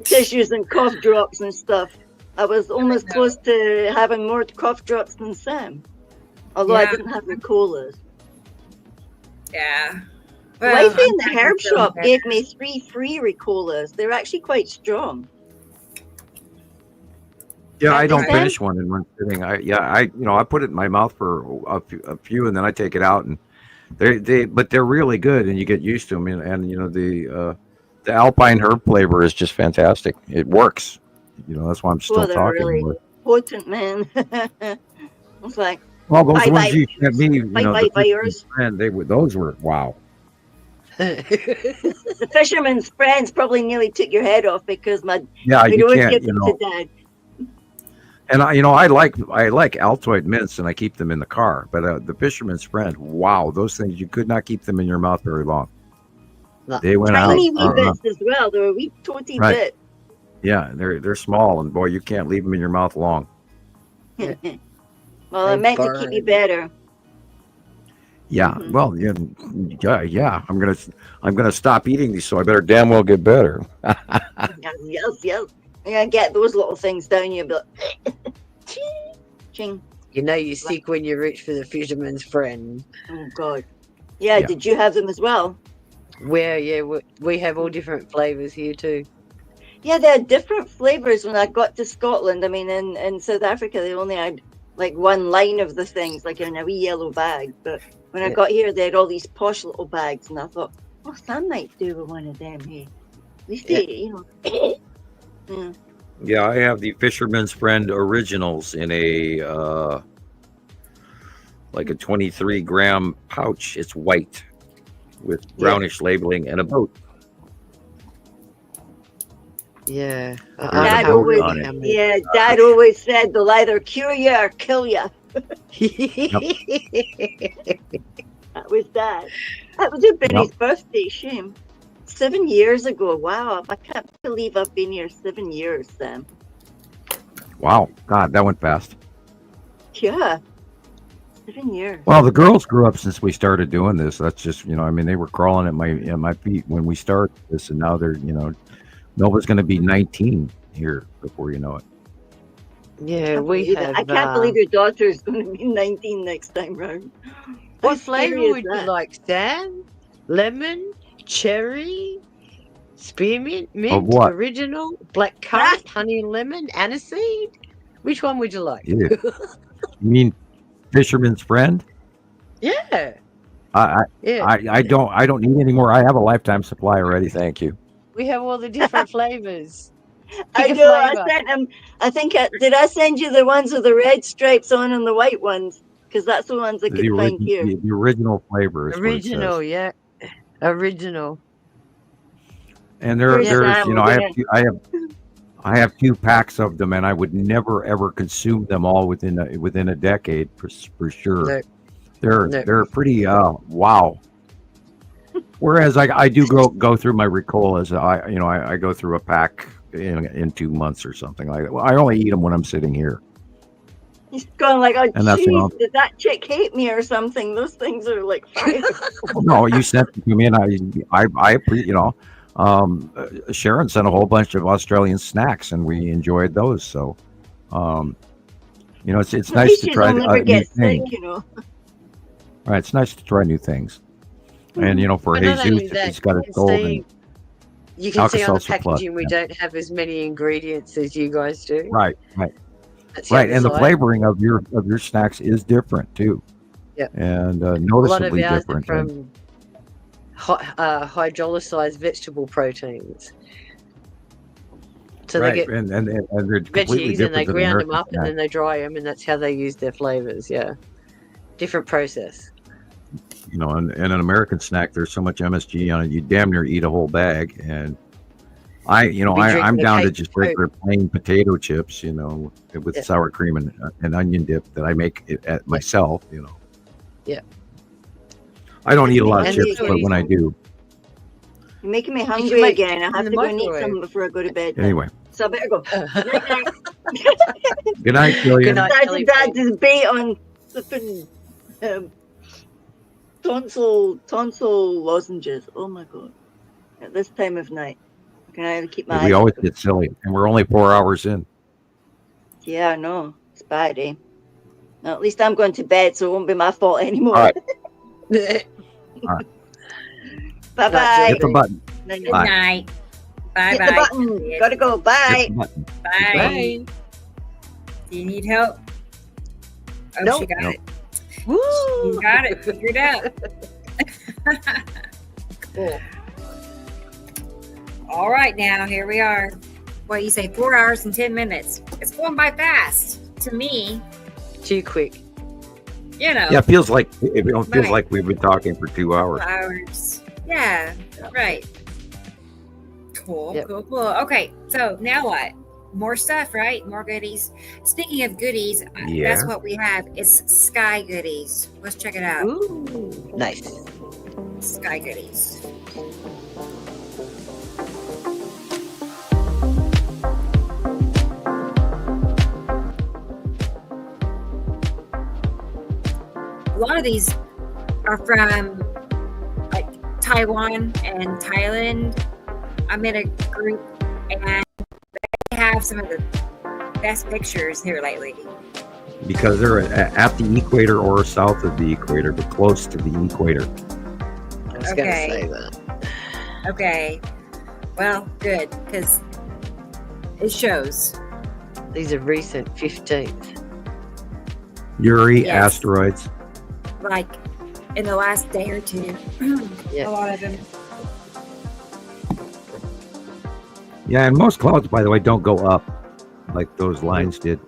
Tissues and cough drops and stuff. I was almost close to having more cough drops than Sam. Although I Yeah. didn't have the colas. Yeah. Wifey in the I'm herb feeling shop better. gave me 3 free Ricolas. They're actually quite strong. Yeah, I don't Okay. finish one in one sitting. I put it in my mouth for a few, and then I take it out, and they're really good, and you get used to them. And you know the Alpine herb flavor is just fantastic. It works. You know that's why I'm still they're talking. really potent, man. It's like, Well, those Bye, ones bye. you sent me, you Bye, know, bye, the buyers. friend, those were wow. the fisherman's friends probably nearly took your head off because Yeah, we'd you always can't, give you them know. to Dad. And I like Altoid mints, and I keep them in the car. But the fisherman's friend, wow, those things you could not keep them in your mouth very long. No. They went Tiny out. wee bits as well. They're a wee toty Right. bit. Yeah, they're small, and boy, you can't leave them in your mouth long. Well, I They meant to keep you burn. better. Yeah, Mhm. well, yeah. I'm gonna stop eating these, so I better damn well get better. Yes. You're gonna get those little things down you, but ching. You know you're sick when you reach for the fisherman's friend. Oh God. Yeah, Yeah. did you have them as well? Where, yeah, we have all different flavors here too. Yeah, they had different flavors when I got to Scotland. I mean, in South Africa, they only had like one line of the things, like in a wee yellow bag. But when I Yeah. got here, they had all these posh little bags, and I thought, oh, Sam might do with one of them. Hey, at least Yeah. they, you know. Yeah. Yeah, I have the Fisherman's Friend Originals in a like a 23-gram pouch. It's white with brownish labeling and a boat. Yeah. There's Dad a boat always, on it. yeah, Dad always said they'll either cure you or kill you. That was Dad. That was Benny's birthday, shame. 7 years ago. Wow, I can't believe I've been here 7 years, Sam. Wow, God, that went fast. Yeah. 7 years. Well, the girls grew up since we started doing this. That's just, you know, I mean, they were crawling at my feet when we started this, and now they're, you know, Nova's going to be 19 here before you know it. Yeah, we have. I can't believe your daughter is going to be 19 next time round. What How scary flavor is would you that? like, Sam? Lemon, cherry, spearmint, mint, what? original, black currant, honey and lemon, aniseed? Which one would you like? Yeah. You mean Fisherman's Friend? Yeah. I don't need any more. I have a lifetime supply already. Thank you. We have all the different flavors. I Pick a know. I flavour. sent them. I think did I send you the ones with the red stripes on and the white ones? Because that's the ones I could find here. The original flavor is Original, what it says. yeah. Original. And Here's there's Sam, you know we're I have 2 packs of them, and I would never ever consume them all within a decade for sure. No. They're pretty wow. Whereas I do go through my Ricolas. I go through a pack in 2 months or something like that. Well, I only eat them when I'm sitting here. He's going like, oh, And that's geez, did that chick hate me or something? Those things are like fire. No, you sent it to me, and you know, Sharon sent a whole bunch of Australian snacks, and we enjoyed those. So, you know, it's At nice least to you try don't ever new get sick, things. you know. Right, it's nice to try new things. And you know, for But not Jesus, only if that, he's got you it can sold see- in You can see on the Alka-Seltzer Plus, packaging we yeah. don't have as many ingredients as you guys do. right, That's the right, other and the side. flavoring of your snacks is different too. Yeah. And A lot of noticeably ours are different. And- from hydrolyzed vegetable proteins. So right, they get and they're completely veggies and they different than ground them American up and then they dry them, and that's how they use their flavors. Yeah, different process. You know, and an American snack, there's so much MSG on it, you damn near eat a whole bag. And I'm drinking a down to cake just of Coke. regular plain potato chips, you know, with Yeah. sour cream and onion dip that I make it at myself, you know. Yeah. I don't eat a lot of And chips, these but when I do, You're making me can hungry make again. I in have the to go and eat microwave. something before I go to bed. now. anyway. So I better go. Night-night. Good night, Gillian. Good night. Started Dad's debate on flipping tonsil lozenges. Oh my god! At this time of night, can I keep my We eyes always open? get silly, and we're only 4 hours in. Yeah, I know. It's bad, eh? Well, at least I'm going to bed, so it won't be my fault anymore. All right. Bye bye. Hit the button. Good Bye. night. Bye Hit the bye. button. Gotta go. Bye. Hit the button. Bye. Do you need help? Oh, Nope. she got Nope. it. Woo! You got it figured out. Cool. All right, now here we are. What you say? 4 hours and 10 minutes. It's going by fast to me. Too quick. You know. Yeah, it feels like feels Right. like we've been talking for 2 hours. 4 hours. Yeah. Right. Cool. Yep. Cool. Cool. Okay. So now what? More stuff, right? More goodies. Speaking of goodies, Yeah. that's what we have. It's Sky Goodies. Let's check it out. Ooh, nice. Sky Goodies. A lot of these are from like Taiwan and Thailand. I'm in a group and they have some of the best pictures here lately. Because they're at the equator or south of the equator, but close to the equator. was going to say that. Okay. Well, good, because it shows. These are recent 15th. Uri Yes. asteroids. Like in the last day or two. Yeah. A lot of them. Yeah, and most clouds, by the way, don't go up like those lines did.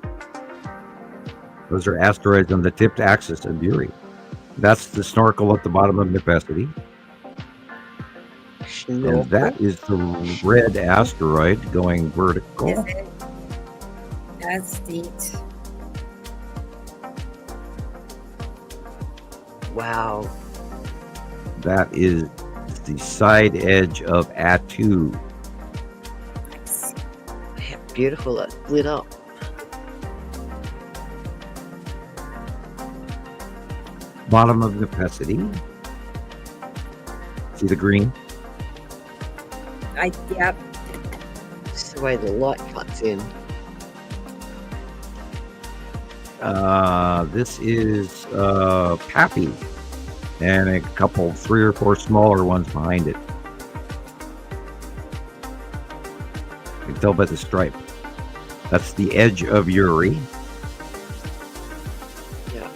Those are asteroids on the tipped axis of Uri. That's the snorkel at the bottom of Necessity. And that is the red asteroid going vertical. Is it? That's neat. Wow. That is the side edge of Atu. Yeah, beautiful. That's lit up. Bottom of Necessity. See the green? Yep. Just the way the light cuts in. This is Pappy. And a couple, 3 or 4 smaller ones behind it. You can tell by the stripe. That's the edge of Uri. Yeah.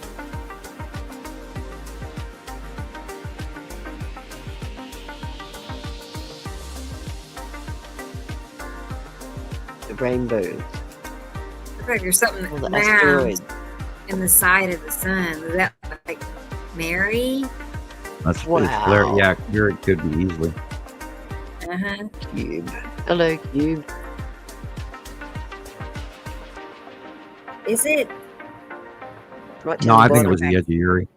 The rainbow. Looks like there's something All the round asteroids. in the side of the sun. Is that like Mary? That's Wow. it's clear. Yeah, here it could be easily. Uh-huh. Cube. Hello, cube. Is it? Right to No, the I think it bottom. was the edge of Uri.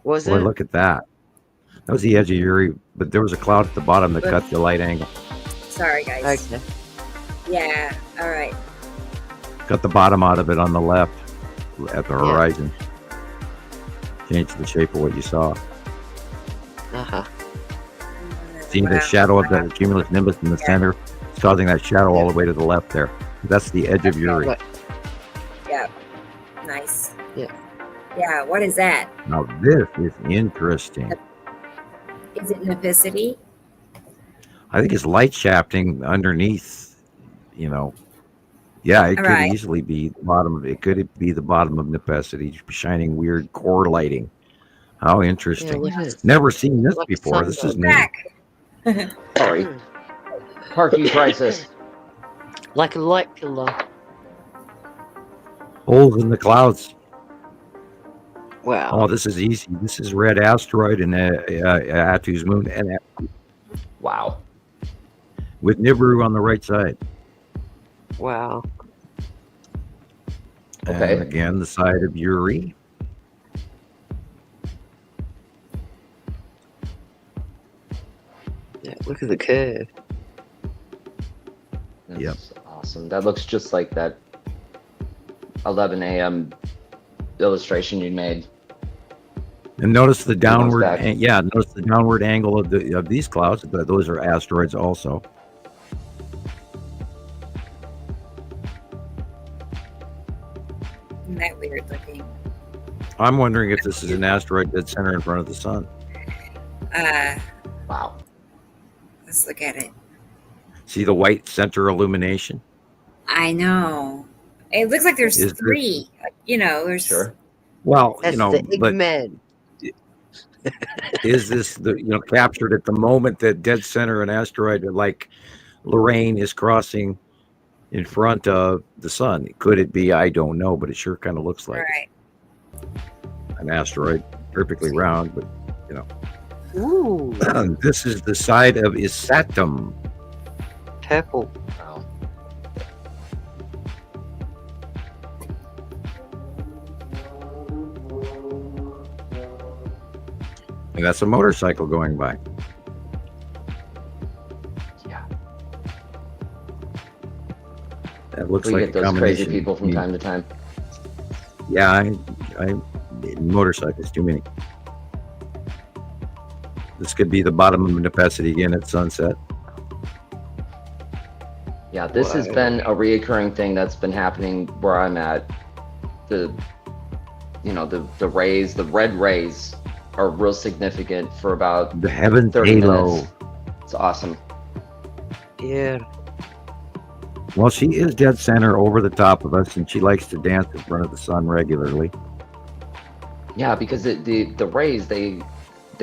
Was Boy, it? look at that. That was the edge of Uri, but there was a cloud at the bottom that cut the light angle. Sorry, guys. Okay. Yeah. All right. Cut the bottom out of it on the left at the horizon. Changed the shape of what you saw. Uh-huh. See the shadow of the cumulus nimbus in the center? It's causing that shadow all the way to the left there. That's the edge of Uri. Right. Yeah. Nice. Yeah. Yeah. What is that? Now this is interesting. Is it Nepicity? I think it's light shafting underneath, you know. Yeah, it could Right. easily be the bottom of it. Could be the bottom of Necessity, shining weird core lighting. How Yeah, interesting. look at Never seen this Like before. This is new. Back. Sorry. Parking crisis. like a light pillar. Holes in the clouds. Wow. Oh, this is easy. This is red asteroid and Atu's moon, and Wow. with Nibiru on the right side. Wow. Okay. And again, the side of Uri. Yeah, look at the curve. That's Yep. awesome. That looks just like that 11 a.m. illustration you made. And notice the downward, back. notice the downward angle of these clouds. Those are asteroids also. Isn't that weird looking? I'm wondering if this is an asteroid dead center in front of the sun. Wow. Let's look at it. See the white center illumination? I know. It looks like there's Is there- 3. You know, there's Sure. Well, That's you know, the but Eggman. is this captured at the moment that dead center an asteroid like Lorraine is crossing in front of the sun? Could it be? I don't know, but it sure kind of looks all like right. an asteroid, perfectly round. But Ooh, this is the side of Isatum. purple. Wow. And that's a motorcycle going by. Yeah. That looks We like get a those combination. crazy people from time to time. Yeah, I motorcycles too many. This could be the bottom of Necessity again at sunset. Yeah, this has Wow. been a reoccurring thing that's been happening where I'm at. The rays, the red rays are real significant for about The heavens 30 halo. minutes. It's awesome. Yeah. Well, she is dead center over the top of us, and she likes to dance in front of the sun regularly. Yeah, because the rays they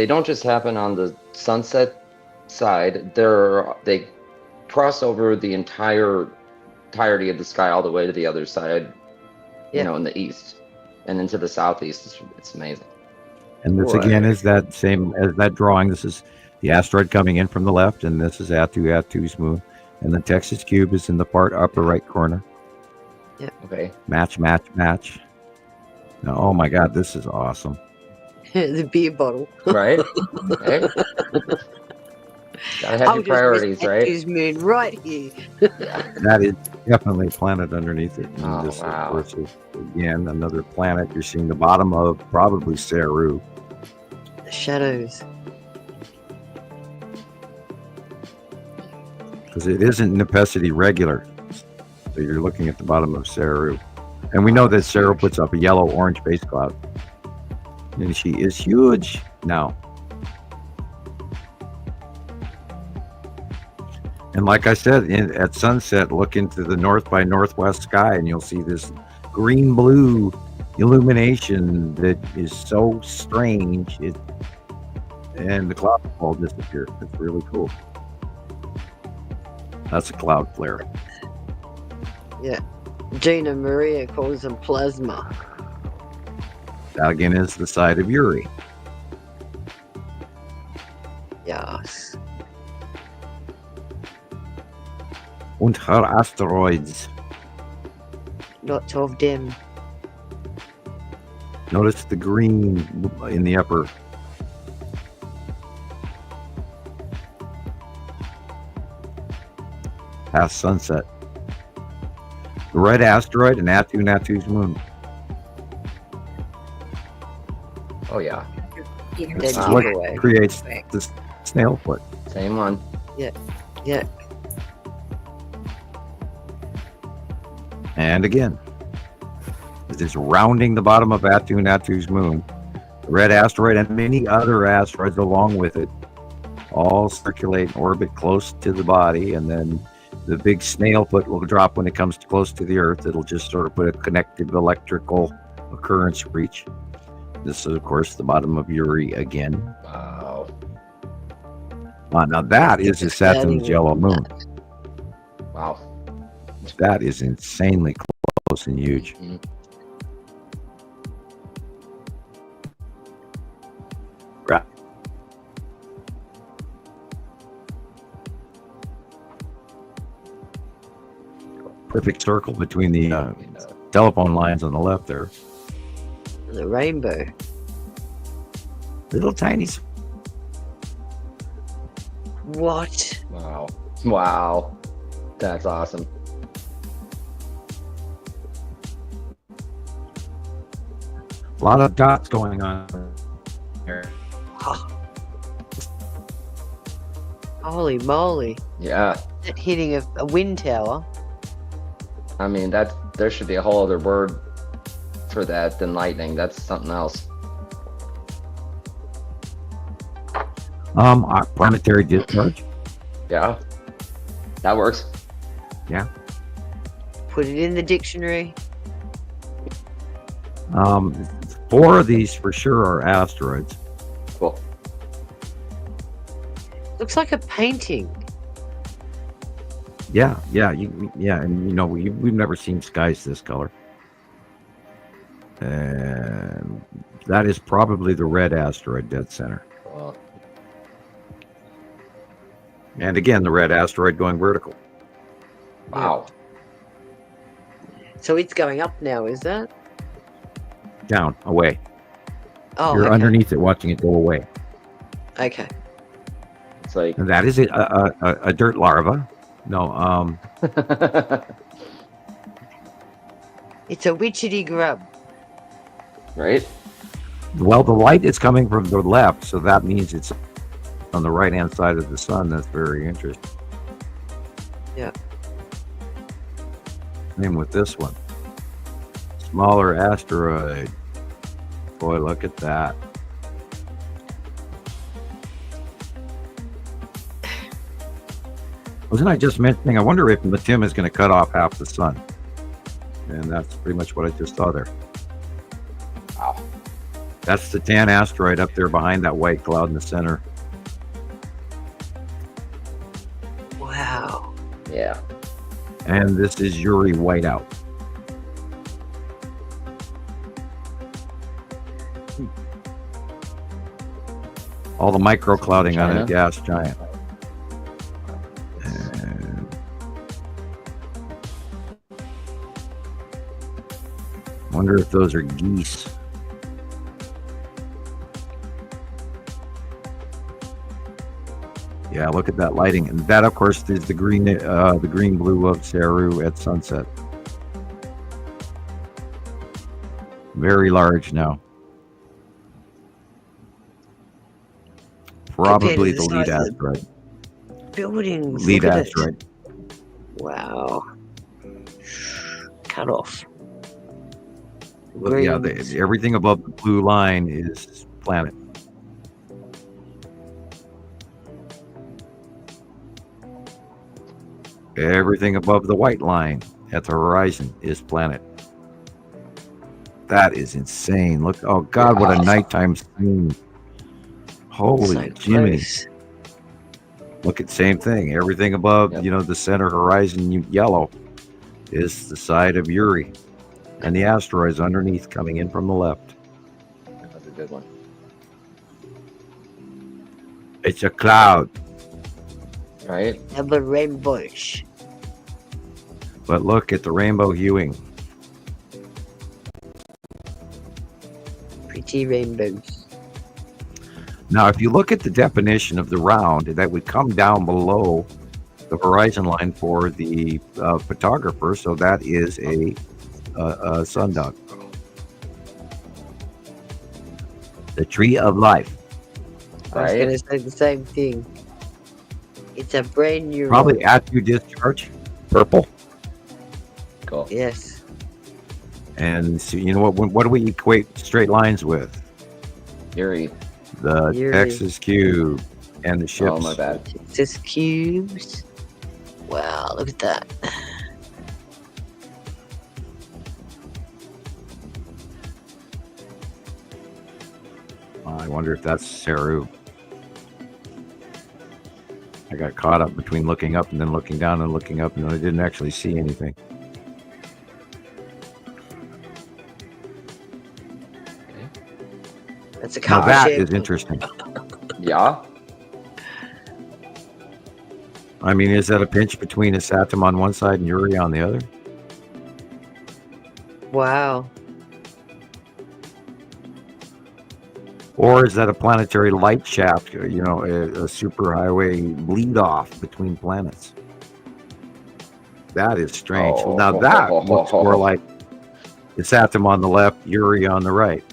don't just happen on the sunset side. They cross over the entirety of the sky all the way to the other side. Yeah. You know, in the east and into the southeast. It's amazing. And this again is that same as that drawing. This is the asteroid coming in from the left, and this is Atu's moon. And the Texas cube is in the part upper right corner. Okay. Match, match, match. Now, oh my God, this is awesome. The beer bottle. Right? Hey. Gotta have your priorities, right? His moon right here. That is definitely a planet underneath it. And Oh, this, wow. of course, is again another planet. You're seeing the bottom of probably Saru. The shadows. Because it isn't Nepesity regular. So you're looking at the bottom of Saru. And we know that Saru puts up a yellow-orange base cloud. And she is huge now. And like I said, at sunset, look into the north by northwest sky, and you'll see this green-blue illumination that is so strange. And the clouds all disappear. It's really cool. That's a cloud flare. Yeah. Gina Maria calls them plasma. That again is the side of Uri. Yes. Und her asteroids. Lots of them. Notice the green in the upper. Past sunset. The red asteroid and Natu's moon. Oh yeah. This is Wow. what Giveaway. creates this snail foot. Same one. Yeah. And again, it is rounding the bottom of Natu's moon. The red asteroid and many other asteroids along with it all circulate and orbit close to the body, and then the big snail foot will drop when it comes close to the Earth. It'll just sort of put a connective electrical occurrence reach. This is, of course, the bottom of Uri again. Wow. Now that is a Saturn's yellow moon. Wow. That is insanely close and huge. Mhm. Right. Perfect circle between the telephone lines on the left there. The rainbow. Little tiny. What? Wow. Wow. That's awesome. A lot of dots going on here. Holy moly. Yeah. That hitting a wind tower. I mean, there should be a whole other word for that than lightning. That's something else. Planetary discharge. Yeah. That works. Yeah. Put it in the dictionary. 4 of these for sure are asteroids. Cool. Looks like a painting. Yeah, and you know we've never seen skies this color. And that is probably the red asteroid dead center. Cool. And again, the red asteroid going vertical. Wow. So it's going up now, is that? Down, away. Oh, You're okay. underneath it, watching it go away. Okay. It's like And that is a dirt larva. No, It's a witchetty grub. right? well, the light is coming from the left, so that means it's on the right-hand side of the sun. That's very interesting. Yeah. Same with this one. Smaller asteroid. Boy, look at that. Wasn't I just mentioning? I wonder if Matim is going to cut off half the sun, and that's pretty much what I just saw there. Wow. That's the tan asteroid up there behind that white cloud in the center. Wow. Yeah. And this is Yuri whiteout. All the micro clouding on a gas giant. And wonder if those are geese. Yeah, look at that lighting, and that, of course, is the green blue of Saru at sunset. Very large now. Probably the lead asteroid. Buildings. Lead look at asteroid. it. Wow. Cut off. Look, yeah, Greens. everything above the blue line is planet. Everything above the white line at the horizon is planet. That is insane. Look, oh God, what a nighttime scene. Holy So Jiminy. close. Look at same thing. Everything above, the center horizon yellow is the side of Yuri. And the asteroids underneath coming in from the left. That's a good one. It's a cloud. Right? Double rainbows. But look at the rainbow hewing. Pretty rainbows. Now, if you look at the definition of the round, that would come down below the horizon line for the photographer. So that is a sundog. The tree of life. I was going to say the same thing. It's a brand new Probably Atu discharge. Purple. Cool. Yes. And so, you know what do we equate straight lines with? Yuri. The Yuri. Texas cube and the ships. Oh, my bad. Texas cubes. Wow, look at that. I wonder if that's Saru. I got caught up between looking up and then looking down and looking up, and I didn't actually see anything. That's a Now car that ship. is interesting. Yeah. I mean, is that a pinch between a Saturn on one side and Yuri on the other? Wow. Or is that a planetary light shaft, a superhighway bleed off between planets? That is strange. Oh, Now that looks more like the Saturn on the left, Yuri on the right.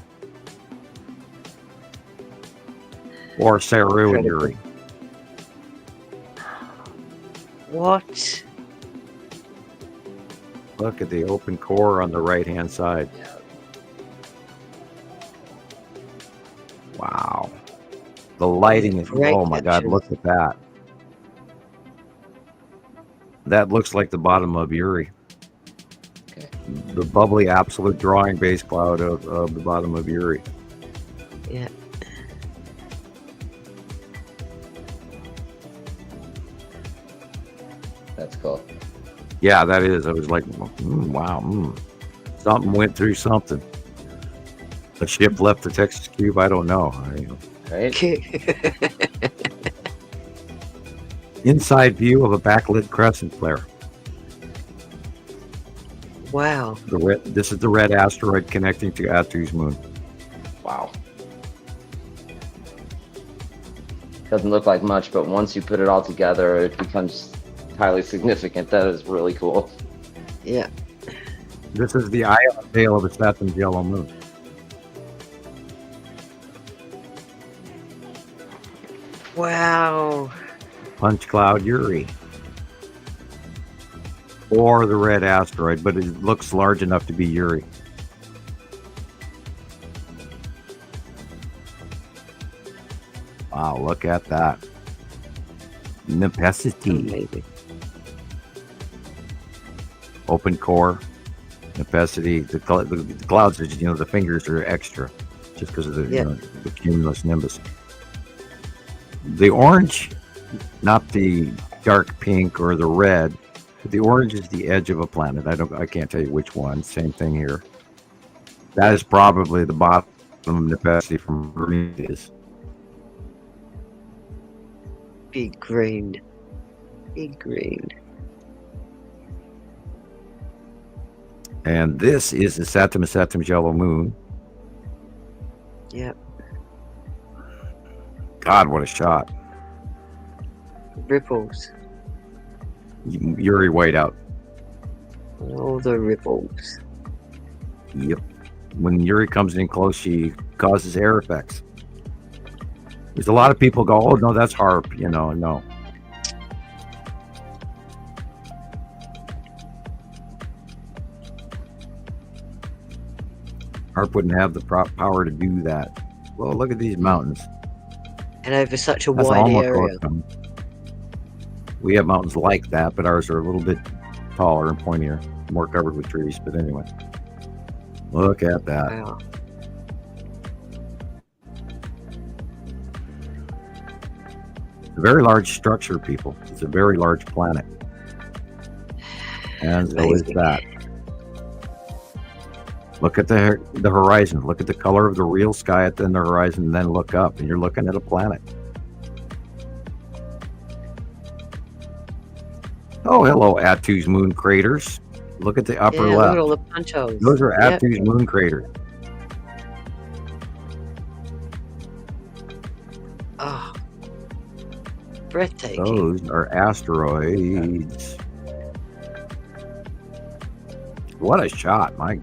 Or Saru and Yuri. What? Look at the open core on the right-hand side. Wow. The lighting is, Great oh my God, pictures. look at that. That looks like the bottom of Yuri. Okay. The bubbly absolute drawing base cloud of the bottom of Yuri. Yeah. That's cool. Yeah, that is. I was like, wow. Something went through something. The ship left the Texas cube. I don't know. Right? Inside view of a backlit crescent flare. Wow. This is the red asteroid connecting to Atu's moon. Wow. Doesn't look like much, but once you put it all together, it becomes highly significant. That is really cool. Yeah. This is the ion tail of the Saturn's yellow moon. Wow. Punch cloud Yuri. Or the red asteroid, but it looks large enough to be Yuri. Wow, look at that. Necessity. Amazing. open core, Nepacity. The clouds are, the fingers are extra just because of the cumulus nimbus. The orange, not the dark pink or the red, but the orange is the edge of a planet. I can't tell you which one. Same thing here. That is probably the bottom of Nepacity from green is. Big green. Big green. And this is the Saturn yellow moon. Yep. God, what a shot. Ripples. Yuri whiteout. All the ripples. Yep. When Yuri comes in close, she causes air effects. There's a lot of people go, oh, no, that's HARP. No. HARP wouldn't have the power to do that. Well, look at these mountains. And over such a That's wide almost area. We have mountains like that, but ours are a little bit taller and pointier, more covered with trees. But anyway, look at that. Wow. It's a very large structure, people. It's a very large planet. And so is that. Look at the horizon. Look at the color of the real sky at the horizon, and then look up, and you're looking at a planet. Oh, hello, Attu's moon craters. Look at the upper Look left. at all the punch holes. Those are Attu's moon craters. Oh, breathtaking. Those are asteroids. What a shot, my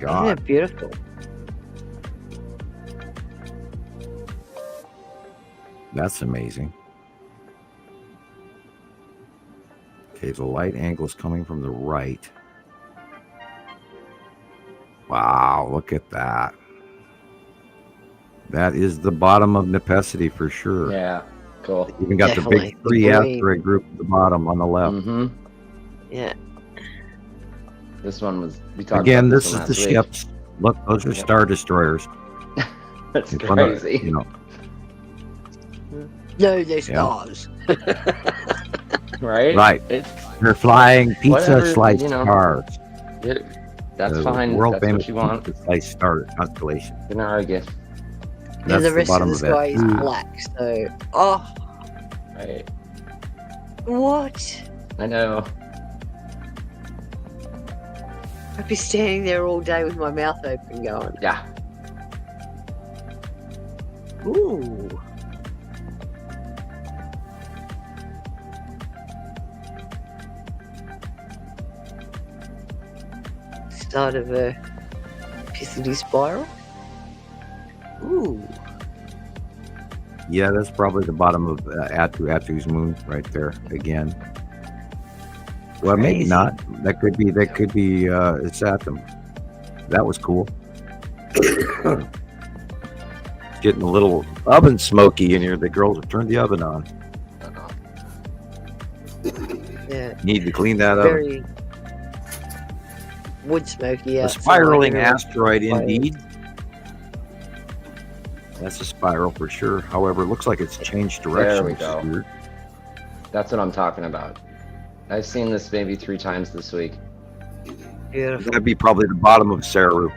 God. Yeah, beautiful. That's amazing. Okay, the light angle is coming from the right. Wow, look at that. That is the bottom of Nepacity for sure. Yeah, cool. Even got Definitely. the big three asteroid group at the bottom on the left. Mm-hmm. Yeah. This one was. We talked Again, about this is one the last week. ships. Look, those are Star Destroyers. That's In front of- crazy. No, they're stars. Right? Right. It's, They're flying pizza Whatever, slice you know. stars. that's The fine. World That's famous what you want. pizza slice star constellation. Can argue. And That's the the rest bottom of the of sky it. is black. So, Right. what? I know. I'd be standing there all day with my mouth open going, Yeah. ooh. Start of a pissity spiral. Ooh. Yeah, that's probably the bottom of Attu's moon right there again. Well, maybe Crazy. not. That could be it's Saturn. That was cool. Getting a little oven smoky in here. The girls have turned the oven on. Yeah. Need to clean that up. Very wood smoky. A outside. spiraling Everyone- asteroid indeed. That's a spiral for sure. However, it looks like it's changed direction. There we which is go. weird. That's what I'm talking about. I've seen this maybe 3 times this week. Beautiful. That'd be probably the bottom of Saru.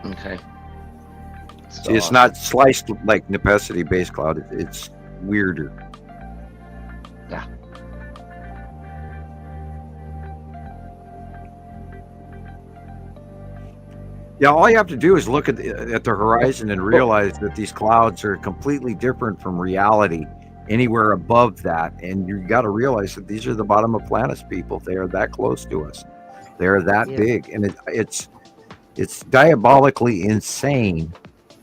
Okay. See, it's not sliced like Nepacity base cloud. It's weirder. Yeah. Yeah, all you have to do is look at the horizon and realize that these clouds are completely different from reality anywhere above that. And you got to realize that these are the bottom of planets, people. They are that close to us. They are that big. And it's diabolically insane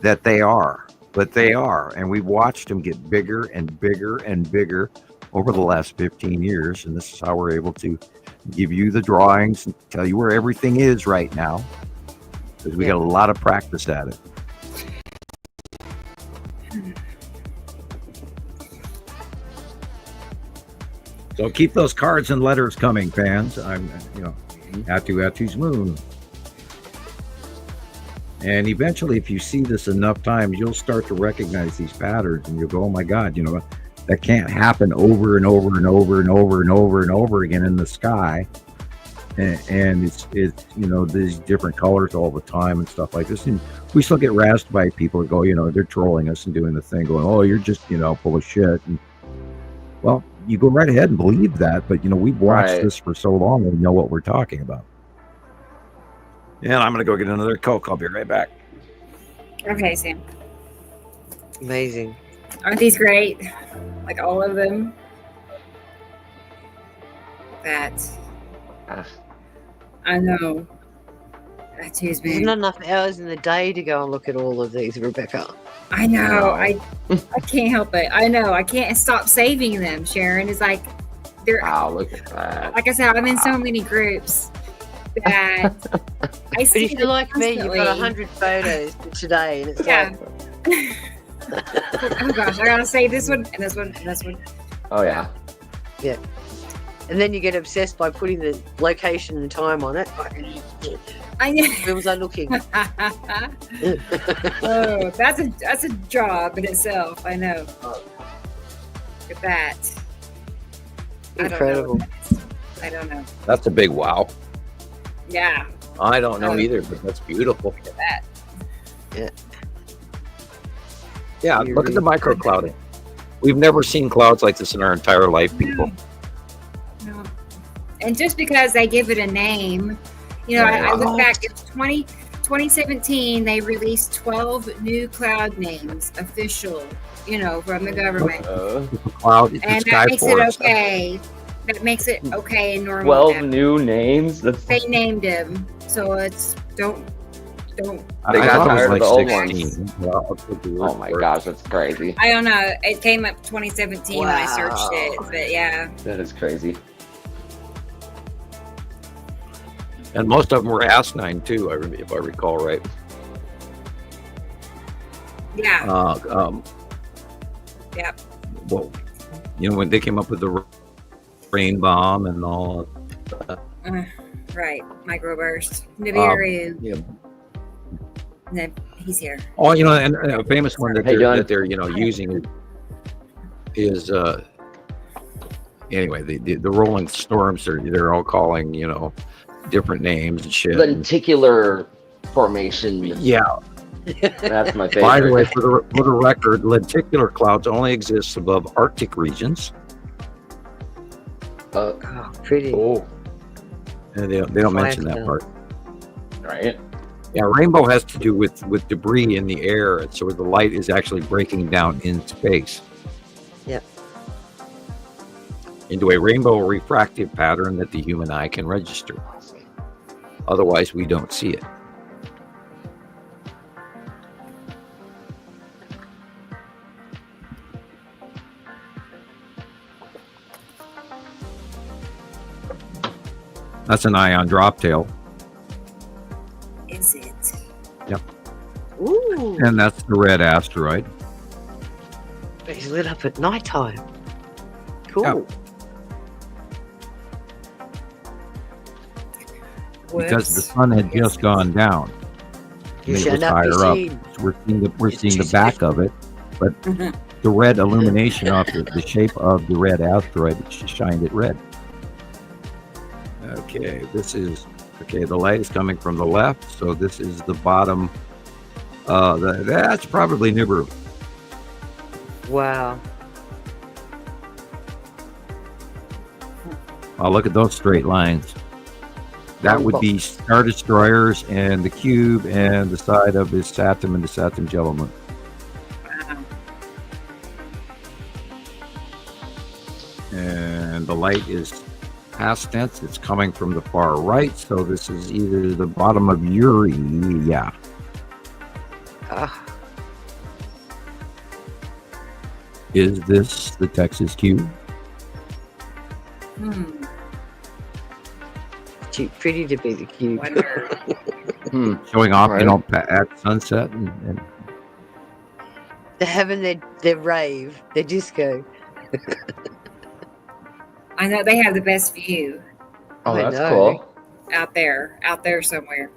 that they are. But they are. And we've watched them get bigger and bigger and bigger over the last 15 years. And this is how we're able to give you the drawings and tell you where everything is right now. Because we got a lot of practice at it. So keep those cards and letters coming, fans. Atu's moon. And eventually, if you see this enough times, you'll start to recognize these patterns, and you'll go, "Oh my God, that can't happen over and over and over and over and over and over again in the sky." And it's these different colors all the time and stuff like this. And we still get razzed by people who go, they're trolling us and doing the thing, going, "Oh, you're just full of shit." And, well, you go right ahead and believe that, but we've watched this for so long, and we know what we're talking about. And I'm going to go get another Coke. I'll be right back. Okay, Sam. Amazing. Aren't these great? Like all of them. I know. That's who's There's been. not enough hours in the day to go and look at all of these, Rebecca. I know. I can't help it. I know. I can't stop saving them. Sharon is like, they're. Wow, look at that. Like I said, I'm in so many groups that I see. But if you're like me, you've got constantly. 100 photos for today, and it's Yeah. like, Oh gosh, I gotta save this one and this one and this one. Oh yeah. and then you get obsessed by putting the location and time on it. I know. Where was I looking? Oh, that's a job in itself. I know. Look at that. Incredible. I don't know. That's a big wow. Yeah. I don't know either, but that's beautiful. Look at that. Yeah, look at the microclouding. We've never seen clouds like this in our entire life, people. No. And just because they give it a name, I look back, it's 2017, they released 12 new cloud names, official, from the government. Cloud, and that makes it okay. That makes it okay and normal. 12 new names? They named them. So it's, don't. They got tired of the old 16. ones. Well, Oh my gosh, that's crazy. I don't know. It came up 2017 when I searched it, but yeah. That is crazy. And most of them were asinine too, if I recall right. Yeah. Yep. Well, when they came up with the rain bomb and all. Right. Microburst. Nibiru. Yeah. No, he's here. Oh, and a famous one that they're using is anyway the rolling storms they're all calling different names and shit. Lenticular formation. Yeah. That's my favorite. By the way, for the record, lenticular clouds only exist above Arctic regions. Pretty. Oh. And they don't mention that part. Right. Yeah, rainbow has to do with debris in the air, and so the light is actually breaking down in space. Yep. Into a rainbow refractive pattern that the human eye can register. Otherwise, we don't see it. That's an ion drop tail. Is it? Yep. Ooh. And that's the red asteroid. He's lit up at nighttime. Cool. Yeah. Because the sun had just gone down. You And it shall was not be higher up. seen. So we're seeing the back of it, but the red illumination off the shape of the red asteroid shined it red. Okay, the light is coming from the left, so this is the bottom. That's probably Nibiru. Wow. Oh, look at those straight lines. That would be Star Destroyers and the cube and the side of his Saturn and the Saturn Jellyman. Wow. And the light is past tense. It's coming from the far right, so this is either the bottom of Uri. Yeah. Is this the Texas cube? Too pretty to be the cube. Wonder. Showing off, Right. at sunset and They're having their rave, their disco. I know they have the best view. Oh, I that's know. cool. out there somewhere.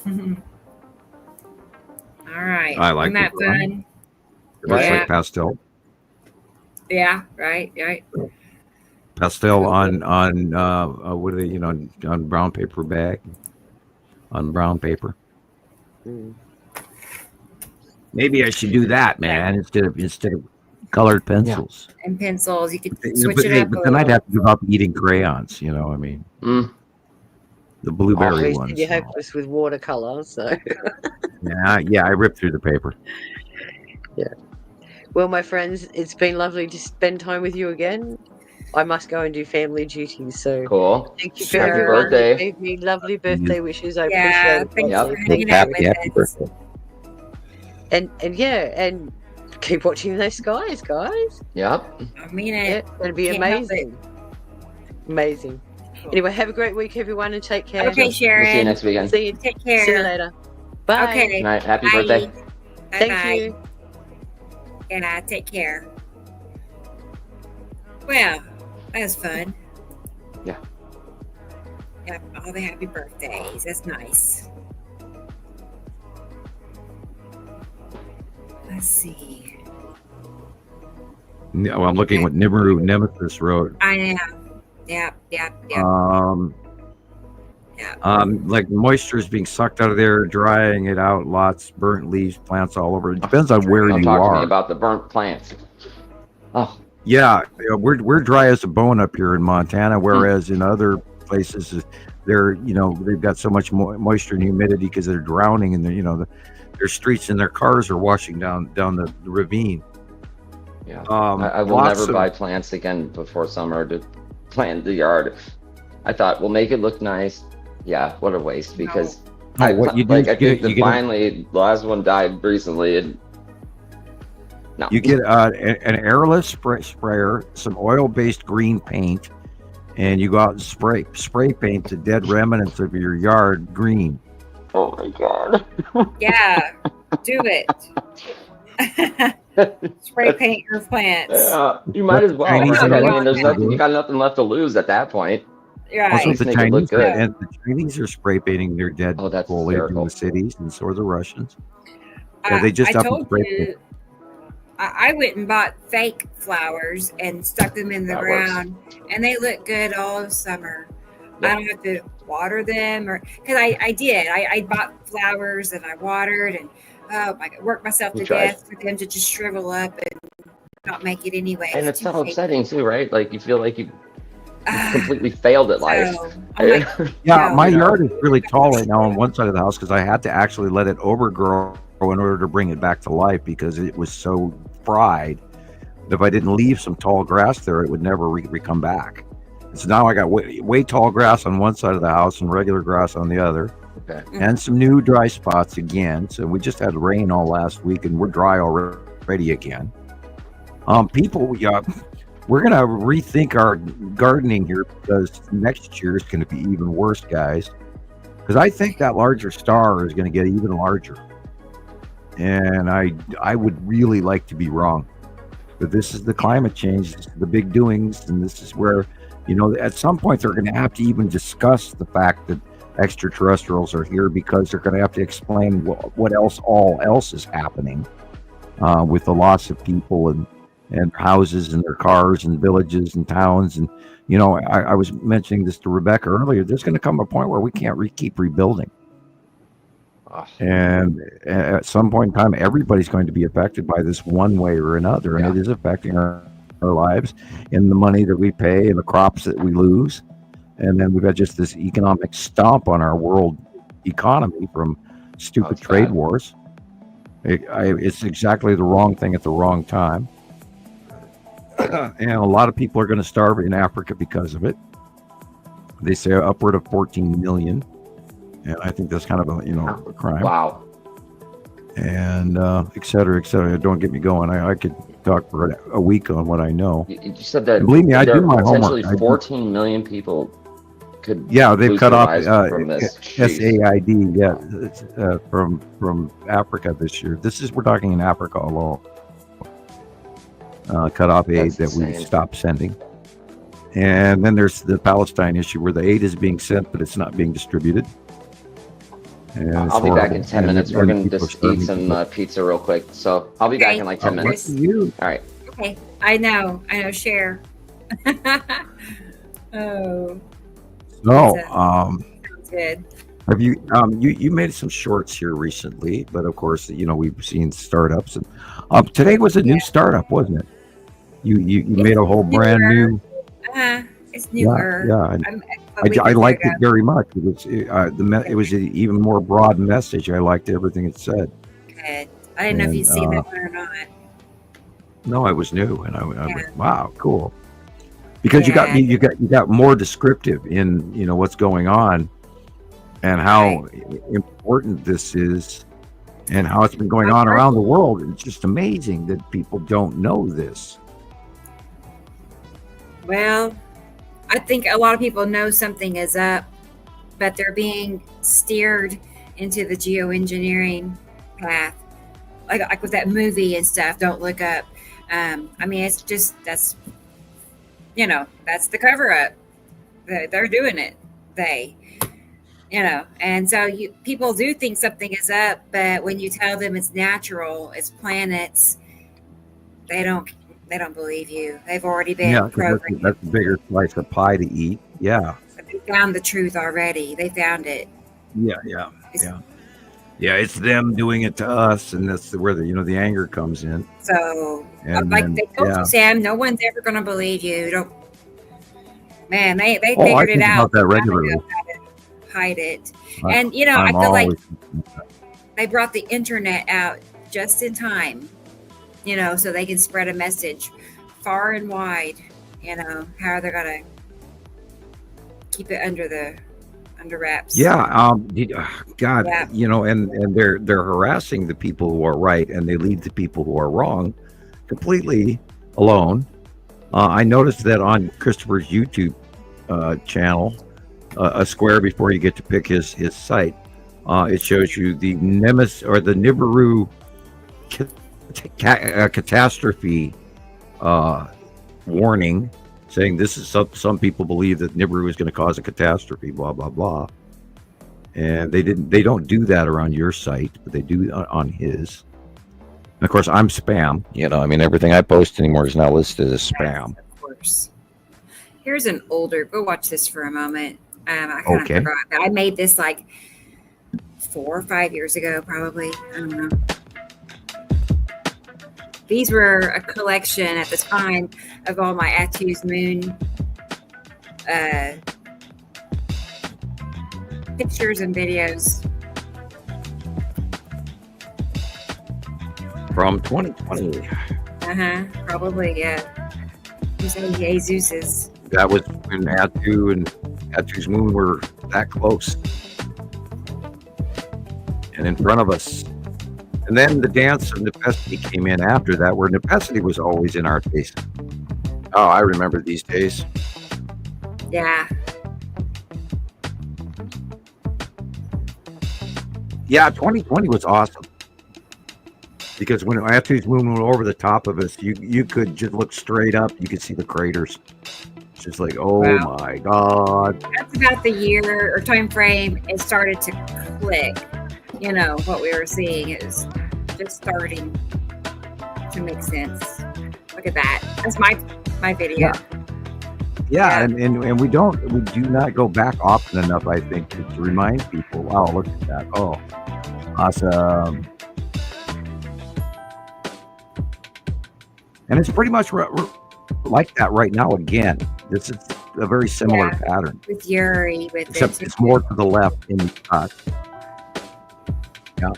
All right. I like Isn't that the drawing. fun? It looks Yeah. like pastel. Yeah, right. Pastel on what are they, on brown paper bag, on brown paper. Maybe I should do that, man, instead of colored pencils. And pencils, you could But, switch it up. but then I'd have to give up eating crayons. I mean, the blueberry You ones. said you're hopeless with watercolor, so. Yeah, I ripped through the paper. Yeah. Well, my friends, it's been lovely to spend time with you again. I must go and do family duties, so Cool. thank you for Happy everyone that birthday. gave me lovely birthday wishes. I Yeah, appreciate it. thanks for hanging out with Happy us. birthday. And keep watching those skies, guys. Yep. I mean Yeah, it. it'll be Can't help amazing. Amazing. Anyway, have a great week, everyone, and take care. Okay, Sharon. We'll see you next weekend. See you. Take care. See you later. Bye. Okay. Good night. Happy Bye. birthday. Thank Bye-bye. you. And take care. Well, that was fun. Yeah. Yep, all the happy birthdays. That's nice. Let's see. Well, I'm looking what Nibiru Nemesis wrote. I am. Yep. Like moisture is being sucked out of there, drying it out, lots burnt leaves, plants all over. It depends on where Don't you talk to me are. about the burnt plants. Oh, Yeah, we're dry as a bone up here in Montana, whereas in other places, they've got so much moisture and humidity because they're drowning in their streets and their cars are washing down the ravine. yeah. I will lots never of- buy plants again before summer to plant the yard. I thought we'll make it look nice. Yeah, what a waste because No, what you do is I you think get- that you get a- finally the last one died recently and no. You get an airless sprayer, some oil-based green paint, and you go out and spray paint the dead remnants of your yard green. Oh my god. Yeah. Do it. Spray paint your plants. Yeah, you might as well. Chinese Right? I are mean, there's like nothing. You got nothing left to lose at that point. Right. Also, the Make it look Chinese good. and the Chinese are spray painting their dead Oh, that's foliage in hysterical. the cities, and so are the Russians. Yeah, they just I up and told spray you, paint. I went and bought fake flowers and stuck them in the That works. ground, and they look good all summer. Yep. I don't have to water them, or because I did. I bought flowers and I watered and I worked myself You to tried. death for them to just shrivel up and not make it anyway. And it's too so fake. upsetting too, right? Like you feel like you completely failed at life. So, I'm like, Yeah, No, my you know. yard is really tall right now on one side of the house because I had to actually let it overgrow in order to bring it back to life because it was so fried. If I didn't leave some tall grass there, it would never come back. So now I got way tall grass on one side of the house and regular grass on the other, Okay. and some new dry spots again. So we just had rain all last week, and we're dry already again. People, we're gonna rethink our gardening here because next year is going to be even worse, guys. Because I think that larger star is going to get even larger, and I would really like to be wrong. But this is the climate change, this is the big doings, and this is where, at some point they're going to have to even discuss the fact that extraterrestrials are here because they're going to have to explain what else is happening with the loss of people and houses and their cars and villages and towns. And, I was mentioning this to Rebecca earlier. There's going to come a point where we can't keep rebuilding. Oh, And at some point in time, everybody's going to be affected by this one way or another. And it is affecting our lives and the money that we pay and the crops that we lose. And then we've got just this economic stomp on our world economy from stupid it's trade bad. wars. It's exactly the wrong thing at the wrong time. And a lot of people are going to starve in Africa because of it. They say upward of 14 million. And I think that's kind of a crime. wow. And et cetera, et cetera. Don't get me going. I could talk for a week on what I know. You said that. And believe me, I there do my are potentially homework. 14 million people could. Yeah, they've lose cut their off lives from this. Jeez. SAID. Yeah, from Africa this year. We're talking in Africa alone. Cut off aid That's that we insane. stopped sending. And then there's the Palestine issue where the aid is being sent, but it's not being distributed. And I'll be back in 10 minutes. We're going to just eat some pizza real quick. So I'll be back in like 10 minutes. You. All right. Okay. I know. Share. Oh. So, Sounds good. have you you made some shorts here recently, but of course, we've seen startups, and today was a new startup, wasn't it? You made a whole brand new. It's newer. Yeah. I liked it very much. It was it was an even more broad message. I liked everything it said. Good. I didn't know if you'd seen that one or not. No, I was new, and I was, wow, cool. Because you got more descriptive in what's going on, and how important this is, and how it's been going on around the world. It's just amazing that people don't know this. Well, I think a lot of people know something is up, but they're being steered into the geoengineering path, like with that movie and stuff. Don't look up. It's just that's the cover up. They're doing it. And so people do think something is up, but when you tell them it's natural, it's planets, they don't believe you. They've already been programmed. That's a bigger slice of pie to eat. Yeah. They found the truth already. They found it. Yeah. It's them doing it to us, and that's where the anger comes in. So, they told you, Sam, no one's ever going to believe you. Don't. Man, they figured it out. About that regularly. Hide it, and I feel like they brought the internet out just in time. So they can spread a message far and wide. How they're gonna keep it under wraps. Yeah. God. Yeah. And they're harassing the people who are right, and they leave the people who are wrong completely alone. I noticed that on Christopher's YouTube channel, a square before you get to pick his site, it shows you the Nibiru catastrophe warning, saying this is some people believe that Nibiru is going to cause a catastrophe, blah blah blah. And they don't do that around your site, but they do on his. And of course, I'm spam. Everything I post anymore is now listed as spam. Of course. Here's an older. Go watch this for a moment. I kind of forgot. I made this like 4 or 5 years ago, probably. I don't know. These were a collection at the time of all my Atu's Moon pictures and videos. From 2020. Probably, yeah. Jesus's. That was when Atu and Atu's Moon were that close and in front of us. And then the dance of necessity came in after that, where necessity was always in our face. Oh, I remember these days. Yeah. Yeah, 2020 was awesome. Because when Atu's Moon went over the top of us, you could just look straight up. You could see the craters. It's just like, oh wow. My God. That's about the year or time frame it started to click. What we were seeing is just starting to make sense. Look at that. That's my video. Yeah. And we do not go back often enough, I think, to remind people, wow, look at that. Oh, awesome. And it's pretty much like that right now again. This is a very similar pattern. With Yuri, except it's more to the left in the cut. Yeah.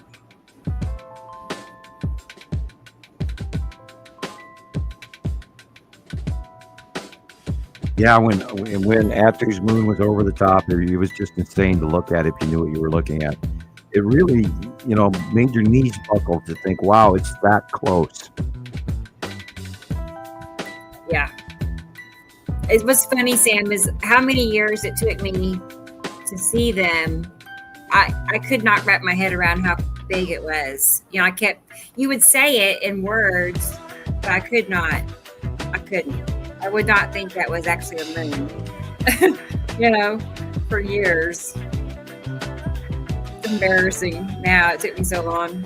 Yeah, when Atu's Moon was over the top, it was just insane to look at if you knew what you were looking at. It really, made your knees buckle to think, wow, it's that close. Yeah. It was funny, Sam, is how many years it took me to see them. I could not wrap my head around how big it was. You would say it in words, but I couldn't. I would not think that was actually a moon. For years. It's embarrassing. Now it took me so long.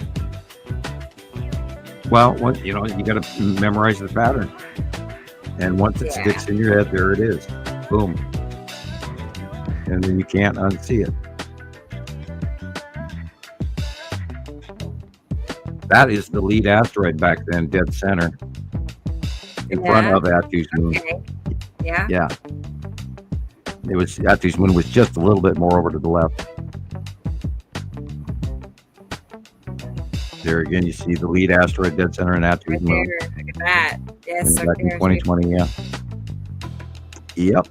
Well, you got to memorize the pattern. And once it sticks in your head, there it is. Boom. And then you can't unsee it. That is the lead asteroid back then, dead center. In front of Attu's moon. Okay. Yeah. Yeah. Attu's moon was just a little bit more over to the left. There again, you see the lead asteroid dead center in Attu's Right moon. there. Look at that. Yes. Back in 2020, yeah. Yep.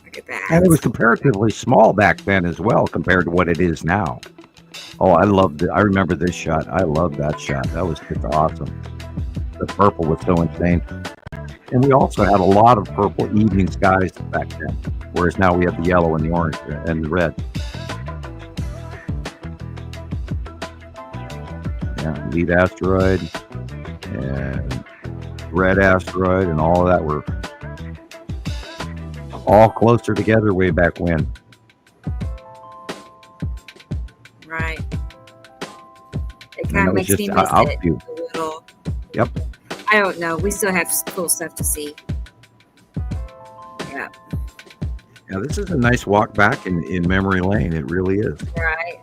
Look at that. And it was comparatively small back then as well compared to what it is now. Oh, I loved it. I remember this shot. I loved that shot. That was just awesome. The purple was so insane. And we also had a lot of purple evening skies back then, whereas now we have the yellow and the orange and the red. Yeah, lead asteroid and red asteroid and all of that were all closer together way back when. Right. It kind of makes me miss it a little. Yep. I don't know. We still have cool stuff to see. Yeah. Yeah, this is a nice walk back in memory lane. It really is. Right.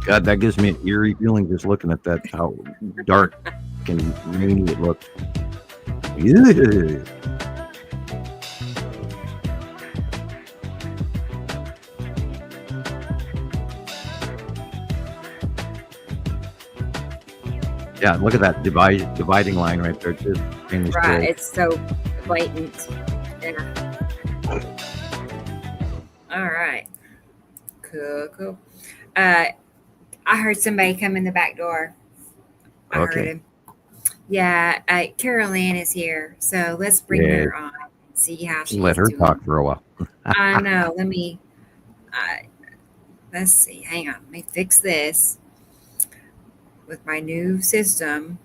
God, that gives me an eerie feeling just looking at that, how dark and rainy it looks. Ew. Yeah, look at that dividing line right there, too. Right, it's so blatant. Yeah. All right. Cool. I heard somebody come in the back door. I heard him. Yeah, Carol Ann is here, so let's bring her on and see how she's let her doing. talk for a while. I know. Let me. Let's see. Hang on. Let me fix this with my new system.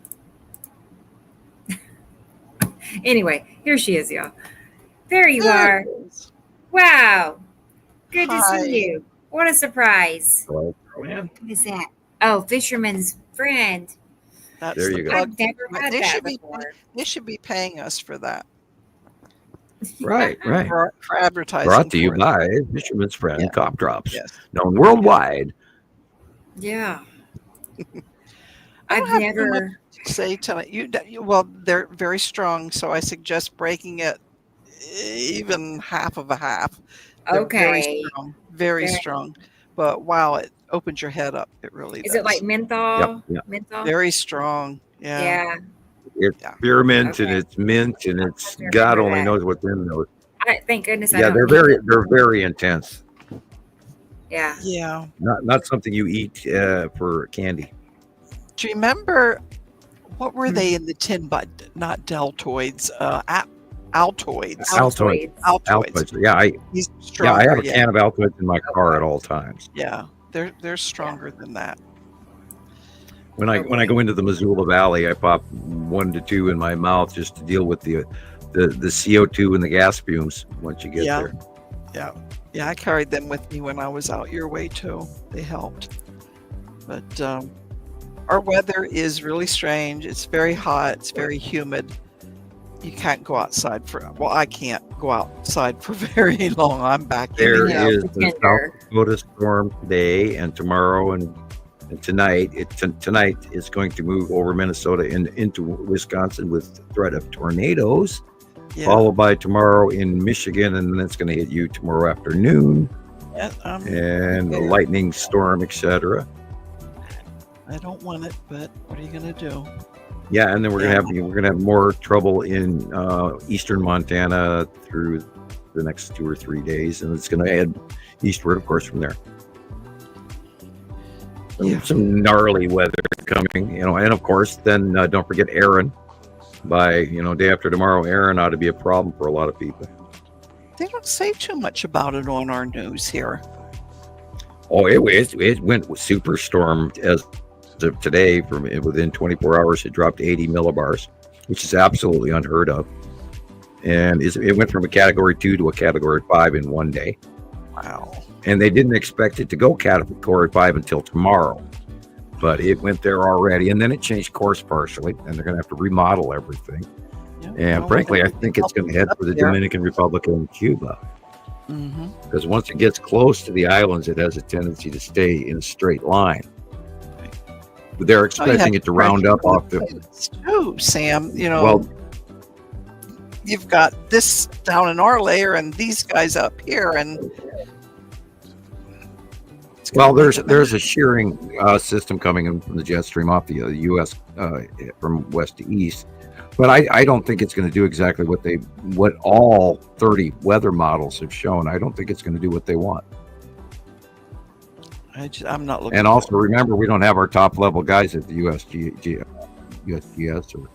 Anyway, here she is, y'all. There you are. Wow. Good to see you. What a surprise. Hello. What is that? Oh, Fisherman's Friend. That's there you go. I've never had that before. They should be paying us for that. Right. For advertising. Brought to you by Fisherman's Friend Cough Drops. Yes. Known worldwide. Yeah. I I've never say tonight. Well, they're very strong, so I suggest breaking it even half of a half. They're Okay. Very strong. But wow, it opens your head up. It really does. Is it like menthol? Yep. Menthol? Very strong. Yeah. It's spearmint and it's mint and it's God only knows what's in those. Thank goodness. I Yeah, don't they're very intense. Yeah. Yeah. Not something you eat for candy. Do you remember what were they in the tin? But not deltoids. Altoids. Altoids. Yeah, I have a can of Altoids in my car at all times. Yeah, they're stronger than that. When I go into the Missoula Valley, I pop 1 to 2 in my mouth just to deal with the CO2 and the gas fumes once you get there. Yeah. I carried them with me when I was out your way too. They helped. But our weather is really strange. It's very hot. It's very humid. You can't go outside I can't go outside for very long. I'm back there. There is the South Dakota storm today and tomorrow and tonight. Tonight it's going to move over Minnesota into Wisconsin with threat of tornadoes, followed by tomorrow in Michigan, and then it's going to hit you tomorrow afternoon. And a lightning storm, etc. I don't want it, but what are you going to do? Yeah, and then we're gonna have more trouble in eastern Montana through the next 2 or 3 days, and it's gonna head eastward, of course, from there. some gnarly weather coming, and of course, then don't forget Aaron. By day after tomorrow, Aaron ought to be a problem for a lot of people. They don't say too much about it on our news here. Oh, it went with superstorm as of today. From within 24 hours, it dropped 80 millibars, which is absolutely unheard of. And it went from a Category 2 to a Category 5 in one day. Wow. And they didn't expect it to go Category 5 until tomorrow. But it went there already. And then it changed course partially. And they're going to have to remodel everything. Yeah, and frankly, I think it's going to head for the Dominican Republic and Cuba. Because once it gets close to the islands, it has a tendency to stay in a straight line. But they're expecting it to round up off the... Oh, Sam, you've got this down in our layer and these guys up here, and well, there's a shearing system coming in from the jet stream off the U.S. From west to east, but I don't think it's going to do exactly what all 30 weather models have shown. I don't think it's going to do what they want. I'm not looking. And also remember, we don't have our top level guys at the USGS or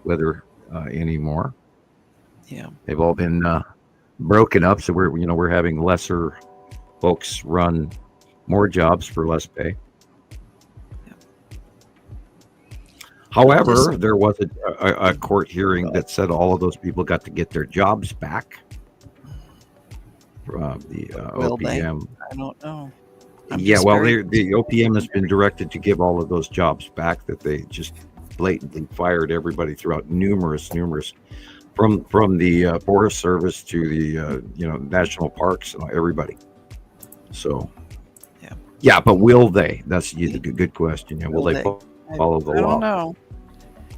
weather anymore. Yeah, they've all been broken up, so we're having lesser folks run more jobs for less pay. Yeah. However, there was a court hearing that said all of those people got to get their jobs back from the OPM. I don't know. The OPM has been directed to give all of those jobs back that they just blatantly fired everybody throughout numerous from the Forest Service to the national parks and everybody. So yeah, but will they? That's a good question. Will they follow the law? I don't know.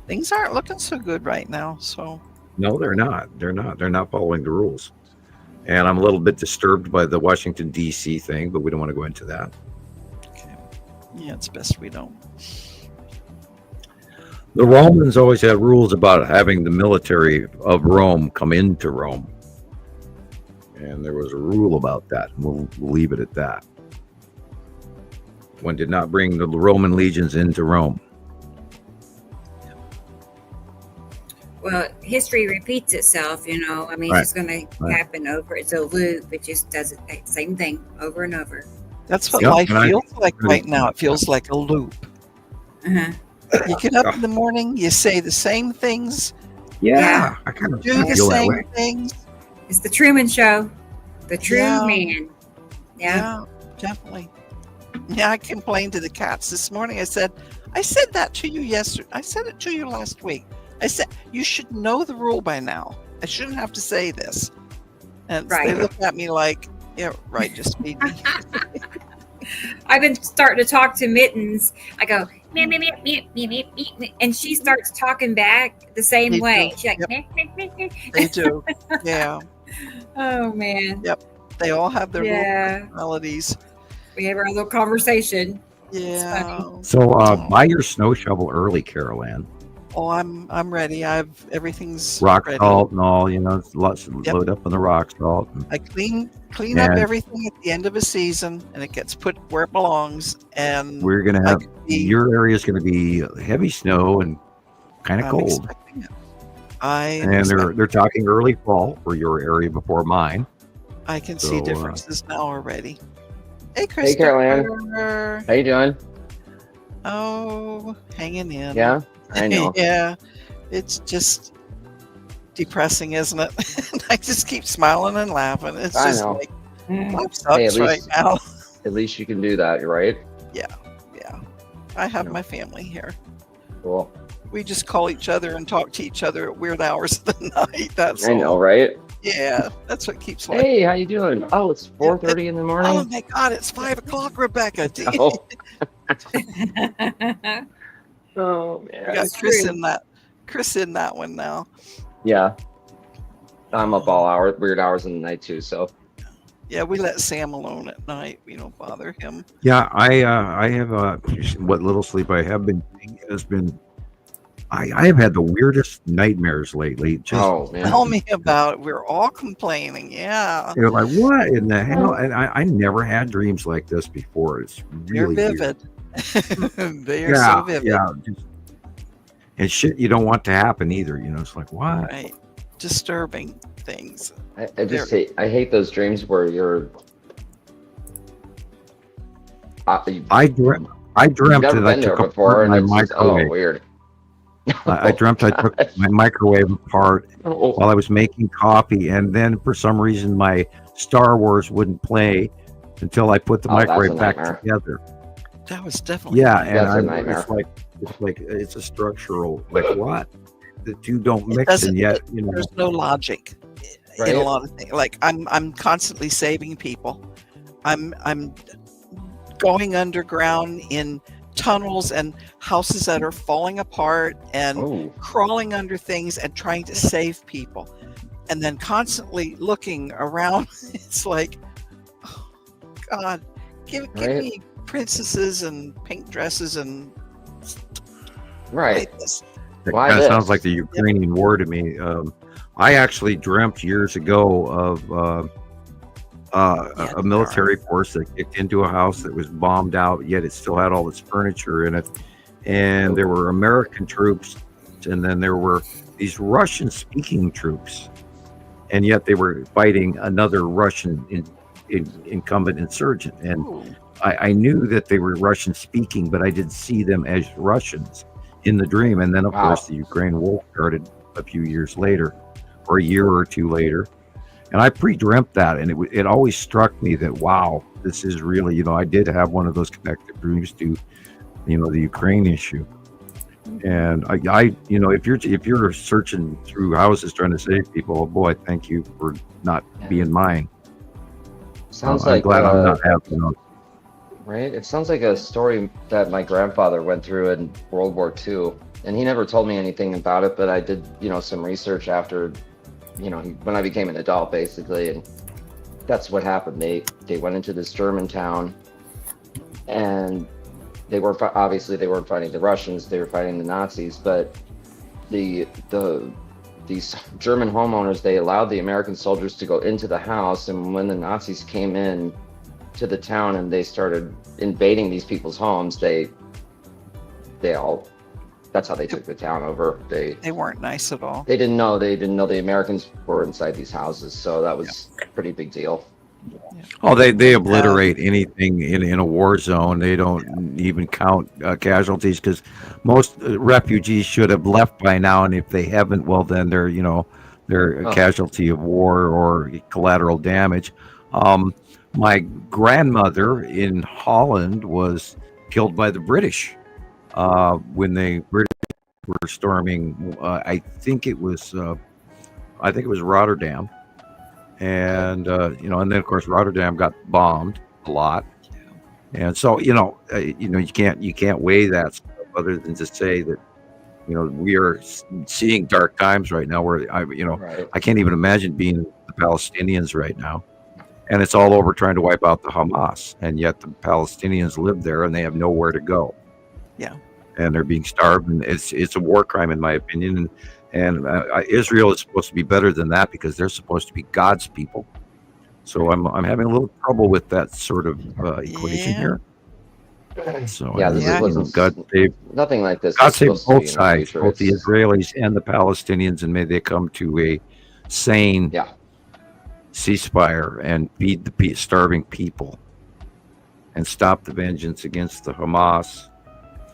Things aren't looking so good right now. So no, they're not. They're not following the rules. And I'm a little bit disturbed by the Washington D.C. thing, but we don't want to go into that. Okay. Yeah, it's best we don't. The Romans always had rules about having the military of Rome come into Rome. And there was a rule about that. We'll leave it at that. One did not bring the Roman legions into Rome. Well, history repeats itself, it's just going to happen over. It's a loop. It just does the same thing over and over. That's what life feels like right now. It feels like a loop. Uh-huh. You get up in the morning, you say the same things. Yeah. I kind of do the same things. It's the Truman Show. The true man. Yeah, definitely. Yeah, I complained to the cats this morning. I said that to you yesterday. I said it to you last week. I said, you should know the rule by now. I shouldn't have to say this. And they look at me like, yeah, right, just feed me. I've been starting to talk to Mittens. I go, meep, meep, meep, meep, meep, meep, meep, and she starts talking back the same way. She's like, meep, meep, meep, meep. They do. Yeah. Oh, man. Yep. They all have their little personalities. We have our little conversation. Yeah. So buy your snow shovel early, Carol Ann. Oh, I'm ready. Everything's rock ready. salt and all, load up on the rock salt. I clean up everything at the end of a season, and it gets put where it belongs. And we're gonna have your area is gonna be heavy snow and kind of cold. And they're talking early fall for your area before mine. I can see differences now already. Hey, Chris. Hey, Caroline. How you doing? Oh, hanging in. Yeah. I know. Yeah, it's just depressing, isn't it? I just keep smiling and laughing. It's just like life sucks right now. At least you can do that, right? Yeah. I have my family here. Cool. We just call each other and talk to each other at weird hours of the night. That's I know, right? Yeah, that's what keeps life. Hey, how you doing? Oh, it's 4:30 in the morning. Oh my God, it's 5 o'clock, Rebecca. Oh. Oh man, we got Chris in that one now. Yeah, I'm up all weird hours in the night too. So yeah, we let Sam alone at night. We don't bother him. Yeah, I have what little sleep I have been getting has been I have had the weirdest nightmares lately. Just Oh man. Tell me about it. We're all complaining. Yeah. you're like, what in the hell? And I never had dreams like this before. It's They're really weird. vivid. They are so vivid. Yeah. And shit you don't want to happen either. It's like, what? Right. Disturbing things. I just hate those dreams where you're. I dreamt You've never that I been there took before, apart and my it's just, microwave. weird. I dreamt I took my microwave apart Oh, while I was making coffee, and then for some reason my Star Wars wouldn't play until I put the Oh, that's microwave a back nightmare. together. That was definitely. Yeah, and That's a nightmare. it's a structural, like, what? The two don't It mix, doesn't. and yet There's no logic in Right? a lot of things. Like I'm constantly saving people. I'm going underground in tunnels and houses that are falling apart and Oh, crawling under things and trying to save people, and then constantly looking around. It's like, oh, God, give Right. me princesses and pink dresses and right. this. That Why kind of this? sounds like the Ukrainian war to me. I actually dreamt years ago of a military force that kicked into a house that was bombed out, yet it still had all its furniture in it. And there were American troops, and then there were these Russian-speaking troops, and yet they were fighting another Russian incumbent insurgent. And Ooh. I knew that they were Russian-speaking, but I didn't see them as Russians in the dream. And then, of Wow. course, the Ukraine war started a few years later, or a year or two later. And I pre-dreamt that, and it always struck me that, wow, this is really, I did have one of those connected dreams to, the Ukraine issue. And I if you're searching through houses trying to save people, oh boy, thank you for not being mine. Sounds I'm like glad I'm not having those. right. It sounds like a story that my grandfather went through in World War II, and he never told me anything about it. But I did, some research after, when I became an adult, basically, and that's what happened. They went into this German town, and they weren't fighting the Russians. They were fighting the Nazis. But these German homeowners, they allowed the American soldiers to go into the house, and when the Nazis came in to the town and they started invading these people's homes, that's how they took the town over. They weren't nice at all. They didn't know the Americans were inside these houses, so that was a pretty big deal. Oh, they obliterate anything in a war zone. They don't even count casualties, because most refugees should have left by now, and if they haven't, well, then they're a casualty of war or collateral damage. My grandmother in Holland was killed by the British when the British were storming. I think it was Rotterdam. And and then of course Rotterdam got bombed a lot, and so you can't weigh that stuff other than to say that we are seeing dark times right now. Where Right. I can't even imagine being the Palestinians right now, and it's all over trying to wipe out the Hamas, and yet the Palestinians live there and they have nowhere to go. Yeah, and they're being starved, and it's a war crime in my opinion. And Israel is supposed to be better than that, because they're supposed to be God's people. So I'm having a little trouble with that sort of equation here. So God save nothing like this. God save both sides, both the Israelis and the Palestinians, and may they come to a sane ceasefire and feed the starving people, and stop the vengeance against the Hamas,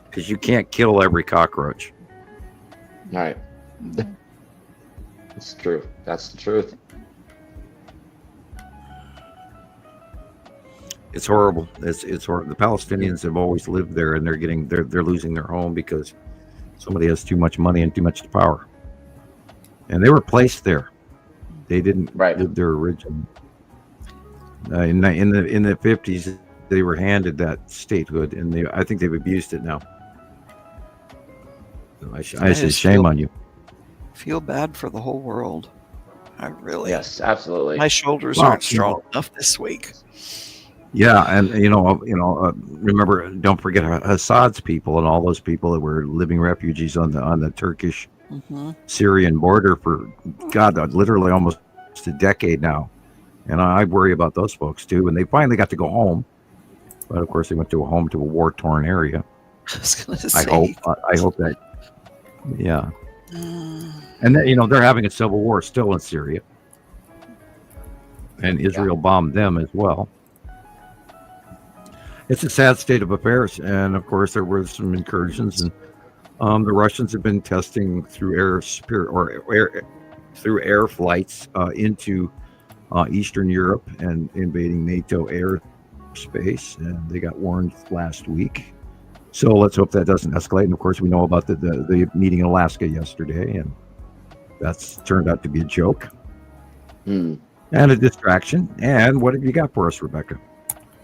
because you can't kill every cockroach. All right. It's true. That's the truth. It's horrible. It's horrible. The Palestinians have always lived there, and they're losing their home because somebody has too much money and too much power. And they were placed there. They didn't live there originally. In the 50s, they were handed that statehood, and I think they've abused it now. I say shame on you. Feel bad for the whole world. I really. Yes, absolutely. My shoulders aren't strong enough this week. Yeah, and remember, don't forget Assad's people and all those people that were living refugees on the Turkish Mm-hmm. Syrian border for literally almost a decade now, and I worry about those folks too. And they finally got to go home, but of course they went to a war-torn area. I was going to I say. hope that, yeah. Mm. And then, they're having a civil war still in Syria, and Israel bombed them as well. It's a sad state of affairs, and of course there were some incursions, and the Russians have been testing through air flights into Eastern Europe and invading NATO airspace, and they got warned last week. So let's hope that doesn't escalate. And of course, we know about the meeting in Alaska yesterday, and that's turned out to be a joke and a distraction. And what have you got for us, Rebecca?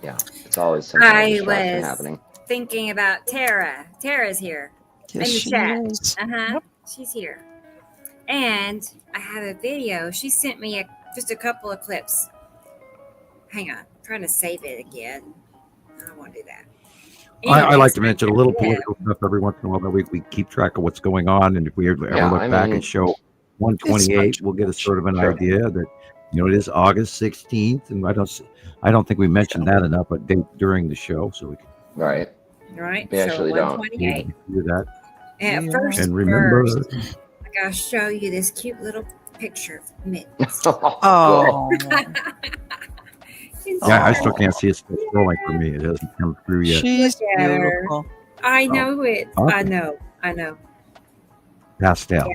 Yeah, it's always something I distraction was happening. thinking about Tara. Tara's here in Yes, the she chat. is. Yep. She's here. And I have a video. She sent me just a couple of clips. Hang on. I'm trying to save it again. I don't want to do that. I like to mention a little political stuff every once in a while. That we keep track of what's going on, and if we ever look back at show 128, we'll get a sort of an idea that it is August 16th, and I don't think we mentioned that enough during the show, so we can right. We actually don't do that. And first, remember, I gotta show you this cute little picture of Mittens. Oh. Yeah, I still can't see it still scrolling for me. It hasn't come through yet. She's beautiful. I know it. Okay. I know. Pastels.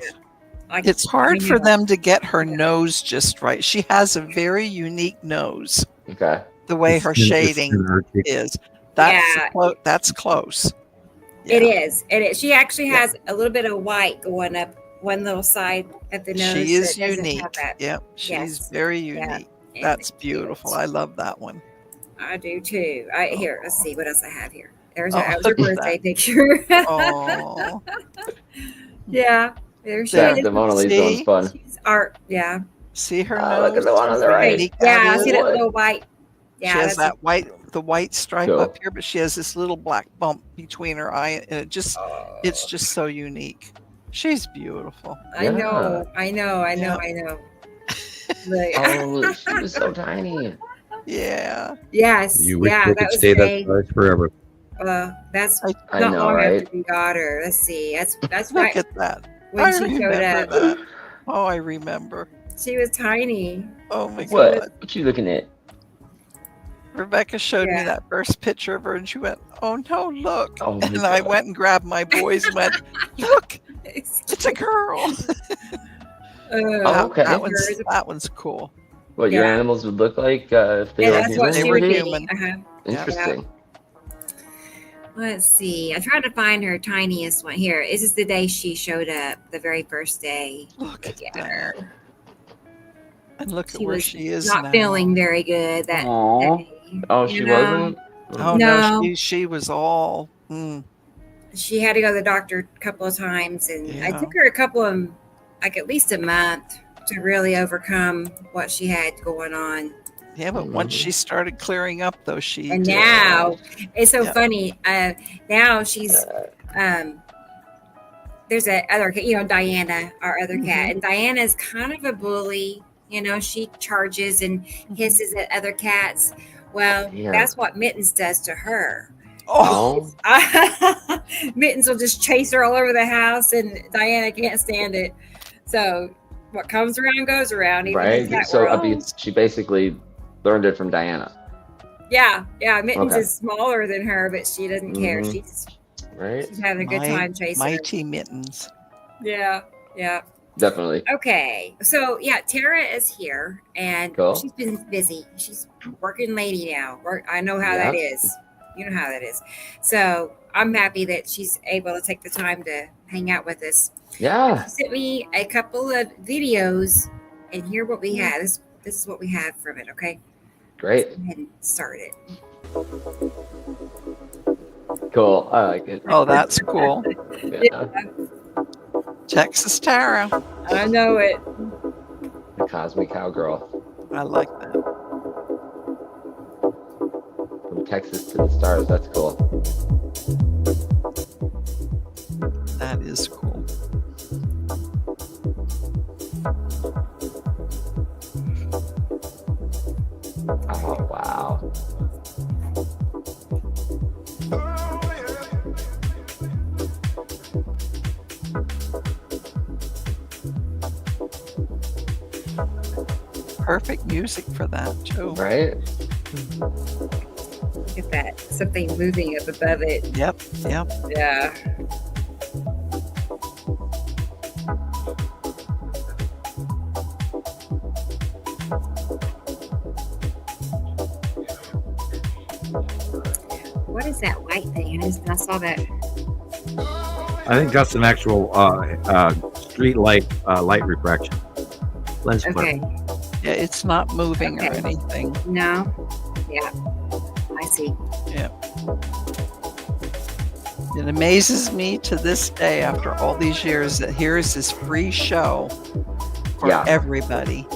Yeah. It's hard for them to get her nose just right. She has a very unique nose. Okay. The way her shading is. That's close. Yeah. It is. She actually has a little bit of white going up one little side of the nose. She is unique. Yep. She's very unique. Yeah. That's beautiful. I love that one. I do too. Here, let's see what else I have here. There's that her birthday picture. Oh. Yeah. There she Yeah, is. the Mona Lisa one's fun. She's art. Yeah. See her Oh, nose? look at the one on the right. Yeah, I see that little white. Yeah, she has the white stripe up here, but she has this little black bump between her eye, and it's just so unique. She's beautiful. I know. Like, oh, she was so tiny. Yeah. Yes. You wish they could stay that size forever. That's I not know, long right? after we got her. Let's see. That's Look right at that. when she showed up. That. Oh, I remember. She was tiny. Oh my What? God. What you looking at? Rebecca showed me that first picture of her, and she went, "Oh no, look!" Oh, and I went and grabbed my boys and went, "Look, it's a girl." Okay. That one's cool. What your animals would look like if they were that's what she human? would be. human. Interesting. Let's see. I'm trying to find her tiniest one. Here. This is the day she showed up, the very first day. Look at her. And look at where she is not now. feeling very good that day. Oh, she wasn't? Oh, no. She was all... She had to go to the doctor a couple of times, and I Yeah. took her a couple of, at least a month to really overcome what she had going on. Yeah, but once she started clearing up, though, she... And did. now, it's so funny. Now she's... there's a other cat, Diana, our other cat. And Diana's kind of a bully. She charges and hisses at other cats. Well, that's what Mittens does to her. Oh. Mittens will just chase her all over the house, and Diana can't stand it. So what comes around goes around. Right. So she basically learned it from Diana. Yeah. Mittens is smaller than her, but she doesn't care. She's having a good time chasing Mighty Mittens. Yeah. Definitely. Okay. So Tara is here, and she's been busy. She's working lady now. I know how that is. You know how that is. So I'm happy that she's able to take the time to hang out with us. Yeah. She sent me a couple of videos, and here what we have. This is what we have from it. Okay. Great. Let's go ahead and start it. Cool. I like it. Oh, that's cool. Yeah. Texas Tara. I know it. The Cosmic Cowgirl. I like that. Texas to the stars. That's cool. That is cool. Oh, wow. Perfect music for that too. Right? Look at that. Something moving up above it. Yep. Yeah. What is that white thing? I saw that. I think that's an actual street light light refraction. Lens flare. Okay. Yeah, it's not moving or Okay. anything. No. Yeah. I see. It amazes me to this day, after all these years, that here is this free show for Yeah. everybody.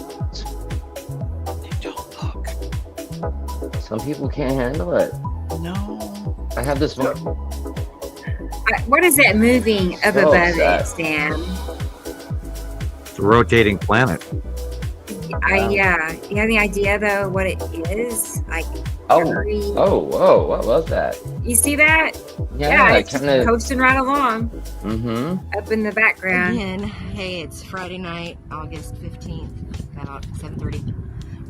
They don't look. Some people can't handle it. No. I have this one. What is that moving up So above sad. it, Sam? It's a rotating planet. Yeah. You have any idea though what it is? Like, Oh, every- whoa, what was that? you see that? Yeah, it's just coasting right along Mm-hmm. up in the background. Again, hey, it's Friday night, August 15th, about 7:30.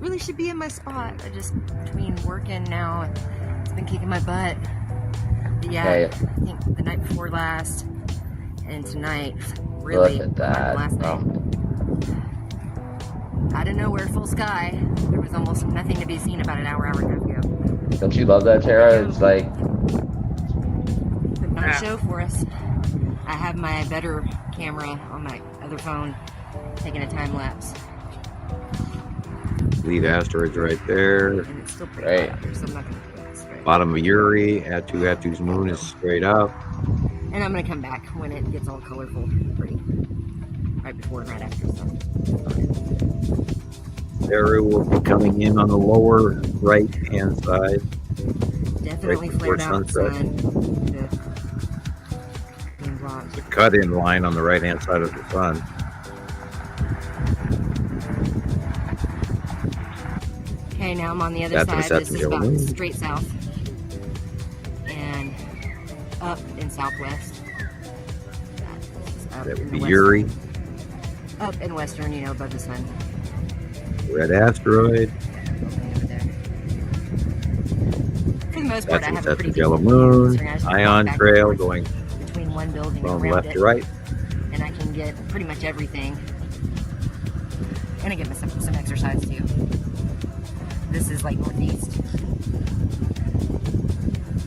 Really should be in my spot. I just, between working now, it's been kicking my butt. But yeah, Hey. I think the night before last and tonight, really, Look at that. last night, out of nowhere, full sky. There was almost nothing to be seen about an hour and a half ago. Don't you love that, Tara? It's like, Putting on a show for us. I have my better camera on my other phone, taking a time lapse. Lead asteroids right there. And it's still pretty Right. hot out there, so I'm not going to do this. Right? Bottom of Uri. Atu's moon is straight up. And I'm going to come back when it gets all colorful, pretty. Right before and right after. So. Nibiru will be coming in on the lower right hand side. Definitely Right before flared out sunset. sun. Being blocked. The cut in line on the right hand side of the sun. Okay, now I'm on the other That's side. the This is Samuel about Hofman. straight south. And up in southwest. This is up That in would the be west. Uri. Up in western, above the sun. Red asteroid. Over there. For the most part, That's I in have a pretty Seth's yellow decent moon. considering I just walk Ion back and trail forth going between one building and from around left it, to right. and I can get pretty much everything. And I get myself some exercise too. This is like northeast.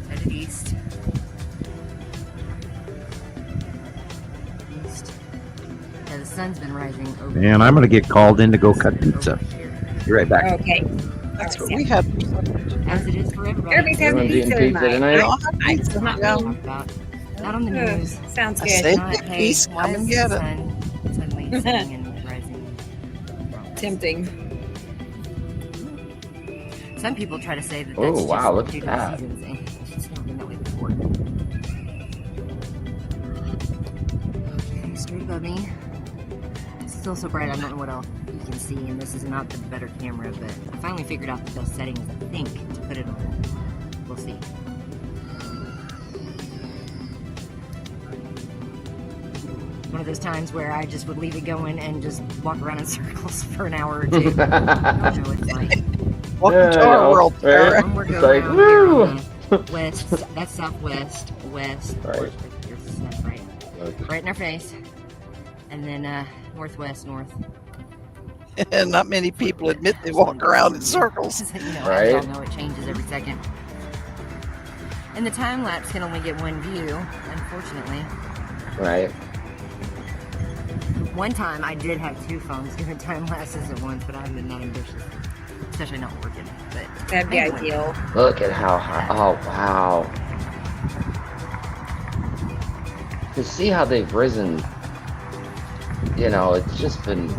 Headed east. East. Yeah, the sun's been rising over. And I'm going to get called in to go cut pizza. over here. Be right back. Okay. That's what Sam. we had. As it is for everybody. Everybody's having Everyone's eating pizza pizza tonight. tonight? Nice. Not Yeah. talk about. Not on the Oh, news. sounds I good. say- Not, hey, Please why come is and the get it. sun suddenly setting and rising? Tempting. Some people try to say that Oh, that's wow, just look due at to that. the seasons. And it's just never been that way before. Okay, straight above me. It's still so bright, I don't know what else you can see, and this is not the better camera, but I finally figured out the best settings, I think, to put it on. We'll see. One of those times where I just would leave it going and just walk around in circles for an hour or two. I don't know what it's like. Welcome to our world, Tara. One more It's go like, around here woo! on the west, that's southwest, west, Right. here's the sun, right in our face, and then northwest, north. And not many people admit they walk around in circles. You know, Right. as y'all know, it changes every second. And the time lapse can only get one view, unfortunately. Right. One time I did have two phones doing time lapses at once, but I haven't been that ambitious, especially not working. But That'd be anyway. ideal. Look at how high. Oh, wow. To see how they've risen, you know, it's just been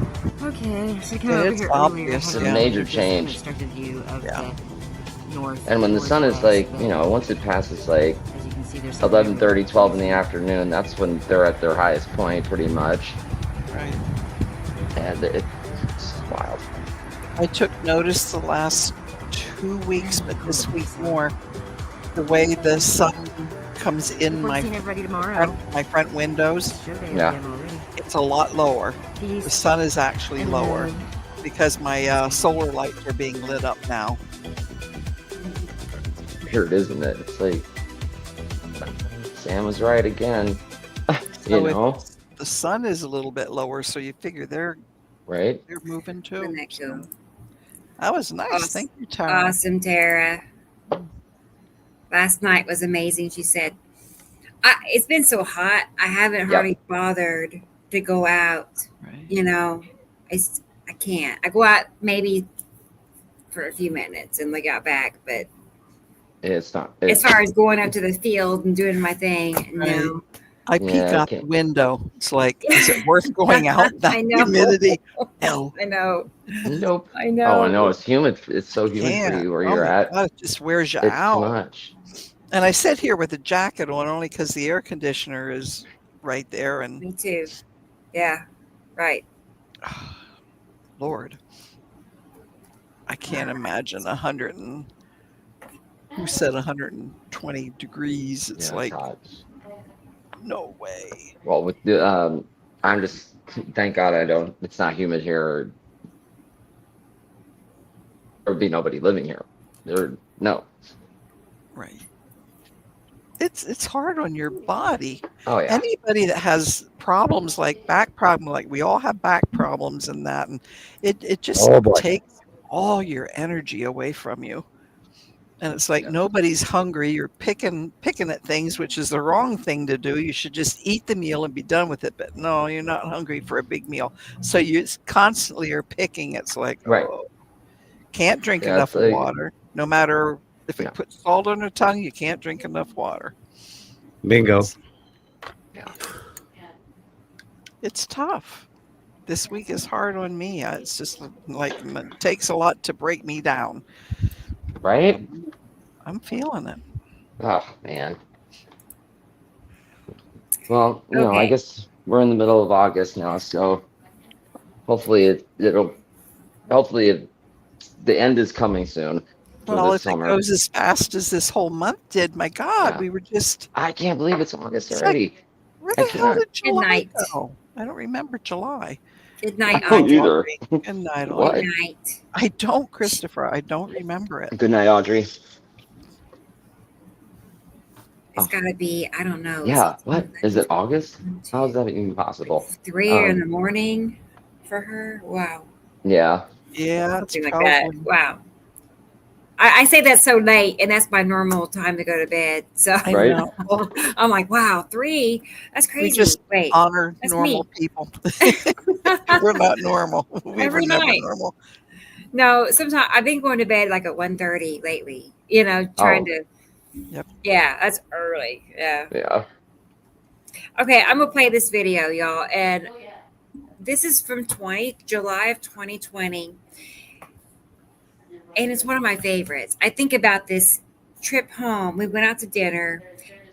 Okay, so come Yeah, over it's here obvious, earlier. yeah. Major This change. constructed view of Yeah. north. And when the sun is like, you know, once it passes like As you can see, there's some 11:30, 12 in the afternoon, that's when they're at their highest point, pretty much. Right. And it's wild. I took notice the last 2 weeks, but this week more, the way the sun comes in We're my seeing everybody tomorrow. front windows. Show day Yeah. again already. It's a lot lower. The Peace. sun is actually And lower then- because my solar lights are being lit up now. Weird, isn't it? It's like Sam was right again. So You know, the sun is a little bit lower, so you figure they're right? moving too. Isn't that cool? That was nice. Awesome. Thank you, Tara. Awesome, Tara. Last night was amazing. She said, it's been so hot. I haven't hardly bothered to go out. Right. You know, I can't. I go out maybe for a few minutes and look out back. But It's not. as far as going up to the field and doing my thing, no. I peek Yeah, out the okay. window. It's like, is it worth going out? That I know. humidity. No. I know. Nope. I know. Oh, I know. It's humid. It's so humid for Can't. you where Oh you're my at. God, it just wears you It's out. too much. And I sit here with a jacket on only because the air conditioner is right there. And Me too. Yeah. Right. Lord, I can't imagine 100 and who said 120 degrees. It's Yeah, like, hot. no way. Well, with the I'm just thank God it's not humid here. There would be nobody living here. No. Right. It's hard on your body. Oh yeah. Anybody that has problems like back problem, like we all have back problems and that, and it just Oh, boy. takes all your energy away from you. And it's like nobody's hungry. You're picking at things, which is the wrong thing to do. You should just eat the meal and be done with it. But no, you're not hungry for a big meal. So you constantly are picking. It's like, Right. oh, can't drink Yeah, enough it's like- water. No matter if we Yeah. put salt on your tongue, you can't drink enough water. Bingo. It's tough. This week is hard on me. It's just like it takes a lot to break me down. Right? I'm feeling it. Oh man. Well, you know, I Okay. guess we're in the middle of August now, so hopefully the end is coming soon. for Well, this if summer. it goes as fast as this whole month did, my God, Yeah. we were just. I can't believe it's August It's already. Where I the hell can't. did July night. go? I don't remember July. Good night, I don't Audrey. either. Good night, What? Audrey. Good night. I don't, Christopher. I don't remember it. Good night, Audrey. It's got to be, I don't know. Yeah, what? Is it August? How is that even possible? 3 in the morning for her? Wow. Yeah. Yeah, it's Something like that. probably. Wow. I say that so late, and that's my normal time to go to bed. So I Right. know. Well, I'm like, wow, 3? That's crazy. we just Wait. honor That's normal me. people. We're not normal. We Every were never night. normal. No, sometimes I've been going to bed like at 1:30 lately, you know, trying to. Yep. Yeah, that's early. Yeah. Yeah. Okay, I'm going to play this video, y'all. And this is from July of 2020. And it's one of my favorites. I think about this trip home. We went out to dinner,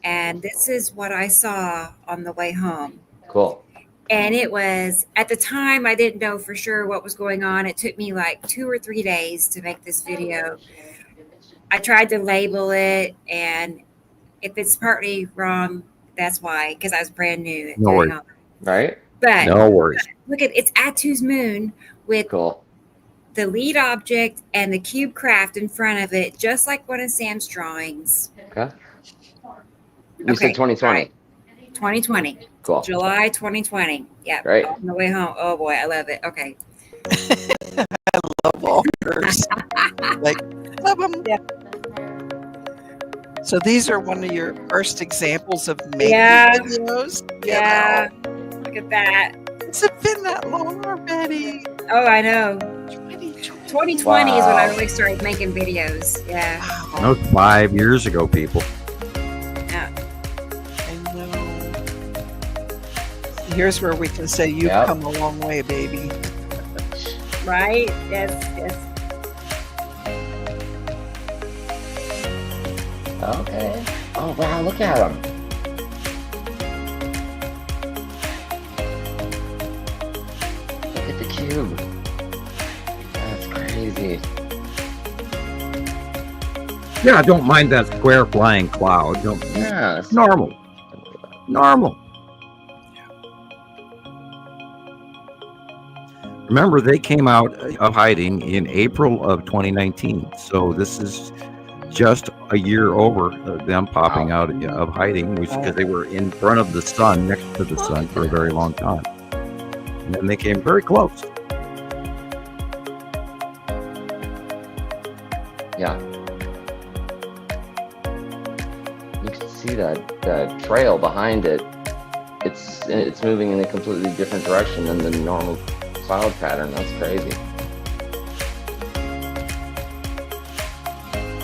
and this is what I saw on the way home. Cool. And it was, at the time, I didn't know for sure what was going on. It took me like 2 or 3 days to make this video. I tried to label it, and if it's partly wrong, that's why, because I was brand new at No doing worries. all. Right? But No worries. look at, it's Atu's moon with Cool. the lead object and the cube craft in front of it, just like one of Sam's drawings. Okay. You said 2020. all right. 2020, Cool. July 2020. Yeah, Right. on the way home. Oh boy, I love it. Okay. Love walkers. Like, love them. Yeah. So these are one of your first examples of making Yeah. videos? Yeah. Look at that. Has it been that long already? Oh, I know. 2020 is when I Wow. really started making videos. Yeah. That was 5 years ago, people. Yeah. I know. Here's where we can say you've Yep. come a long way, baby. Right? Yes. Yes. Okay. Oh wow, look at him. Look at the cube. That's crazy. Yeah, I don't mind that square flying cloud. Yeah, It's normal. Normal. Remember, they came out of hiding in April of 2019. So this is just a year over them popping out of hiding, which because they were in front of the sun, next to the sun for a very long time. And then they came very close. Yeah. You can see that trail behind it. It's moving in a completely different direction than the normal cloud pattern. That's crazy.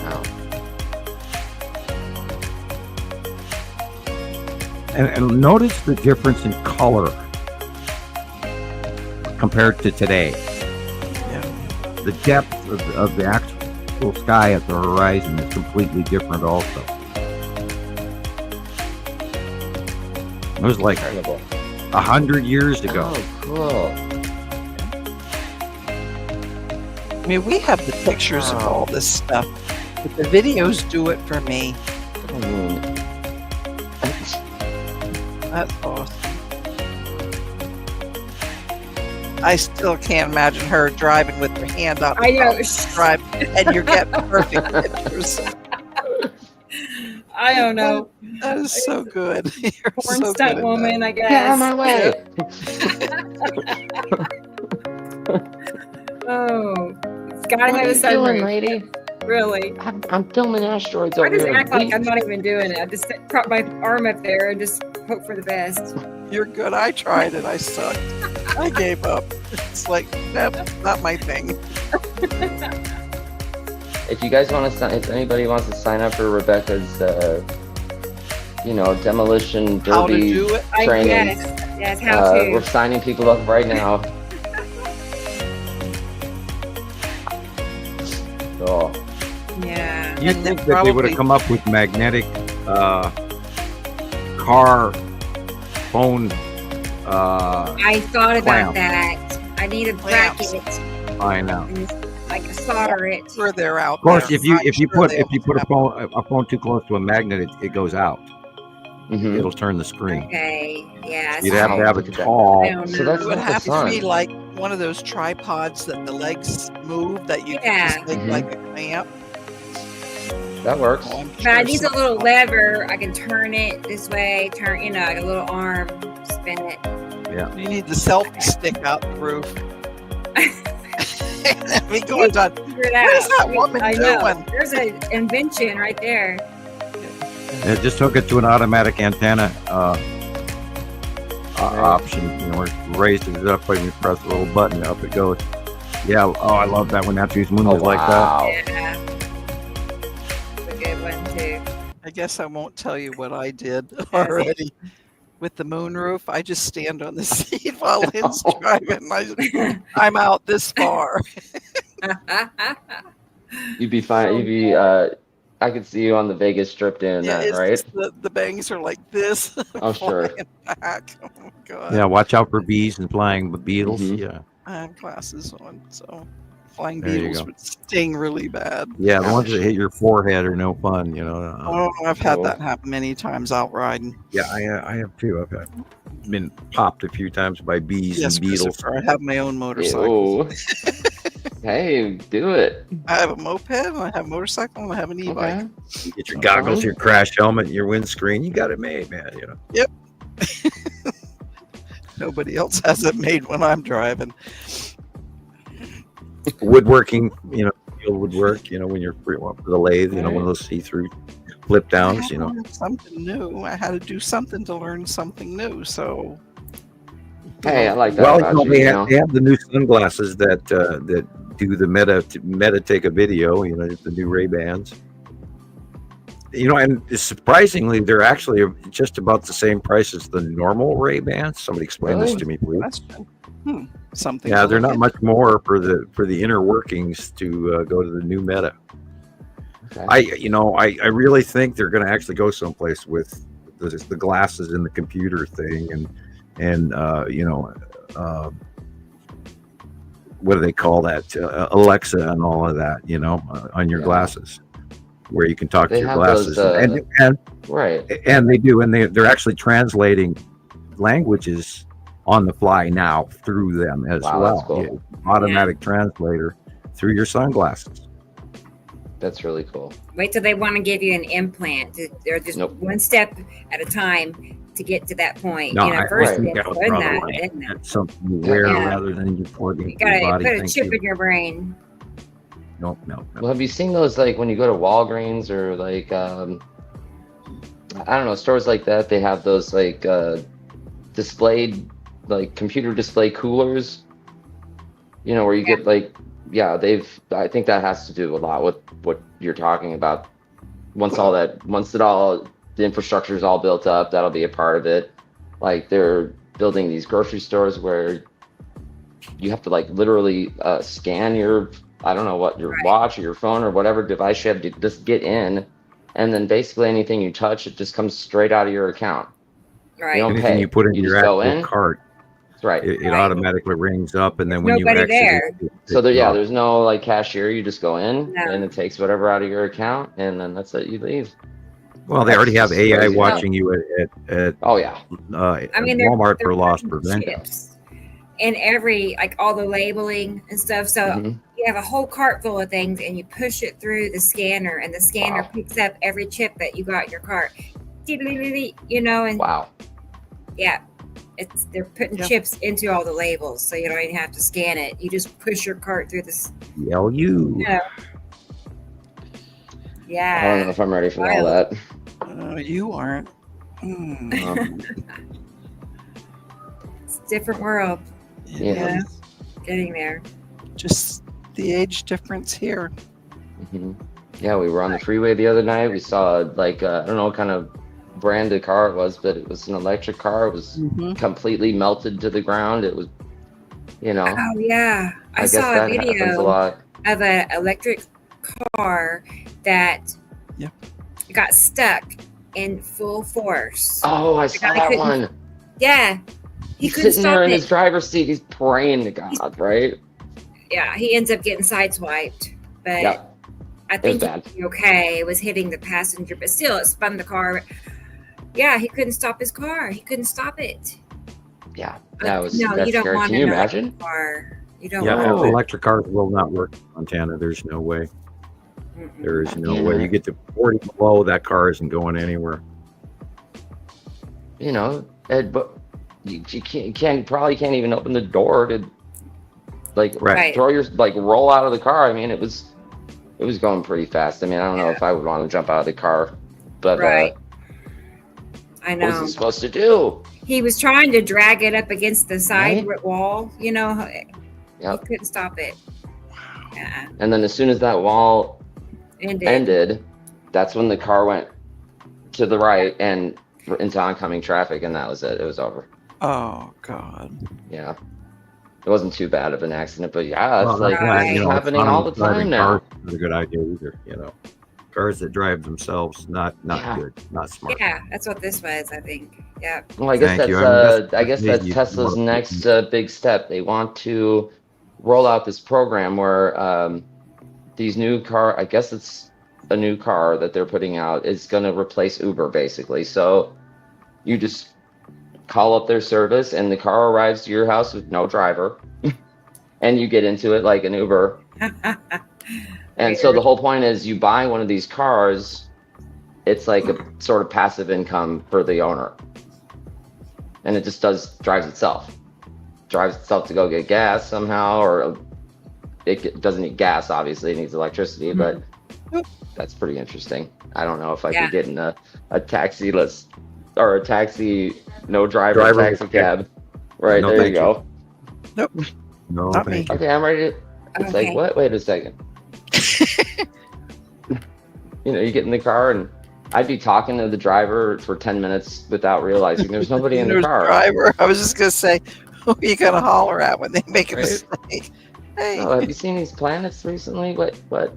Wow. And notice the difference in color compared to today. Yeah. The depth of the actual sky at the horizon is completely different also. It was like Incredible. 100 years ago. Oh, cool. I mean, we have the pictures of all this stuff, but the videos do it for me. That's awesome. I still can't imagine her driving with her hand up. I know. Drive, and you're getting perfect pictures. I don't know. That is so good. You're Porn so stunt good at woman, that. I guess. Get out of my way. Oh, it's gotta What have are a you doing, sunroof. lady? Really. I'm filming asteroids I over just here. act like I'm not even doing it. I just prop my arm up there and just hope for the best. You're good. I tried it. I sucked. I gave up. It's like, nope, not my thing. If you guys want to sign, if anybody wants to sign up for Rebecca's, demolition How to derby do it? training, Yes, how to. we're signing people up right now. Oh, Yeah. You'd And then think that they would probably- have come up with magnetic car phone. I thought about Clamp. that. I need a Clamps. bracket I know. and like solder it. Sure, they're out. Of course, there. if you I'm put sure a phone too close to a magnet, it goes out. mhm. It'll turn the screen. Okay. Yeah. You'd have to have it Look at that. tall. I don't So know. that's It would not the have to sun. be like one of those tripods that the legs move that you Yeah. can just make Mhm. like a clamp. That works. Oh, I'm But I sure need a some- little lever. I can turn it this way, like a little arm, spin it. You need the selfie stick out the roof. We going on. Figure it What is out. that woman I know. doing? There's an invention right there. Just hook it to an automatic antenna option. Where it raises it up when you press a little button, up it goes. Yeah. Oh, I love that when Neptune's moon was like that. Wow. Yeah. It's a good one too. I guess I won't tell you what I did already. With the moonroof, I just stand on the seat while Lynn's driving. I'm out this far. You'd be fine. You'd be. I could see you on the Vegas Strip doing Yeah, that, it's right? just the bangs are like this. Oh, sure. flying back. Oh my god. Yeah. Watch out for bees and flying beetles. Mhm. Yeah. I have glasses on, so flying There you beetles go. would sting really bad. Yeah. The ones that hit your forehead are no fun. Oh, I've had Cool. that happen many times out riding. Yeah. I have too. I've been popped a few times by bees Yes, and beetles. Christopher, I have my own motorcycle. Ew. Hey, do it. I have a moped, and I have a motorcycle, and I have an e-bike. Okay. You get your goggles, your crash helmet, and your windscreen. You got it made, man. Nobody else has it made when I'm driving. Woodworking, steel woodwork. When you're for the lathe, one of those see-through flip downs. I had to learn something new. I had to do something to learn something new. So, Hey, I like that Well, about you. they You have, know? they have the new sunglasses that do the meta take a video. The new Ray-Bans. And surprisingly, they're actually just about the same price as the normal Ray-Bans. Somebody explain this to me, please. question. Something. Yeah, to they're look not much more for the inner workings to go to the new Meta. I really think they're going to actually go someplace with the glasses and the computer thing, and what do they call that? Alexa and all of that, on your glasses, where you can talk to your glasses, and right, and they do, and they're actually translating languages on the fly now through them as well. That's cool. Yeah, automatic translator through your sunglasses. That's really cool. Wait till they want to give you an implant. They're just one step at a time to get to that point. No, first I think it's that's something you wear rather than you put in you your gotta body. put a chip in your brain. No. Well, have you seen those, like, when you go to Walgreens or like I don't know, stores like that? They have those like displayed, like, computer display coolers. Where you get like. I think that has to do a lot with what you're talking about. Once the infrastructure is all built up, that'll be a part of it. Like, they're building these grocery stores where you have to, like, literally scan your, I don't know what, your watch or your phone or whatever device you have to just get in, and then basically anything you touch, it just comes straight out of your account. Right. You don't Anything pay. you put in your actual cart. Right. It automatically rings up, and then when you nobody exit there. So there's no, like, cashier. You just go in and it takes whatever out of your account, and then that's it. You leave. Well, they already have AI watching you at Walmart for loss prevention. And all the labeling and stuff. So you have a whole cart full of things, and you push it through the scanner, and the scanner picks up every chip that you got in your cart. And wow. Yeah. They're putting chips into all the labels, so you don't even have to scan it. You just push your cart through this. LU. Yeah. I don't know if I'm ready for all that. You aren't. It's a different world. Yeah. Getting there. Just the age difference here. Yeah, we were on the freeway the other night. We saw, like, I don't know what kind of brand of car it was, but it was an electric car. It was completely melted to the ground. It was, Oh yeah, I guess saw a that happens a video lot. of an electric car that got stuck in full force. Oh, I saw that one. Yeah, he's sitting there in his driver's seat. He's praying to God, right? Yeah, he ends up getting sideswiped, but I think he'd be okay. It was hitting the passenger, but still, it spun the car. Yeah, he couldn't stop his car. He couldn't stop it. Yeah, that's you don't scary. Want Can you imagine? Car. You don't. Electric cars will not work in Montana. There's no way. There is no way. You get to 40 below, that car isn't going anywhere. But you probably can't even open the door to, like, throw your, like, roll out of the car. I mean, it was going pretty fast. I mean, I don't know if I would want to jump out of the car, but I know. What was he supposed to do? He was trying to drag it up against the side wall. He couldn't stop it. Yeah. And then as soon as that wall ended, that's when the car went to the right and into oncoming traffic, and that was it. It was over. Oh God. Yeah. It wasn't too bad of an accident, but it's happening all the time now. Not a good idea either. Cars that drive themselves, not good, not smart. Yeah, that's what this was, I think. Yeah. Well, I guess that's Tesla's next big step. They want to roll out this program where these new car, I guess it's a new car that they're putting out, is going to replace Uber, basically. So you just call up their service, and the car arrives to your house with no driver, and you get into it like an Uber. And so the whole point is, you buy one of these cars, it's like a sort of passive income for the owner. And it just drives itself to go get gas somehow, or it doesn't need gas, obviously, it needs electricity, but that's pretty interesting. I don't know if I could get in a taxi or a taxi, no driver taxi cab. Right, there you go. Nope. No, not me. Okay, I'm ready to, it's like, what? Wait a second. You get in the car, and I'd be talking to the driver for 10 minutes without realizing there's nobody in the car. Driver. I was just going to say, who are you going to holler at when they make a mistake? Hey. Oh, have you seen these planets recently? What?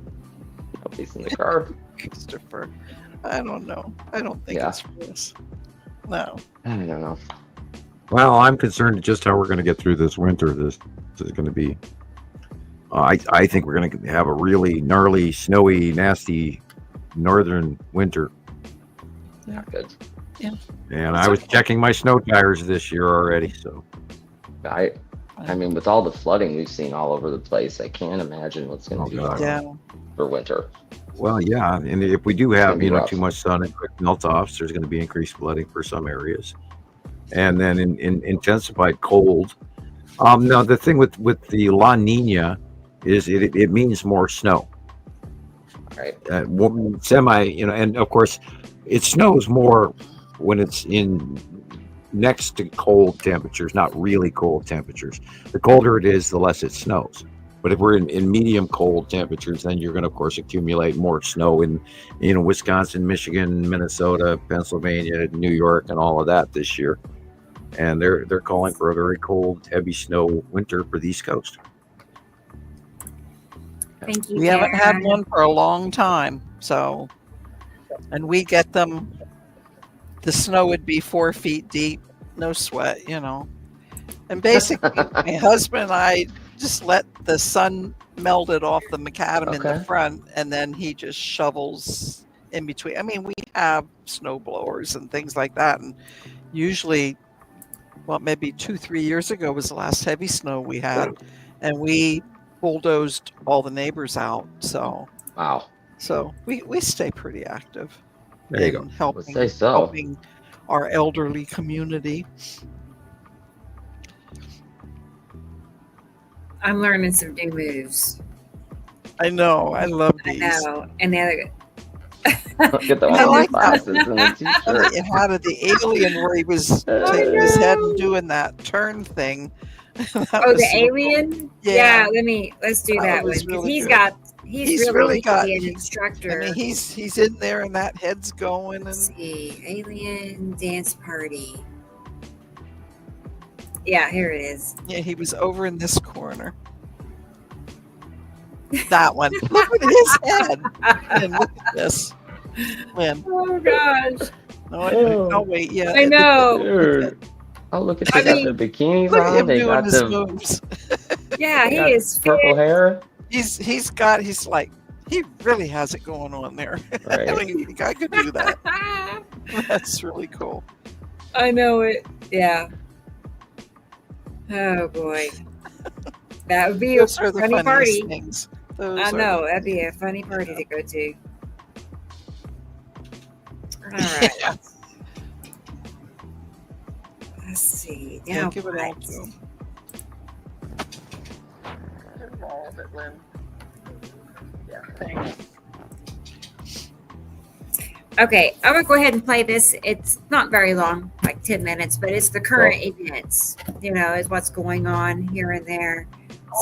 facing the car. Christopher, I don't know. I don't think Yeah. it's for us. No. I don't know. Well, I'm concerned just how we're going to get through this winter. This is going to be. I think we're going to have a really gnarly, snowy, nasty northern winter. Not good. And I was checking my snow tires this year already. So I mean, with all the flooding we've seen all over the place, I can't imagine what's going to be God. Yeah. for winter. well, yeah. And if we do gonna have be rough. too much sun and quick melt offs, there's going to be increased flooding for some areas, and then in intensified cold. Now the thing with the La Nina is it means more snow. Right. Semi, and of course, it snows more when it's in next to cold temperatures, not really cold temperatures. The colder it is, the less it snows. But if we're in medium cold temperatures, then you're going to, of course, accumulate more snow in, Wisconsin, Michigan, Minnesota, Pennsylvania, New York, and all of that this year. And they're calling for a very cold, heavy snow winter for the East Coast. Thank you. We haven't had Dad. one for a long time. So, and we get them, the snow would be 4 feet deep, no sweat, And basically, my husband and I just let the sun melt it off the macadam in the Okay. front, and then he just shovels in between. I mean, we have snow blowers and things like that, and usually, well, maybe 2-3 years ago was the last heavy snow we had, and we bulldozed all the neighbors out. So Wow. we stay pretty active. There you in go. Helping, Let's say so. helping our elderly community. I'm learning some new moves. I know. I love I these. know. And the other, Get the I all like glasses and the t-shirt. It had the alien where he was taking his head and doing that turn thing. That oh, was the so cool. alien? Yeah. let's do That that one. was 'Cause really he's good. got, he's really got an he- instructor. I mean, he's in there and that head's going Let's and see, alien dance party. Yeah, here it is. yeah, he was over in this corner. That one. Look at his head. Lynn, look at this. Lynn. Oh gosh. No, I'll wait. Yeah. I know. Dude. Oh, look at I they got mean, the bikinis Look at on. him They doing got his the moves. Yeah, they he got is purple hair. He's like he really has it going on there. Right. I mean, I could do that. That's really cool. I know it. Yeah. Oh boy. That would be Those a are the funny funniest party. things. Those I are know. the- That'd be a funny party to go to. All right. Yeah. Let's see. Yeah, Now give it all what? to him. All of it, Lynn. Yeah, thanks. Okay, I'm gonna go ahead and play this. It's not very long, like 10 minutes, but it's the current events. Is what's going on here and there,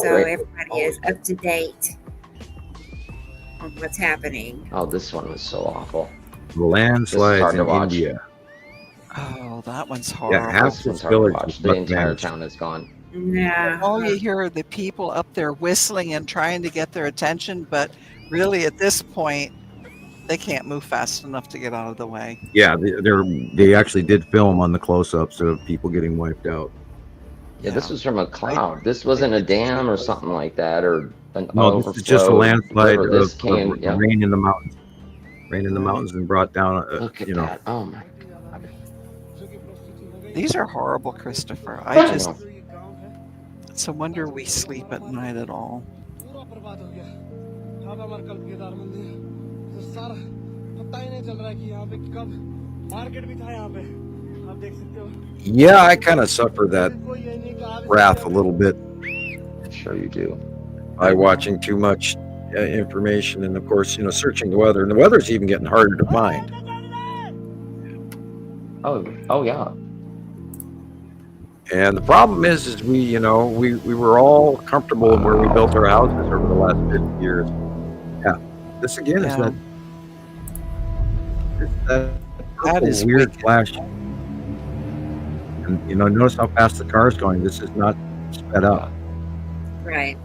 so Right. everybody is up to date on what's happening. Oh, this one was so awful. The landslides hard to in watch. India. Oh, that one's Yeah, horrible. half This the one's hard to village watch. was The entire vanished. town is gone. Yeah. All you hear are the people up there whistling and trying to get their attention, but really at this point, they can't move fast enough to get out of the way. Yeah, they actually did film on the close-ups of people getting wiped out. Yeah, this was from a cloud. This wasn't a dam or something like that, or an No, this is just a overflow landslide river. of, This came. of Yeah. rain in the mountains. Rain in the mountains and brought down, Look at that. Oh my. These are horrible, Christopher. I I just, know. it's a wonder we sleep at night at all. Yeah, I kind of suffer that wrath a little bit I'm sure you do. by watching too much information, and of course, searching the weather. And the weather's even getting harder to find. Oh yeah. And the problem is we were all comfortable in where we built our houses over the last 50 years. Yeah, this again is Yeah. that That is weird wicked. flash. And notice how fast the car is going. This is not sped up. Right.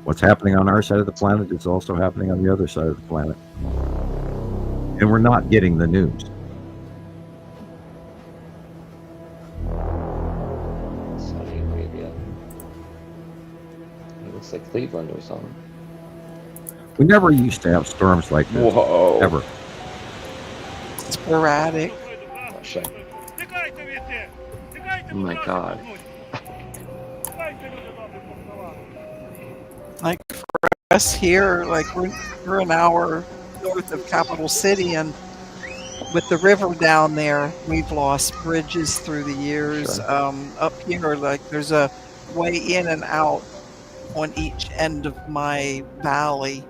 What's happening on our side of the planet is also happening on the other side of the planet. And we're not getting the news. Saudi Arabia. It looks like Cleveland or something. We never used to have storms like this. Whoa. Ever. Sporadic. Oh, shit. Oh my God. Like for us here, like we're an hour north of Capital City, and with the river down there, we've lost bridges through the years. Sure. Up here, like there's a way in and out on each end of my valley,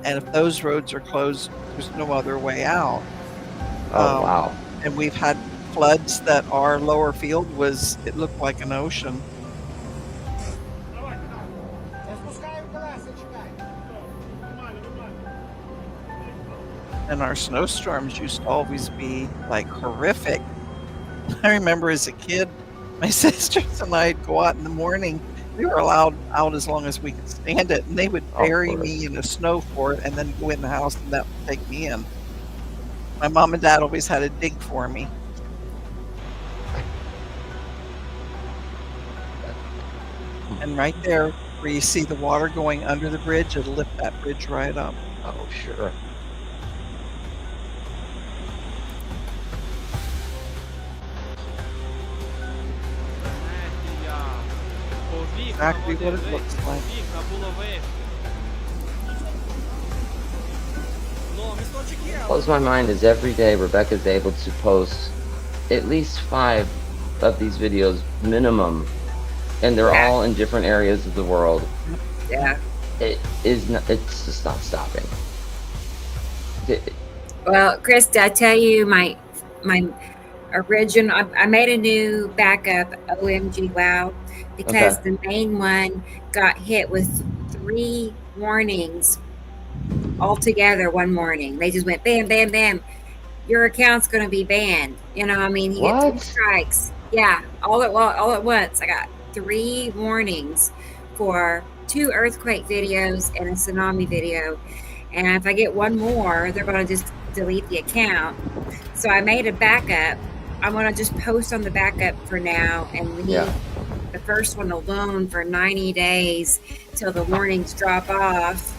and if those roads are closed, there's no other way out. Oh, wow. And we've had floods that our lower field it looked like an ocean. And our snowstorms used to always be like horrific. I remember as a kid, my sisters and I'd go out in the morning. We were allowed out as long as we could stand it, and they would bury me in a snow fort and then go in the house, and that would take me in. My mom and dad always had to dig for me. And right there, where you see the water going under the bridge, it'll lift that bridge right up. Oh, sure. Exactly what it looks like. Blows my mind is every day Rebecca's able to post at least 5 of these videos minimum, and they're all in different areas of the world. Yeah. It's just not stopping. Well, Chris, did I tell you my original? I made a new backup. OMG! Wow, because the main one got hit with 3 warnings all together one morning. They just went bam, bam, bam. Your account's going to be banned. You know, I mean, you get 3 strikes. Yeah, all at once. I got 3 warnings for 2 earthquake videos and a tsunami video. And if I get one more, they're going to just delete the account. So I made a backup. I'm going to just post on the backup for now and leave the first one alone for 90 days till the warnings drop off.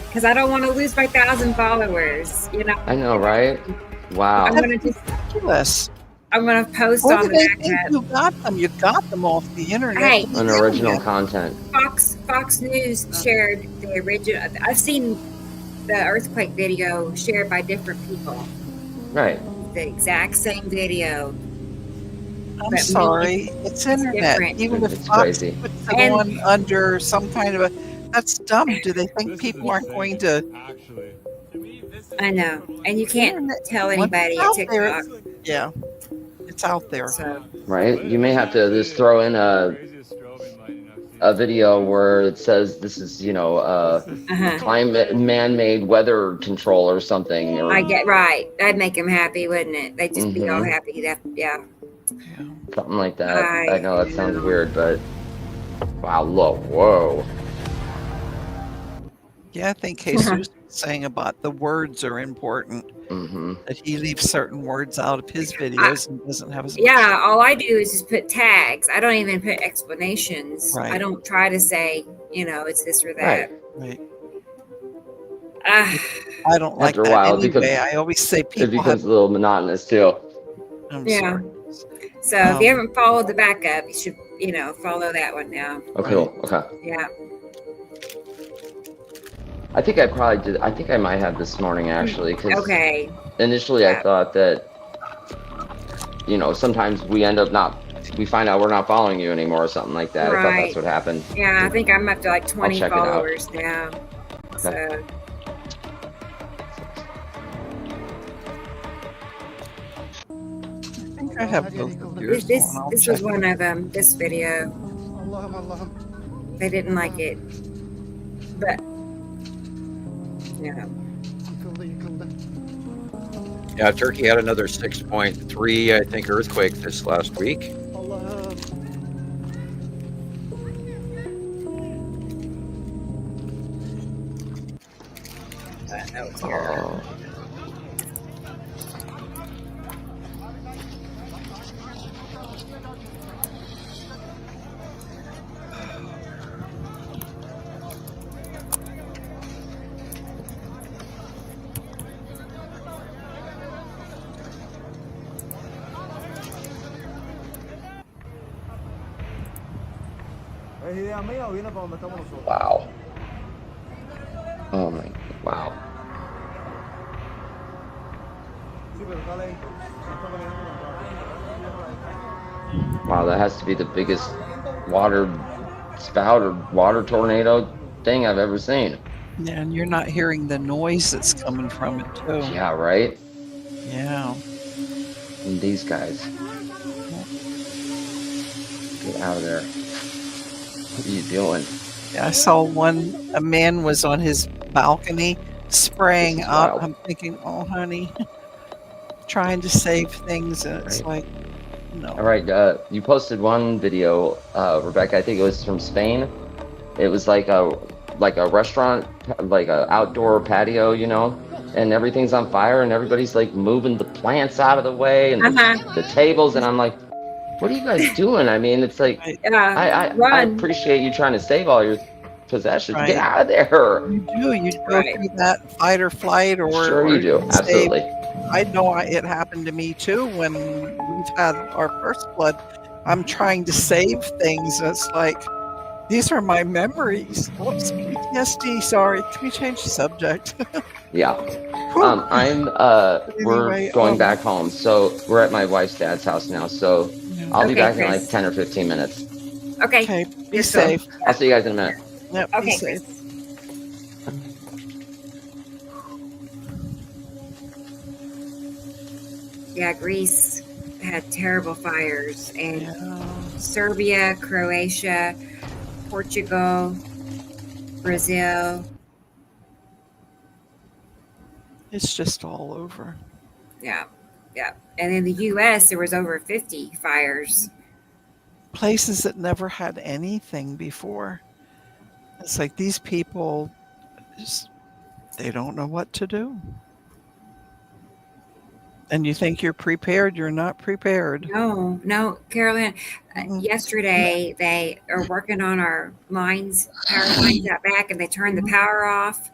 Because I don't want to lose my 1,000 followers. You know. I know, right? Wow. I'm going to just ridiculous. I'm going to post Where on do the they backup. think you got them? You got them off the internet. Hey, An original content. Fox News shared the original. I've seen the earthquake video shared by different people. Right. The exact same video. I'm sorry, it's internet. different. Even if It's Fox crazy. puts someone under some kind of a, that's dumb. Do they think people aren't going to? I know, and you can't tell anybody at Once it's out TikTok. there, yeah, it's out there. So, Right? You may have to just throw in a video where it says this is, climate man-made weather control or something. Or, I get right. That'd make them happy, wouldn't it? They'd just be all happy. That something like that. I know that sounds weird, but wow, look, whoa. Yeah, I think Jesus was saying about the words are important. That he leaves certain words out of his videos and doesn't have as much. Yeah, all I do is just put tags. I don't even put explanations. Right. I don't try to say, it's this or that. Right. Ah, I don't like After a that while, anyway. I always say it people becomes have. a little monotonous too. I'm yeah. sorry. So if you haven't followed the backup, you should, follow that one now. Okay, cool. Okay. Yeah. I think I probably did. I think I might have this morning actually. Cause Okay. Initially, I thought that, sometimes we end up we find out we're not following you anymore or something like that. I thought that's what happened. Yeah, I think I'm up to like 20 check it out. followers now. So. I think I have both of yours. This was one of them. This video. They didn't like it, but Yeah, Turkey had another 6.3, I think, earthquake this last week. Oh, terrible. Wow. Oh my, wow. Wow, that has to be the biggest water spout or water tornado thing I've ever seen. Yeah, and you're not hearing the noise that's coming from it too. Yeah, right? Yeah. And these guys. Get out of there. What are you doing? Yeah, I saw a man was on his balcony spraying up. Wild. I'm thinking, oh, honey, trying to save things. And it's like, no. All right, you posted one video, Rebecca. I think it was from Spain. It was like a restaurant, like a outdoor patio, you know, and everything's on fire, and everybody's like moving the plants out of the way and the tables, and I'm like, what are you guys doing? I mean, it's like, I appreciate you trying to save all your possessions. Right. Get out of there. You do. You go through that fight or flight, or Sure you do. save. Absolutely. I know it happened to me too when we've had our first flood. I'm trying to save things. And it's like, these are my memories. Whoops, PTSD. Sorry. Can we change the subject? Yeah. We're going back home. So we're at my wife's dad's house now. So I'll be back in like 10 or 15 minutes. Okay. Be safe. I'll see you guys in a minute. Yep, Okay. be safe. Yeah, Greece had terrible fires, and Serbia, Croatia, Portugal, Brazil. It's just all over. Yeah. And in the U.S., there was over 50 fires. Places that never had anything before. It's like these people, they don't know what to do. And you think you're prepared, you're not prepared. No, Carolyn. Yesterday, they are working on our lines, power lines out back, and they turned the power off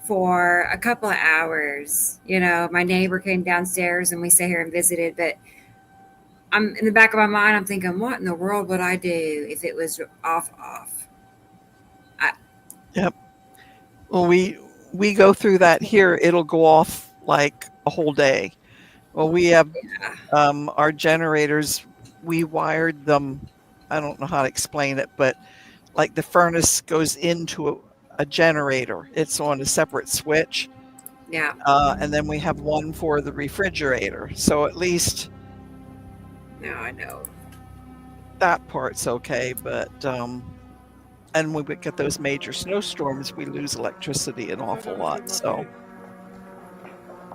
for a couple of hours. You know, my neighbor came downstairs and we sat here and visited, but I'm in the back of my mind, I'm thinking, what in the world would I do if it was off? Yep. Well, we go through that here. It'll go off like a whole day. Well, we have our generators. We wired them. I don't know how to explain it, but like the furnace goes into a generator. It's on a separate switch. Yeah. And then we have one for the refrigerator. So at least. No, I know. That part's okay, but and when we get those major snowstorms, we lose electricity an awful lot. So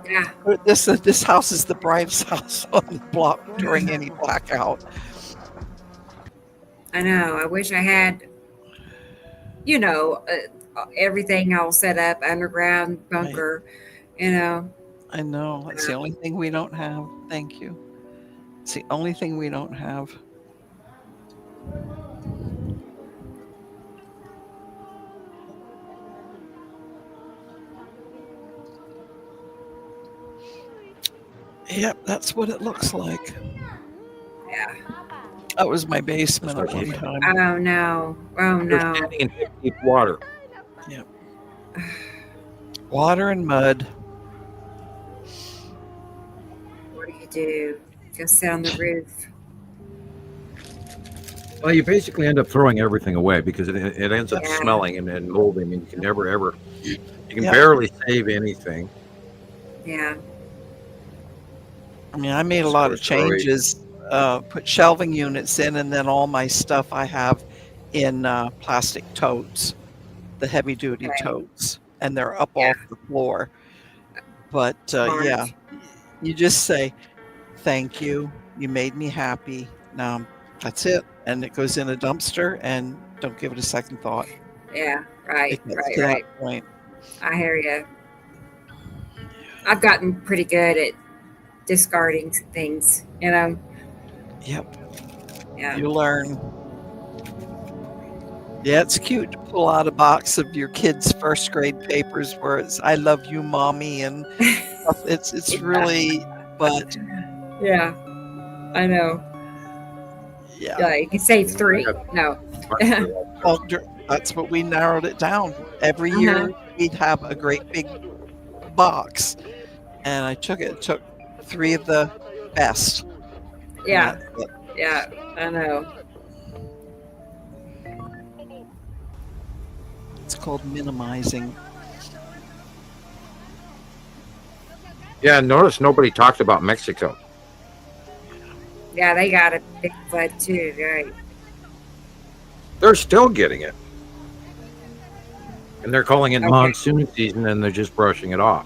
yeah, this house is the brightest house on the block during any blackout. I know. I wish I had, everything all set up, underground bunker. Right. I know. That's the only thing we don't have. Thank you. It's the only thing we don't have. Yep, that's what it looks like. Yeah. That was my basement at one time. Oh no. They're standing in deep water. Yep. Water and mud. What do you do? Just sit on the roof. Well, you basically end up throwing everything away because it ends up smelling and molding, and you can never, you can barely save anything. Yeah. I mean, I made a lot of changes, put shelving units in, and then all my stuff I have in plastic totes, the heavy duty totes, and they're up off the floor. But yeah, you just say, thank you. You made me happy. Now that's it. And it goes in a dumpster and don't give it a second thought. Yeah. Right. To that point. I hear you. I've gotten pretty good at discarding things, you know. Yep. Yeah. You learn. Yeah, it's cute to pull out a box of your kids' first grade papers where it's "I love you, mommy," and stuff. It's really, but Yeah, I know. yeah. Yeah, you can save 3. No. Well, that's what we narrowed it down. Every year we'd have a great big box, and I took 3 of the best. Yeah. Yeah, I know. It's called minimizing. Yeah, notice nobody talked about Mexico. Yeah, they got a big flood too, right? They're still getting it. And they're calling it monsoon season, and they're just brushing it off.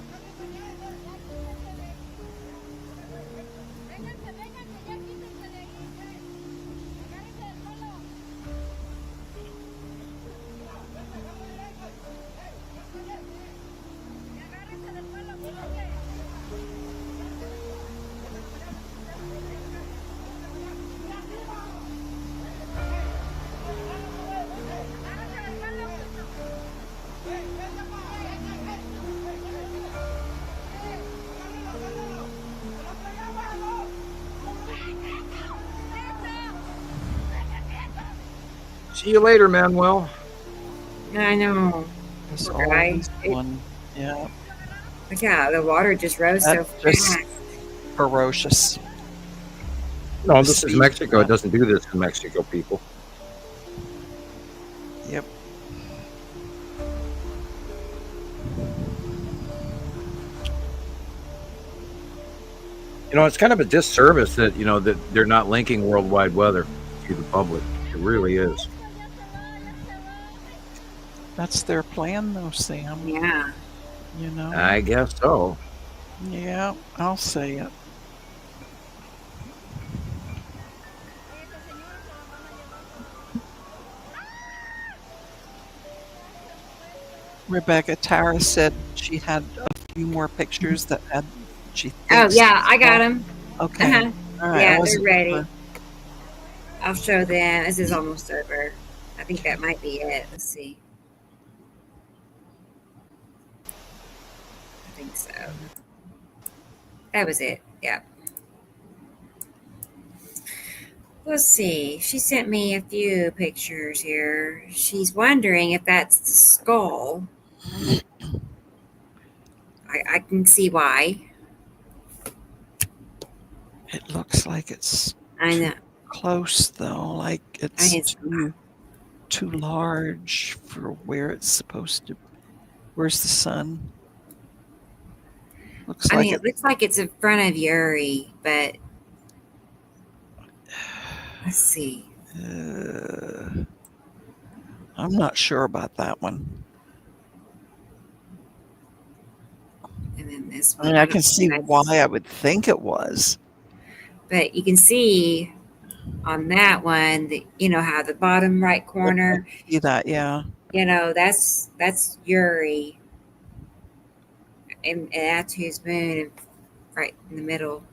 See you later, Manuel. I know. There's Poor guy. always one. Yeah. But yeah, the water just rose so That's just fast. ferocious. No, this is Mexico. It doesn't do this in Mexico, people. Yep. You know, it's kind of a disservice that, you know, that they're not linking worldwide weather to the public. It really is. That's their plan, though, Sam. Yeah. You know? I guess so. Yeah, I'll say it. Rebecca Tara said she had a few more pictures that had she thinks. Oh yeah, I got them. Okay. All right, Yeah, they're ready. I'll show them. This is almost over. I think that might be it. Let's see. I think so. That was it. Yeah. Let's see. She sent me a few pictures here. She's wondering if that's the skull. I can see why. It looks like it's I know. close though, like it's too large for where it's supposed to. Where's the sun? Looks like it looks like it's in front of Yuri, but let's see. I'm not sure about that one. And then this I one. mean, I can see why I would think it was. But you can see on that one that, you know, how the bottom right corner. See that, yeah. You know, that's Yuri. And Atu's moon right in the middle.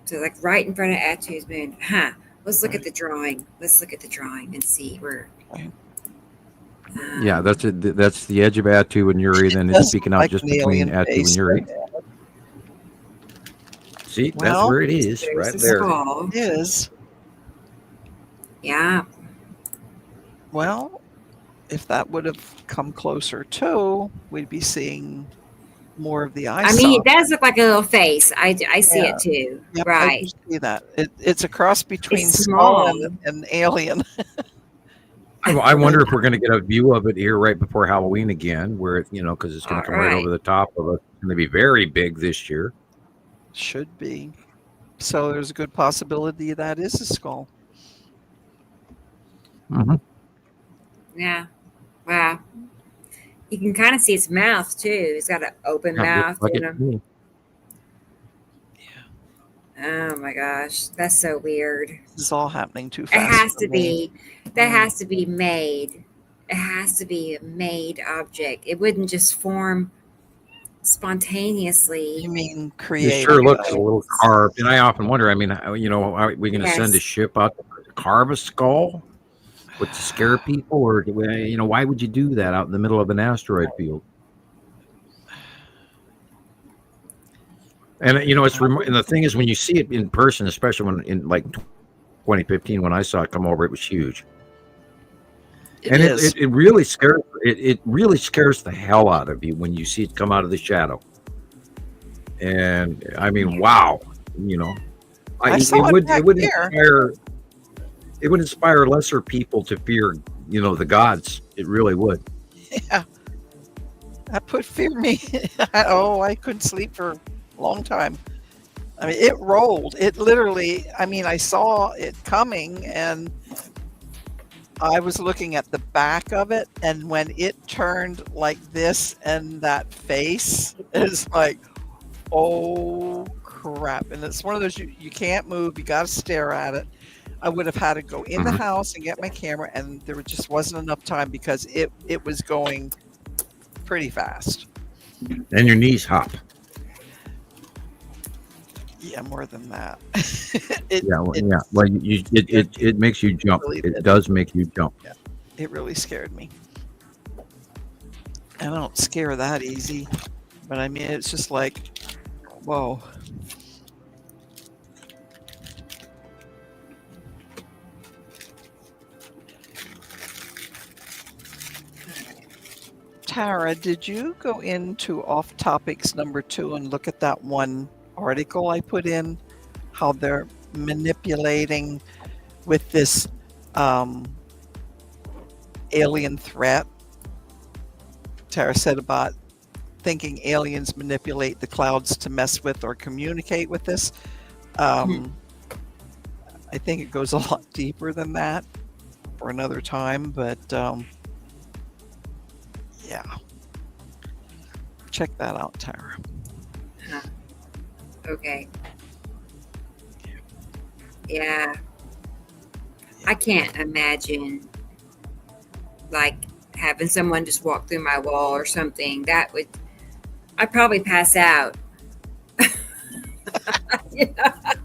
So like right in front of Atu's moon. Let's look at the drawing. Let's look at the drawing and see where. Yeah, that's the edge of Atu and Yuri, then it's speaking out just between Atu and Yuri. See, that's where it is, right there. It is. Yeah. Well, if that would have come closer too, we'd be seeing more of the eye. I mean, it does look like a little face. I see it too. Yep, right. I do see that. It's a cross between It's small small. and alien. I wonder if we're going to get a view of it here right before Halloween again, where it, you know, because it's going to come right over the top of us. It's going to be very big this year. Should be. So there's a good possibility that is a skull. Mm-hmm. Yeah. Wow. You can kind of see its mouth too. It's got an open mouth. Like You know? Oh my gosh, that's so weird. This is all happening too It fast. has for to me. be. That has to be made. It has to be a made object. It wouldn't just form spontaneously. You mean It creating? sure looks a little carved, and I often wonder. I mean, are we going to send a Yes. ship out to carve a skull, to scare people, or why would you do that out in the middle of an asteroid field? And and the thing is, when you see it in person, especially when in like 2015 when I saw it come over, it was huge. It really scares it really scares the hell out of you when you see it come out of the shadow. And I mean, wow, it would inspire lesser people to fear, the gods. It really would. Yeah, that put fear in me. I couldn't sleep for a long time. I mean, it rolled. It literally. I mean, I saw it coming, and I was looking at the back of it, and when it turned like this, and that face is like, oh crap! And it's one of those you can't move. You got to stare at it. I would have had to go in the house and get my camera, and there just wasn't enough time because it was going pretty fast. And your knees hop. Yeah, more than that. It makes you jump. Really It does make you jump. Yeah, it really scared me. I don't scare that easy, but I mean, it's just like, whoa. Tara, did you go into off topics number 2 and look at that one article I put in, how they're manipulating with this alien threat? Tara said about thinking aliens manipulate the clouds to mess with or communicate with this. I think it goes a lot deeper than that for another time, but yeah. Check that out, Tara. Okay. Yeah. I can't imagine like having someone just walk through my wall or something. I'd probably pass out.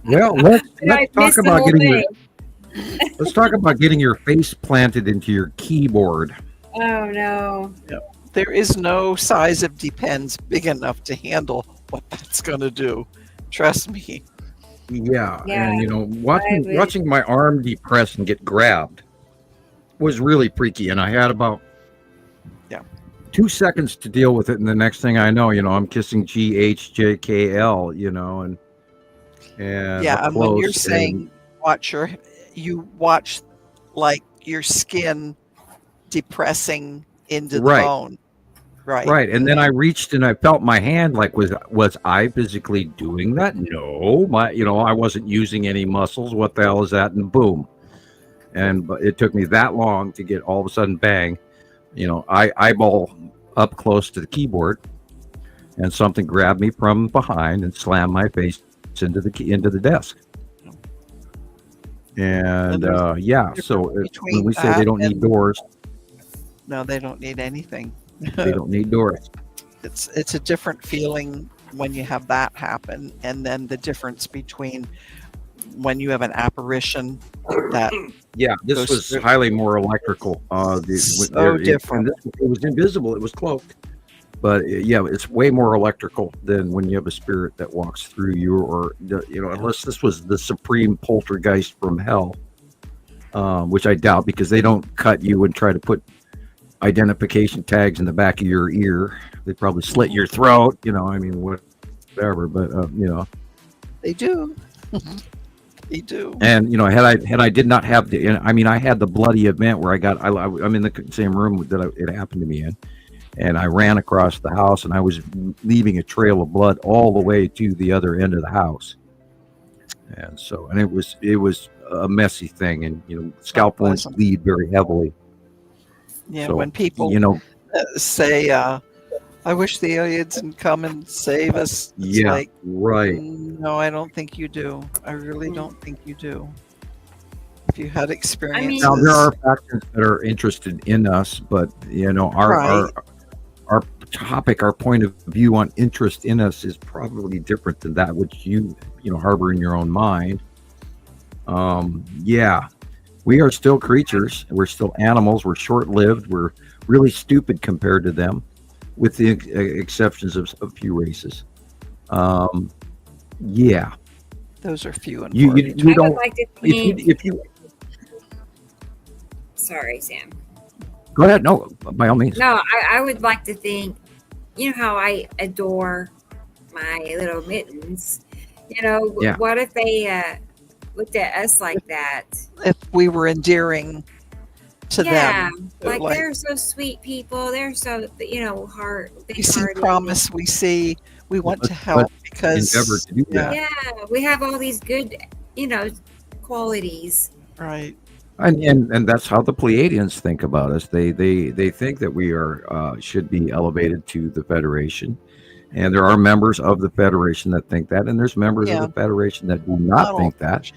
Well, let's talk about getting your face planted into your keyboard. Oh no. Yep. There is no size of depends big enough to handle what that's going to do. Trust me. Yeah. And watching my arm depress and get grabbed was really freaky, and I had about 2 seconds to deal with it, and the next thing I know, I'm kissing GHJKL, and and when you're saying you watch like your skin depressing into the bone. Right. And then I reached and I felt my hand, like, was I physically doing that? No, I wasn't using any muscles. What the hell is that? And boom. But it took me that long to get all of a sudden, bang, I eyeball up close to the keyboard, and something grabbed me from behind and slammed my face into the desk. And so when we say they don't need doors, no, they don't need anything. They don't need doors. It's a different feeling when you have that happen, and then the difference between when you have an apparition that this was highly more electrical. Different. It was invisible. It was cloaked, but it's way more electrical than when you have a spirit that walks through you, or unless this was the supreme poltergeist from hell, which I doubt, because they don't cut you and try to put identification tags in the back of your ear. They probably slit your throat, whatever, but they do. They do. And had I did not have I had the bloody event where I'm in the same room that it happened to me in, and I ran across the house, and I was leaving a trail of blood all the way to the other end of the house, and it was a messy thing, and scalp wounds bleed very heavily. Yeah, so, when people say, I wish the aliens would come and save us. It's right. No, I don't think you do. I really don't think you do. If you had experience. Now, there are factions that are interested in us, but, our topic, our point of view on interest in us is probably different than that which you harbor in your own mind. Yeah, we are still creatures. We're still animals. We're short-lived. We're really stupid compared to them, with the exceptions of a few races. Yeah. Those are few and You far between. I don't. would like to think. If you Sorry, Sam. go ahead, no, by all means. No, I would like to think. You know how I adore my little mittens. Yeah. What if they looked at us like that? If we were endearing to them, like they're so sweet people. They're so we see promise. We want to help because endeavor to do that. Yeah, we have all these good, qualities. Right. And that's how the Pleiadians think about us. They think that we are should be elevated to the Federation, and there are members of the Federation that think that, and there's members of the Federation that do not think that,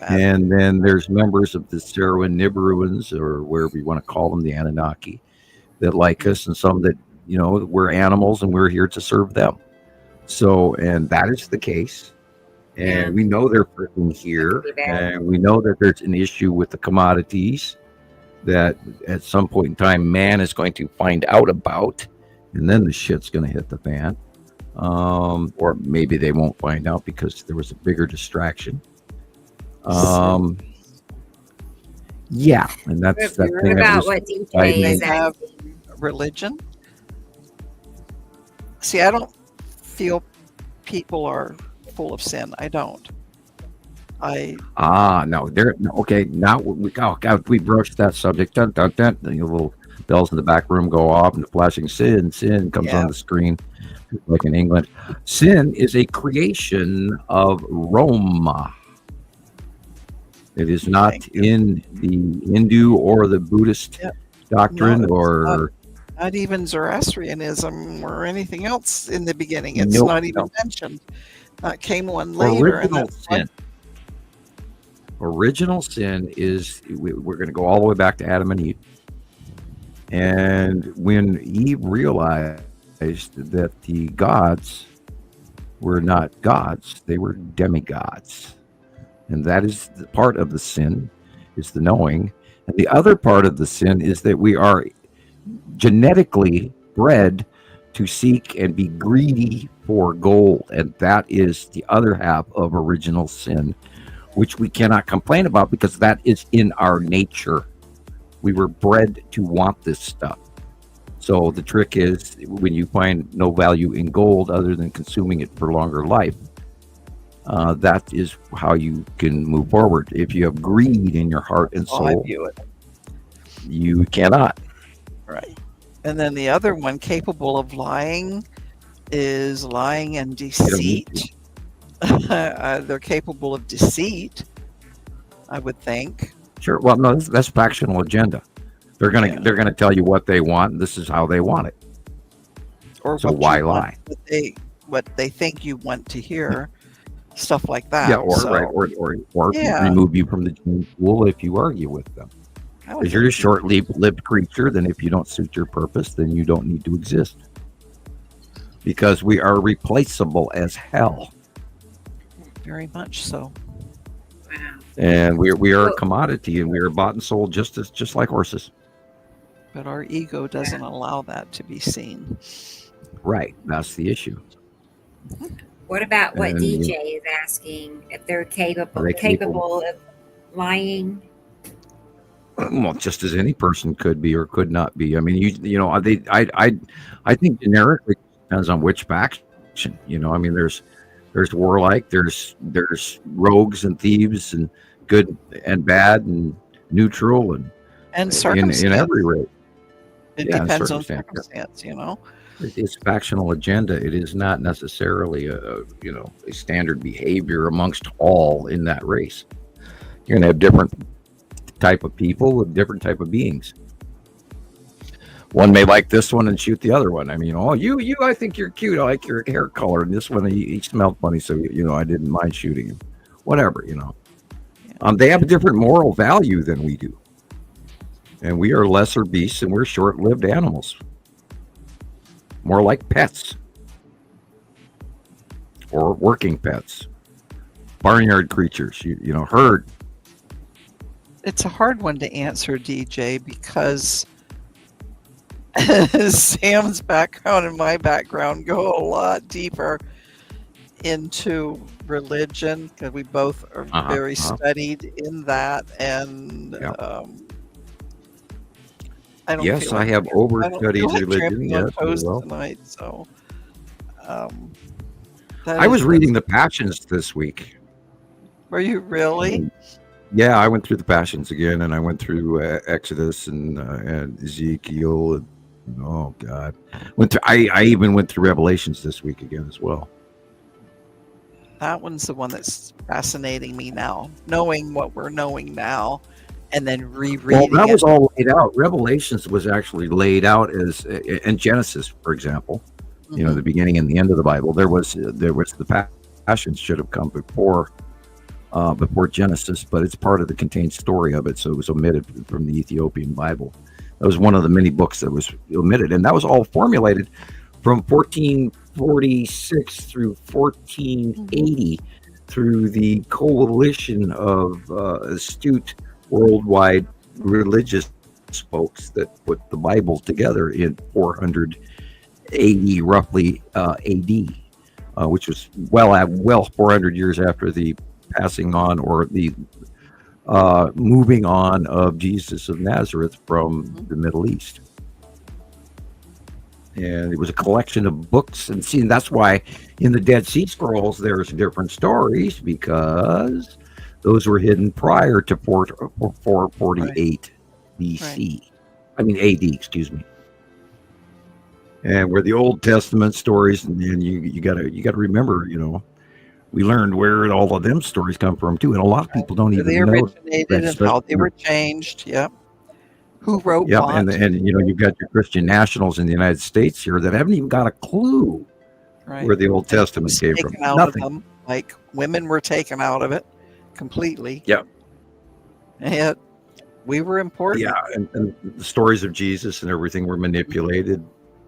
and then there's members of the Saruman Nibiruans, or wherever you want to call them, the Anunnaki, that like us, and some that we're animals and we're here to serve them. So, and that is the case. And we know they're freaking here, and we know that there's an issue with the commodities that at some point in time man is going to find out about, and then the shit's going to hit the fan. Or maybe they won't find out because there was a bigger distraction. Yeah, and that's that thing about what DJ is have religion. See, I don't feel people are full of sin. I don't. No, they're okay. Now we broached that subject. Dun, dun, dun, the little bells in the back room go off, and the flashing sin comes on the screen, like in England. Sin is a creation of Rome. It is not in the Hindu or the Buddhist doctrine, not even Zoroastrianism or anything else in the beginning. It's not even mentioned. Came one later. Original sin is, we're going to go all the way back to Adam and Eve. And when Eve realized that the gods were not gods, they were demigods. And that is the part of the sin, is the knowing. And the other part of the sin is that we are genetically bred to seek and be greedy for gold. And that is the other half of original sin, which we cannot complain about because that is in our nature. We were bred to want this stuff. So the trick is, when you find no value in gold other than consuming it for longer life, that is how you can move forward. If you have greed in your heart and soul, you cannot. Right. And then the other one, capable of lying, is lying and deceit. They're capable of deceit, I would think. Sure. Well, no, that's factional agenda. They're gonna tell you what they want, and this is how they want it. Or so why lie? What they think you want to hear, stuff like that. Yeah, or remove you from the gene pool if you argue with them. If you're a short-lived creature, then if you don't suit your purpose, then you don't need to exist. Because we are replaceable as hell. Very much so. And we are a commodity, and we are bought and sold just like horses. But our ego doesn't allow that to be seen. Right. That's the issue. What about what DJ is asking? If they're capable of lying? Well, just as any person could be or could not be. I mean, I think generically depends on which faction. I mean, there's warlike, there's rogues and thieves, and good and bad and neutral, and circumstance. In every race. It depends on circumstance, It's factional agenda. It is not necessarily a standard behavior amongst all in that race. You're gonna have different type of people with different type of beings. One may like this one and shoot the other one. I mean, you I think you're cute. I like your hair color. And this one, he smelled funny, so I didn't mind shooting him. Whatever, They have a different moral value than we do. And we are lesser beasts, and we're short-lived animals. more like pets or working pets, barnyard creatures, herd. It's a hard one to answer, DJ, because Sam's background and my background go a lot deeper into religion, because we both are very studied in that, and I don't. Yes, feel I like have overstudied like religion. trampling on Yes, toes well. tonight. So, I was reading the Passions this week. Were you really? Yeah, I went through the Passions again, and I went through Exodus and Ezekiel. And, oh God, I even went through Revelations this week again as well. That one's the one that's fascinating me now, knowing what we're knowing now, and then rereading. Well, that was all laid out. Revelations was actually laid out as in Genesis, for example. The beginning and the end of the Bible. There was the Passions should have come before Genesis, but it's part of the contained story of it, so it was omitted from the Ethiopian Bible. That was one of the many books that was omitted, and that was all formulated from 1446 through 1480 through the coalition of astute worldwide religious folks that put the Bible together in 400 AD, roughly AD, which was well 400 years after the passing on or the moving on of Jesus of Nazareth from the Middle East. And it was a collection of books, and that's why in the Dead Sea Scrolls there's different stories, because those were hidden prior to 448 BC. I mean AD, excuse me. And where the Old Testament stories, and then you gotta remember, we learned where all of them stories come from too, and a lot of people don't even know. They originated and how they were changed. Yep. Who wrote what? And you've got your Christian nationals in the United States here that haven't even got a clue where the Old Testament came from. Nothing. Like women were taken out of it completely. Yep. And yet we were important. Yeah, and the stories of Jesus and everything were manipulated,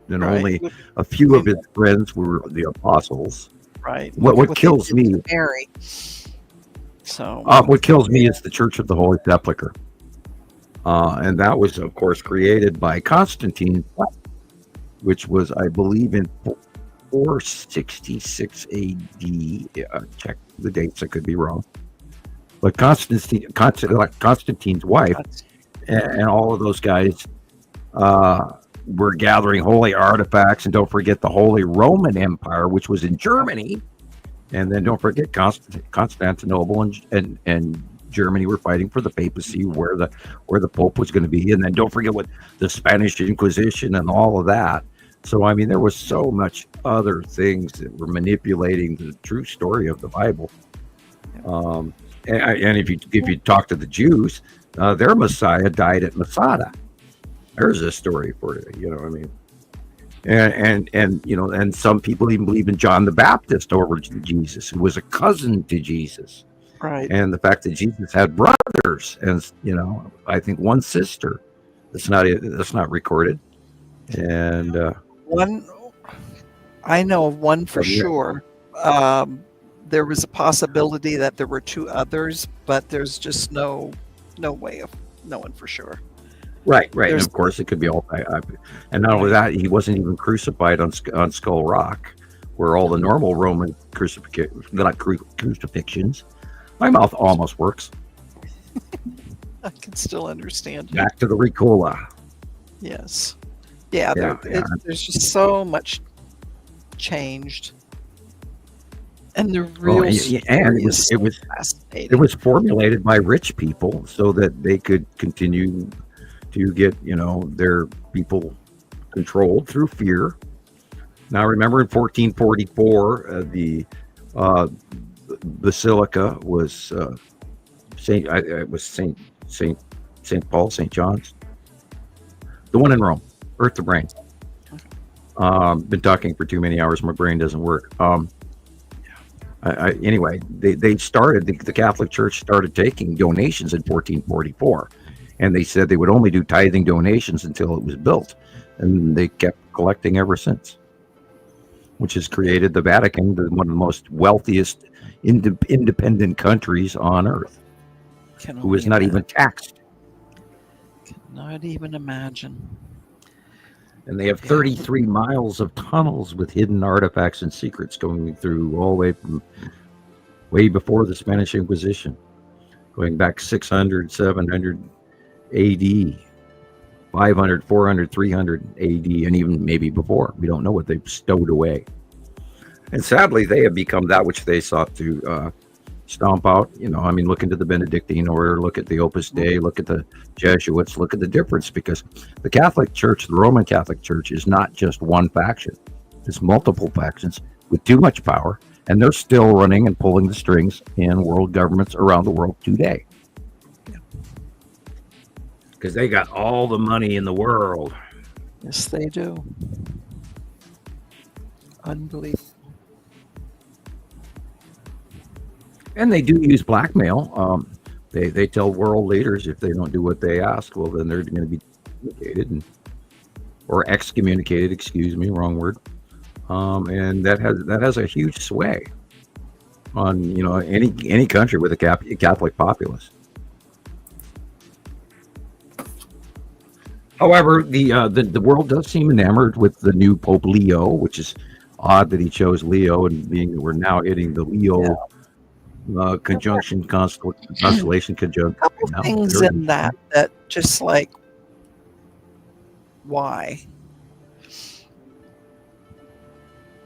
and only a few of his friends were the apostles. Right. What kills me? Mary. So what kills me is the Church of the Holy Sepulchre. And that was, of course, created by Constantine, which was, I believe, in 466 AD. Check the dates; I could be wrong. But Constantine's wife and all of those guys were gathering holy artifacts, and don't forget the Holy Roman Empire, which was in Germany, and then don't forget Constantinople and Germany were fighting for the papacy, where the Pope was going to be, and then don't forget what the Spanish Inquisition and all of that. So I mean, there was so much other things that were manipulating the true story of the Bible. And if you talk to the Jews, their Messiah died at Masada. There's a story for you. What I mean? And some people even believe in John the Baptist over Jesus, who was a cousin to Jesus. Right. And the fact that Jesus had brothers, and I think one sister, that's not recorded. And one, I know of one for sure. There was a possibility that there were two others, but there's just no way of knowing for sure. Right. And of course, it could be all. And not only that, he wasn't even crucified on Skull Rock, where all the normal Roman crucifixions. My mouth almost works. I can still understand. Back to the Ricola. Yes. Yeah, there's just so much changed. And the real it was formulated by rich people so that they could continue to get, their people controlled through fear. Now, remember in 1444, the basilica was St. Paul, St. John's, the one in Rome. Earth the brain. Been talking for too many hours. My brain doesn't work. Anyway, they started, the Catholic Church started taking donations in 1444, and they said they would only do tithing donations until it was built, and they kept collecting ever since. which has created the Vatican, one of the most wealthiest independent countries on earth, who is not even taxed. Not even imagine. And they have 33 miles of tunnels with hidden artifacts and secrets going through all the way from way before the Spanish Inquisition, going back 600, 700 AD, 500, 400, 300 AD, and even maybe before. We don't know what they've stowed away. And sadly, they have become that which they sought to stomp out. Look into the Benedictine order, look at the Opus Dei, look at the Jesuits, look at the difference, because the Catholic Church, the Roman Catholic Church, is not just one faction. It's multiple factions with too much power, and they're still running and pulling the strings in world governments around the world today. Because they got all the money in the world. Yes, they do. Unbelievable. And they do use blackmail. They tell world leaders if they don't do what they ask, well, then they're going to be excommunicated or excommunicated. Excuse me, wrong word. And that has a huge sway on any country with a Catholic populace. However, the world does seem enamored with the new Pope Leo, which is odd that he chose Leo, and being that we're now hitting the Leo. Conjunction, constellation conjunction. A couple things in that just like, why?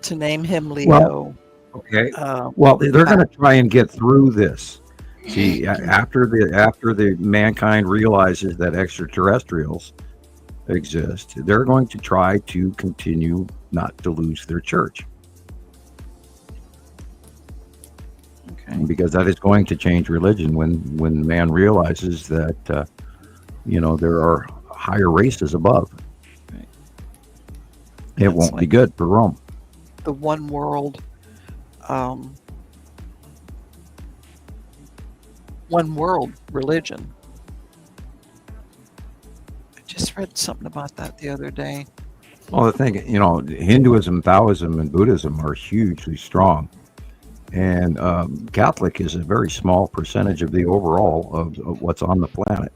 To name him Leo. Well, okay. They're going to try and get through this. See, after the mankind realizes that extraterrestrials exist, they're going to try to continue not to lose their church. Because that is going to change religion when man realizes that there are higher races above. Right. It won't be good for Rome. The one world, religion. I just read something about that the other day. Well, the thing, Hinduism, Taoism, and Buddhism are hugely strong. And Catholic is a very small percentage of the overall of what's on the planet.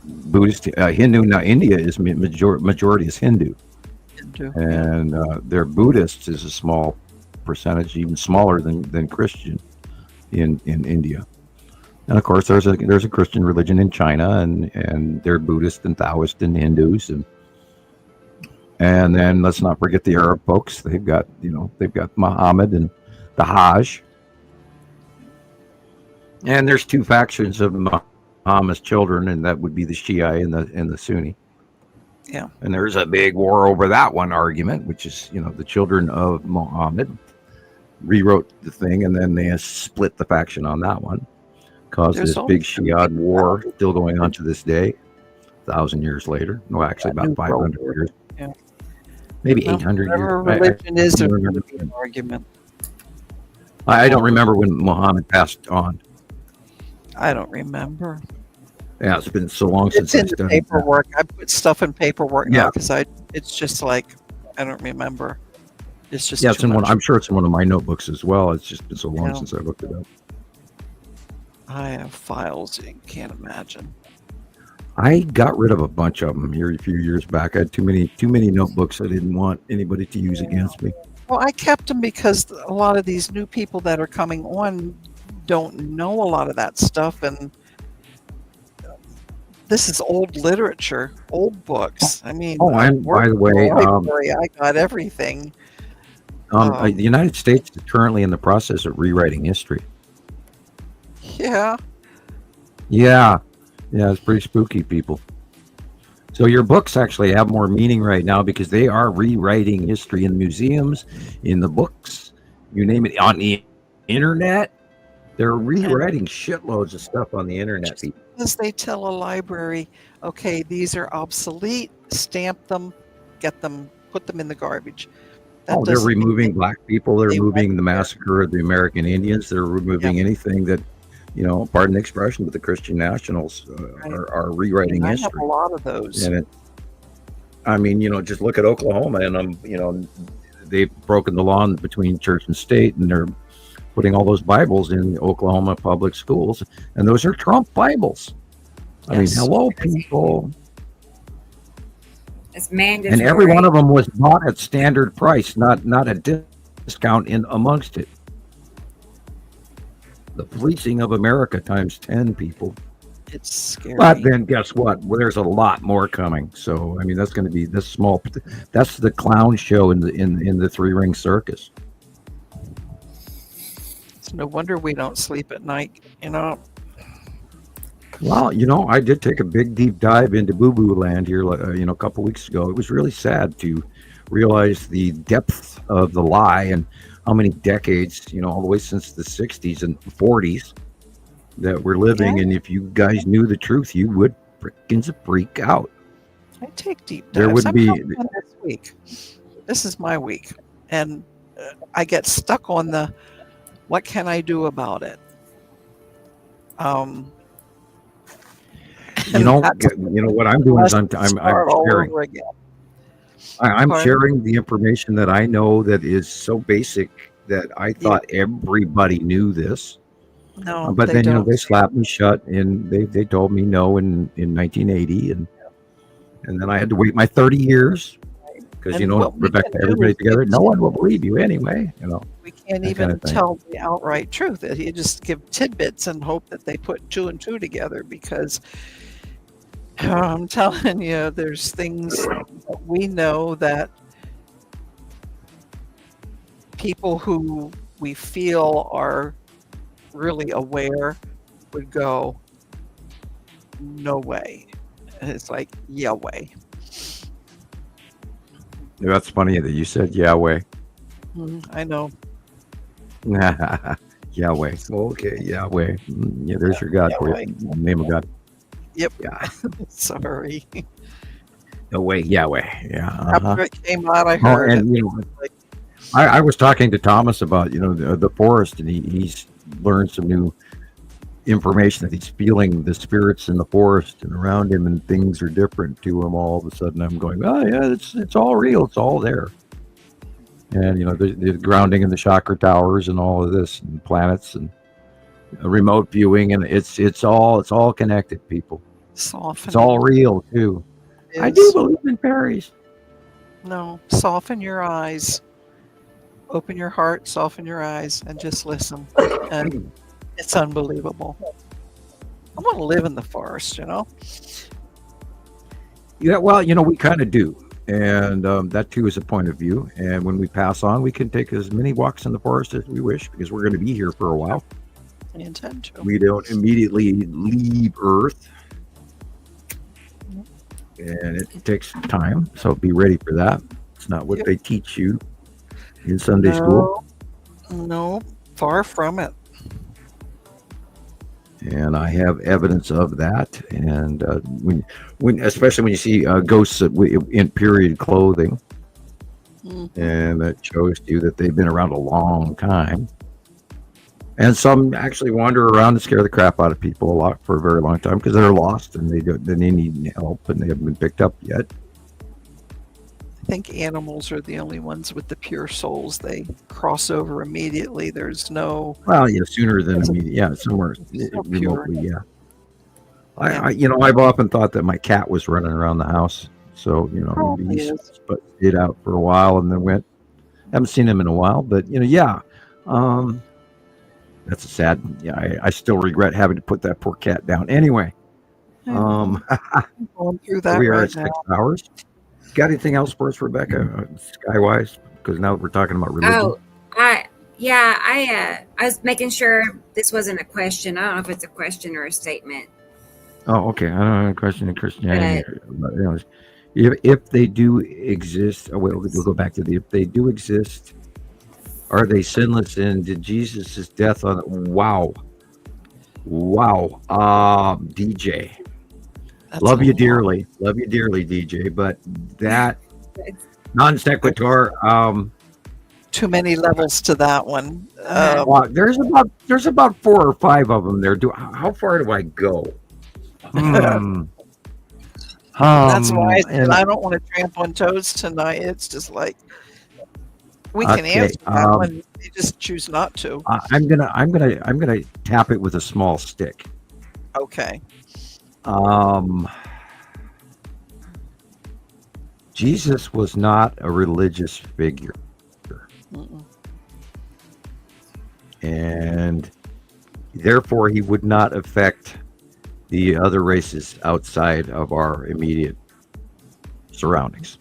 Buddhist, Hindu. Now India is majority is Hindu, and their Buddhists is a small percentage, even smaller than Christian in India. And of course, there's a Christian religion in China, and they're Buddhist and Taoist and Hindus and then let's not forget the Arab folks. They've got Muhammad and the Hajj. And there's two factions of Muhammad's children, and that would be the Shia and the Sunni. Yeah. And there's a big war over that one argument, which is, the children of Muhammad rewrote the thing, and then they split the faction on that one. Caused this big Shiite war still going on to this day, 1,000 years later. No, actually about 500 years. Yeah. Maybe 800 years. Religion is an argument. I don't remember when Muhammad passed on. I don't remember. Yeah, it's been so long since I've done paperwork. I put stuff in paperwork now because it's just like I don't remember. It's just it's in one. I'm sure it's in one of my notebooks as well. It's just been so long since I looked it up. I have files you can't imagine. I got rid of a bunch of them here a few years back. I had too many notebooks I didn't want anybody to use against me. Well, I kept them because a lot of these new people that are coming on don't know a lot of that stuff, and this is old literature, old books. I mean, and by the way, I got everything. The United States is currently in the process of rewriting history. Yeah. Yeah, it's pretty spooky, people. So your books actually have more meaning right now because they are rewriting history in museums, in the books, you name it, on the internet. They're rewriting shitloads of stuff on the internet. Because they tell a library, okay, these are obsolete, stamp them, get them, put them in the garbage. They're removing black people. They're removing the massacre of the American Indians. They're removing anything that, pardon the expression, but the Christian nationals are rewriting history. I have a lot of those. I mean, just look at Oklahoma, and they've broken the law between church and state, and they're putting all those Bibles in the Oklahoma public schools, and those are Trump Bibles. I mean, hello, people. It's mandatory. And every one of them was bought at standard price, not a discount in amongst it. The policing of America times 10, people. It's scary. But then guess what? Well, there's a lot more coming. So I mean, that's going to be this small. That's the clown show in the three-ring circus. It's no wonder we don't sleep at night. Well, I did take a big deep dive into boo-boo land here, a couple weeks ago. It was really sad to realize the depth of the lie and how many decades, all the way since the 60s and 40s that we're living. Yeah. And if you guys knew the truth, you would freak out. I take deep dives. There would be this week. This is my week, and I get stuck on the what can I do about it. What I'm doing is I'm sharing. I'm sharing the information that I know that is so basic that I thought everybody knew this. No, but then they slapped me shut, and they told me no in 1980, and then I had to wait my 30 years because Rebecca, everybody together, no one will believe you anyway. We can't even tell the outright truth. You just give tidbits and hope that they put two and two together, because I'm telling you, there's things that we know that people who we feel are really aware would go, no way. And it's like, Yahweh. That's funny that you said Yahweh. I know. Yahweh. Okay, Yahweh. Yeah, there's your God for you. Name of God. Yep. Yeah. Sorry. Yahweh. Yeah. After it came out, I heard I was talking to Thomas about the forest, and he's learned some new information that he's feeling the spirits in the forest and around him, and things are different to him. All of a sudden, I'm going, oh yeah, it's all real. It's all there. And the grounding in the chakra towers and all of this, and planets and remote viewing, and it's all connected, people. It's all real too. I do believe in fairies. No, soften your eyes, open your heart, soften your eyes, and just listen. And it's unbelievable. I want to live in the forest, Yeah, well, we kind of do. And that too is a point of view. And when we pass on, we can take as many walks in the forest as we wish, because we're going to be here for a while. I intend to. We don't immediately leave Earth. And it takes time, so be ready for that. It's not what they teach you in Sunday school. No, far from it. And I have evidence of that. And especially when you see ghosts in period clothing, and that shows you that they've been around a long time. And some actually wander around and scare the crap out of people a lot for a very long time, because they're lost and they need help, and they haven't been picked up yet. I think animals are the only ones with the pure souls. They cross over immediately. There's no. Well, yeah, sooner than immediate. Yeah, somewhere remotely. Yeah. I've often thought that my cat was running around the house. So maybe he stayed out for a while and then went. Haven't seen him in a while, but that's a sad. Yeah, I still regret having to put that poor cat down. Anyway, going through that. We are right at 6 now. hours. Got anything else for us, Rebecca? Skywise, because now we're talking about religion. I was making sure this wasn't a question. I don't know if it's a question or a statement. Oh, okay. I don't have a question in Christianity. But, if they do exist, we'll go back to if they do exist, are they sinless? And did Jesus' death on wow, DJ. That's Love you dearly, DJ. But that non sequitur. Too many levels to that one. There's about 4 or 5 of them there. How far do I go? That's why I said And I don't want to tramp on toes tonight. It's just like we can okay, answer that one. They just choose not to. I'm gonna tap it with a small stick. Okay. Jesus was not a religious figure, Mm-mm. and therefore he would not affect the other races outside of our immediate surroundings.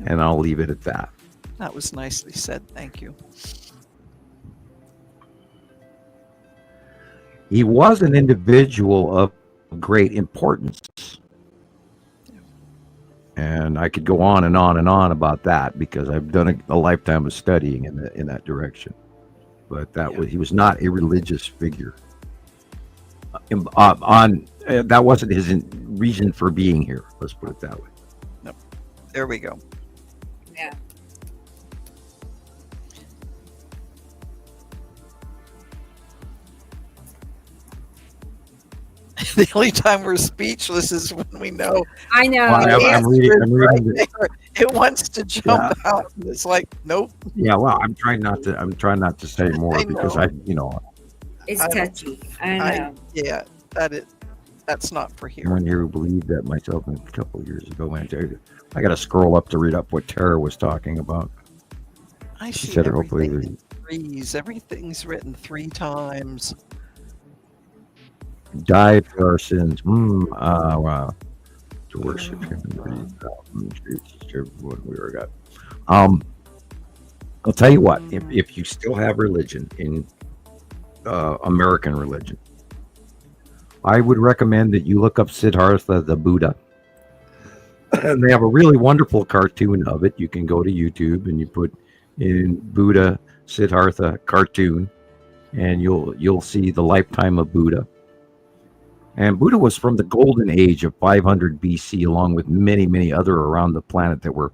And I'll leave it at that. That was nicely said. Thank you. He was an individual of great importance. And I could go on and on and on about that because I've done a lifetime of studying in that direction. But he was not a religious figure. That wasn't his reason for being here. Let's put it that way. Nope. There we go. Yeah. The only time we're speechless is when we know. I know. Well, I'm reading it. It wants to jump out, and it's like, nope. Yeah, well, I'm trying not to say more because It's touchy. I know. Yeah, that's not for here. One here who believed that myself a couple of years ago. I got to scroll up to read up what Tara was talking about. I She see said everything hopefully in threes. Everything's written 3 times. died for our sins. Wow. To worship him and what we were got. I'll tell you what, if you still have religion in American religion, I would recommend that you look up Siddhartha the Buddha. And they have a really wonderful cartoon of it. You can go to YouTube and you put in Buddha Siddhartha cartoon, and you'll see the lifetime of Buddha. And Buddha was from the golden age of 500 BC, along with many, many other around the planet that were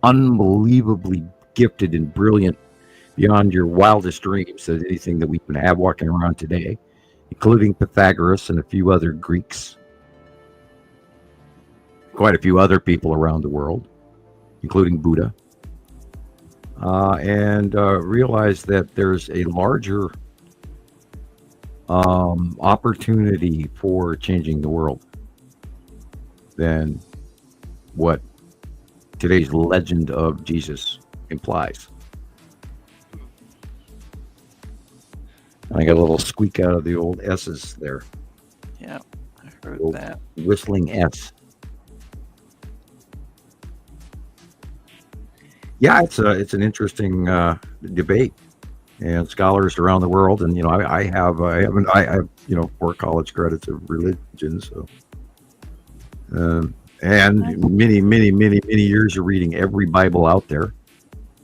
unbelievably gifted and brilliant beyond your wildest dreams of anything that we can have walking around today, including Pythagoras and a few other Greeks. Quite a few other people around the world, including Buddha. And realize that there's a larger opportunity for changing the world than what today's legend of Jesus implies. I got a little squeak out of the old S's there. Yeah, I heard Old that. whistling S. Yeah, it's an interesting debate, and scholars around the world, and I have 4 college credits of religion, so and many years of reading every Bible out there.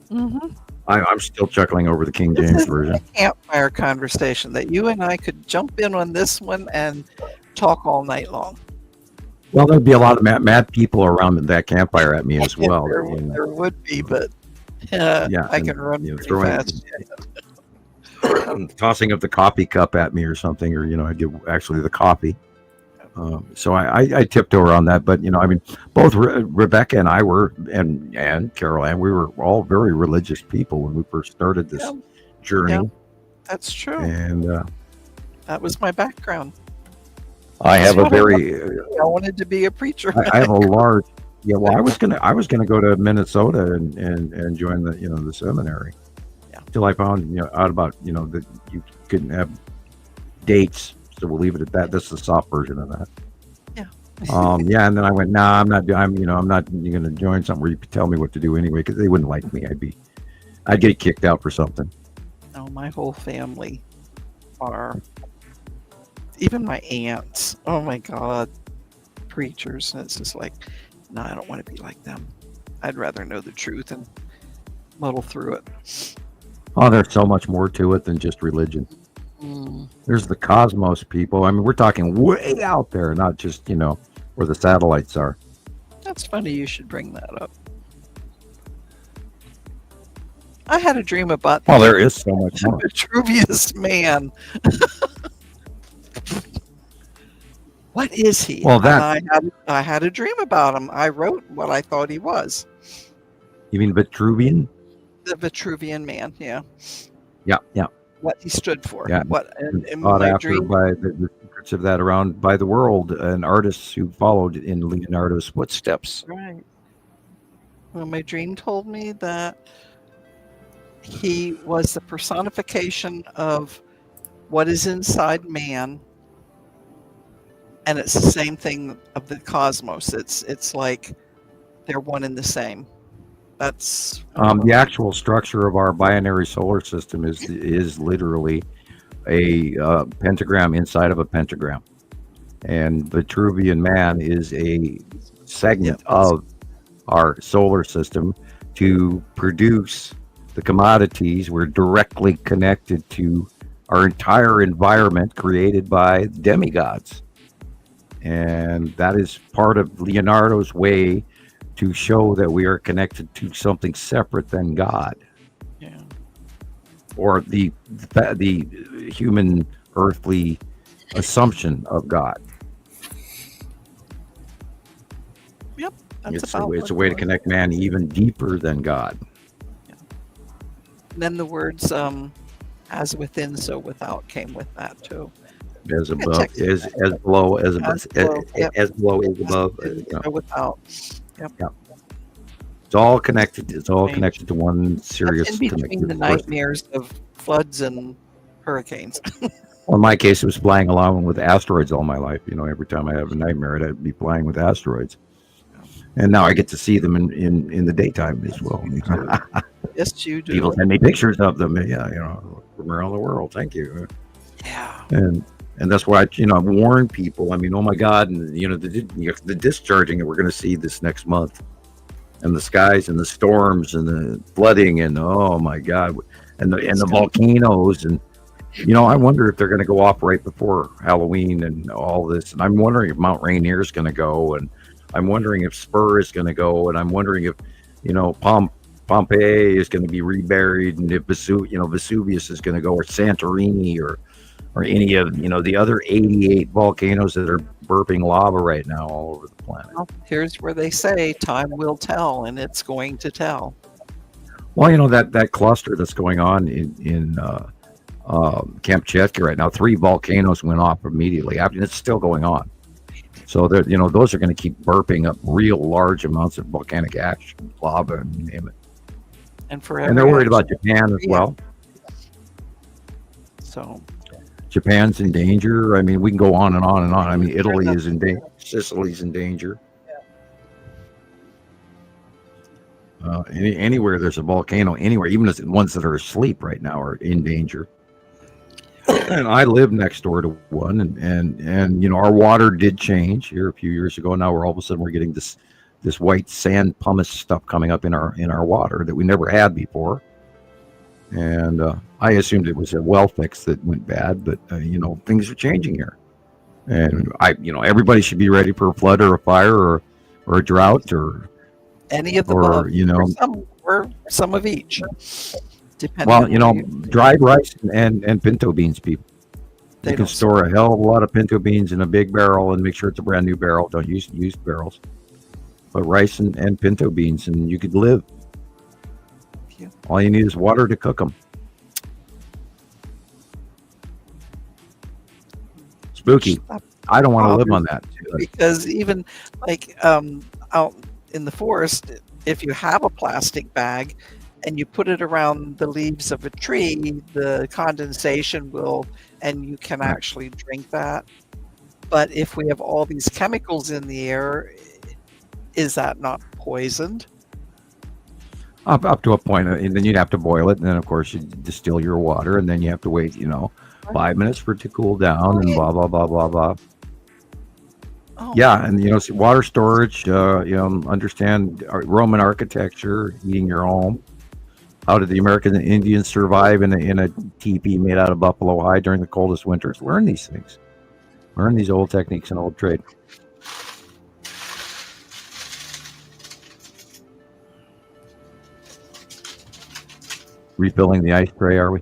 Mm-hmm. I'm still chuckling over the King James version. A campfire conversation that you and I could jump in on this one and talk all night long. Well, there'd be a lot of mad people around that campfire at me as well. There would be, but yeah, I can run pretty fast. Tossing up the coffee cup at me or something, or I give actually the coffee. So I tiptoe around that, but both Rebecca and I were, and Carol Ann, we were all very religious people when we first started this journey. Yeah, that's true. And that was my background. I have a very. I wanted to be a preacher. I have a large. Yeah, well, I was gonna go to Minnesota and join the seminary. Yeah. Till I found out about that you couldn't have dates. So we'll leave it at that. This is the soft version of that. Yeah. Yeah, and then I went, nah, I'm not going to join something where you could tell me what to do anyway, because they wouldn't like me. I'd get kicked out for something. No, my whole family are, even my aunts. Oh my God, preachers. And it's just like, no, I don't want to be like them. I'd rather know the truth and muddle through it. Oh, there's so much more to it than just religion. There's the cosmos people. I mean, we're talking way out there, not just, where the satellites are. That's funny you should bring that up. I had a dream about Well, there is so much more. Vitruvius man. what is he? Well, And I had a dream about him. I wrote what I thought he was. You mean Vitruvian? The Vitruvian man, yeah. Yeah, yeah. What he stood for. Yeah. What in Sought my after dream. by the secrets of that around by the world, and artists who followed in Leonardo's footsteps. Right. Well, my dream told me that he was the personification of what is inside man, and it's the same thing of the cosmos. It's like they're one and the same. That's The actual structure of our binary solar system is literally a pentagram inside of a pentagram, and Vitruvian man is a segment of our solar system. To produce the commodities, we're directly connected to our entire environment created by demigods, and that is part of Leonardo's way to show that we are connected to something separate than God, or the human earthly assumption of God. Yep, It's a way to connect man even deeper than God. And then the words "as within, so without" came with that too. As above, as below, as below is above. Without. Yep. It's all connected. It's all connected to one serious in between connection. the nightmares of floods and hurricanes. Well, in my case, it was flying along with asteroids all my life. Every time I have a nightmare, I'd be flying with asteroids. And now I get to see them in the daytime as well. Yes, you do. People send me pictures of them. Yeah, from around the world. Thank you. Yeah. And that's why I warn people. I mean, oh my God, and the discharging that we're going to see this next month, and the skies and the storms and the flooding and oh my God, and the volcanoes and I wonder if they're going to go off right before Halloween and all this. And I'm wondering if Mount Rainier is going to go, and I'm wondering if Spur is going to go, and I'm wondering if Pompeii is going to be reburied, and if Vesuvius is going to go, or Santorini, or any of the other 88 volcanoes that are burping lava right now all over the planet. Well, here's where they say time will tell, and it's going to tell. Well, that cluster that's going on in Kamchatka right now, 3 volcanoes went off immediately after, and it's still going on. So that those are going to keep burping up real large amounts of volcanic ash, lava, and you name it. And forever. And they're worried about Japan as well. So Japan's in danger. I mean, we can go on and on and on. I mean, Italy is in danger. Sicily's in danger. Anywhere there's a volcano, anywhere, even the ones that are asleep right now are in danger. And I live next door to one, and our water did change here a few years ago. Now all of a sudden we're getting this white sand pumice stuff coming up in our water that we never had before. And I assumed it was a well fix that went bad, but things are changing here, and everybody should be ready for a flood or a fire or a drought or any of the above, or some of each. Dried rice and pinto beans, people. You can store a hell of a lot of pinto beans in a big barrel and make sure it's a brand new barrel. Don't use used barrels. But rice and pinto beans, and you could live. All you need is water to cook them. Spooky. I don't want to live on that. Because even out in the forest, if you have a plastic bag and you put it around the leaves of a tree, the condensation will, and you can actually drink that. But if we have all these chemicals in the air, is that not poisoned? Up to a point, and then you'd have to boil it, and then of course you distill your water, and then you have to wait, 5 minutes for it to cool down, and blah blah blah blah blah. Oh. Yeah, and water storage. Understand Roman architecture, heating your home. How did the American Indians survive in a teepee made out of buffalo hide during the coldest winters? Learn these things. Learn these old techniques and old trade. Refilling the ice tray, are we?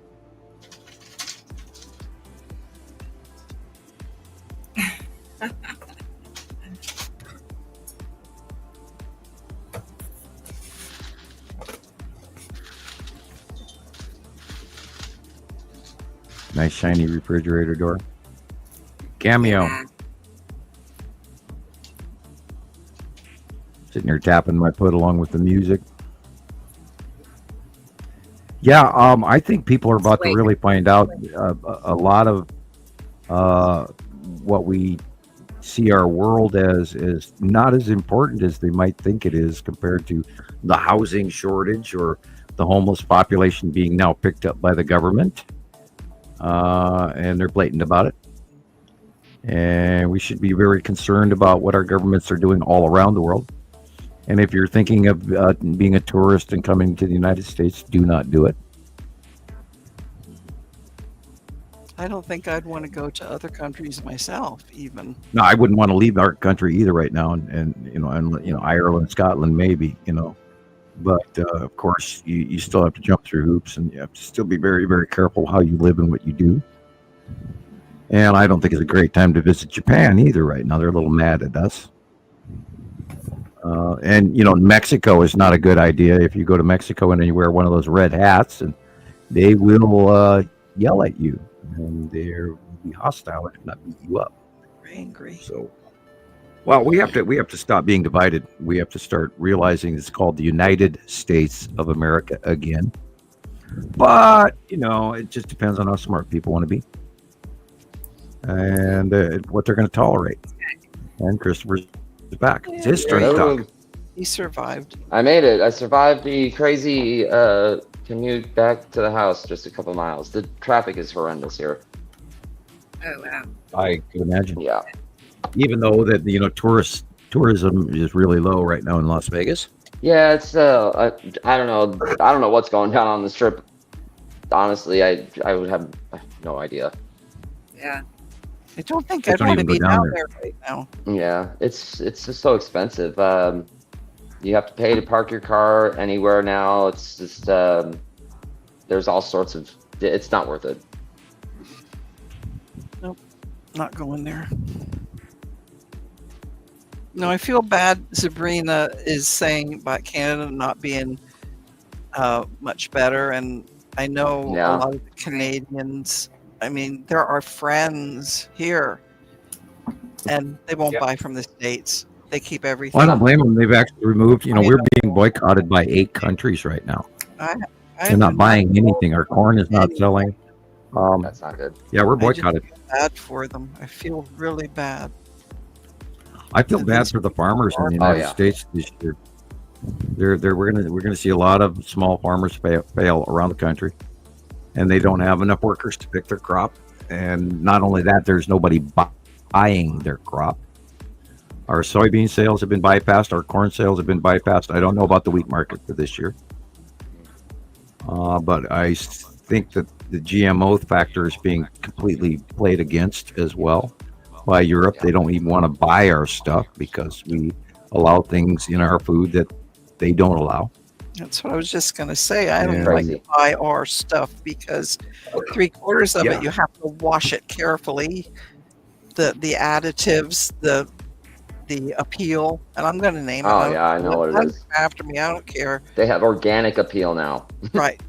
Nice shiny refrigerator door. Cameo. Yeah. Sitting here tapping my foot along with the music. Yeah, I think people are about to really find out a lot of what we see our world as is not as important as they might think it is compared to the housing shortage or the homeless population being now picked up by the government. And they're blatant about it. And we should be very concerned about what our governments are doing all around the world. And if you're thinking of being a tourist and coming to the United States, do not do it. I don't think I'd want to go to other countries myself, even. No, I wouldn't want to leave our country either right now. And Ireland, Scotland, maybe, But of course, you still have to jump through hoops, and you have to still be very, very careful how you live and what you do. And I don't think it's a great time to visit Japan either right now. They're a little mad at us. And Mexico is not a good idea. If you go to Mexico and you wear one of those red hats, and they will yell at you, and they'll be hostile and not beat you up. They're angry. So, well, we have to stop being divided. We have to start realizing it's called the United States of America again. But it just depends on how smart people want to be and what they're going to tolerate. And Christopher's back. It's his turn to talk. He survived. I made it. I survived the crazy commute back to the house, just a couple miles. The traffic is horrendous here. Oh wow. I can imagine. Yeah. Even though that tourism is really low right now in Las Vegas. Yeah, it's I don't know what's going down on the strip. Honestly, I would have no idea. Yeah. I don't think Just I'd don't want to even be go down down there. there right now. Yeah, it's just so expensive. You have to pay to park your car anywhere now. It's just there's all sorts of. It's not worth it. Nope, not going there. No, I feel bad. Sabrina is saying about Canada not being much better, and I know a lot of the Canadians. I mean, there are friends here, and they won't buy from the States. They keep everything. Well, I don't blame them. They've actually removed. We're being boycotted by 8 countries right now. They're not buying anything. Our corn is not selling. That's not good. Yeah, we're boycotted. I just feel bad for them. I feel really bad. I feel bad for the farmers in the United States this year. We're gonna see a lot of small farmers fail around the country, and they don't have enough workers to pick their crop. And not only that, there's nobody buying their crop. Our soybean sales have been bypassed. Our corn sales have been bypassed. I don't know about the wheat market for this year, but I think that the GMO factor is being completely played against as well by Europe. They don't even want to buy our stuff because we allow things in our food that they don't allow. That's what I was just going to say. I don't like to buy our stuff because 3/4 of it, you have to wash it carefully. The additives, the appeal, and I'm going to name it. Oh, yeah, I know what it is. After me, I don't care. They have organic appeal now. Right.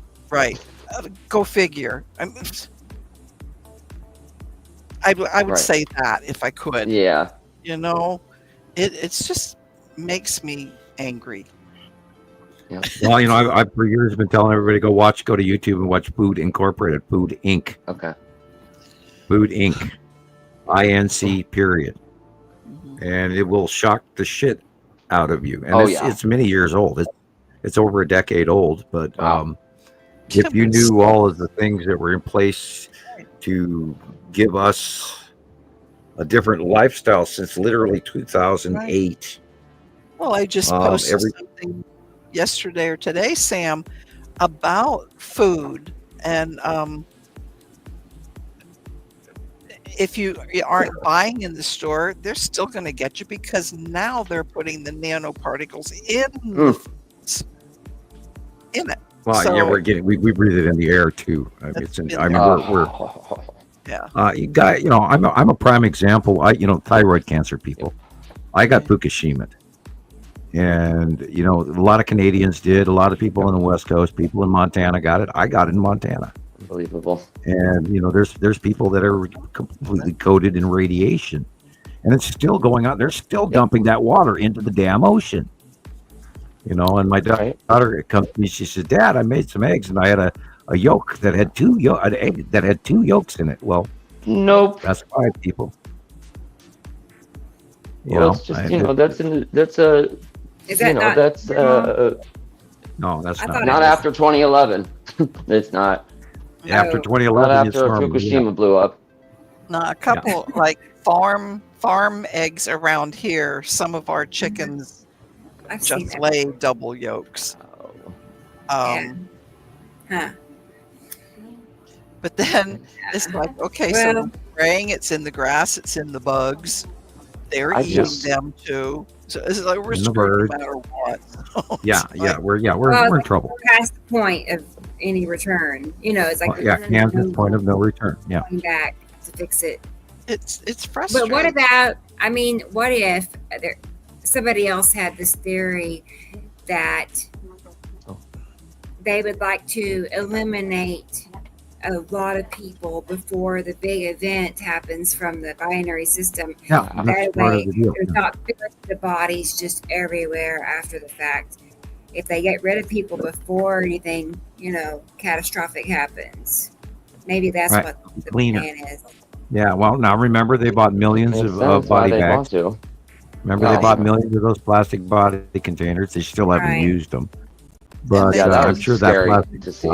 Go figure. I would say that if I could. Yeah. It's just makes me angry. Yeah. Well, I've for years been telling everybody go to YouTube and watch Food Incorporated, Food Inc. Okay. Food Inc. INC period. And it will shock the shit out of you. And it's many years old. It's over a decade old. But if you knew all of the things that were in place to give us a different lifestyle since literally 2008. Well, I just posted something yesterday or today, Sam, about food. And if you aren't buying in the store, they're still going to get you because now they're putting the nanoparticles in it. Well, we breathe it in the air too. I'm a prime example. Thyroid cancer people. I got Fukushima, and a lot of Canadians did. A lot of people on the West Coast, people in Montana got it. I got it in Montana. Unbelievable. And there's people that are completely coated in radiation, and it's still going on. They're still dumping that water into the damn ocean. And my daughter comes to me. She says, "Dad, I made some eggs, and I had a yolk that had an egg that had 2 yolks in it." Well, nope. That's 5 people. It's just that's a. Is that not? That's no, that's not after 2011. It's not. After 2011, not after Fukushima blew up. Now, a couple like farm eggs around here. Some of our chickens just lay double yolks. But then it's like, okay, so spraying, it's in the grass, it's in the bugs. They're eating them too. So it's like we're screwed no matter what. We're in trouble. We're past the point of any return. It's like the point of no return. Yeah, going back to fix it. It's frustrating. But what about? I mean, what if somebody else had this theory that they would like to eliminate a lot of people before the big event happens from the binary system. Yeah, that way, there's not the bodies just everywhere after the fact. If they get rid of people before anything, catastrophic happens, maybe that's what the plan is. Yeah, well, now remember they bought millions of body bags. Remember they bought millions of those plastic body containers. They still haven't used them. But I'm sure that plastic to see.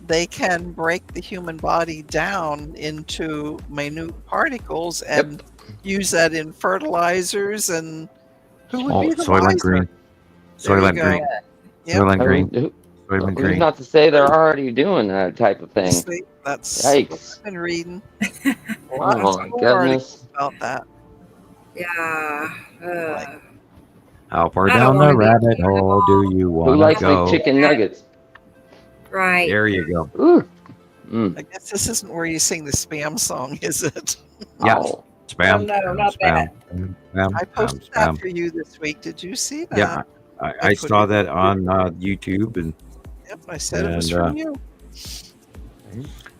They can break the human body down into minute particles and use that in fertilizers. And who would be the Soylent Green. Soylent Green. Soylent Green. Soylent Green. Not to say they're already doing that type of thing. That's yikes. what I've been reading. Oh my goodness. About that. Yeah. How far down the rabbit hole do you want to go? Who likes big chicken nuggets? Right. There you go. I guess this isn't where you sing the spam song, is it? Yeah. Spam. No, not that. Spam. I posted that for you this week. Did you see that? Yeah, I saw that on YouTube, and yep, I said it was from you.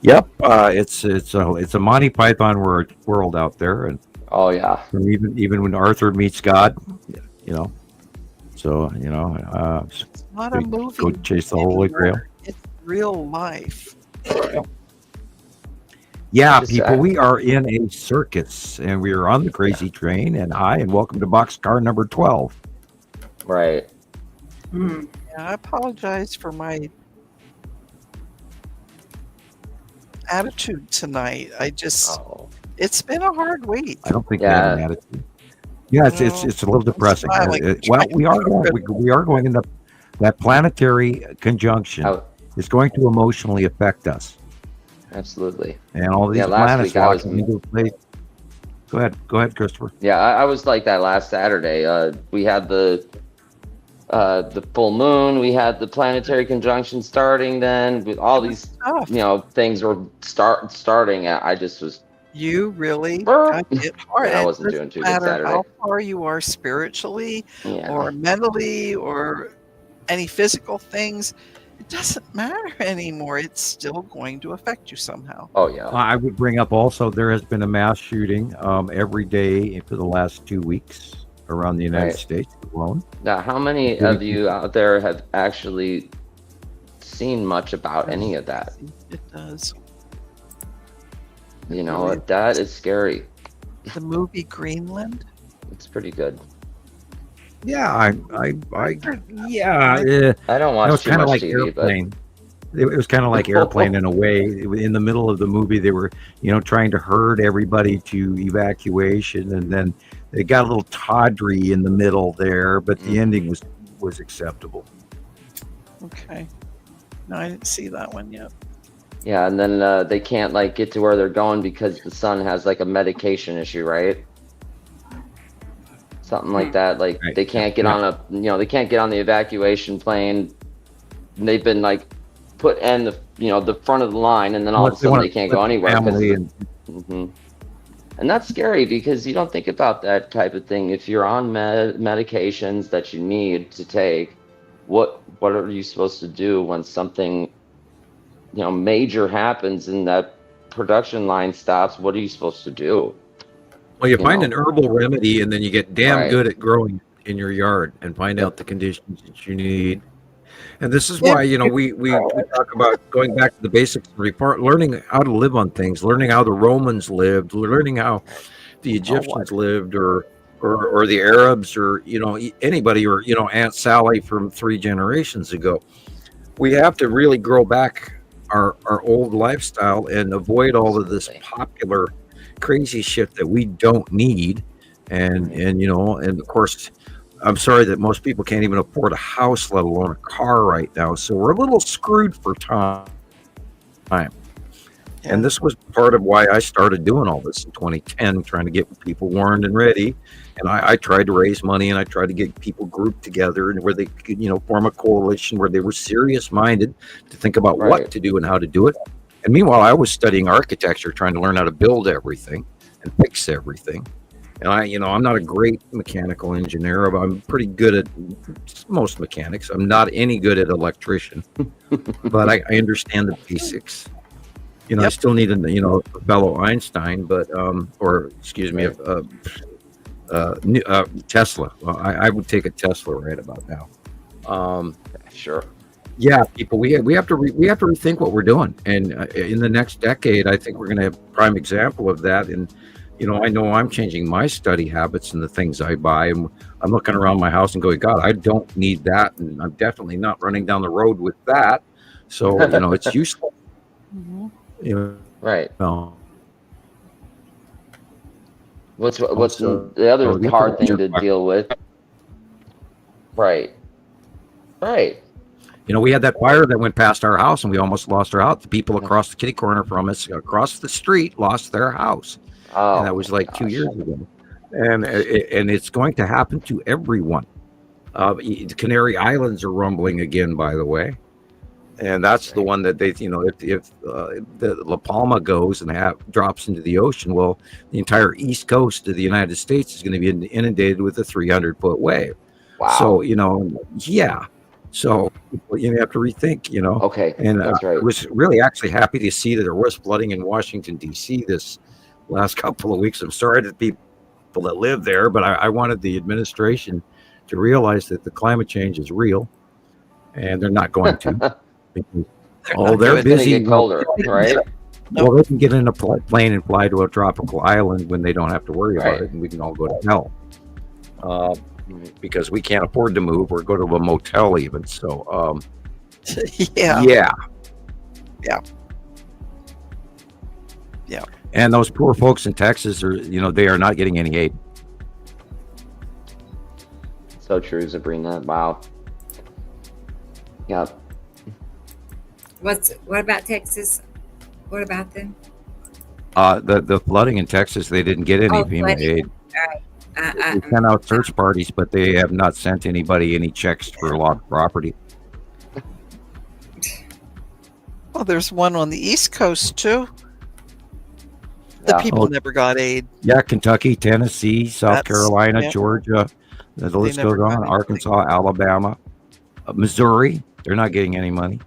Yep, it's a Monty Python world out there, and even when Arthur meets God, So it's not a movie. Go chase the Holy Grail. It's real life. Yeah, people, we are in a circus, and we are on the crazy train. And hi, and welcome to boxcar number 12. Right. Yeah, I apologize for my attitude tonight. It's been a hard week. I don't think we have an attitude. Yeah, it's a little depressing. Well, we are going in that planetary conjunction is going to emotionally affect us. Absolutely. And all these planets walking into place. Go ahead, Christopher. Yeah, I was like that last Saturday. We had the full moon. We had the planetary conjunction starting. Then with all these, things were starting. I just was. You really got hit hard. I wasn't doing too good Saturday. How far you are spiritually, or mentally, or any physical things. It doesn't matter anymore. It's still going to affect you somehow. Oh, yeah. I would bring up also there has been a mass shooting every day for the last 2 weeks around the United States alone. Now, how many of you out there have actually seen much about any of that? It does. That is scary. The movie Greenland? It's pretty good. Yeah, I don't watch too much like TV, Airplane. It was kind of like Airplane in a way. In the middle of the movie, they were, trying to herd everybody to evacuation, and then they got a little tawdry in the middle there, but the ending was acceptable. Okay. No, I didn't see that one yet. Yeah, and then they can't get to where they're going because the son has a medication issue, right? Something like that. They can't get on they can't get on the evacuation plane. They've been put in the front of the line, and then all of a sudden they can't go anywhere. And that's scary because you don't think about that type of thing. If you're on medications that you need to take, what are you supposed to do when something major happens and that production line stops, what are you supposed to do? Well, you find an herbal remedy, and then you get damn Right. good at growing in your yard and find out the conditions that you need. And this is why, we talk about going back to the basics of the report, learning how to live on things, learning how the Romans lived, learning how the Egyptians lived, or the Arabs, or anybody, or Aunt Sally from 3 generations ago. We have to really grow back our old lifestyle and avoid all of this popular crazy shit that we don't need. And of course, I'm sorry that most people can't even afford a house, let alone a car right now. So we're a little screwed for time. And this was part of why I started doing all this in 2010, trying to get people warned and ready. And I tried to raise money, and I tried to get people grouped together, and where they could, form a coalition where they were serious minded to think about what to do and how to do it. And meanwhile, I was studying architecture, trying to learn how to build everything and fix everything. And I'm not a great mechanical engineer, but I'm pretty good at most mechanics. I'm not any good at electrician, but I understand the basics. I still need a fellow Einstein, but Tesla. Well, I would take a Tesla right about now. Sure. Yeah, people, we have to rethink what we're doing, and in the next decade, I think we're going to have a prime example of that. And I know I'm changing my study habits and the things I buy, and I'm looking around my house and going, God, I don't need that, and I'm definitely not running down the road with that. So it's useful. Right. No. What's the other hard thing to deal with? Right. We had that fire that went past our house, and we almost lost our house. The people across the kitty corner from us, across the street, lost their house. Oh, and that was like 2 years ago. And it's going to happen to everyone. The Canary Islands are rumbling again, by the way. And that's the one that they, if the La Palma goes and drops into the ocean, well, the entire east coast of the United States is going to be inundated with a 300-foot wave. Wow. So, yeah. So you have to rethink, Okay. And that's right. I was really actually happy to see that there was flooding in Washington, D.C. this last couple of weeks. I'm sorry to the people that live there, but I wanted the administration to realize that the climate change is real, and they're not going to. They're busy. Get colder, right? Well, they can get in a plane and fly to a tropical island when they don't have to worry about it, and we can all go to hell. Because we can't afford to move or go to a motel even. So, yeah. And those poor folks in Texas are, they are not getting any aid. So true, Sabrina. Wow. Yep. What about Texas? What about them? The flooding in Texas, they didn't get any FEMA aid. All right. They sent out search parties, but they have not sent anybody any checks for lost property. Well, there's one on the East Coast too. The people never got aid. Yeah, Kentucky, Tennessee, South Carolina, Georgia. The list goes on. Arkansas, Alabama, Missouri. They're not getting any money.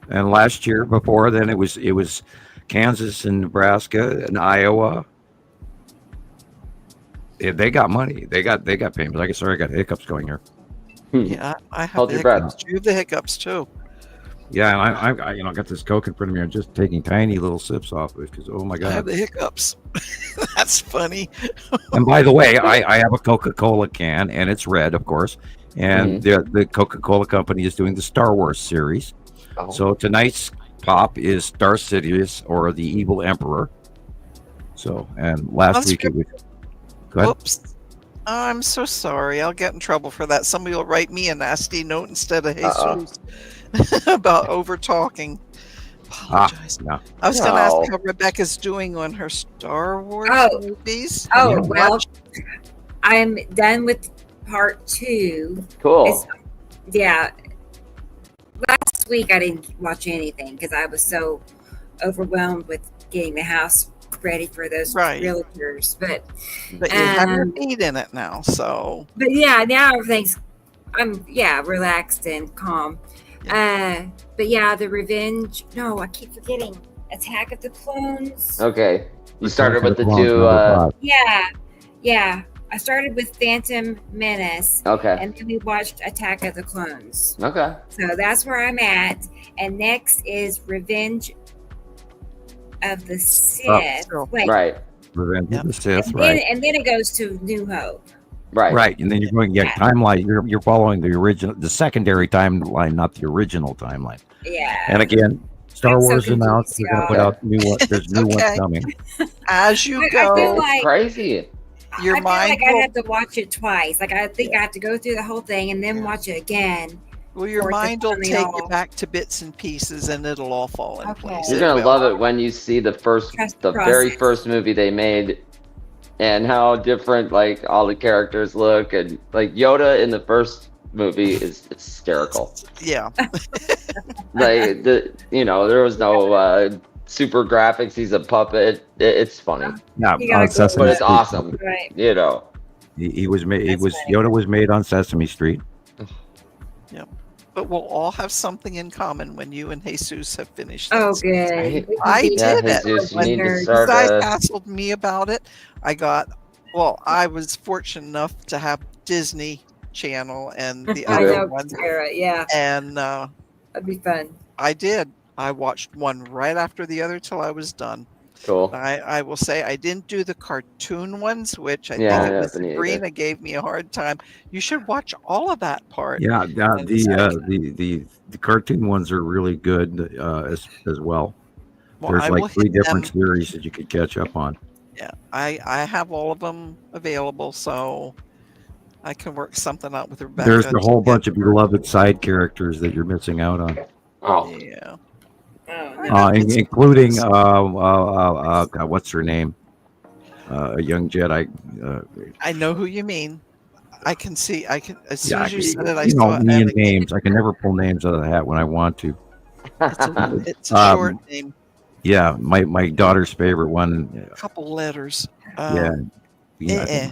And last year, before then, it was Kansas and Nebraska and Iowa. They got money. They got payments. I got hiccups going here. Yeah, I have the hiccups. You have the hiccups too. Yeah, and I got this Coke in front of me. I'm just taking tiny little sips off of it because, oh my God. I have the hiccups. That's funny. And by the way, I have a Coca-Cola can, and it's red, of course. And the Coca-Cola company is doing the Star Wars series. Oh. So tonight's pop is Darth Sidious, or the Evil Emperor. So, and last week it was... Go ahead. Whoops. Oh, I'm so sorry. I'll get in trouble for that. Somebody will write me a nasty note instead of Jesus about over talking. Apologize. No. I was going to ask how Rebecca's doing on her Star Wars movies. Oh, well, I'm done with part 2. Cool. Last week I didn't watch anything because I was so overwhelmed with getting the house ready for those realtors, but you have your feet in it now, so. But yeah, now everything's I'm relaxed and calm. But yeah, the Revenge. No, I keep forgetting. Attack of the Clones. Okay. You started with the Clones two. number 5. Yeah. I started with Phantom Menace. Okay. And then we watched Attack of the Clones. Okay. So that's where I'm at. And next is Revenge of the Sith. Wait. Right. Revenge of the Sith, And right? then it goes to New Hope. Right. Right, and then you're going timeline. You're following the original, the secondary timeline, not the original timeline. Yeah. And again, Star I'm so Wars announced confused, they're going to put y'all. out new ones. There's new ones Okay. coming. As you I feel go, like Crazy. your I feel mind like I'd will, have to watch it twice. Like I think I have to go through the whole thing and then watch it again. well, your or to mind will turn it take you off. back to bits and pieces, and it'll all fall in Okay. place. You're It gonna will. love it when you see the Trust the very process. first movie they made, and how different like all the characters look, and like Yoda in the first movie is hysterical. Yeah. Like there was no super graphics. He's a puppet. It's funny, Yeah, You gotta on go Sesame but it's Street. awesome. Right. He was made. He That's was funny. Yoda was made on Sesame Street. But we'll all have something in common when you and Jesus have finished. Oh, this. good. Right? We can I be did Yeah, it. Jesus, you When need to nerds. you start. guys hassled me about it. I was fortunate enough to have Disney Channel and the I other know, ones, Sarah. Yeah, and that'd be fun. I did. I watched one right after the other till I was done. Cool. I will say I didn't do the cartoon ones, which I Yeah, think it yeah, was but neither. Sabrina gave me a hard time. You should watch all of that part. Yeah, And so- the cartoon ones are really good as well. Well, There's I like will 3 hit them. different series that you could catch up on. Yeah, I have all of them available, so I can work something out with Rebecca. There's a to whole get- bunch of beloved side characters that you're missing out on, Oh, Yeah. Oh, no. including God, what's her name? A young Jedi. I know who you mean. I can see. I can. As soon Yeah, as you said it, I you know saw me and it. names. I can never pull names out of the hat when I want to. It's a short name, Yeah, my daughter's favorite one. a couple letters. Yeah. Eh-eh.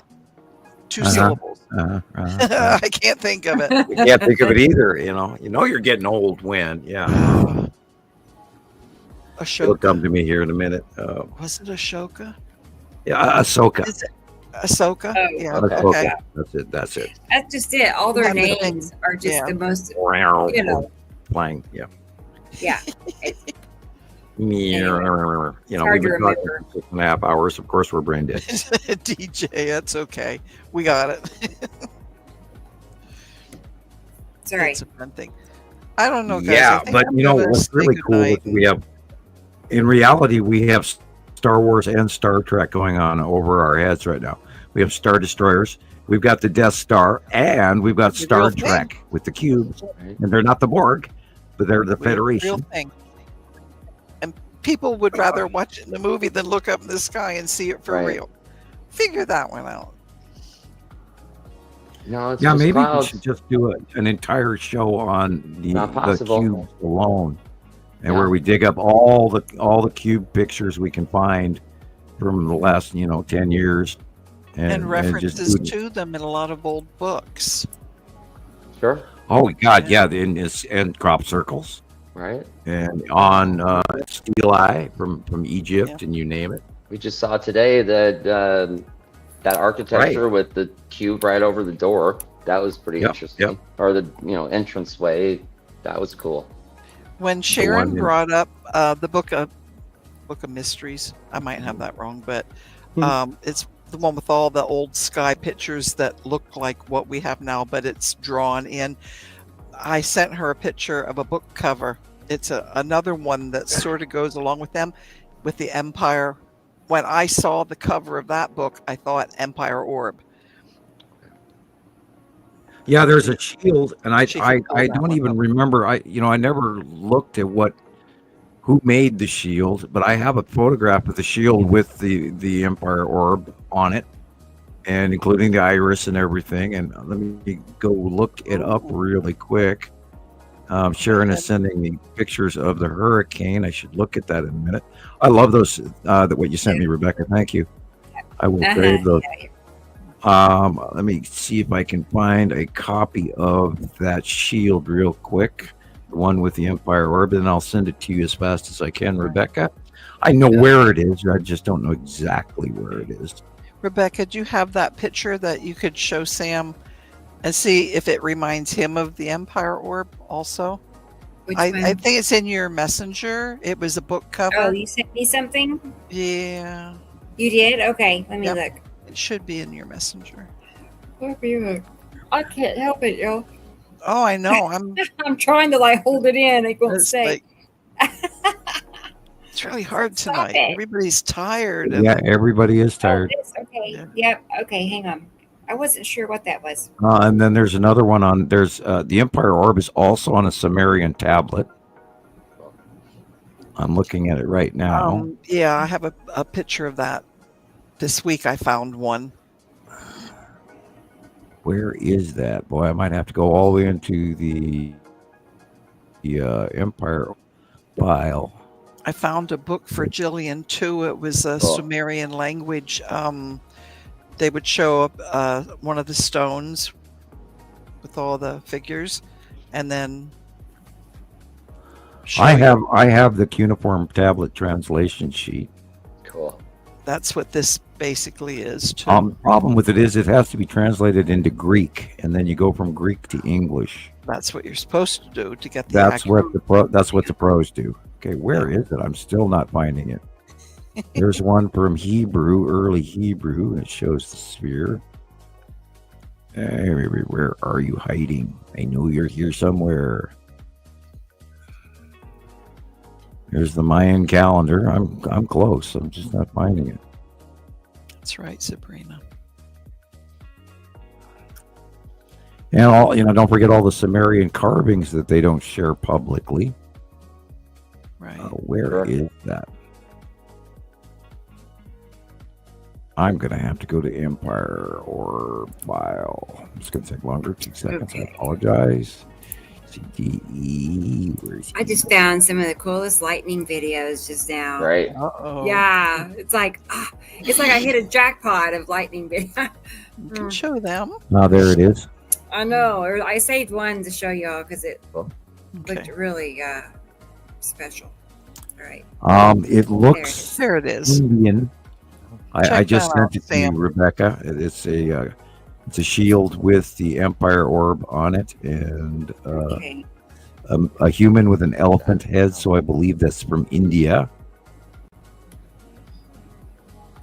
2 Uh-huh. syllables. I I can't think of it. can't think of it either. You know you're getting old when. Yeah, it'll Ashoka. come to me here in a minute. Was it Ashoka? Yeah, Ahsoka. Is it Ahsoka? Oh, Yeah. Ahsoka. Okay. That's it. That's just it. All their Remember the names are just yeah. the most, You you know. playing. Yeah. Yeah. You know, hard we've to been talking remember. for 6.5 hours. Of course, we're brain dead. DJ, that's okay. We got it. Sorry. It's a fun thing. I don't know, guys. I Yeah, think but I'm you know gonna what's say really cool? goodnight. We have, in reality, we have Star Wars and Star Trek going on over our heads right now. We have Star Destroyers, we've got the Death Star, and we've got The Star real thing. Trek with the cubes, and they're not the Borg, but they're the Real Federation. thing. And people would rather watch it in the movie than look up in the sky and see it for Right. real. Figure that one out. no, it's Yeah, just maybe clouds. we should just do an entire show on Not the possible. cubes alone, and Yeah. where we dig up all the cube pictures we can find from the last 10 years, And just references do- to them in a lot of old books. Sure. Oh God, yeah, and crop circles, Right. and on Steel Eye from Egypt, and you name it. We just saw today that architecture with the cube right over the door. That was pretty Yep, interesting. yep. Or the entranceway. That was cool. When Sharon one in- brought up the book of mysteries, I might have that wrong, but it's the one with all the old sky pictures that look like what we have now, but it's drawn in. I sent her a picture of a book cover. It's another one that sort of goes along with them, with the Empire. When I saw the cover of that book, I thought Empire Orb. Yeah, there's a shield, and I She can pull that don't one even up. remember. I never looked at who made the shield, but I have a photograph of the shield with the Empire orb on it, and including the iris and everything. And let me go look it up really quick. Sharon is sending me pictures of the hurricane. I should look at that in a minute. I love those. What you sent me, Rebecca. Thank you. I will save those. Let me see if I can find a copy of that shield real quick. one with the Empire Orb, and I'll send it to you as fast as I can, Rebecca. I know where it is. I just don't know exactly where it is. Rebecca, do you have that picture that you could show Sam and see if it reminds him of the Empire Orb also? I think it's in your messenger. It was a book cover. Oh, you sent me something? Yeah. You did? Okay, let me look. It should be in your messenger. I can't help it, yo. Oh, I know. I'm trying to like hold it in. It won't say. It's really hard tonight. Everybody's tired. Yeah, everybody is tired. Okay. Yeah. Yep. Okay, hang on. I wasn't sure what that was. And then there's another one on. There's the Empire Orb is also on a Sumerian tablet. I'm looking at it right now. Yeah, I have a picture of that. This week I found one. Where is that? Boy, I might have to go all the way into the Empire file. I found a book for Gillian too. It was a Sumerian language. They would show up one of the stones with all the figures, and then I have the cuneiform tablet translation sheet. Cool. That's what this basically is too. Problem with it is it has to be translated into Greek, and then you go from Greek to English. That's what you're supposed to do to get the. That's what the pros do. Okay, where is it? I'm still not finding it. There's one from Hebrew, early Hebrew. It shows the sphere. Where are you hiding? I know you're here somewhere. Here's the Mayan calendar. I'm close. I'm just not finding it. That's right, Sabrina. And don't forget all the Sumerian carvings that they don't share publicly. Right. Where is that? I'm going to have to go to Empire or file. It's going to take longer. 2 seconds. Okay. I apologize. CDE. Where is I just found some of the coolest lightning videos just now. Right. Uh-oh. Yeah. It's like I hit a jackpot of lightning video. You can show them. There it is. I know. I saved one to show y'all because it looked really special. All right. It looks there it is. Indian. I just sent it to you, Rebecca. It's a shield with the Empire Orb on it, and a human with an elephant head. So I believe that's from India.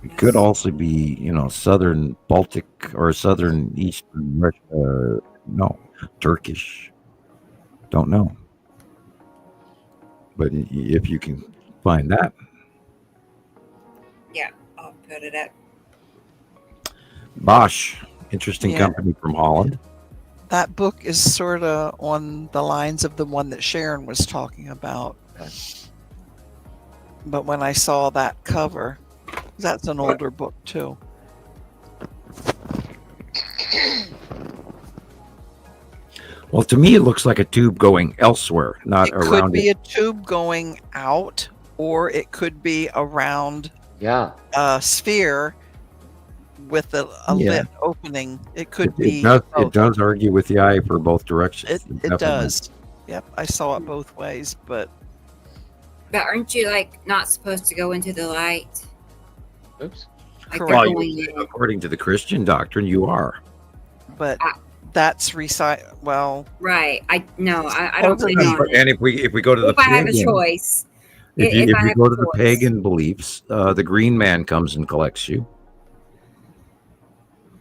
It could also be, southern Baltic or southern Eastern Russia. No, Turkish. Don't know. But if you can find that. Yeah, I'll put it up. Bosch, interesting company from Holland. That book is sort of on the lines of the one that Sharon was talking about. But when I saw that cover, that's an older book too. Well, to me, it looks like a tube going elsewhere, not around it. Could be a tube going out, or it could be around a sphere with a lit opening. It could be. It does argue with the eye for both directions. It does. Yep, I saw it both ways, but aren't you not supposed to go into the light? Oops. According to the Christian doctrine, you are. But that's well. Right. I don't believe in it. And if we go to the I have a choice. If you go to the pagan beliefs, the green man comes and collects you.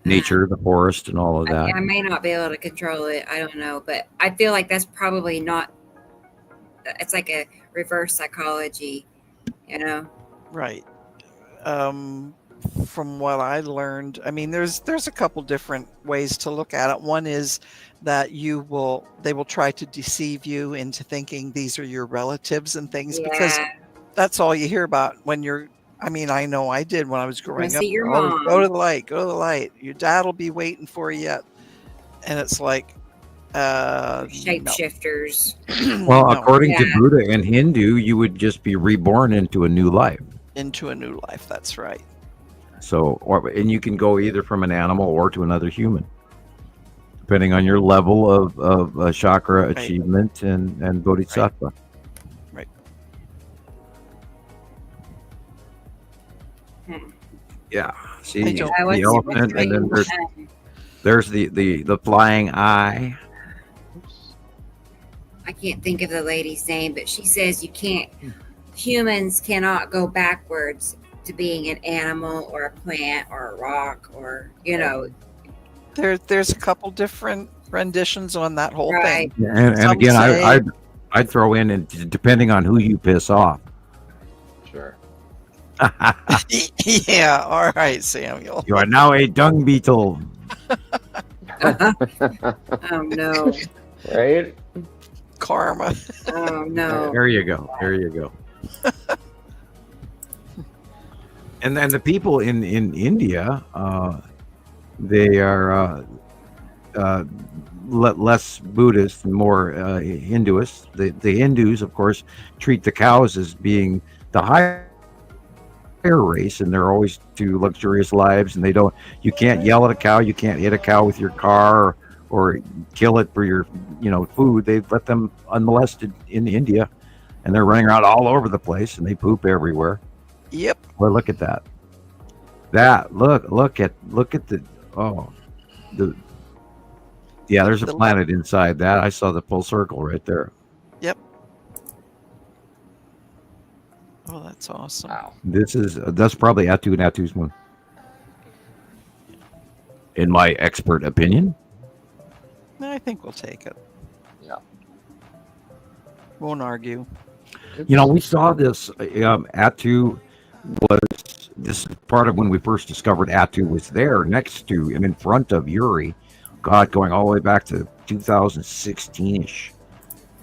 Nature, the forest, and all of that. I may not be able to control it. I don't know, but I feel like that's probably not. It's like a reverse psychology, Right. From what I learned, I mean, there's a couple different ways to look at it. One is that they will try to deceive you into thinking these are your relatives and things, because that's all you hear about when you're. I mean, I know I did when I was growing up. Your mom. Go to the light. Go to the light. Your dad will be waiting for you yet. And it's like shapeshifters. Well, according to Buddha and Hindu, you would just be reborn into a new life. Into a new life. That's right. So, and you can go either from an animal or to another human, depending on your level of chakra achievement and bodhisattva. Right. Yeah. See I the don't- what's elephant, and then there's the flying eye. I can't think of the lady's name, but she says humans cannot go backwards to being an animal or a plant or a rock or, There's a couple different renditions on that whole Right. thing. And Some again, say- I'd throw in, and depending on who you piss off. Sure. Yeah, all right, Samuel. You are now a dung beetle. Oh no. Right? Karma. Oh no. There you go. There you go. And then the people in India, they are less Buddhist and more Hinduist. The Hindus, of course, treat the cows as being the higher race, and they're always to luxurious lives. And you can't yell at a cow, you can't hit a cow with your car or kill it for your food. They let them unmolested in India, and they're running around all over the place, and they poop everywhere. Yep. Well, look at that. Look at there's a planet inside that. I saw the full circle right there. Yep. Oh, that's awesome. Wow. That's probably Atu and Atu's moon, in my expert opinion. I think we'll take it. Yeah. Won't argue. We saw this. Atu this is part of when we first discovered Atu was there next to and in front of Uri. God, going all the way back to 2016ish.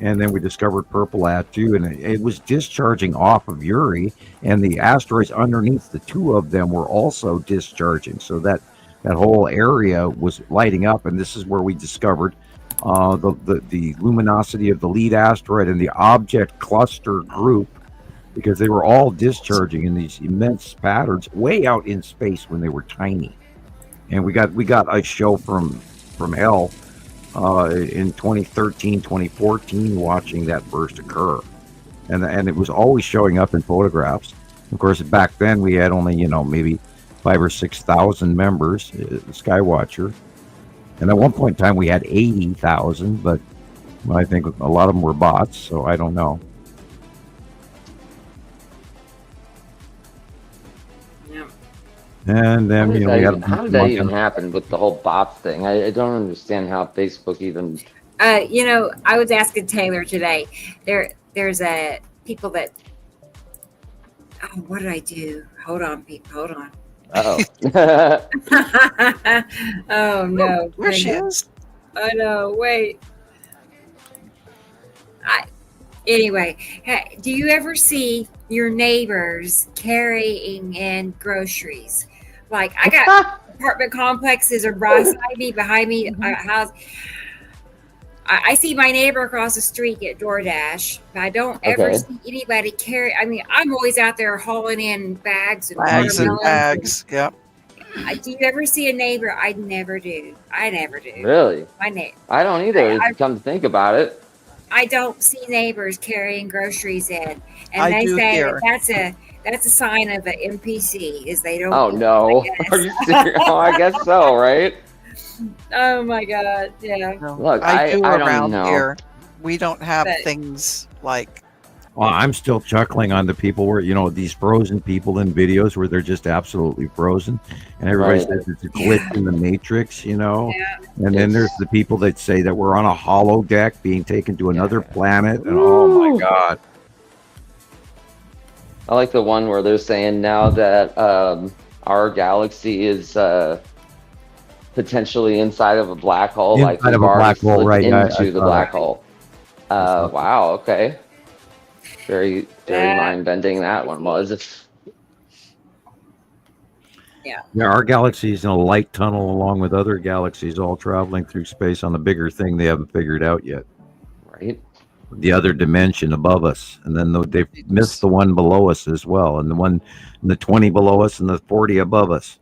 And then we discovered purple Atu, and it was discharging off of Uri, and the asteroids underneath the two of them were also discharging. So that whole area was lighting up, and this is where we discovered the luminosity of the lead asteroid and the object cluster group, because they were all discharging in these immense patterns way out in space when they were tiny. And we got a show from hell in 2013, 2014, watching that burst occur, and it was always showing up in photographs. Of course, back then we had only maybe 5,000 or 6,000 members, Skywatcher, and at one point in time we had 80,000, but I think a lot of them were bots, so I don't know. And then we had how did that even happen with the whole bots thing? I don't understand how Facebook even. I was asking Taylor today. There's people that. Oh, what did I do? Hold on, people. Hold on. Oh. Oh no! Where she is? I know. Wait. Anyway, do you ever see your neighbors carrying in groceries? Like, I got apartment complexes are beside me, behind me, house. I see my neighbor across the street get DoorDash, but I don't ever see anybody carry. I mean, I'm always out there hauling in bags and bags. Yep. Do you ever see a neighbor? I never do. Really? My neighbor. I don't either. Come to think about it. I don't see neighbors carrying groceries in, and I they do say here. that's a sign of an NPC. Is they don't. Oh no! Are you serious? Oh, I guess so, right? Oh my God! Yeah. Look, I do I around don't know. here. We don't have But- things like. Well, I'm still chuckling on the people where these frozen people in videos where they're just absolutely frozen, and everybody Right. says it's a glitch in the matrix, Yeah. And then there's the people that say that we're on a hollow deck being taken to another planet, and oh my God. I like the one where they're saying now that our galaxy is potentially inside of a black hole, like Inside of we've a already black hole, slipped right, I into the saw black that. hole. Wow. Okay. Very mind bending that one was. Yeah. Yeah, our galaxy is in a light tunnel along with other galaxies all traveling through space on the bigger thing they haven't figured out yet. Right. The other dimension above us, and then they've missed the one below us as well, and the 20 below us and the 40 above us.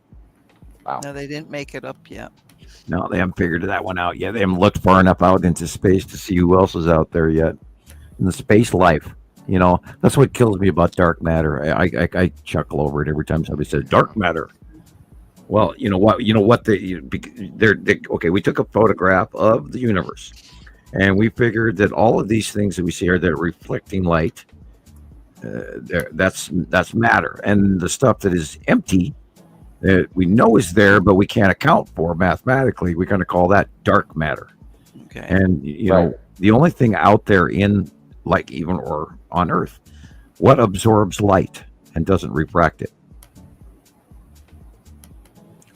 Wow. No, they didn't make it up yet. No, they haven't figured that one out yet. They haven't looked far enough out into space to see who else is out there yet. In the space life, that's what kills me about dark matter. I chuckle over it every time somebody says dark matter. Well, okay, we took a photograph of the universe, and we figured that all of these things that we see are that reflecting light. That's matter, and the stuff that is empty that we know is there, but we can't account for mathematically, we're going to call that dark matter. Okay. And the only thing out there in or on Earth, what absorbs light and doesn't refract it?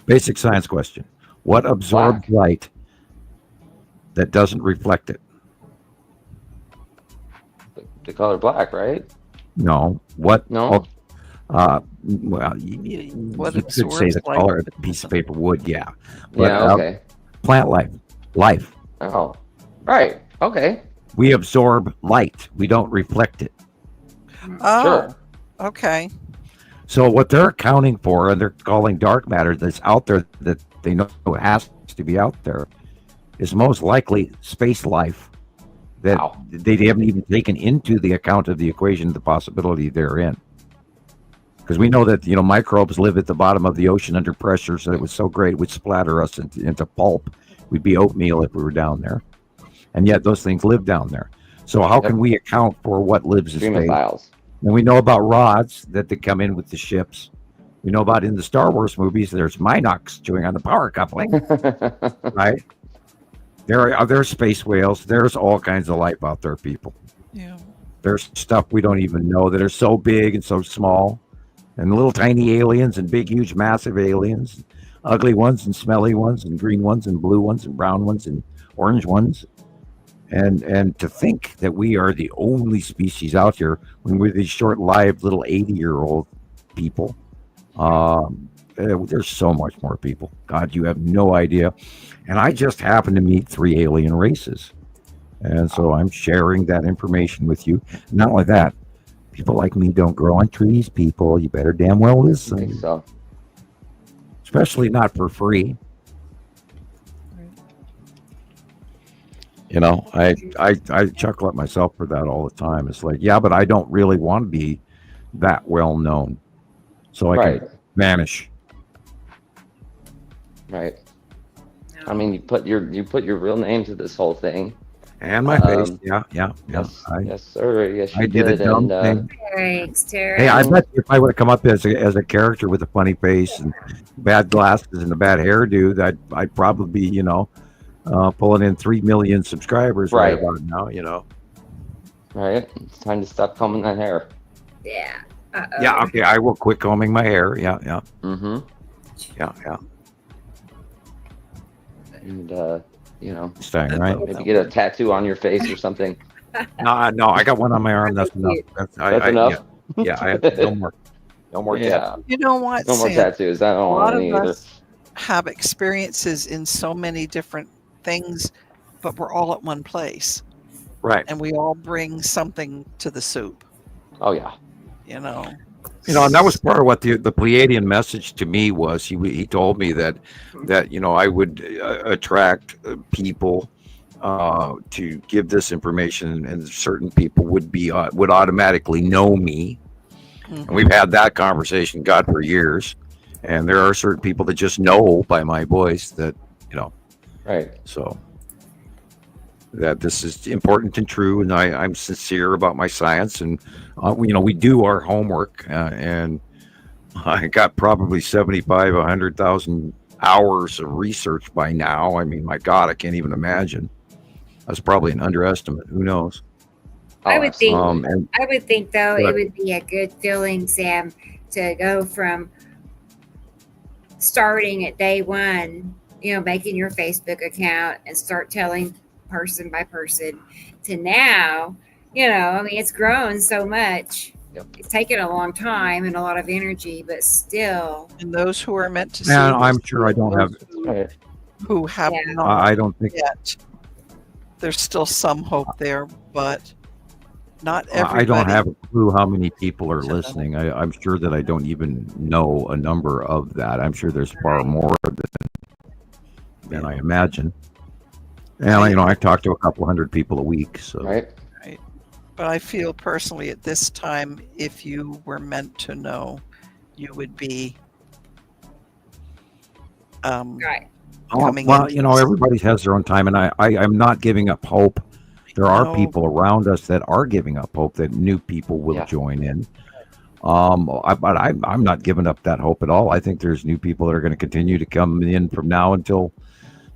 Basic science question. What absorbs light that doesn't reflect it? The color black, right? No. What? No. Well, you could say the color of a piece of paper would, yeah. But, okay. Plant life. Oh, right. Okay. We absorb light. We don't reflect it. Oh, Sure. okay. So what they're accounting for, and they're calling dark matter that's out there that they know it has to be out there, is most likely space life that they haven't even taken into the account of the equation the possibility they're in. Because we know that microbes live at the bottom of the ocean under pressure, so it was so great it would splatter us into pulp. We'd be oatmeal if we were down there, and yet those things live down there. So how can we account for what lives in space? And we know about rods that they come in with the ships. We know about in the Star Wars movies. There's Minox chewing on the power coupling, right? There are space whales. There's all kinds of life out there, people. Yeah. There's stuff we don't even know that are so big and so small. And little tiny aliens and big, huge, massive aliens, ugly ones and smelly ones and green ones and blue ones and brown ones and orange ones. And to think that we are the only species out here when we're these short-lived little 80-year-old people. There's so much more people. God, you have no idea. And I just happened to meet 3 alien races. And so I'm sharing that information with you. Not only that, people like me don't grow on trees, people. You better damn well listen. I think so. Especially not for free. I chuckle at myself for that all the time. It's like, yeah, but I don't really want to be that well known. So I can vanish. Right. I mean, you put your real name to this whole thing. And my face. Yeah. Yes, sir. Yes, you I did a dumb thing. Thanks, Terry. Hey, I bet if I would have come up as a character with a funny face and bad glasses and a bad hairdo, I'd probably be, pulling in 3 million subscribers right about now, Right. It's time to stop combing that hair. Yeah. Yeah. Okay. I will quit combing my hair. Yeah. Mm-hmm. Yeah. And staying right. Maybe get a tattoo on your face or something. No, I got one on my arm. That's enough. That's enough. Yeah. I have no more. Yeah. You know what? No more tattoos. I don't want any either. Have experiences in so many different things, but we're all at one place. Right. And we all bring something to the soup. Oh yeah. And that was part of what the Pleiadian message to me was. He told me that I would attract people to give this information, and certain people would automatically know me. Mm-hmm. And we've had that conversation, God, for years. And there are certain people that just know by my voice that Right. So that this is important and true, and I'm sincere about my science, and we do our homework, and I got probably 100,000 hours of research by now. I mean, my God, I can't even imagine. That's probably an underestimate. Who knows? I would think. I would think though it would be a good feeling, Sam, to go from starting at day one, making your Facebook account and start telling person by person to now, it's grown so much. Yep. It's taken a long time and a lot of energy, but still. And those who are meant to see. And I'm sure I don't have. Who have not. I don't think yet. There's still some hope there, but not everybody. I don't have a clue how many people are listening. I'm sure that I don't even know a number of that. I'm sure there's far more than than I imagine. And I talk to a couple hundred people a week. So Right. But I feel personally at this time, if you were meant to know, you would be Right. coming well, in. everybody has their own time, and I'm not giving up hope. There are No. people around us that are giving up hope that new people will Yeah. join in. But I'm not giving up that hope at all. I think there's new people that are going to continue to come in from now until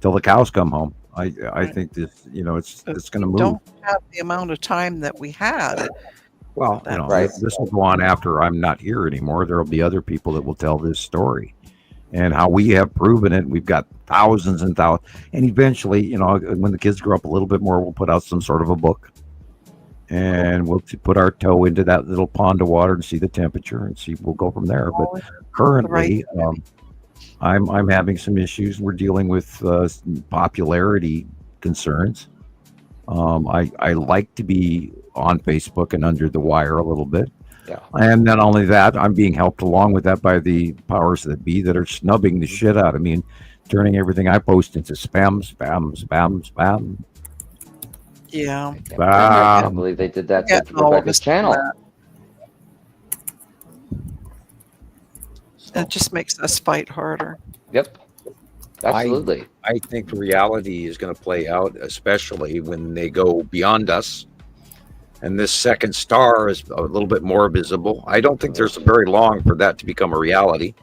the cows come home. I think this, it's going to move. Don't have the amount of time that we had. Well, Right. this will go on after I'm not here anymore. There will be other people that will tell this story, and how we have proven it. We've got thousands and thousands, and eventually, when the kids grow up a little bit more, we'll put out some sort of a book, and we'll put our toe into that little pond of water and see the temperature, and we'll go from there. But currently, I'm having some issues. We're dealing with popularity concerns. I like to be on Facebook and under the wire a little bit. Yeah. And not only that, I'm being helped along with that by the powers that be that are snubbing the shit out of me and turning everything I post into spam. Yeah. I can't believe they did that to Rebecca's channel. It just makes us fight harder. Yep. Absolutely. I think reality is going to play out, especially when they go beyond us. And this second star is a little bit more visible. I don't think there's very long for that to become a reality.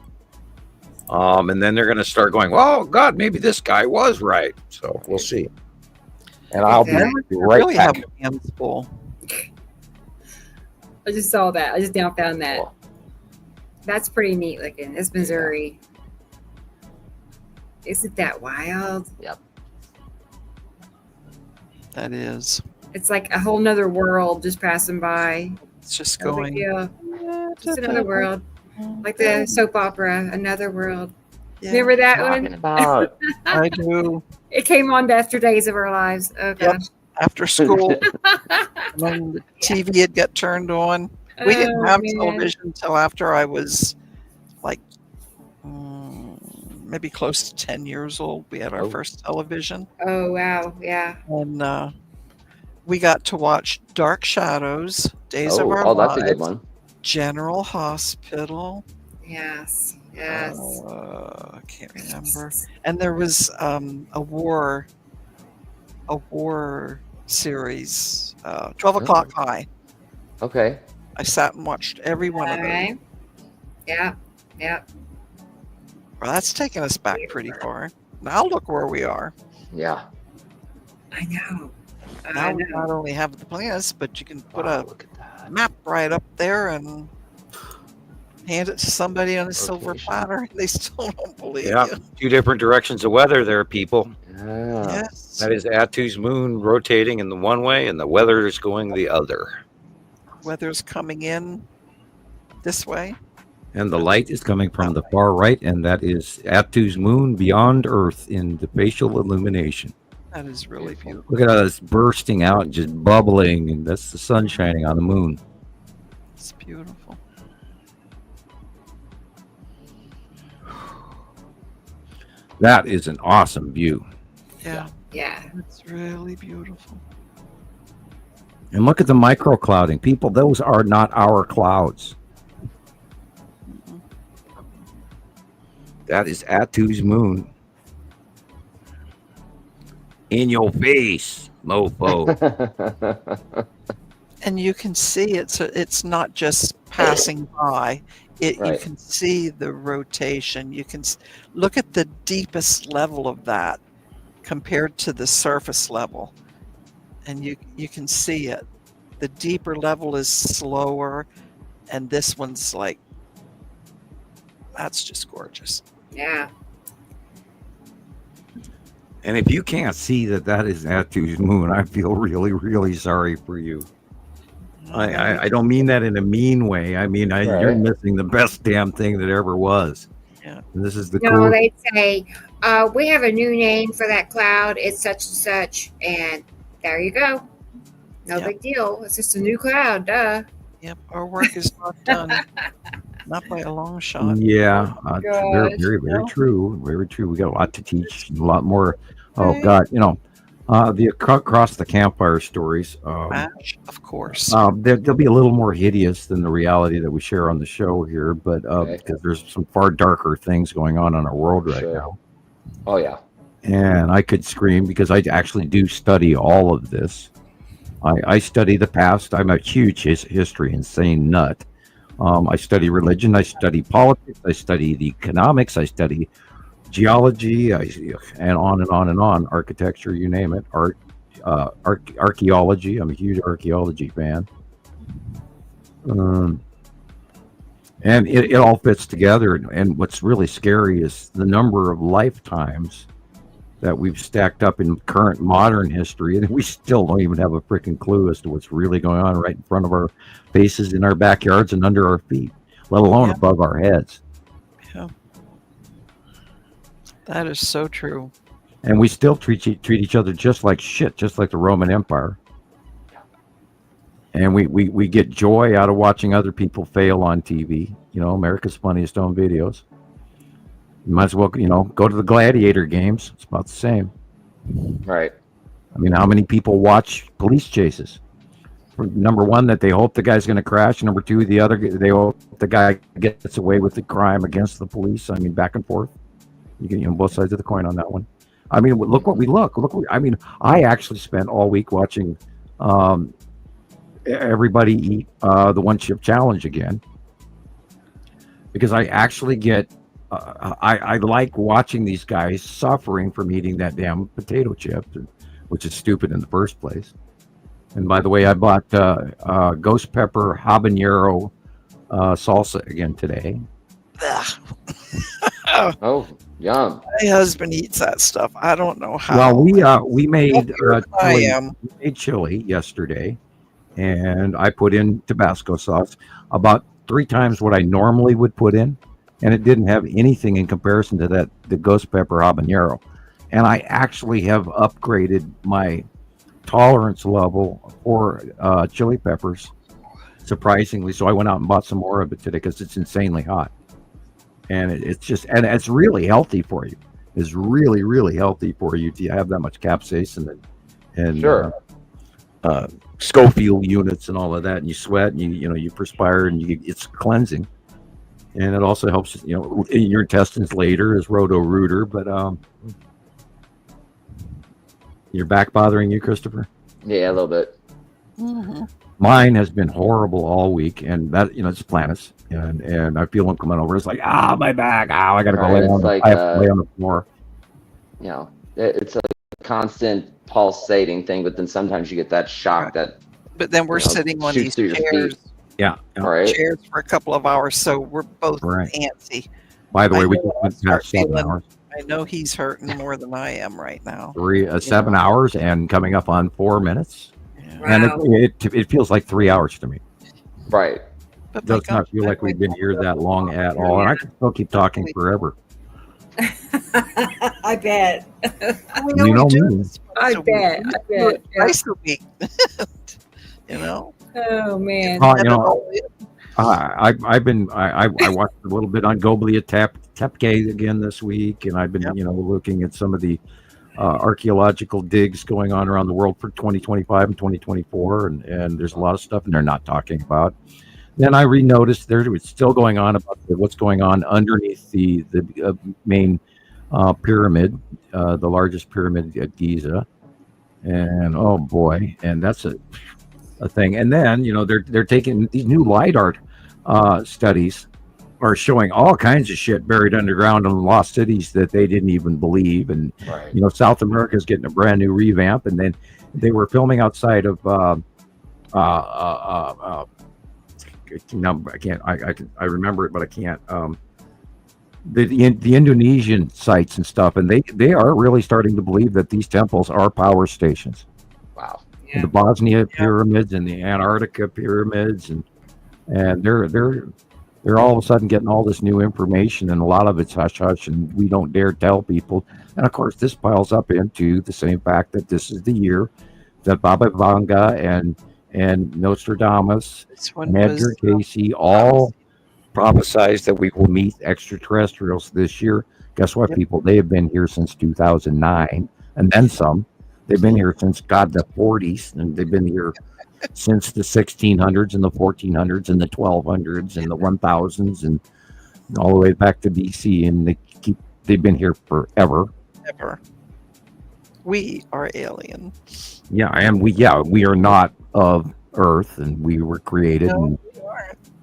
And then they're going to start going, oh, God, maybe this guy was right. So we'll see. And I'll be right back. Hands full. I just saw that. I just now found that. Cool. That's pretty neat looking. It's Missouri. Isn't that wild? Yep. That is. It's like a whole nother world just passing by. It's just No going. big deal. Just another world. Like the soap opera, Another World. Yeah. Remember that one? About. I do. It came on after Days of Our Lives. Oh, gosh. Yep. After school, when the TV had got turned on. We didn't have television until after I was like maybe close to 10 years old. We had our first television. Oh, wow. Yeah. And we got to watch Dark Shadows, Days of Our Lives. Oh, that's a good one. General Hospital. Yes. Yes. I can't remember. And there was a war series, 12 O'Clock High. Okay. I sat and watched every one of them. Yeah. Yeah. Well, that's taken us back pretty far. Now look where we are. Yeah. I know. Now we not only have the planets, but you can put a map right up there and hand it to somebody on a silver platter, and they still don't believe you. Two different directions of weather there, people. Yeah. Yes. That is Atu's moon rotating in the one way, and the weather is going the other. Weather's coming in this way. And the light is coming from the far right, and that is Atu's moon beyond Earth in the facial illumination. That is really beautiful. Look at us bursting out and just bubbling, and that's the sun shining on the moon. It's beautiful. That is an awesome view. Yeah. Yeah. It's really beautiful. And look at the microclouding. People, those are not our clouds. That is Atu's moon. In your face, mofo. And you can see it, so it's not just passing by. You can see the rotation. You can look at the deepest level of that compared to the surface level, and you can see it. The deeper level is slower, and this one's like, that's just gorgeous. Yeah. And if you can't see that is Atu's moon, I feel really, really sorry for you. I don't mean that in a mean way. I mean, you're missing the best damn thing that ever was. Yeah. And this is the No, they'd say, we have a new name for that cloud. It's such and such. And there you go. No big deal. It's just a new cloud. Duh. Yep. Our work is not done. Not by a long shot. Yeah, very, Gosh. very, very true. Very true. We got a lot to teach, a lot more. Oh Right. God, the across the campfire stories. Match, of course. They'll be a little more hideous than the reality that we share on the show here, but because there's some far darker things going on in our world right now. Oh yeah. And I could scream because I actually do study all of this. I study the past. I'm a huge history insane nut. I study religion. I study politics. I study the economics. I study geology. And on and on and on. Architecture, you name it. Art, archaeology. I'm a huge archaeology fan. And it all fits together. And what's really scary is the number of lifetimes that we've stacked up in current modern history, and we still don't even have a freaking clue as to what's really going on right in front of our faces, in our backyards, and under our feet, let alone above our heads. Yeah. That is so true. And we still treat each other just like shit, just like the Roman Empire. And we get joy out of watching other people fail on TV. America's Funniest Home Videos. You might as well, go to the gladiator games. It's about the same. Right. I mean, how many people watch police chases? Number one, that they hope the guy's going to crash. Number two, they hope the guy gets away with the crime against the police. I mean, back and forth. You get both sides of the coin on that one. I mean, look what we look. I actually spent all week watching everybody eat the one chip challenge again, because I actually get. I like watching these guys suffering from eating that damn potato chip, which is stupid in the first place. And by the way, I bought ghost pepper habanero salsa again today. Oh, yum! My husband eats that stuff. I don't know how. Well, we made chili yesterday, and I put in Tabasco sauce about 3 times what I normally would put in. And it didn't have anything in comparison to the ghost pepper habanero. And I actually have upgraded my tolerance level for chili peppers, surprisingly. So I went out and bought some more of it today because it's insanely hot. And it's really healthy for you. It's really, really healthy for you to have that much capsaicin and sure. Schofield units and all of that. And you sweat and you perspire and it's cleansing. And it also helps, in your intestines later as Roto-Rooter. But your back bothering you, Christopher? Yeah, a little bit. Mm-hmm. Mine has been horrible all week, and that it's planets, and I feel them coming over. It's like my back. I got to go lay on the floor. It's a constant pulsating thing, but then sometimes you get that shock that. But then we're sitting on these chairs. Yeah. Right. Chairs for a couple of hours, so we're both antsy. By the way, we just went past 7 hours. I know he's hurting more than I am right now. 7 hours and coming up on 4 minutes. Yeah. Wow. And it feels like 3 hours to me. Right. It does not feel like we've been here that long at all. And I can still keep talking forever. I bet. You know me. I bet. Twice a week. Oh man. I watched a little bit on Goblia Tepe again this week, and I've been looking at some of the archaeological digs going on around the world for 2025 and 2024, and there's a lot of stuff and they're not talking about. Then I re-noticed it's still going on about what's going on underneath the main pyramid, the largest pyramid at Giza, and oh boy, and that's a thing. And then they're taking these new LiDAR studies are showing all kinds of shit buried underground in lost cities that they didn't even believe. And South America is getting a brand new revamp. And then they were filming outside of I remember it, but I can't. The Indonesian sites and stuff, and they are really starting to believe that these temples are power stations. Wow. Yeah. The Bosnia pyramids and the Antarctica pyramids, and they're all of a sudden getting all this new information, and a lot of it's hush hush, and we don't dare tell people. And of course, this piles up into the same fact that this is the year that Baba Vanga and Nostradamus, and Edgar Casey, all prophesized that we will meet extraterrestrials this year. Guess what, people? They have been here since 2009 and then some. They've been here since, God, the 40s, and they've been here since the 1600s and the 1400s and the 1200s and the 1000s and all the way back to BC, and they've been here forever. Ever. We are alien. Yeah, and we are not of Earth, and we were created, and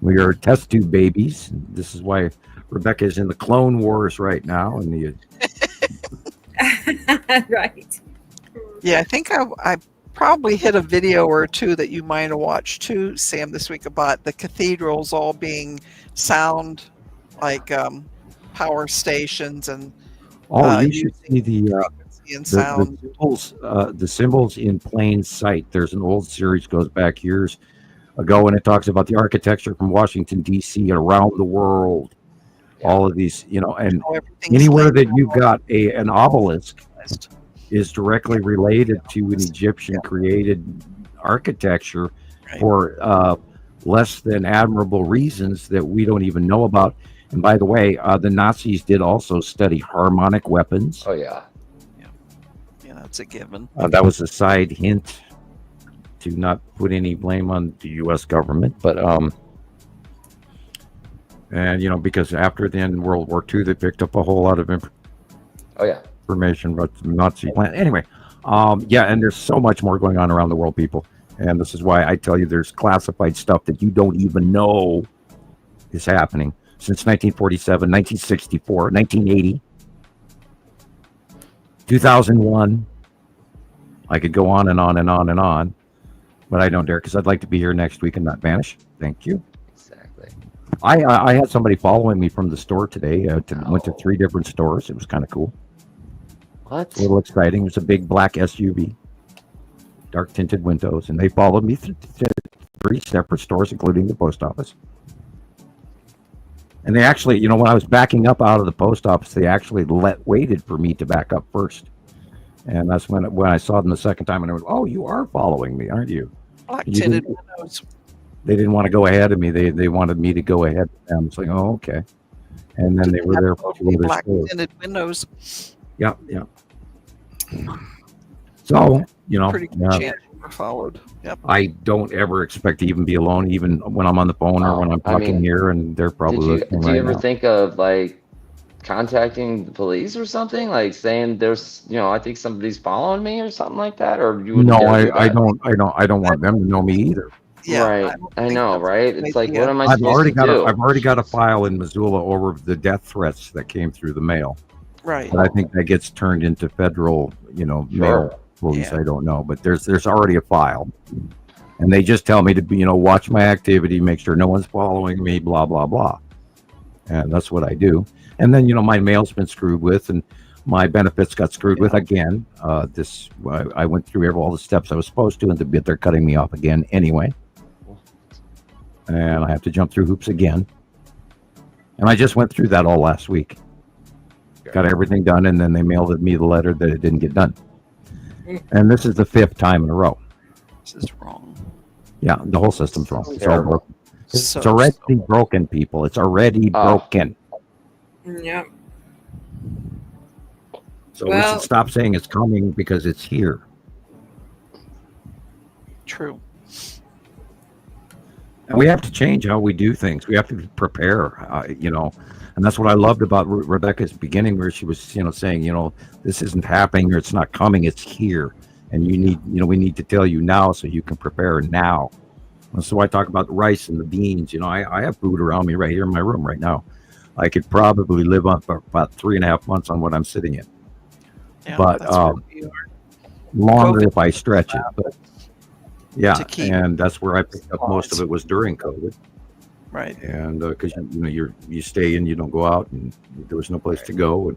we are test tube babies. And this is why Rebecca is in the Clone Wars right now, and the Right. Yeah, I think I probably hit a video or two that you might have watched too, Sam, this week about the cathedrals all being sound like power stations and you should see and sound. the symbols in plain sight. There's an old series goes back years ago, and it talks about the architecture from Washington D.C. and around the world. All of these, and anywhere that you've got an obelisk is directly related to an Egyptian created architecture for less than admirable reasons that we don't even know about. And by the way, the Nazis did also study harmonic weapons. Oh yeah. Yeah, that's a given. That was a side hint to not put any blame on the U.S. government, but and because after the end of World War II, they picked up a whole lot of information about the Nazi plan. Anyway, and there's so much more going on around the world, people, and this is why I tell you there's classified stuff that you don't even know is happening since 1947, 1964, 1980, 2001. I could go on and on and on and on, but I don't dare because I'd like to be here next week and not vanish. Thank you. Exactly. I had somebody following me from the store today. Went to 3 different stores. It was kind of cool. What? A little exciting. It was a big black SUV, dark tinted windows, and they followed me through 3 separate stores, including the post office. And they actually, when I was backing up out of the post office, they actually waited for me to back up first. And that's when I saw them the second time, and I went, "Oh, you are following me, aren't you?" Black tinted windows. They didn't want to go ahead of me. They wanted me to go ahead of them. It's like, oh, okay. And then they were there for 2 other black stores. tinted windows. Yeah. So, pretty good chance we're followed. Yep. I don't ever expect to even be alone, even when I'm on the phone or when I'm talking here, and they're probably listening Did you ever now. think of contacting the police or something, like saying there's, I think somebody's following me or something like that, or you? No, I don't want them to know me either. Yeah, right. I know, right? It's like, what am I I've supposed already to got do? I've already got a file in Missoula over the death threats that came through the mail. Right. But I think that gets turned into federal, mail police. Yeah. I don't know, but there's already a file, and they just tell me to be, watch my activity, make sure no one's following me, blah blah blah, and that's what I do. And then my mail's been screwed with, and my benefits got screwed with again. I went through all the steps I was supposed to, and they're cutting me off again anyway. And I have to jump through hoops again. And I just went through that all last week. Got everything done, and then they mailed me the letter that it didn't get done. And this is the 5th time in a row. This is wrong. Yeah, the whole system's wrong. It's all broken. It's So already broken, people. It's already broken. Yeah. So we should stop saying it's coming because it's here. True. And we have to change how we do things. We have to prepare, and that's what I loved about Rebecca's beginning, where she was, saying, this isn't happening or it's not coming, it's here. And you need, we need to tell you now so you can prepare now. And so I talk about the rice and the beans. I have food around me right here in my room right now. I could probably live on for about 3.5 months on what I'm sitting in. Yeah, But that's where we are. longer COVID if I stretch it. But yeah, to keep and that's where I picked up most of it was during COVID. Right. And because you stay in, you don't go out, and there was no place to go. And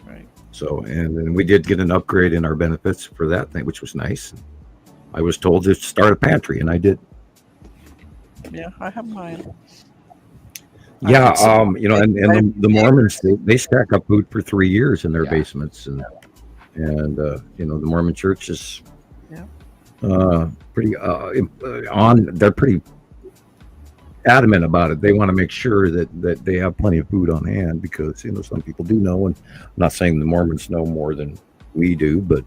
right. so, and then we did get an upgrade in our benefits for that thing, which was nice. I was told to start a pantry, and I did. Yeah, I have mine. Yeah, and the Mormons, they stack up food for 3 years in their basements, and the Mormon church is pretty they're pretty adamant about it. They want to make sure that they have plenty of food on hand because, some people do know, and I'm not saying the Mormons know more than we do, but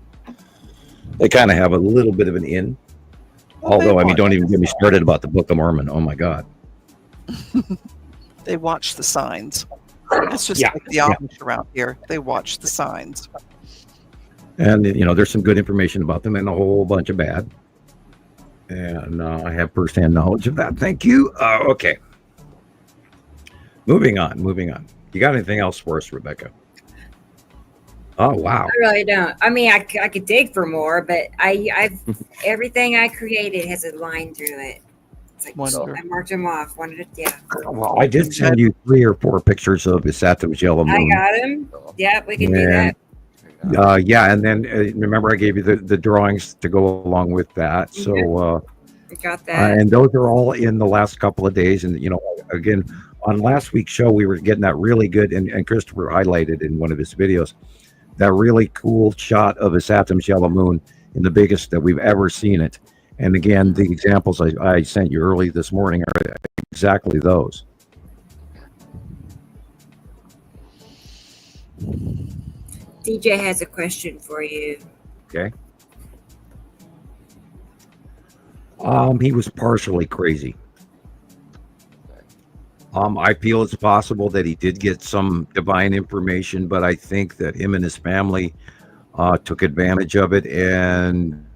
they kind of have a little bit of an in. Well, Although, I mean, don't even get me started about the Book of Mormon. Oh my God. They watch the signs. It's just like the Amish around here. They watch the signs. And, there's some good information about them and a whole bunch of bad. And I have firsthand knowledge of that. Thank you. Okay. Moving on. You got anything else for us, Rebecca? Oh, wow. I really don't. I mean, I could dig for more, but I've everything I created has a line through it. It's like, Wonderful. I marked them off. Well, I did send you 3 or 4 pictures of Isatim's yellow moon. I got them. Yeah, we can do that. And then remember I gave you the drawings to go along with that. So we got that. and those are all in the last couple of days. And again, on last week's show, we were getting that really good, and Christopher highlighted in one of his videos that really cool shot of Isatim's yellow moon in the biggest that we've ever seen it. And again, the examples I sent you early this morning are exactly those. DJ has a question for you. Okay. He was partially crazy. I feel it's possible that he did get some divine information, but I think that him and his family took advantage of it and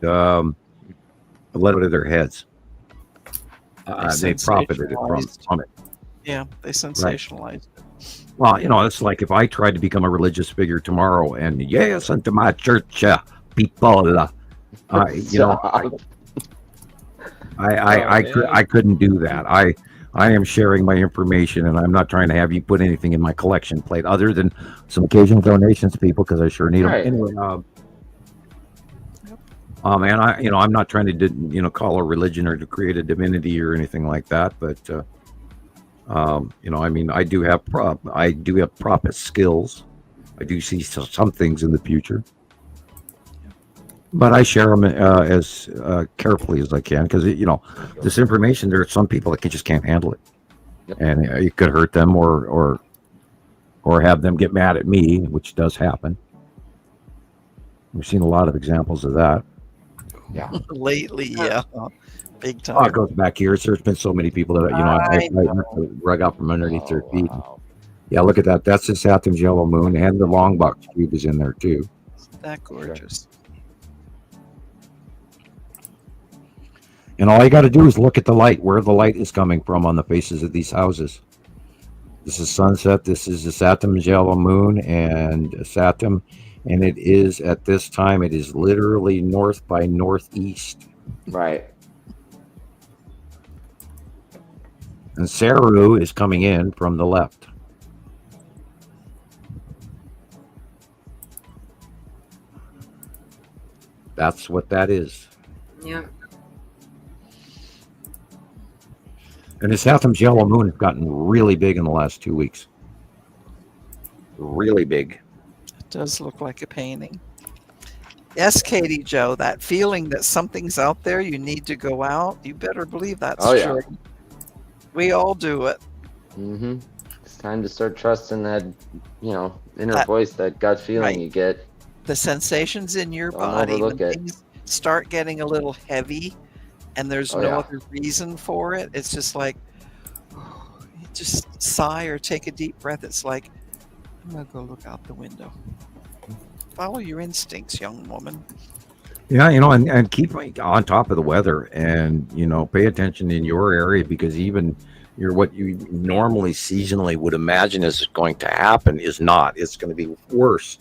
let it to their heads. They profited from it. Yeah, they sensationalized it. Well, it's like if I tried to become a religious figure tomorrow and yes, unto my church people, I couldn't do that. I am sharing my information, and I'm not trying to have you put anything in my collection plate other than some occasional donations, people, because I sure need them. Anyway, and I'm not trying to call a religion or to create a divinity or anything like that, but I mean, I do have prophet skills. I do see some things in the future. But I share them as carefully as I can because, this information, there are some people that just can't handle it. Yep. And it could hurt them or have them get mad at me, which does happen. We've seen a lot of examples of that. Yeah. Lately, yeah. Big time. Oh, it goes back years. There's been so many people that, I rug out from underneath their feet. Wow. Yeah, look at that. That's the Isatim's yellow moon, and the long box cube is in there, too. Isn't that gorgeous? And all you got to do is look at the light, where the light is coming from on the faces of these houses. This is sunset. This is Isatim's yellow moon and Isatim. And it is, at this time, it is literally north by northeast. Right. And Saru is coming in from the left. That's what that is. Yeah. And this Isatim's yellow moon has gotten really big in the last 2 weeks. Really big. It does look like a painting. Yes, Katie Joe, that feeling that something's out there, you need to go out, you better believe that's true. Yeah. We all do it. Mm-hmm. It's time to start trusting that, inner voice, that gut feeling you get. The sensations in your body, when things start getting a little heavy and there's no other reason for it, it's just like, just sigh or take a deep breath. It's like, I'm going to go look out the window. Follow your instincts, young woman. Yeah, and keep on top of the weather and, pay attention in your area because even what you normally seasonally would imagine is going to happen is not. It's going to be worse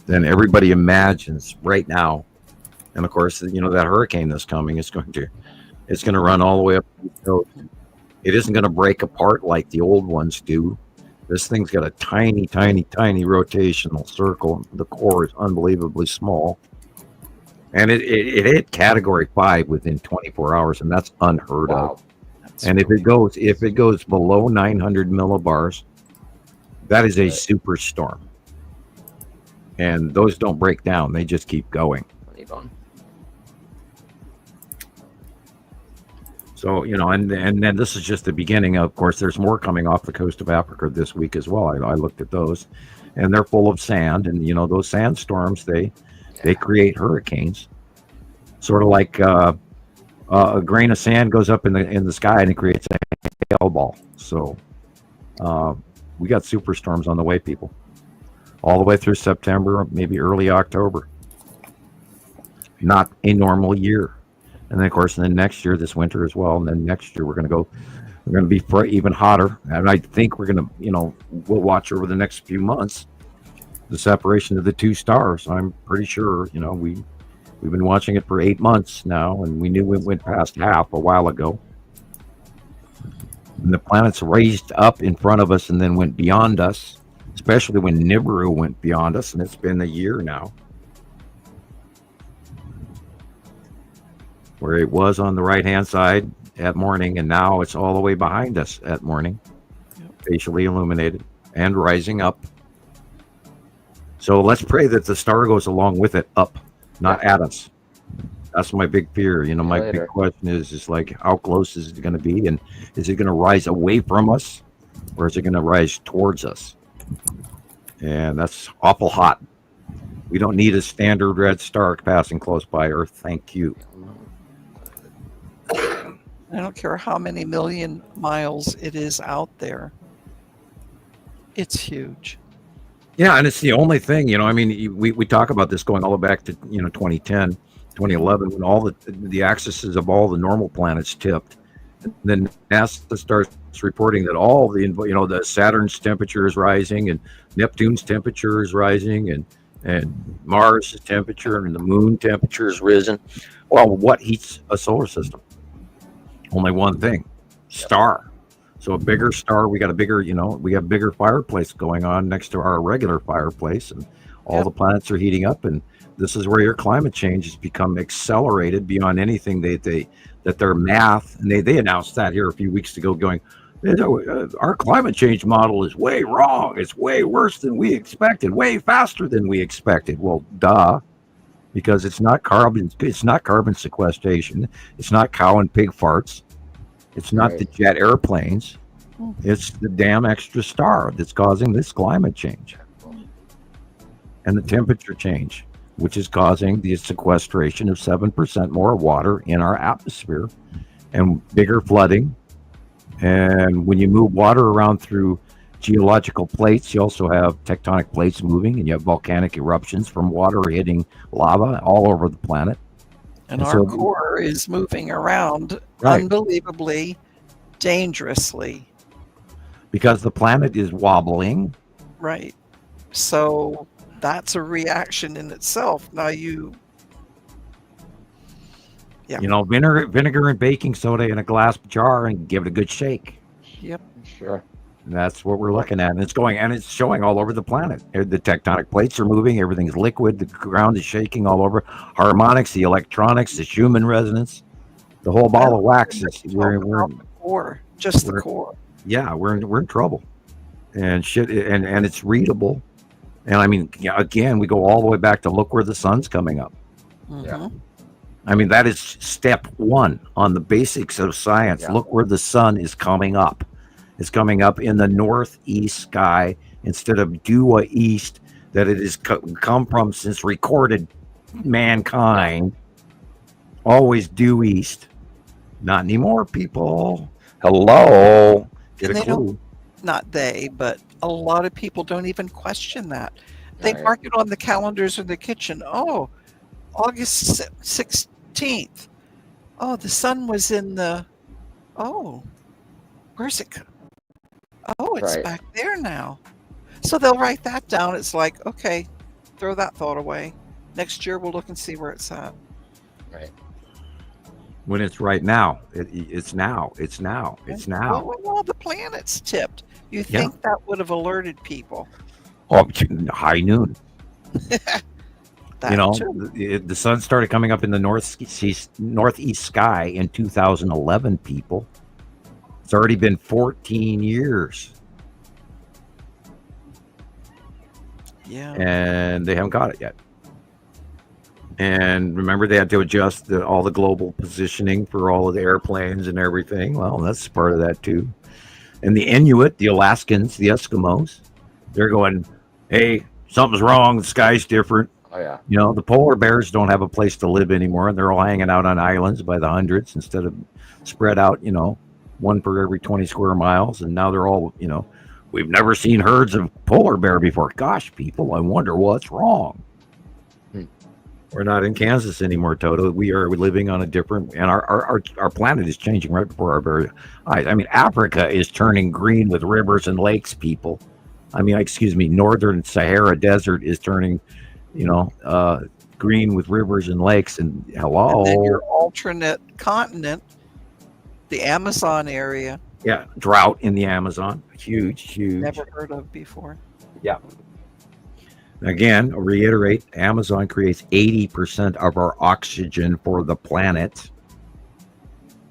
than everybody imagines right now. And of course, that hurricane that's coming is going to run all the way up the coast. It isn't going to break apart like the old ones do. This thing's got a tiny, tiny, tiny rotational circle. The core is unbelievably small. And it hit category 5 within 24 hours, and that's unheard of. And if it goes below 900 millibars, that is a superstorm. And those don't break down; they just keep going. So, and then this is just the beginning. Of course, there's more coming off the coast of Africa this week as well. I looked at those, and they're full of sand. And those sandstorms, they create hurricanes. Sort of like a grain of sand goes up in the sky and it creates a hail ball. So we got superstorms on the way, people, all the way through September, maybe early October. Not a normal year. And then, of course, next year, this winter as well. And then next year, we're going to be even hotter. And I think we're going to, we'll watch over the next few months the separation of the two stars. I'm pretty sure, we've been watching it for 8 months now, and we knew it went past half a while ago. And the planets raised up in front of us and then went beyond us, especially when Nibiru went beyond us, and it's been a year now. Where it was on the right-hand side at morning, and now it's all the way behind us at morning, facially illuminated and rising up. So let's pray that the star goes along with it up, not at us. That's my big fear. My big question is like, how close is it going to be? And is it going to rise away from us, or is it going to rise towards us? And that's awful hot. We don't need a standard red star passing close by Earth. Thank you. I don't care how many million miles it is out there. It's huge. Yeah, and it's the only thing, we talk about this going all the way back to, 2010, 2011, when all the axes of all the normal planets tipped. And then NASA starts reporting that all the Saturn's temperature is rising, and Neptune's temperature is rising, and Mars' temperature and the moon temperature is risen. Well, what heats a solar system? Only one thing, star. So a bigger star, we got a bigger fireplace going on next to our regular fireplace, and all the planets are heating up, and this is where your climate change has become accelerated beyond anything that their math, and they announced that here a few weeks ago, going, our climate change model is way wrong. It's way worse than we expected, way faster than we expected. Well, duh. Because it's not carbon sequestration. It's not cow and pig farts. It's not the jet airplanes. It's the damn extra star that's causing this climate change and the temperature change, which is causing the sequestration of 7% more water in our atmosphere and bigger flooding. And when you move water around through geological plates, you also have tectonic plates moving, and you have volcanic eruptions from water hitting lava all over the planet. And our core is moving around unbelievably dangerously. Because the planet is wobbling. Right. So that's a reaction in itself. Now vinegar and baking soda in a glass jar and give it a good shake. Yep. Sure. And that's what we're looking at, and it's showing all over the planet. The tectonic plates are moving, everything's liquid, the ground is shaking all over. Harmonics, the electronics, the Schumann resonance, the whole ball of wax. We're the core, just the core. Yeah, we're in trouble, and shit, and it's readable. And again, we go all the way back to look where the sun's coming up. Mm-hmm. Yeah. That is step one on the basics of science. Yeah. Look where the sun is coming up. It's coming up in the northeast sky instead of due east that it has come from since recorded mankind. Always due east. Not anymore, people. Hello. Get a clue. Not they, but a lot of people don't even question that. They mark it on the calendars in the kitchen. Oh, August 16th. Oh, the sun was in the... Oh, where's it? Oh, it's back there now. So they'll write that down. It's like, okay, throw that thought away. Next year we'll look and see where it's at. Right. When it's right now. It's now. It's now. It's now. Well, the planet's tipped. You think that would have alerted people. Oh, high noon. The sun started coming up in the northeast sky in 2011, people. It's already been 14 years. Yeah. And they haven't got it yet. And remember, they had to adjust all the global positioning for all of the airplanes and everything. Well, that's part of that too. And the Inuit, the Alaskans, the Eskimos, they're going, hey, something's wrong. The sky's different. Oh yeah. You know, the polar bears don't have a place to live anymore. They're all hanging out on islands by the hundreds instead of spread out, you know, one per every 20 square miles. And now they're all, you know, we've never seen herds of polar bear before. Gosh, people, I wonder what's wrong. We're not in Kansas anymore, Toto. We are living on a different, and our planet is changing right before our very eyes. I mean, Africa is turning green with rivers and lakes, people. I mean, excuse me, Northern Sahara Desert is turning, you know, green with rivers and lakes. And hello. And then your alternate continent, the Amazon area. Yeah, drought in the Amazon. Huge. Never heard of before. Yeah. Again, I'll reiterate, Amazon creates 80% of our oxygen for the planet.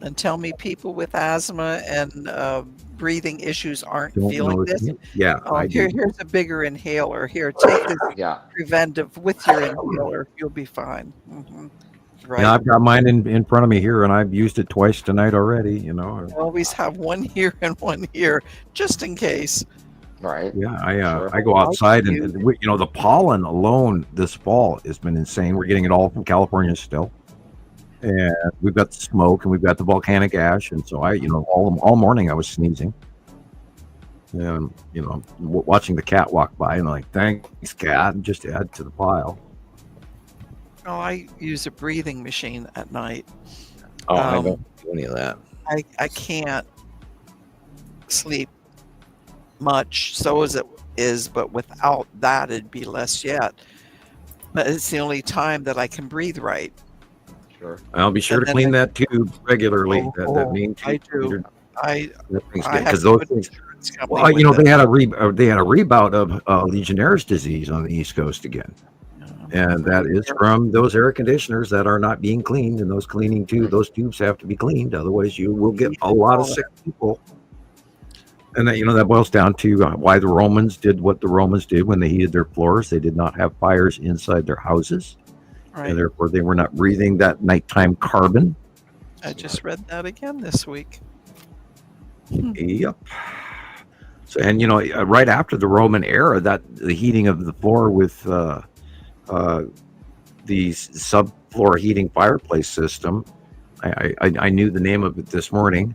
And tell me people with asthma and breathing issues aren't Don't feeling know this. it. Yeah, I do. Here's a bigger inhaler. Here, take this preventive with your inhaler. You'll be fine. Right. Yeah, I've got mine in front of me here, and I've used it twice tonight already. You know, I always have one here and one here, just in case. Right. Yeah, I go outside, and you know, the pollen alone this fall has been insane. We're getting it all from California still, and we've got the smoke, and we've got the volcanic ash, and so you know, all morning I was sneezing. And you know, watching the cat walk by, and I'm like, thanks, cat, and just add to the pile. Oh, I use a breathing machine at night. Oh, I don't do any of that. I can't sleep much, so as it is, but without that it'd be less yet. But it's the only time that I can breathe right. Sure. I'll be sure to clean that tube regularly. That main tube. I do. Because those things. Well, you know, they had a rebout of Legionnaire's disease on the East Coast again, and that is from those air conditioners that are not being cleaned, and those those tubes have to be cleaned, otherwise you will get a lot of sick people. And that, you know, that boils down to why the Romans did what the Romans did when they heated their floors. They did not have fires inside their houses, and therefore they were not breathing that nighttime carbon. I just read that again this week. Yep. So, and you know, right after the Roman era, that the heating of the floor with the subfloor heating fireplace system, I knew the name of it this morning.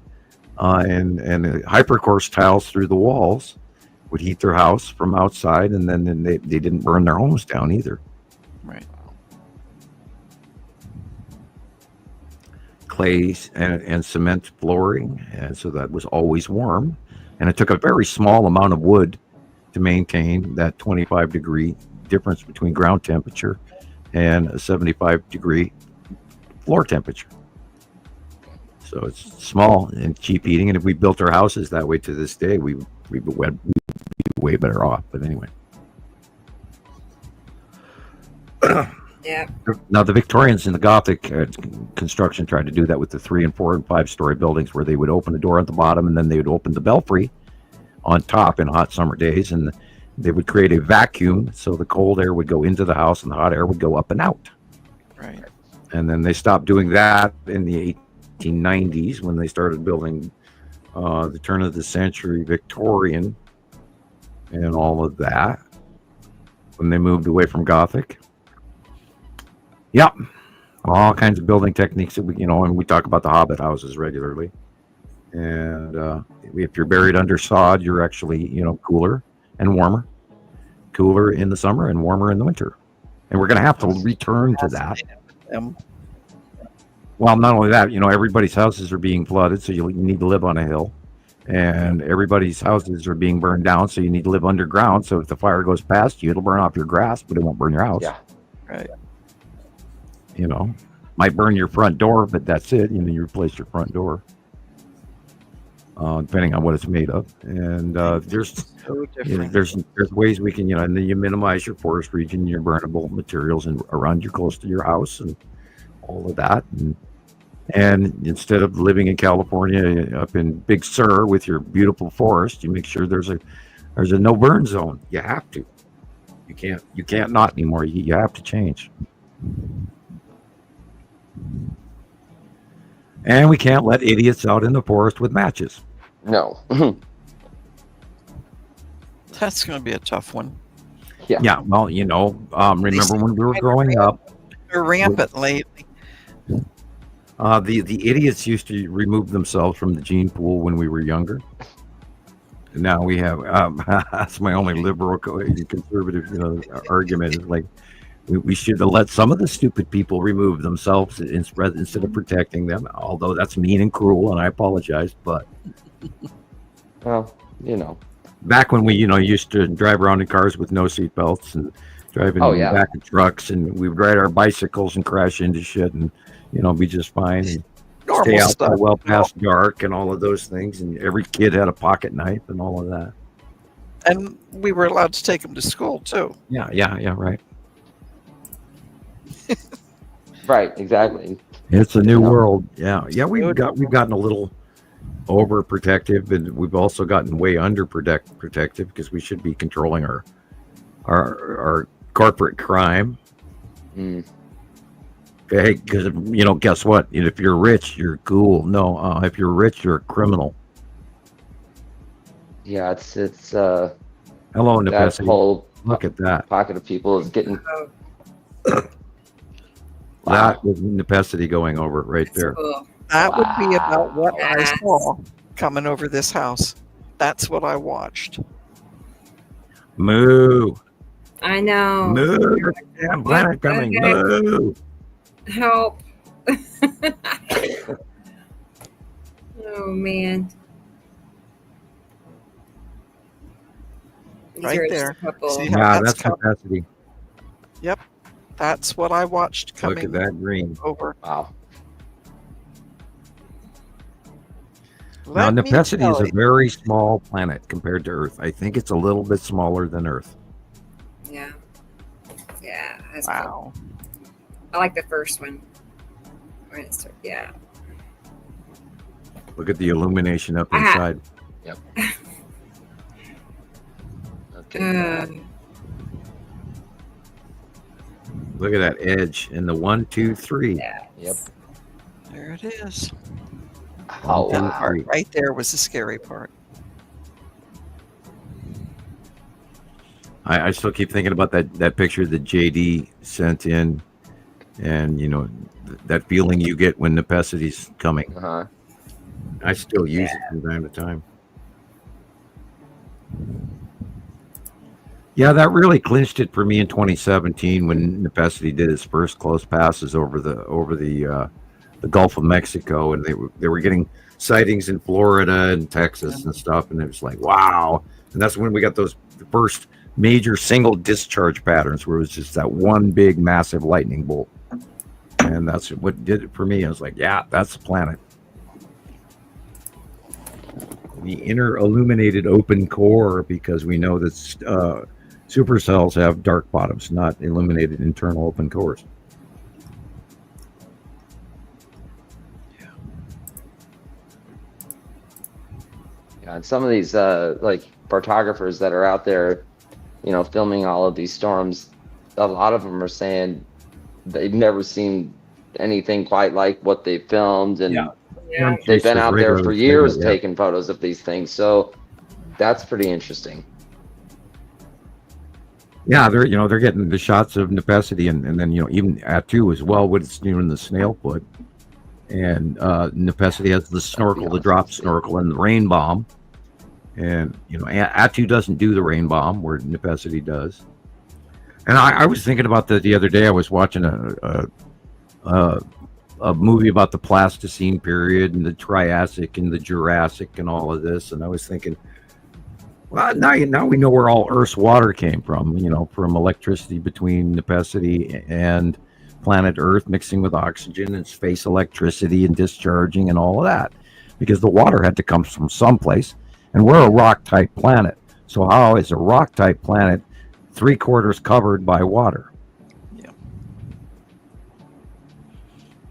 And hypercourse tiles through the walls would heat their house from outside, and then they didn't burn their homes down either. Right. Clay and cement flooring, and so that was always warm. And it took a very small amount of wood to maintain that 25-degree difference between ground temperature and a 75-degree floor temperature. So it's small and cheap heating, and if we built our houses that way to this day, we'd be way better off. But anyway. Yeah. Now the Victorians in the Gothic construction tried to do that with the 3-, 4-, and 5-story buildings, where they would open a door at the bottom, and then they would open the belfry on top in hot summer days, and they would create a vacuum, so the cold air would go into the house and the hot air would go up and out. Right. And then they stopped doing that in the 1890s when they started building the turn of the century Victorian and all of that, when they moved away from Gothic. Yep, all kinds of building techniques that and we talk about the Hobbit houses regularly. And if you're buried under sod, you're actually cooler and warmer, cooler in the summer and warmer in the winter. And we're going to have to return to that. Well, not only that, everybody's houses are being flooded, so you need to live on a hill. And everybody's houses are being burned down, so you need to live underground. So if the fire goes past you, it'll burn off your grass, but it won't burn your house. Yeah. Right. Might burn your front door, but that's it. You replace your front door, depending on what it's made of. And there's ways we can, and then you minimize your forest region, your burnable materials, and around you, close to your house, and all of that. And instead of living in California up in Big Sur with your beautiful forest, you make sure there's a no burn zone. You have to. You can't not anymore. You have to change. And we can't let idiots out in the forest with matches. No. That's going to be a tough one. Yeah, well, remember when we were growing up, They're rampant lately. the idiots used to remove themselves from the gene pool when we were younger. Now we have that's my only liberal conservative argument is like we should have let some of the stupid people remove themselves instead of protecting them, although that's mean and cruel, and I apologize. But Well, back when we used to drive around in cars with no seat belts and driving in the back of trucks, and we would ride our bicycles and crash into shit and be just fine and Normal stay out stuff. well past dark and all of those things, and every kid had a pocket knife and all of that. And we were allowed to take them to school too. Yeah, right. right, exactly. It's a new world. Yeah. We've gotten a little overprotective, and we've also gotten way under protective because we should be controlling our corporate crime. Okay, because guess what? If you're rich, you're cool. No, if you're rich, you're a criminal. Yeah, it's Hello, that Nepesi. whole Look at that. pocket of people is getting. That was necessity going over it right there. Cool. That would be about what I saw coming over this house. That's what I watched. Moo. I know. Moo. Damn planet coming. Okay. Moo. Help. Oh, man. These Right are just there. a couple. See how Yeah, that's that's coming? capacity. Yep. That's what I watched coming Look at that green. over. Wow. Now, Let me Nepesi tell is a you. very small planet compared to Earth. I think it's a little bit smaller than Earth. Yeah. Yeah. That's cool. Wow. I like the first one. Yeah. Look at the illumination up Ah. inside. Yep. Okay. Look at that edge and the 1, 2, 3. Yeah. Yep. There it is. Oh, One, two, wow. three. Right there was the scary part. I still keep thinking about that picture that JD sent in, and that feeling you get when Nepesity's coming. Uh-huh. I still use it from time to time. Yeah, that really clinched it for me in 2017 when Nepesity did his first close passes over the Gulf of Mexico, and they were getting sightings in Florida and Texas and stuff, and it was like, wow. And that's when we got those first major single discharge patterns where it was just that one big massive lightning bolt. And that's what did it for me. I was like, yeah, that's the planet. The inner illuminated open core, because we know that supercells have dark bottoms, not illuminated internal open cores. Yeah, and some of these like photographers that are out there, filming all of these storms, a lot of them are saying they've never seen anything quite like what they filmed, and Yeah. they've been out there for years taking photos of these things. So that's pretty interesting. Yeah, they're getting the shots of Nepesity, and then even Atu as well, when it's in the snail foot. And Nepesity has the snorkel, the drop snorkel, and the rain bomb. And Atu doesn't do the rain bomb where Nepesity does. And I was thinking about that the other day. I was watching a movie about the Pleistocene period and the Triassic and the Jurassic and all of this, and I was thinking, well, now we know where all Earth's water came from. From electricity between Nepesity and planet Earth mixing with oxygen and space electricity and discharging and all of that, because the water had to come from someplace, and we're a rock type planet. So how is a rock type planet 3/4 covered by water? Yeah.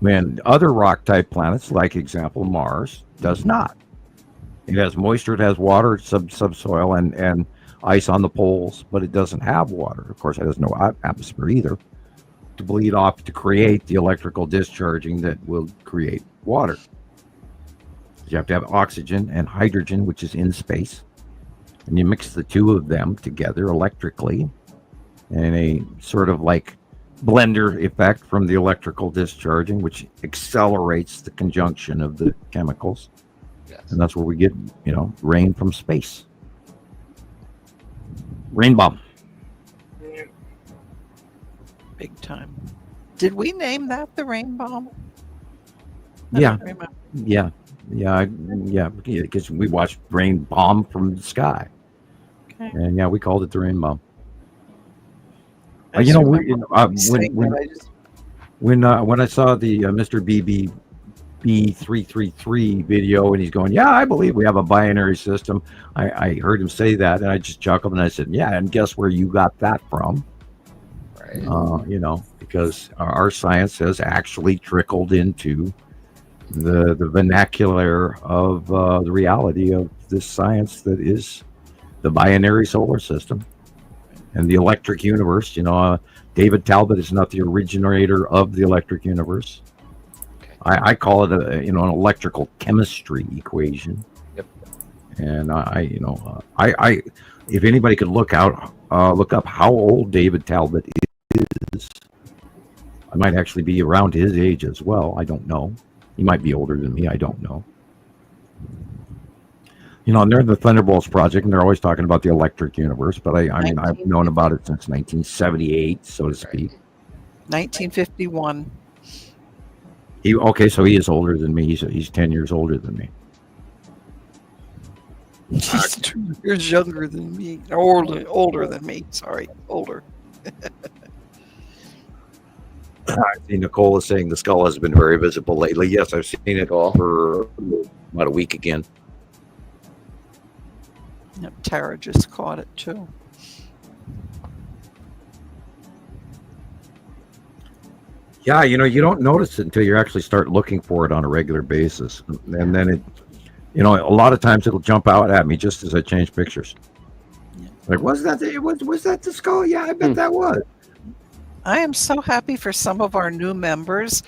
When other rock type planets, like example Mars, does not. It has moisture, it has water, subsoil, and ice on the poles, but it doesn't have water. Of course, it has no atmosphere either to bleed off to create the electrical discharging that will create water. You have to have oxygen and hydrogen, which is in space. And you mix the two of them together electrically in a sort of like blender effect from the electrical discharging, which accelerates the conjunction of the chemicals. Yes. And that's where we get, rain from space. Rain bomb. Big time. Did we name that the rain bomb? Yeah. Because we watched rain bomb from the sky. Okay. And yeah, we called it the rain bomb. I just remember when I saw the Mr. BB333 video and he's going, yeah, I believe we have a binary system. I heard him say that and I just chuckled and I said, yeah, and guess where you got that from? Right. Because our science has actually trickled into the vernacular of the reality of this science that is the binary solar system and the electric universe. David Talbot is not the originator of the electric universe. Okay. I call it an electrical chemistry equation. Yep. And I if anybody could look up how old David Talbot is, I might actually be around his age as well. I don't know. He might be older than me. I don't know. And they're in the Thunderbolts project, and they're always talking about the electric universe. But I've known about it since 1978, so to speak. 1951. So he is older than me. He's 10 years older than me. He's 2 years younger than me. Older than me. Sorry, older. I see Nicole is saying the skull has been very visible lately. Yes, I've seen it for about a week again. Yep, Tara just caught it too. Yeah, you don't notice it until you actually start looking for it on a regular basis. And then it, a lot of times it'll jump out at me just as I change pictures. Yeah. Like, was that the skull? Yeah, I bet that was. I am so happy for some of our new members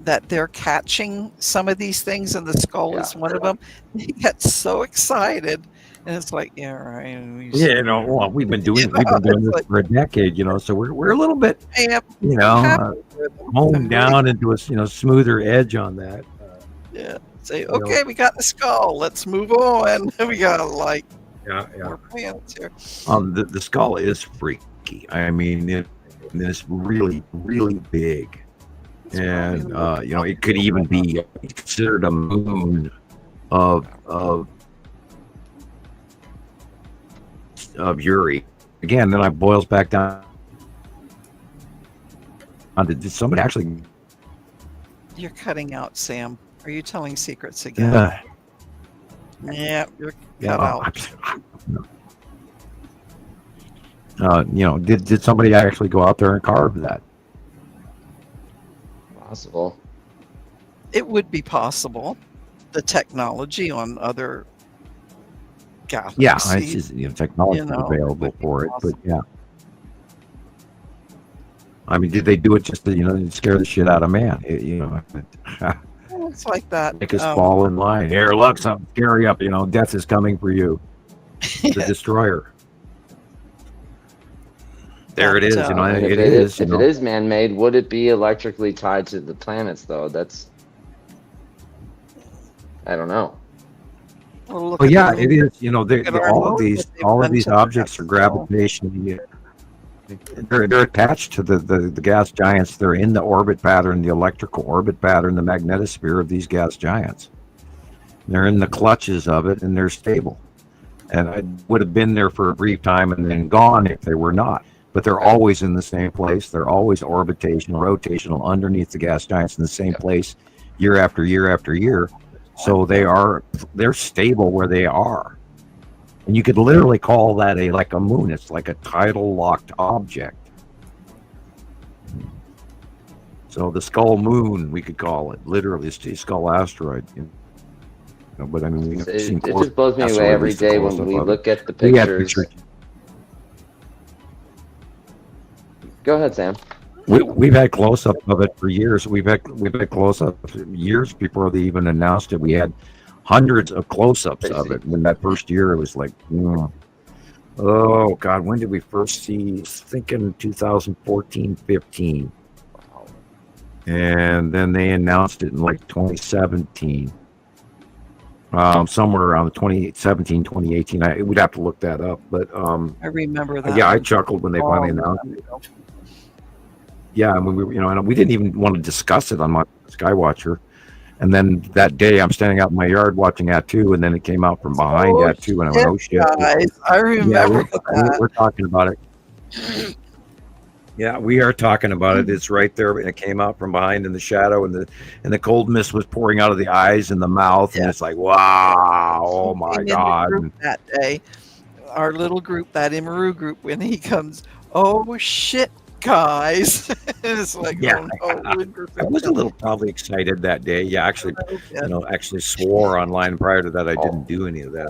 that they're catching some of these things, and the skull is one of them. They get so excited, and it's like, yeah, right. We've been doing this for a decade, so we're a little bit, honed down into a smoother edge on that. Say, okay, we got the skull. Let's move on. We got more plans here. The skull is freaky. I mean, it's really, really big. And it could even be considered a moon of Uri. Again, then I boils back down. Did somebody actually? You're cutting out, Sam. Are you telling secrets again? Yeah, you're cut out. Did somebody actually go out there and carve that? Possible. It would be possible. The technology on other galaxies. Yeah, it's just, technology available for it, but yeah. I mean, did they do it just to scare the shit out of man? It's like that. Make us fall in line. Here, look, something scary up. Death is coming for you. The destroyer. There it is. If it is man-made, would it be electrically tied to the planets, though? I don't know. Well, yeah, it is. All of these objects are gravitationally. They're attached to the gas giants. They're in the orbit pattern, the electrical orbit pattern, the magnetosphere of these gas giants. They're in the clutches of it, and they're stable. And I would have been there for a brief time and then gone if they were not. But they're always in the same place. They're always rotational underneath the gas giants in the same place year after year after year. So they're stable where they are. And you could literally call that like a moon. It's like a tidal locked object. So the skull moon, we could call it. Literally, it's the skull asteroid. But I mean, it just blows me away every day when we look at the pictures. Go ahead, Sam. We've had close-up of it for years. We've had close-up years before they even announced it. We had hundreds of close-ups of Crazy. it. When that first year, it was like, oh God, when did we first see? I was thinking 2014, 15. And then they announced it in like 2017. Somewhere around 2017, 2018. We'd have to look that up. But I remember that. yeah, I chuckled when they finally announced it. Yeah, and we and we didn't even want to discuss it on my Skywatcher. And then that day, I'm standing out in my yard watching At2, and then it came out from behind At2, and I went, "Oh shit!" Guys, I remember that. We're talking about it. Yeah, we are talking about it. It's right there, and it came out from behind in the shadow, and the cold mist was pouring out of the eyes and the mouth, and it's like, wow, oh my In the God! group that day, our little group, that Imagery group, when he comes, oh shit, guys! It's like, Yeah. oh no. I was a little probably excited that day. Yeah, actually, actually swore online. Prior to that, I didn't do any of that.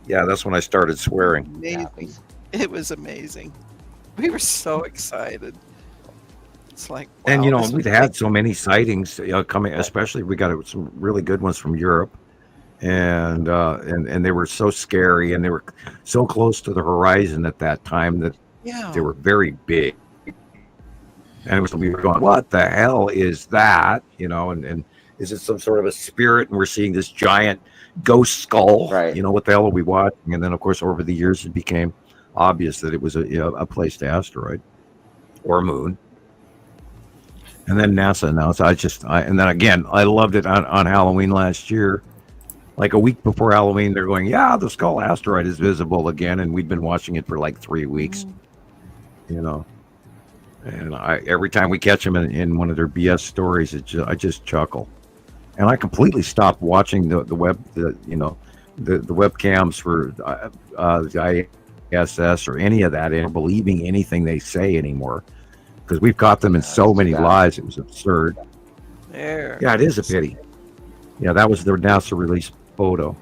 Yeah, that's when I started swearing. Amazing. It was amazing. We were so excited. It's like, And wow, this we'd was had so many sightings coming. Especially, we got some really good ones from Europe, and they were so scary, and they were so close to the horizon at that time that they were very big. And we were going, what the hell is that? And is it some sort of a spirit? And we're seeing this giant ghost skull. Right. What the hell are we watching? And then, of course, over the years, it became obvious that it was a placed asteroid or moon. And then NASA announced. And then again, I loved it on Halloween last year. Like a week before Halloween, they're going, yeah, the Skull asteroid is visible again, and we'd been watching it for like 3 weeks. And every time we catch them in one of their BS stories, I just chuckle. And I completely stopped watching the webcams for the ISS or any of that, and believing anything they say anymore, because we've caught them in so many lies. It was absurd. Yeah, it is a pity. Yeah, that was their NASA release photo.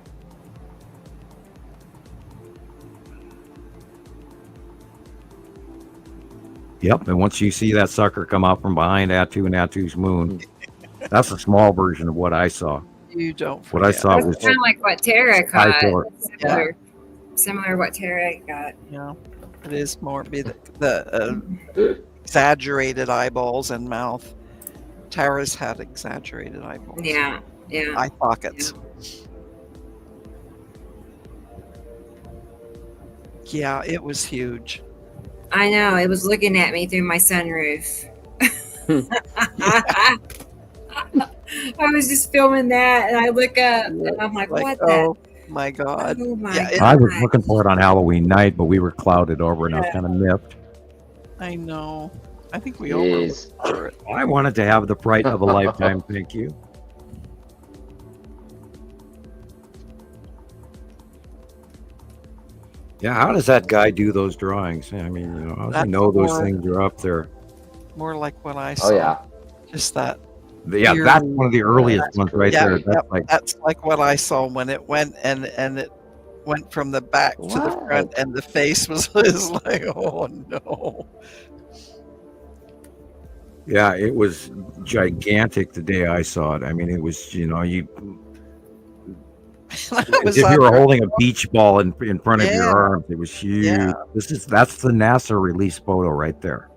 Yep, and once you see that sucker come out from behind At2 and At2's moon, that's a small version of what I saw. You don't. What I saw was kind of like what Tara caught. Yeah. Similar to what Tara got. Yeah, it is more be the exaggerated eyeballs and mouth. Tara's had exaggerated eyeballs. Yeah. Eye pockets. Yeah, it was huge. I know. It was looking at me through my sunroof. I was just filming that, and I look up, and I'm like, what the? My God. Oh my I was looking for it on Halloween night, but we were clouded over, and I was kind of miffed. I know. I think we all were looking for it. I wanted to have the fright of a lifetime. Thank you. Yeah, how does that guy do those drawings? I mean, how does he know those things are up there? More like what I saw. Oh yeah. Just that. Yeah, that's one of the earliest ones right there. That's like what I saw when it went and it went from the back to the front, and the face was like, oh no. Yeah, it was gigantic the day I saw it. I mean, it was, as if you were holding a beach ball in front of your arms. It was huge. Yeah. That's the NASA release photo right there.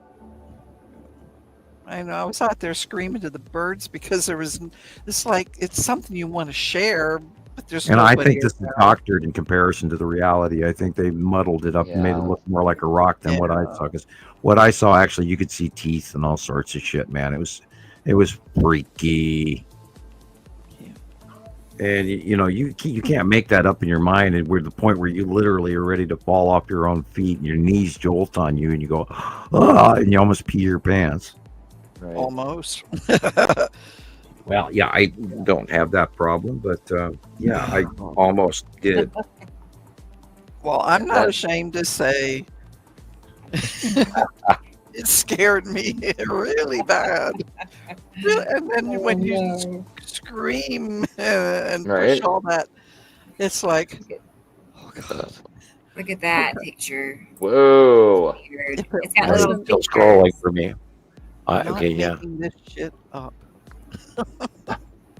I know. I was out there screaming to the birds because it's like it's something you want to share, but there's And I nobody think this is around. doctored in comparison to the reality. I think they muddled it up and made it look more like a rock than what I saw. Because what I saw, actually, you could see teeth and all sorts of shit, man. It was freaky. And you can't make that up in your mind, and we're the point where you literally are ready to fall off your own feet, and your knees jolt on you, and you go, and you almost pee your pants. Right. Almost. Well, yeah, I don't have that problem, but yeah, I almost did. Well, I'm not ashamed to say it scared me really bad. And then when you scream and push all that, it's like, oh God. Look at that picture. Whoa. Weird. It's got little Still pictures. scrolling for me. Not Okay, yeah. making this shit up.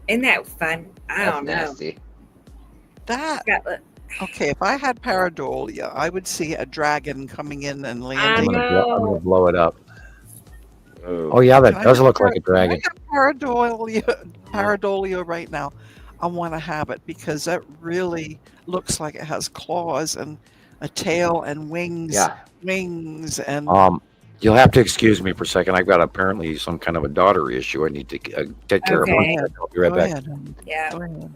Isn't that fun? I don't know. Nasty. That Got the- okay? If I had pareidolia, I would see a dragon coming in and I'm landing. gonna blow it up. Oh yeah, that Can I does have look like a Can I dragon. have pareidolia right now? I want to have it because that really looks like it has claws and a tail and wings. Yeah. Wings and You'll have to excuse me for a second. I've got apparently some kind of a daughter issue. I need to take care Okay. of. One second. I'll be right Go back. ahead, honey. Yeah. Go ahead.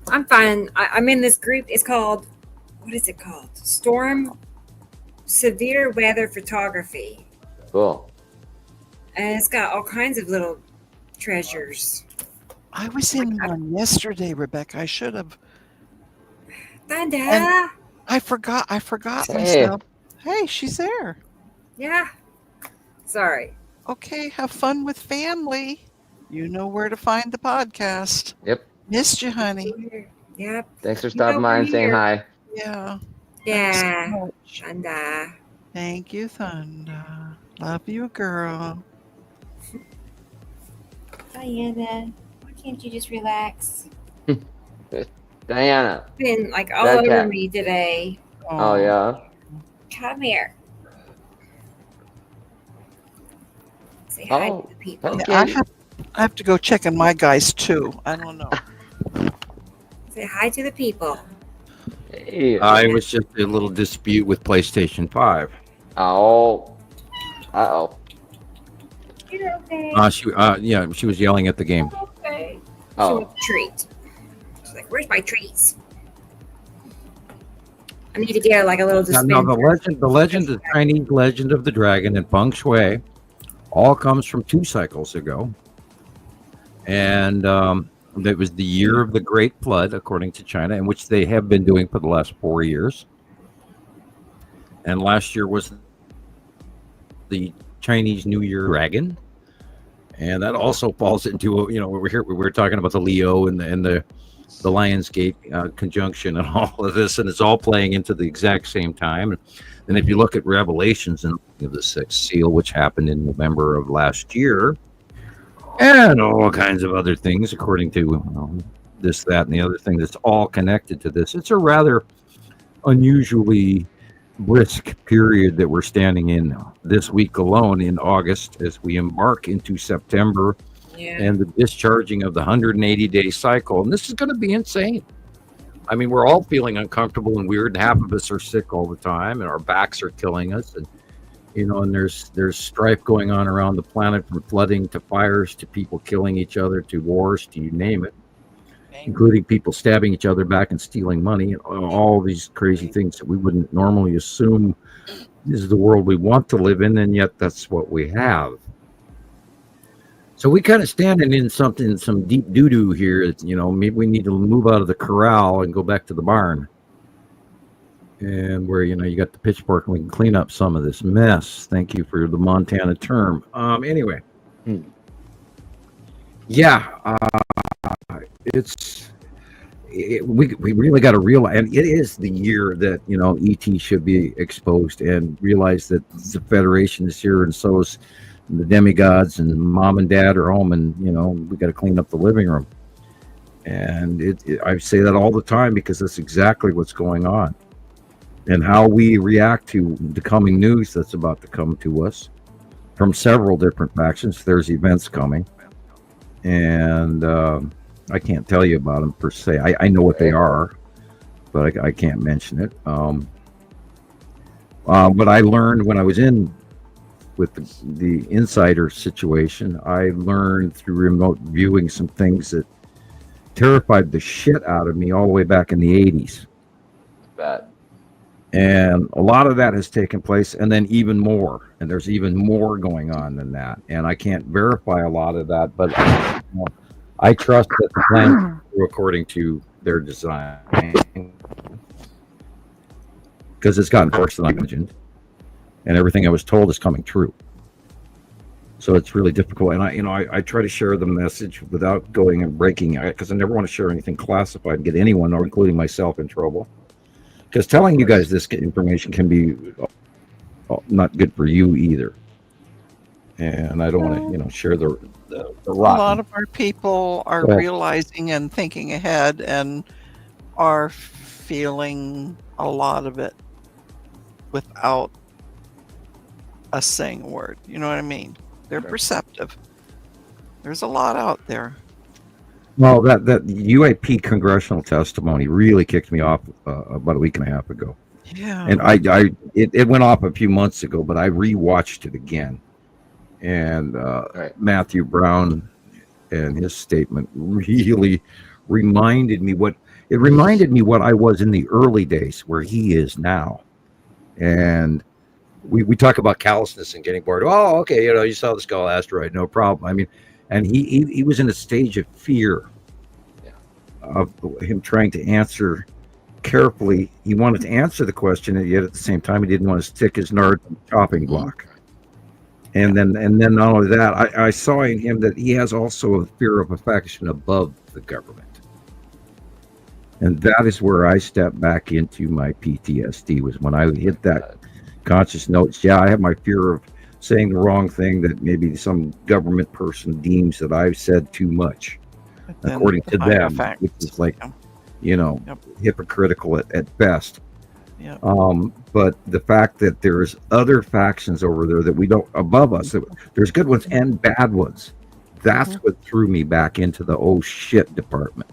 I'm fine. I'm in this group. It's called, what is it called? Storm Severe Weather Photography. Cool. And it's got all kinds of little treasures. I was in one yesterday, Rebecca. I should have. Thunder. And I forgot Hey. myself. Hey, she's there. Yeah. Sorry. Okay, have fun with family. You know where to find the podcast. Yep. Missed you, honey. Yep. Thanks for stopping by and saying hi. Yeah. Yeah. Thunder. Thank you, Thunder. Love you, girl. Diana, why can't you just relax? Diana. Been like all That over cat. me today. Oh yeah. Come here. Say hi Oh, to the people. okay. Yeah, I have to go check on my guys too. I don't know. Say hi to the people. Hey. I was just a little dispute with PlayStation 5. Oh. Uh-oh. You're okay. She was yelling at the game. Okay. She Oh. wants a treat. She's like, "Where's my treats?" I need to get like a little Now, dispenser. the legend, the Chinese legend of the dragon and feng shui, all comes from 2 cycles ago, and that was the year of the Great Flood, according to China, and which they have been doing for the last 4 years. And last year was the Chinese New Year dragon, and that also falls into we're talking about the Leo and the Lionsgate conjunction and all of this, and it's all playing into the exact same time. And if you look at Revelations and the 6th seal, which happened in November of last year, and all kinds of other things, according to this, that, and the other thing that's all connected to this, it's a rather unusually brisk period that we're standing in this week alone in August as we embark into September and the discharging of the 180-day cycle. And this is going to be insane. I mean, we're all feeling uncomfortable and weird, and half of us are sick all the time, and our backs are killing us. And and there's strife going on around the planet, from flooding to fires to people killing each other to wars to you name it, including people stabbing each other back and stealing money, and all these crazy things that we wouldn't normally assume is the world we want to live in, and yet that's what we have. So we kind of standing in some deep doo-doo here. Maybe we need to move out of the corral and go back to the barn. And where, you got the pitchfork and we can clean up some of this mess. Thank you for the Montana term. Anyway. Yeah. We really got to realize, and it is the year that, ET should be exposed, and realize that the Federation is here, and so is the demigods, and mom and dad are home, and we got to clean up the living room. And I say that all the time because that's exactly what's going on, and how we react to the coming news that's about to come to us from several different factions. There's events coming, and I can't tell you about them per se. I know what they are, but I can't mention it. What I learned when I was in with the insider situation, I learned through remote viewing some things that terrified the shit out of me all the way back in the 80s. Bad. And a lot of that has taken place, and then even more. And there's even more going on than that. And I can't verify a lot of that, but I trust that the plan is according to their design, because it's gotten worse than I imagined, and everything I was told is coming true. So it's really difficult, and I try to share the message without going and breaking it, because I never want to share anything classified and get anyone, or including myself, in trouble. Because telling you guys this information can be not good for you either, and I don't want to share the a lot of our people are realizing and thinking ahead and are feeling a lot of it without us saying a word. You know what I mean? They're perceptive. There's a lot out there. Well, that UAP congressional testimony really kicked me off about a week and a half ago. Yeah. And it went off a few months ago, but I rewatched it again. And Matthew Brown and his statement really reminded me what I was in the early days, where he is now. And we talk about callousness and getting bored. Oh, okay, you saw the skull asteroid, no problem. I mean, and he was in a stage of fear of him trying to answer carefully. He wanted to answer the question, and yet at the same time, he didn't want to stick his nard on the chopping block. And then not only that, I saw in him that he has also a fear of affection above the government. And that is where I stepped back into my PTSD, was when I hit that conscious notes. Yeah, I have my fear of saying the wrong thing that maybe some government person deems that I've said too much, according to them, which is like, hypocritical at best. Yep. But the fact that there's other factions over there that we don't, above us, there's good ones and bad ones. That's what threw me back into the oh shit department.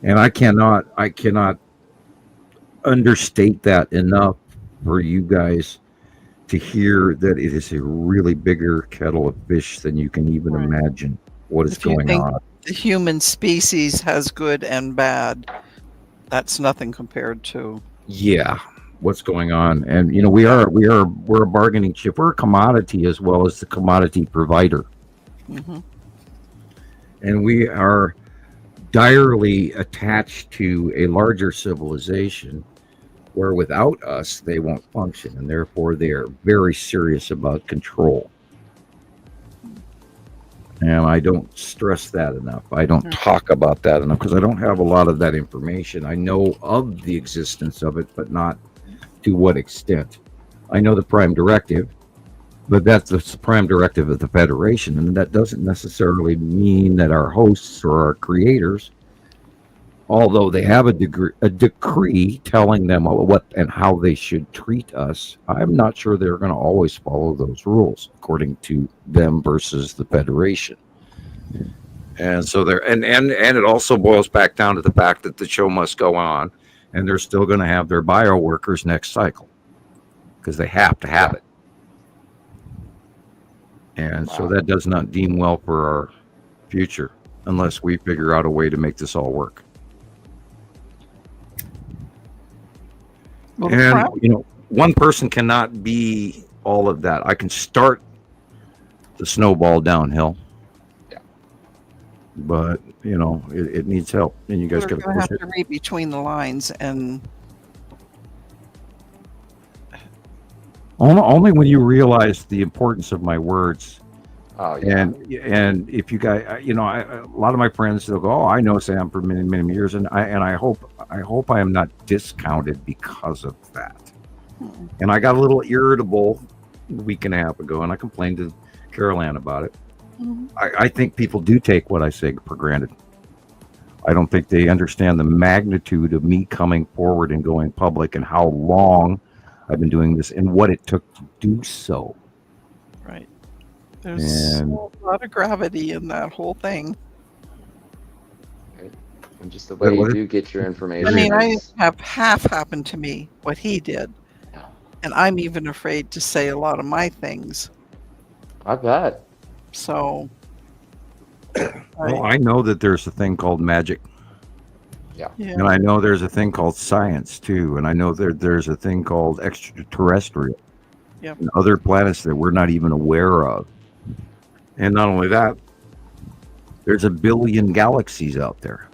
And I cannot understate that enough for you guys to hear that it is a really bigger kettle of fish than you can even imagine what is going on. The human species has good and bad. That's nothing compared to what's going on. And we're a bargaining chip. We're a commodity as well as the commodity provider. And we are direly attached to a larger civilization where without us they won't function, and therefore they are very serious about control. And I don't stress that enough. I don't talk about that enough because I don't have a lot of that information. I know of the existence of it, but not to what extent. I know the prime directive, but that's the prime directive of the Federation, and that doesn't necessarily mean that our hosts or our creators, although they have a decree telling them what and how they should treat us, I'm not sure they're going to always follow those rules according to them versus the Federation. And so and it also boils back down to the fact that the show must go on, and they're still going to have their bio workers next cycle because they have to have it. And so that does not deem well for our future unless we figure out a way to make this all work. Well, and one person cannot be all of that. I can start the snowball downhill, but it needs help, and you guys got to have to read between the lines, and only when you realize the importance of my words. Oh, yeah. And if you guys, a lot of my friends, they'll go, "Oh, I know Sam for many, many years," and I hope I am not discounted because of that. And I got a little irritable a week and a half ago, and I complained to Carol Ann about it. I think people do take what I say for granted. I don't think they understand the magnitude of me coming forward and going public and how long I've been doing this and what it took to do so. Right. There's a lot of gravity in that whole thing. And just the way you do get your information. I mean, I have half happened to me what he did. And I'm even afraid to say a lot of my things. I bet. So. Well, I know that there's a thing called magic. Yeah. And I know there's a thing called science, too. And I know there's a thing called extraterrestrial. And other planets that we're not even aware of. And not only that, there's a billion galaxies out there.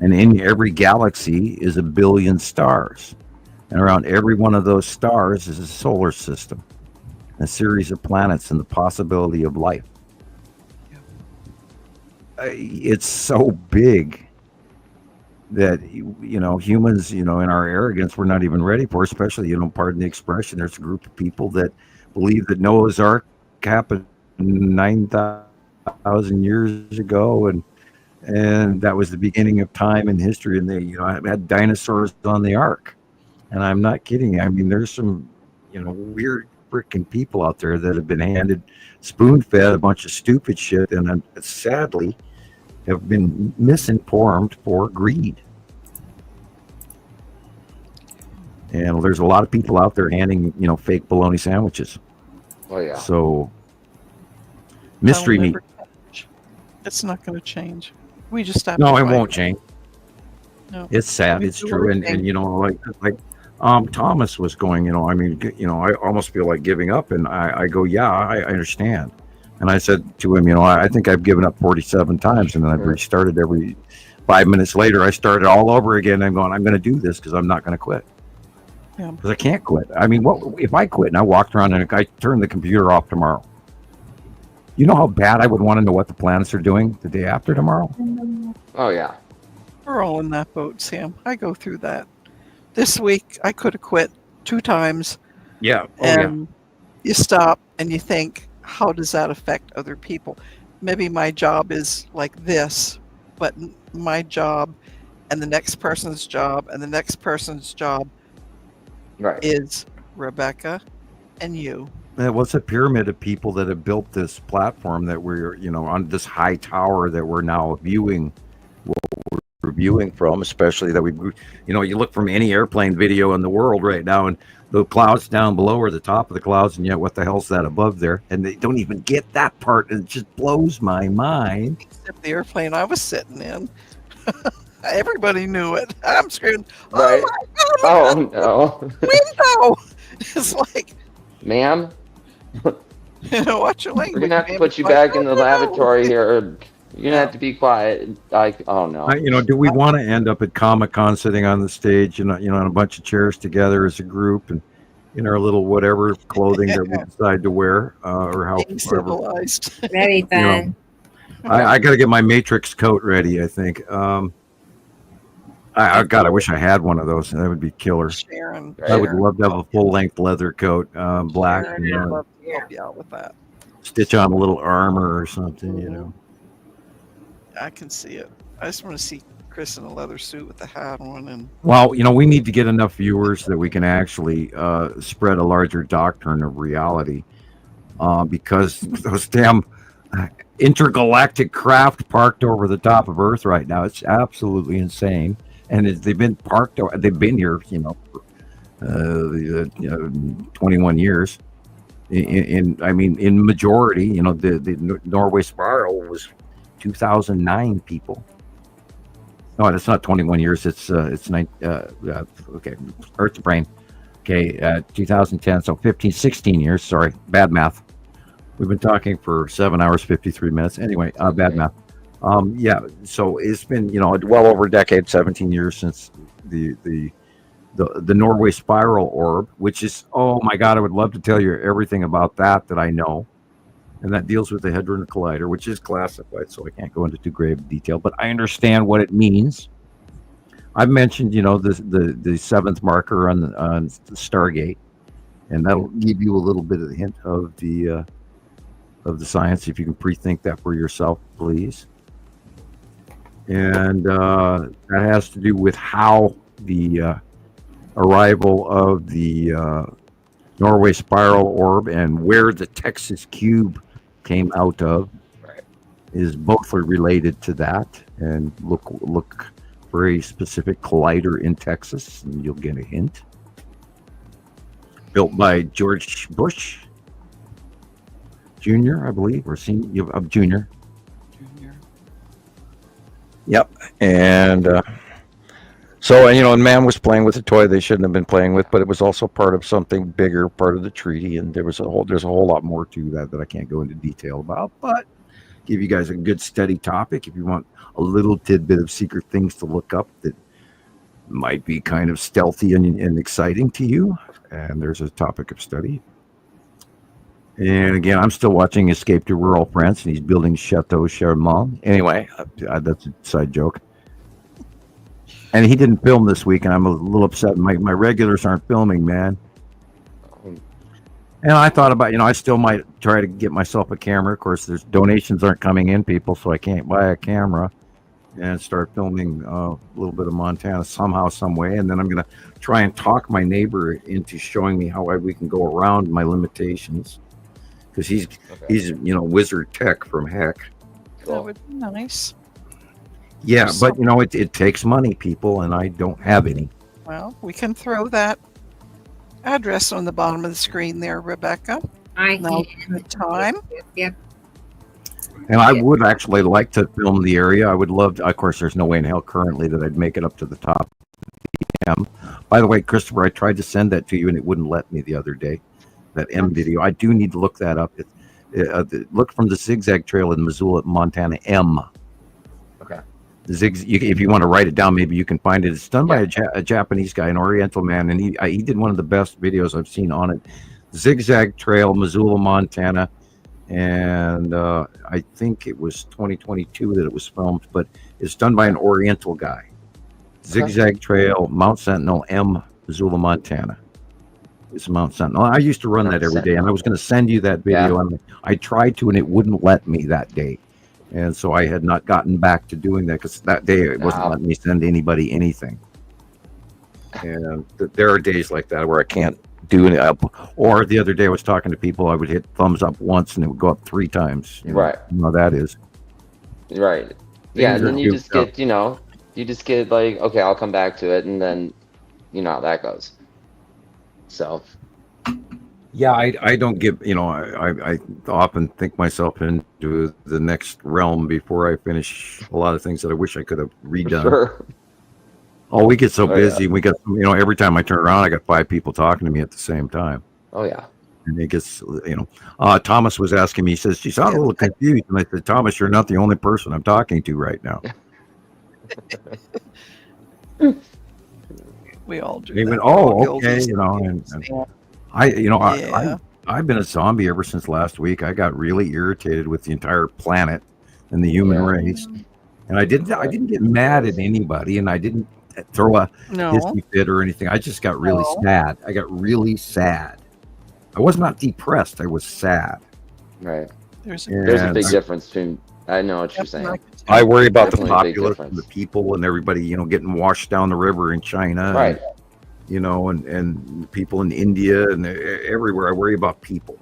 And in every galaxy is a billion stars. And around every one of those stars is a solar system, a series of planets, and the possibility of life. It's so big that, humans, in our arrogance, we're not even ready for, especially, pardon the expression, there's a group of people that believe that Noah's Ark happened 9,000 years ago, and that was the beginning of time and history. And they, had dinosaurs on the ark, and I'm not kidding. I mean, there's some, weird freaking people out there that have been handed spoon-fed a bunch of stupid shit, and sadly have been misinformed for greed. And there's a lot of people out there handing, fake bologna sandwiches. Oh yeah. So mystery meat. It's not going to change. We just have No, to it fight won't change. No. It's sad. We It's do true. everything. And Thomas was going, I almost feel like giving up. And I go, yeah, I understand. And I said to him, I think I've given up 47 times, and then I've restarted every 5 minutes later. I started all over again. I'm going to do this because I'm not going to quit. Yeah. Because I can't quit. I mean, what if I quit and I walked around and I turned the computer off tomorrow? You know how bad I would want to know what the planets are doing the day after tomorrow? Oh yeah. We're all in that boat, Sam. I go through that. This week, I could have quit 2 times. Yeah. And you stop and you think, how does that affect other people? Maybe my job is like this, but my job and the next person's job and the next person's job is Rebecca and you. Well, it's a pyramid of people that have built this platform that we're, on this high tower that we're now viewing. We're viewing from, especially that you look from any airplane video in the world right now, and the clouds down below are the top of the clouds, and yet what the hell's that above there? And they don't even get that part, and it just blows my mind. Except the airplane I was sitting in. Everybody knew it. I'm screaming, Right. oh my God, Oh no. window! It's like, Ma'am, watch your language. we're gonna have to ma'am. put you It's like, back in the no. lavatory here. You're gonna have to be quiet. Oh no. Do we want to end up at Comic-Con sitting on the stage, on a bunch of chairs together as a group, and in our little whatever clothing that we decide to wear, or how Being civilized. Very fun. I got to get my Matrix coat ready. I think. I wish I had one of those. That would be killer. Sharon. I would love to have a full-length leather coat, black, Sharon, I'd love to help you out with that. stitch on a little armor or something. I can see it. I just want to see Chris in a leather suit with the hat on. And Well, we need to get enough viewers that we can actually spread a larger doctrine of reality, because those damn intergalactic craft parked over the top of Earth right now, it's absolutely insane. And they've been parked, they've been here, for 21 years. In majority, the Norway spiral was 2009 people. No, that's not 21 years. It's okay. Earth's brain. Okay, 2010. So 15, 16 years. Sorry, bad math. We've been talking for 7 hours, 53 minutes. Anyway, bad math. So it's been, well over a decade, 17 years since the Norway spiral orb, which is, oh my God, I would love to tell you everything about that I know. And that deals with the Hadron Collider, which is classified, so I can't go into too grave detail, but I understand what it means. I've mentioned, the seventh marker on the Stargate, and that'll give you a little bit of the hint of the science, if you can pre-think that for yourself, please. And that has to do with how the arrival of the Norway spiral orb and where the Texas cube came out of is both related to that. And look for a specific collider in Texas, and you'll get a hint. Built by George Bush Jr., I believe, or senior, Junior. Yep. And and man was playing with a toy they shouldn't have been playing with, but it was also part of something bigger, part of the treaty, and there's a whole lot more to that I can't go into detail about, but give you guys a good steady topic if you want a little tidbit of secret things to look up that might be kind of stealthy and exciting to you. And there's a topic of study. And again, I'm still watching Escape to Rural France, and he's building Chateau Charmant. Anyway, that's a side joke. And he didn't film this week, and I'm a little upset. My regulars aren't filming, man. And I thought about, I still might try to get myself a camera. Of course, there's donations aren't coming in, people, so I can't buy a camera and start filming a little bit of Montana somehow, some way. And then I'm going to try and talk my neighbor into showing me how we can go around my limitations, because he's wizard tech from heck. That would be nice. Yeah, but it takes money, people, and I don't have any. Well, we can throw that address on the bottom of the screen there, Rebecca. Now's the time. Yeah. And I would actually like to film the area. I would love to. Of course, there's no way in hell currently that I'd make it up to the top of the M. By the way, Christopher, I tried to send that to you and it wouldn't let me the other day. That M video. I do need to look that up. Look from the Zigzag Trail in Missoula, Montana, M. Okay. If you want to write it down, maybe you can find it. It's done by a Japanese guy, an Oriental man, and he did one of the best videos I've seen on it. Zigzag Trail, Missoula, Montana, and I think it was 2022 that it was filmed, but it's done by an Oriental guy. Zigzag Trail, Mount Sentinel, M, Missoula, Montana. It's Mount Sentinel. I used to run that every day, and I was going to send you that video, and I tried to, and it wouldn't let me that day. And so I had not gotten back to doing that, because that day it wasn't letting me send anybody anything. And there are days like that where I can't do it up. Or the other day I was talking to people, I would hit thumbs up once and it would go up 3 times. Right. You know how that is. Right. Yeah, and then you just get, like, okay, I'll come back to it, and then you know how that goes. So. Yeah, I don't give, I often think myself into the next realm before I finish a lot of things that I wish I could have redone. Sure. Oh, we get so busy. Yeah. We got, every time I turn around, I got 5 people talking to me at the same time. Oh, yeah. And it gets, Thomas was asking me, he says, you sound a little confused. And I said, Thomas, you're not the only person I'm talking to right now. We all do. He went, oh, okay, and I've been a zombie ever since last week. I got really irritated with the entire planet and the human race, and I didn't get mad at anybody, and I didn't throw a hissy fit or anything. I just got really sad. I got really sad. I was not depressed. I was sad. Right. There's a big difference between. I know what you're saying. I worry about the populace and the people and everybody, getting washed down the river in China. Right. And people in India and everywhere. I worry about people.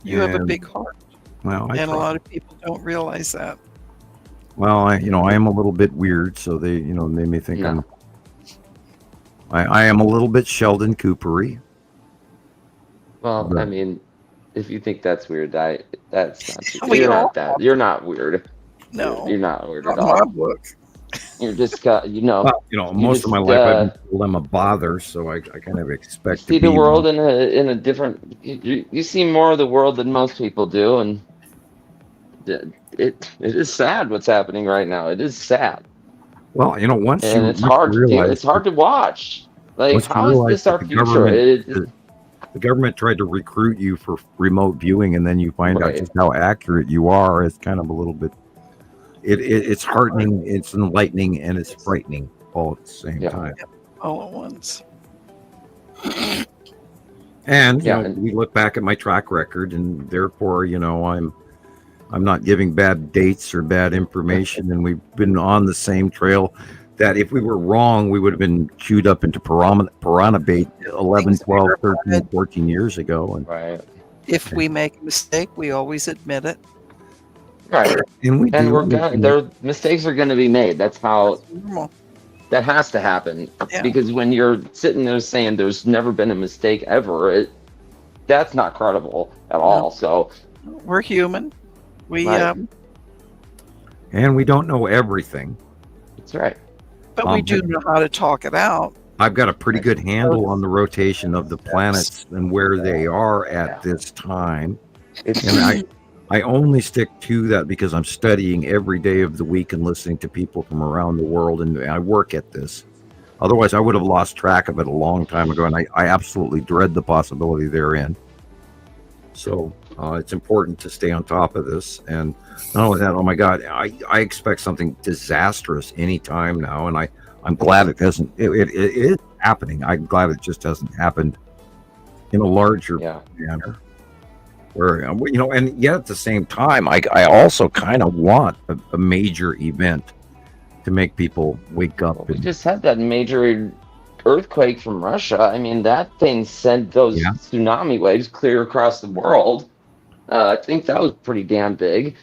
You have a big heart. Well, and a lot of people don't realize that. Well, I am a little bit weird, so they may think I am a little bit Sheldon Coopery. Well, I mean, if you think that's weird, that's not. You're not that. You're not weird. No, you're not weird at all. You're just most of my life I've been told I'm a bother, so I kind of expect to see the world in a different. You see more of the world than most people do, and it is sad what's happening right now. It is sad. Well, it's hard. It's hard to watch. Like, how is this our future? The government tried to recruit you for remote viewing, and then you find out just how accurate you are. It's kind of a little bit. It's heartening, it's enlightening, and it's frightening all at the same time. All at once. And we look back at my track record, and therefore, I'm not giving bad dates or bad information, and we've been on the same trail. That if we were wrong, we would have been queued up into piranha bait 11, 12, 13, 14 years ago. And if we make a mistake, we always admit it. Right. And mistakes are going to be made. That's how that has to happen. Yeah. Because when you're sitting there saying there's never been a mistake ever, that's not credible at all. So we're human. And we don't know everything. That's right. But we do know how to talk it out. I've got a pretty good handle on the rotation of the planets and where they are at this time. And I only stick to that because I'm studying every day of the week and listening to people from around the world, and I work at this. Otherwise, I would have lost track of it a long time ago, and I absolutely dread the possibility therein. So it's important to stay on top of this. And not only that, oh my God, I expect something disastrous anytime now, and I'm glad it hasn't. It is happening. I'm glad it just hasn't happened in a larger Yeah. manner. Where and yet at the same time, I also kind of want a major event to make people wake up. We just had that major earthquake from Russia. I mean, that thing sent those tsunami waves clear across the world. I think that was pretty damn big.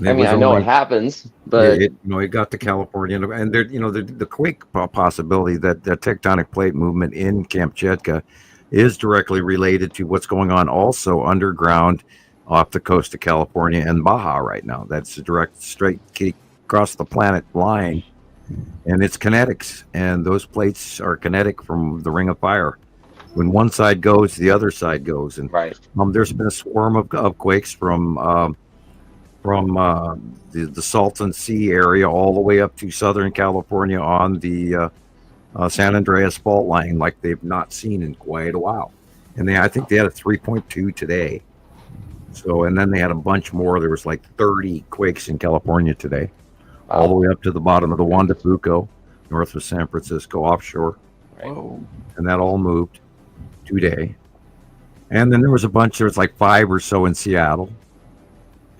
I mean, I know it happens, but it got to California, and there, the quake possibility that the tectonic plate movement in Kamchatka is directly related to what's going on also underground off the coast of California and Baja right now. That's a direct straight across the planet line, and it's kinetics, and those plates are kinetic from the Ring of Fire. When one side goes, the other side goes, and there's been a swarm of quakes from the Salton Sea area all the way up to Southern California on the San Andreas fault line, like they've not seen in quite a while. And I think they had a 3.2 today. So, and then they had a bunch more. There was like 30 quakes in California today, all the way up to the bottom of the Juan de Fuco, north of San Francisco, offshore. Whoa. And that all moved today. And then there was like 5 or so in Seattle,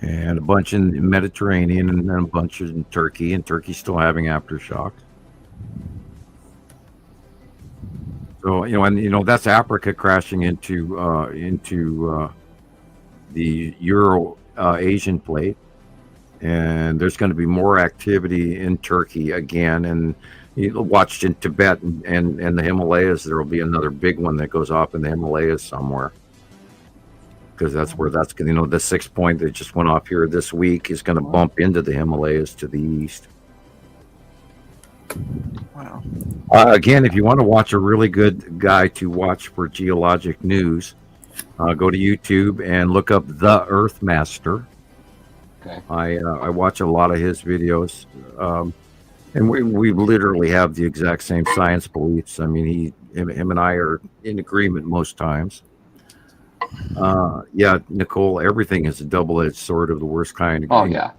and a bunch in the Mediterranean, and then a bunch in Turkey, and Turkey's still having aftershocks. So, that's Africa crashing into the Euro-Asian plate. And there's going to be more activity in Turkey again. And watched in Tibet and the Himalayas, there will be another big one that goes off in the Himalayas somewhere. Because that's where the 6 point that just went off here this week is going to bump into the Himalayas to the east. Wow. Again, if you want to watch a really good guy to watch for geologic news, go to YouTube and look up The Earth Master. Okay. I watch a lot of his videos, and we literally have the exact same science beliefs. I mean, him and I are in agreement most times. Nicole, everything is a double-edged sword of the worst kind. Oh yeah.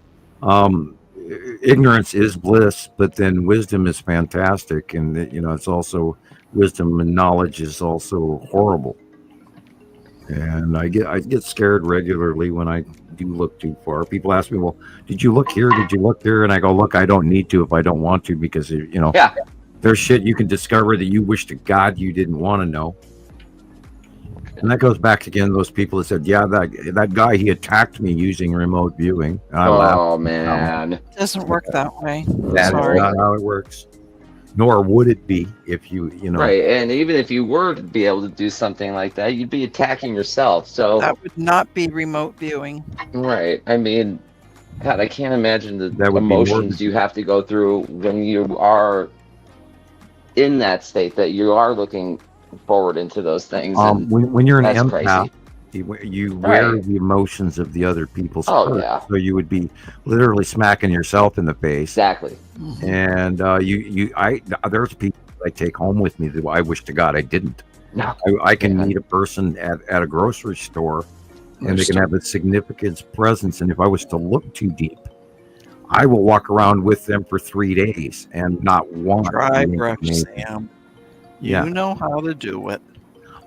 Ignorance is bliss, but then wisdom is fantastic, and it's also wisdom, and knowledge is also horrible. And I get scared regularly when I do look too far. People ask me, "Well, did you look here? Did you look there?" And I go, "Look, I don't need to if I don't want to, because there's shit you can discover that you wish to God you didn't want to know." And that goes back again to those people that said, "Yeah, that guy, he attacked me using remote viewing." And I laughed. Man, it doesn't work that way. That's not how it works. Nor would it be if you right. And even if you were to be able to do something like that, you'd be attacking yourself. So that would not be remote viewing. Right. I mean, God, I can't imagine the emotions you have to go through when you are in that state, that you are looking forward into those things. When you're an empath, crazy. you wear the emotions of the other people's hurt. Yeah. So you would be literally smacking yourself in the face. Exactly. And there's people I take home with me that I wish to God I didn't. No. I can meet a person at a grocery store, and they can have a significant presence. And if I was to look too deep, I will walk around with them for 3 days and not want Dry to brush, Sam. Yeah. You know how to do it.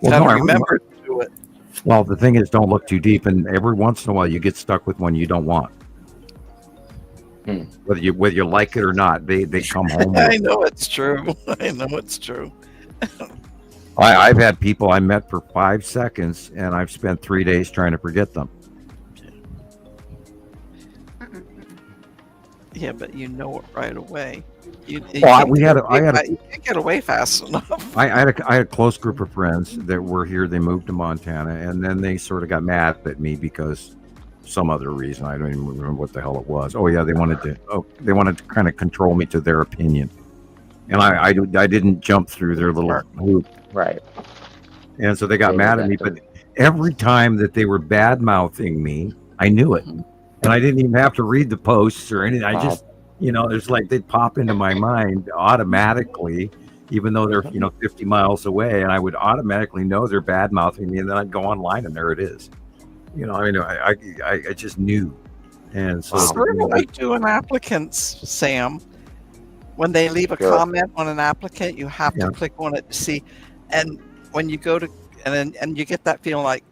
Well, I remember to do it. Well, the thing is, don't look too deep, and every once in a while you get stuck with one you don't want. Whether you like it or not, they come home. I know it's true. I've had people I met for 5 seconds, and I've spent 3 days trying to forget them. Yeah, but you know it right away. You can't get away fast enough. I had a close group of friends that were here. They moved to Montana, and then they sort of got mad at me because some other reason. I don't even remember what the hell it was. Oh yeah, they wanted to kind of control me to their opinion, and I didn't jump through their little hoop. Right. And so they got mad at me. But every time that they were bad mouthing me, I knew it, and I didn't even have to read the posts or anything. I just, there's like they'd pop into my mind automatically, even though they're 50 miles away, and I would automatically know they're bad mouthing me, and then I'd go online and there it is. I just knew. And so sort of like doing applicants, Sam. When they leave a comment on an applicant, you have to click on it to see. And when you go to and you get that feeling like,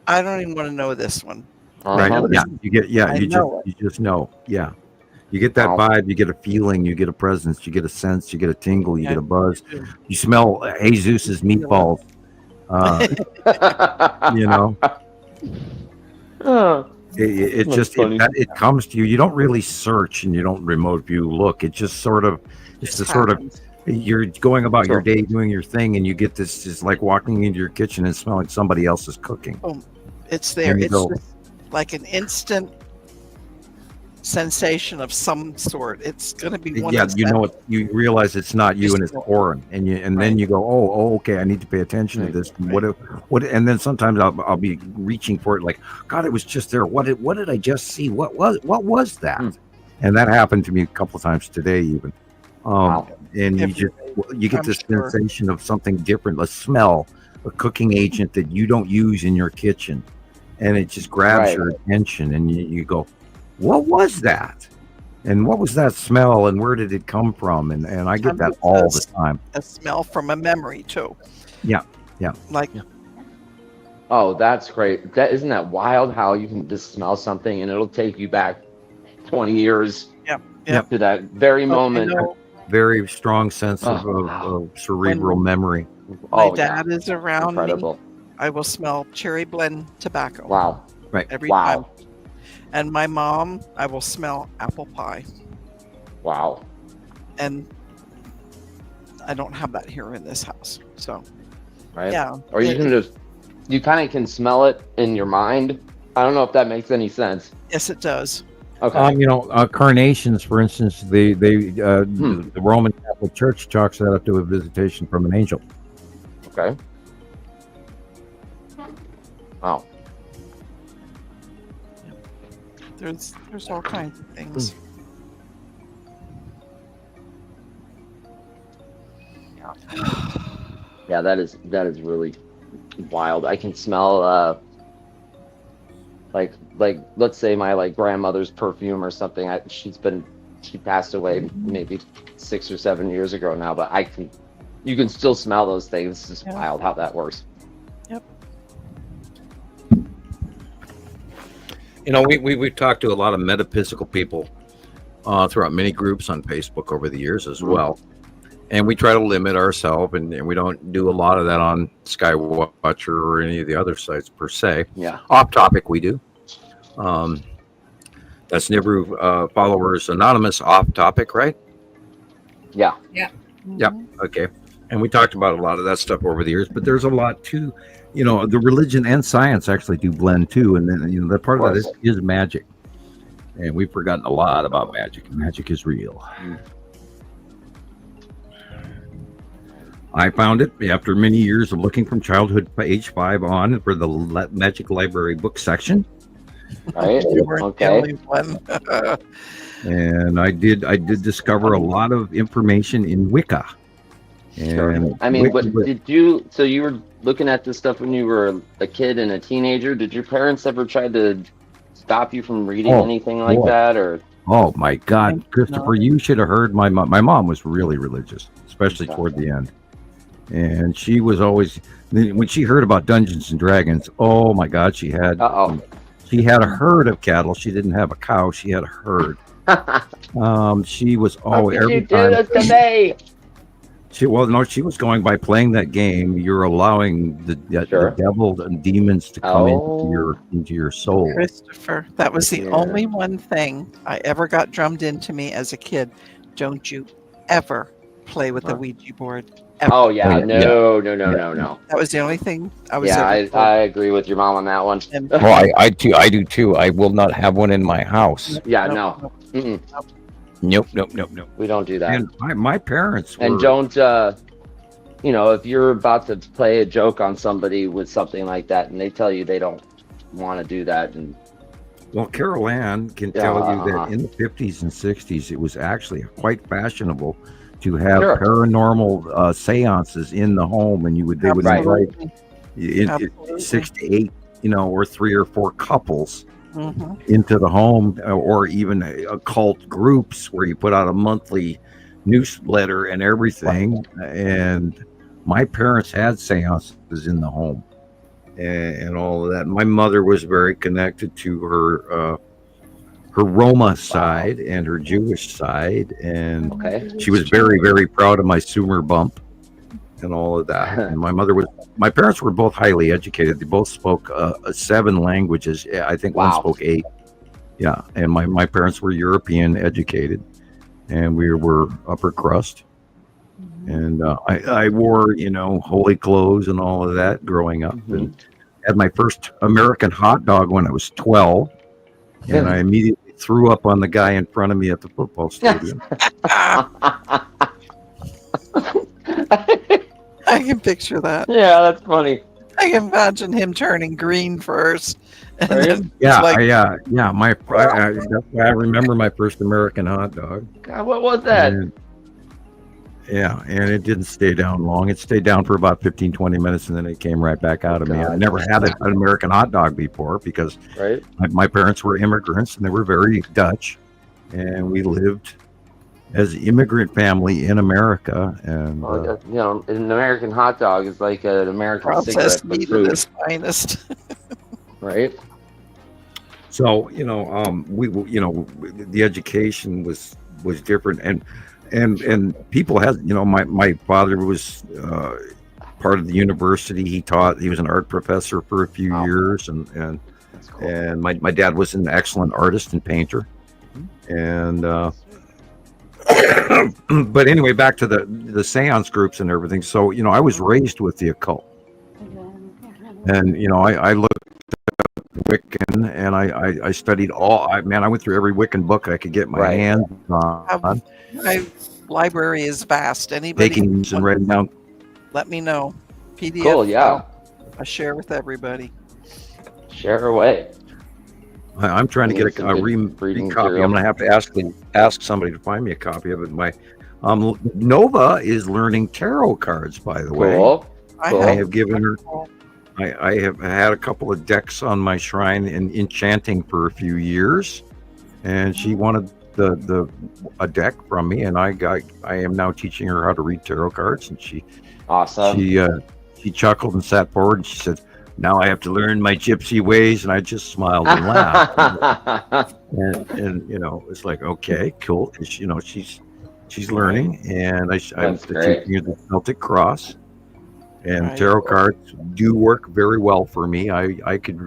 I don't even want to know this one. Right. Uh-huh. Yeah. You get. Yeah. I You know just know. Yeah. You get that Wow. vibe. You get a feeling. You get a presence. You get a sense. You get a tingle. You Yeah, get a buzz. you do. You smell Jesus's meatballs. You know. Oh, It that's just funny. it comes to you. You don't really search and you don't remote view look. It just sort of it's the sort of happens. you're going about your Sure. day doing your thing and you get this just like walking into your kitchen and smelling somebody else's cooking. Boom. It's there. And you It's go, just like an instant sensation of some sort. It's going to be one. yeah, of you know it. You realize it's not you Just and it's know. foreign, and then you go, oh, okay, I need to pay attention to this. And what? And then sometimes I'll be reaching for it, like, God, it was just there. What did I just see? What was that? Hmm. And that happened to me a couple of times today, even. Wow. And you get I'm this sure. sensation of something different, a smell, a cooking agent that you don't use in your kitchen, and it just grabs Right. your attention, and you go, what was that? And what was that smell, and where did it come from? And I get that all the time. A smell from a memory too. Yeah. Like Oh, that's great. Isn't that wild how you can just smell something and it'll take you back 20 years yeah. to that very I moment. know Very strong sense of, Oh, wow. of cerebral memory. my Oh, yeah. dad is around Incredible. me. I will smell cherry blend tobacco. Wow. Right. Every Wow. time. And my mom, I will smell apple pie. Wow. And I don't have that here in this house. So Right? yeah. Or you can just, you kind of can smell it in your mind. I don't know if that makes any sense. Yes, it does. Okay. Carnations, for instance, the Roman Catholic Church chalks that up to a visitation from an angel. Okay. Wow. There's all kinds of things. Yeah, that is really wild. I can smell like let's say my like grandmother's perfume or something. She passed away maybe 6 or 7 years ago now, but you can still smell those things. It's just wild how that works. Yep. You know, we've talked to a lot of metaphysical people throughout many groups on Facebook over the years as well. And we try to limit ourselves, and we don't do a lot of that on Skywatcher or any of the other sites per se. Yeah. Off topic, we do. That's Nibiru Followers Anonymous off topic, right? Yeah. Yeah. Yep. Okay. And we talked about a lot of that stuff over the years, but there's a lot too. You know, the religion and science actually do blend too, and then that part of that is magic. And we've forgotten a lot about magic. Magic is real. I found it after many years of looking from childhood age 5 on for the Magic Library book section. Right. You weren't the only one. And I did discover a lot of information in Wicca. And I mean, so you were looking at this stuff when you were a kid and a teenager. Did your parents ever try to stop you from reading anything like that, or? Oh my God, Christopher, you should have heard my mom. My mom was really religious, especially toward the end. And she was always, when she heard about Dungeons and Dragons, oh my God, she had a herd of cattle. She didn't have a cow. She had a herd. She was every time. You do this to me? She was going by playing that game. You're allowing the devil and demons to come into your soul. Christopher, that was the only one thing I ever got drummed into me as a kid. Don't you ever play with a Ouija board. Ever. Oh yeah, no. That was the only thing I was. Yeah, I agree with your mom on that one. Well, I do too. I will not have one in my house. Yeah, no. Nope. We don't do that. And my parents were, and don't, if you're about to play a joke on somebody with something like that, and they tell you they don't want to do that, and well, Carol Ann can tell you that in the 50s and 60s, it was actually quite fashionable to have paranormal seances in the home, and they would invite 6 to 8, or 3 or 4 couples into the home, or even occult groups where you put out a monthly newsletter and everything. And My parents had seances in the home and all of that. My mother was very connected to her Roma side and her Jewish side, and she was very, very proud of my Sumer bump and all of that. And my parents were both highly educated. They both spoke 7 languages. I think one spoke 8. Yeah, and my parents were European educated, and we were upper crust. And I wore, holy clothes and all of that growing up, and had my first American hot dog when I was 12, and I immediately threw up on the guy in front of me at the football stadium. I can picture that. Yeah, that's funny. I can imagine him turning green first. And then Yeah, that's why I remember my first American hot dog. God, what was that? And it didn't stay down long. It stayed down for about 15, 20 minutes, and then it came right back out of me. I never had an American hot dog before because my parents were immigrants, and they were very Dutch, and we lived as an immigrant family in America. And an American hot dog is like an American processed cigarette meat for at food. its finest. Right. So the education was different, and people had, my father was part of the university. He was an art professor for a few years, and my dad was an excellent artist and painter. And but anyway, back to the seance groups and everything. So I was raised with the occult, and I looked Wiccan, and I studied I went through every Wiccan book I could get my hands on. My library is vast. Anybody taking and writing down. Let me know. PDF. Cool, yeah. I share with everybody. Share away. I'm trying to get a reading copy. I'm going to have to ask somebody to find me a copy of it. My Nova is learning tarot cards, by the way. I have given her. I have had a couple of decks on my shrine in enchanting for a few years, and she wanted a deck from me, and I am now teaching her how to read tarot cards, and she chuckled and sat forward, and she said, "Now I have to learn my gypsy ways," and I just smiled and laughed. and it's like, okay, cool. And she's learning, and I'm teaching her the Celtic cross. And tarot cards do work very well for me. I can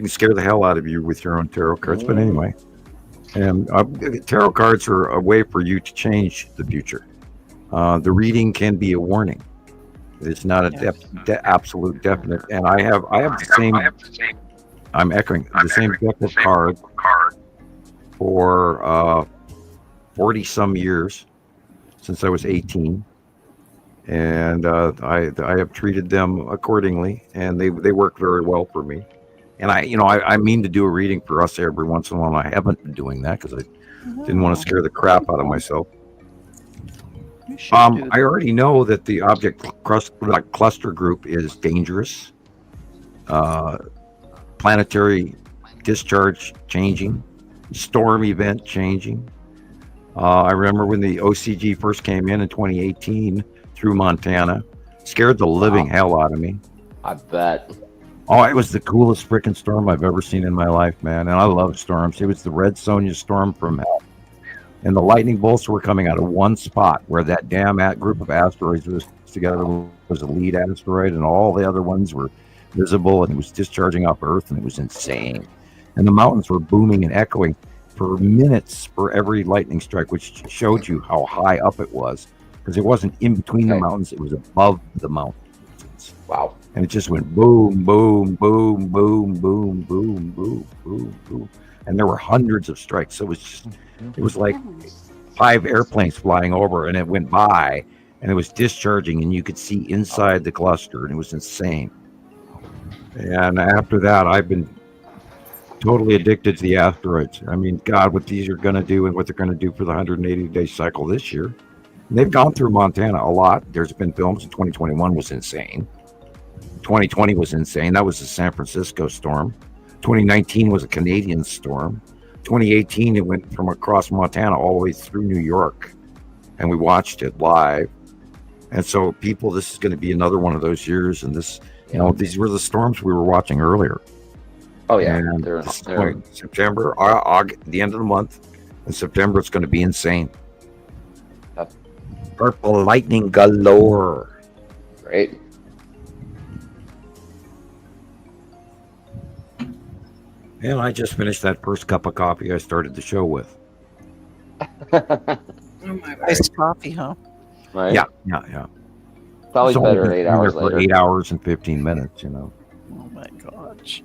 scare the hell out of you with your own tarot cards. But anyway, and tarot cards are a way for you to change the future. The reading can be a warning. It's not an absolute definite. And I have the same. I'm echoing the same deck of cards for 40 some years since I was 18. And I have treated them accordingly, and they work very well for me. And I mean to do a reading for us every once in a while. And I haven't been doing that because I didn't want to scare the crap out of myself. I already know that the object cluster group is dangerous. Planetary discharge changing, storm event changing. I remember when the OCG first came in 2018. Through Montana, scared the living hell out of me. I bet. Oh, it was the coolest freaking storm I've ever seen in my life, man. And I love storms. It was the Red Sonja storm from hell. And the lightning bolts were coming out of one spot where that damn group of asteroids was together was a lead asteroid, and all the other ones were visible, and it was discharging off Earth, and it was insane. And the mountains were booming and echoing for minutes for every lightning strike, which showed you how high up it was. Because it wasn't in between the mountains, it was above the mountains. Wow. And it just went boom, boom, boom, boom, boom, boom, boom, boom, boom. And there were hundreds of strikes. So it was like 5 airplanes flying over, and it went by, and it was discharging, and you could see inside the cluster, and it was insane. And after that, I've been totally addicted to the asteroids. I mean, God, what these are going to do and what they're going to do for the 180-day cycle this year. They've gone through Montana a lot. There's been films. 2021 was insane. 2020 was insane. That was the San Francisco storm. 2019 was a Canadian storm. 2018, it went from across Montana all the way through New York. And we watched it live. And so, people, this is going to be another one of those years. And this, you know, these were the storms we were watching earlier. Oh yeah, And they're September, August, the end of the month, in September, it's going to be insane. Purple lightning galore. great. And I just finished that first cup of coffee I started the show with. Oh my God. Iced coffee, huh? Right? Yeah. Probably So better we've 8 been there hours for later. 8 hours and 15 minutes, you know. Oh my gosh.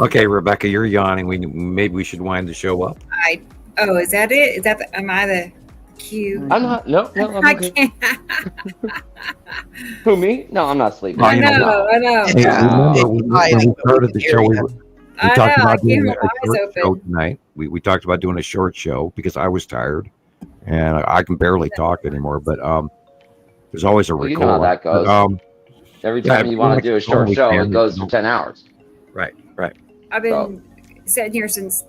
Okay, Rebecca, you're yawning. Maybe we should wind the show up. Oh, is that it? Is that am I the cue? I'm not. No, I'm I okay. can't. Who, me? No, I'm not sleeping. Oh, I you know, know. I know. Hey, remember when we started the show, we I talked know, I about doing keep a my eyes short show open. tonight. We talked about doing a short show because I was tired and I can barely talk anymore. But there's always a Well, you record. know how that goes. But, Every yeah, time if you you want wanna to do a keep going, short we show, can. it goes for 10 hours. Right. I've been sitting here since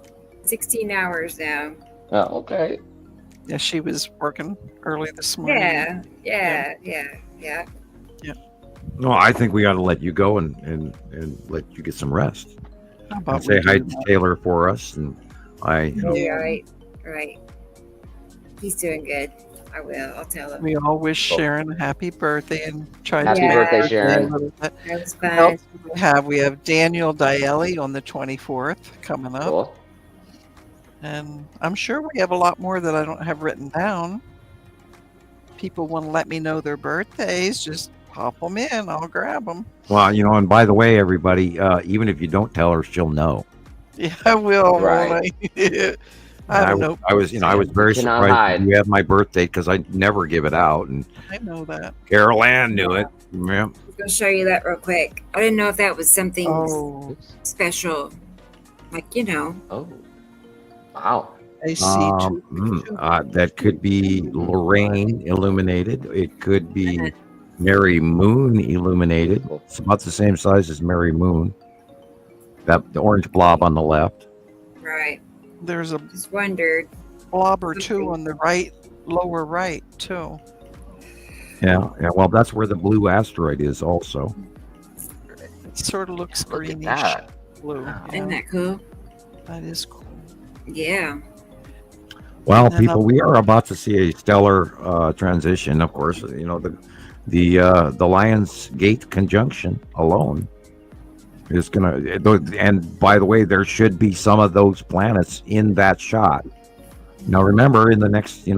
16 hours now. Oh, okay. Yeah, she was working early this morning. Yeah. No, I think we got to let you go and let you get some rest. How about And say we hi do to that? Taylor for us. And Yeah, right. He's doing good. I will. I'll tell him. We all wish Sharon a happy birthday and try to Happy make birthday, her Sharon. a little bit. That was What fun. else do we have? We have Daniel Daeli on the 24th coming up. Cool. And I'm sure we have a lot more that I don't have written down. People want to let me know their birthdays. Just pop them in. I'll grab them. well, you know, and by the way, everybody, even if you don't tell her, she'll know. Yeah, I will. Right. won't I? I don't know. I was very Cannot surprised hide. that you had my birthday because I never give it out, and I know that. Carol Ann knew it. Yeah. I'm gonna show you that real quick. I didn't know if that was something Oh, special, like Oh. Wow. I see two. That could be Lorraine illuminated. It could be Mary Moon illuminated. It's about the same size as Mary Moon. That the orange blob on the left. Right. There's a Just wondered. blob or two on the right, lower right, too. Yeah. Well, that's where the blue asteroid is also. It sort of looks Look at greenish that. blue. Isn't that cool? That is cool. Yeah. Well, And then people, we are about to see a stellar transition. Of course, you know the Lions Gate conjunction alone is gonna. And by the way, there should be some of those planets in that shot. Now, remember, in the next, next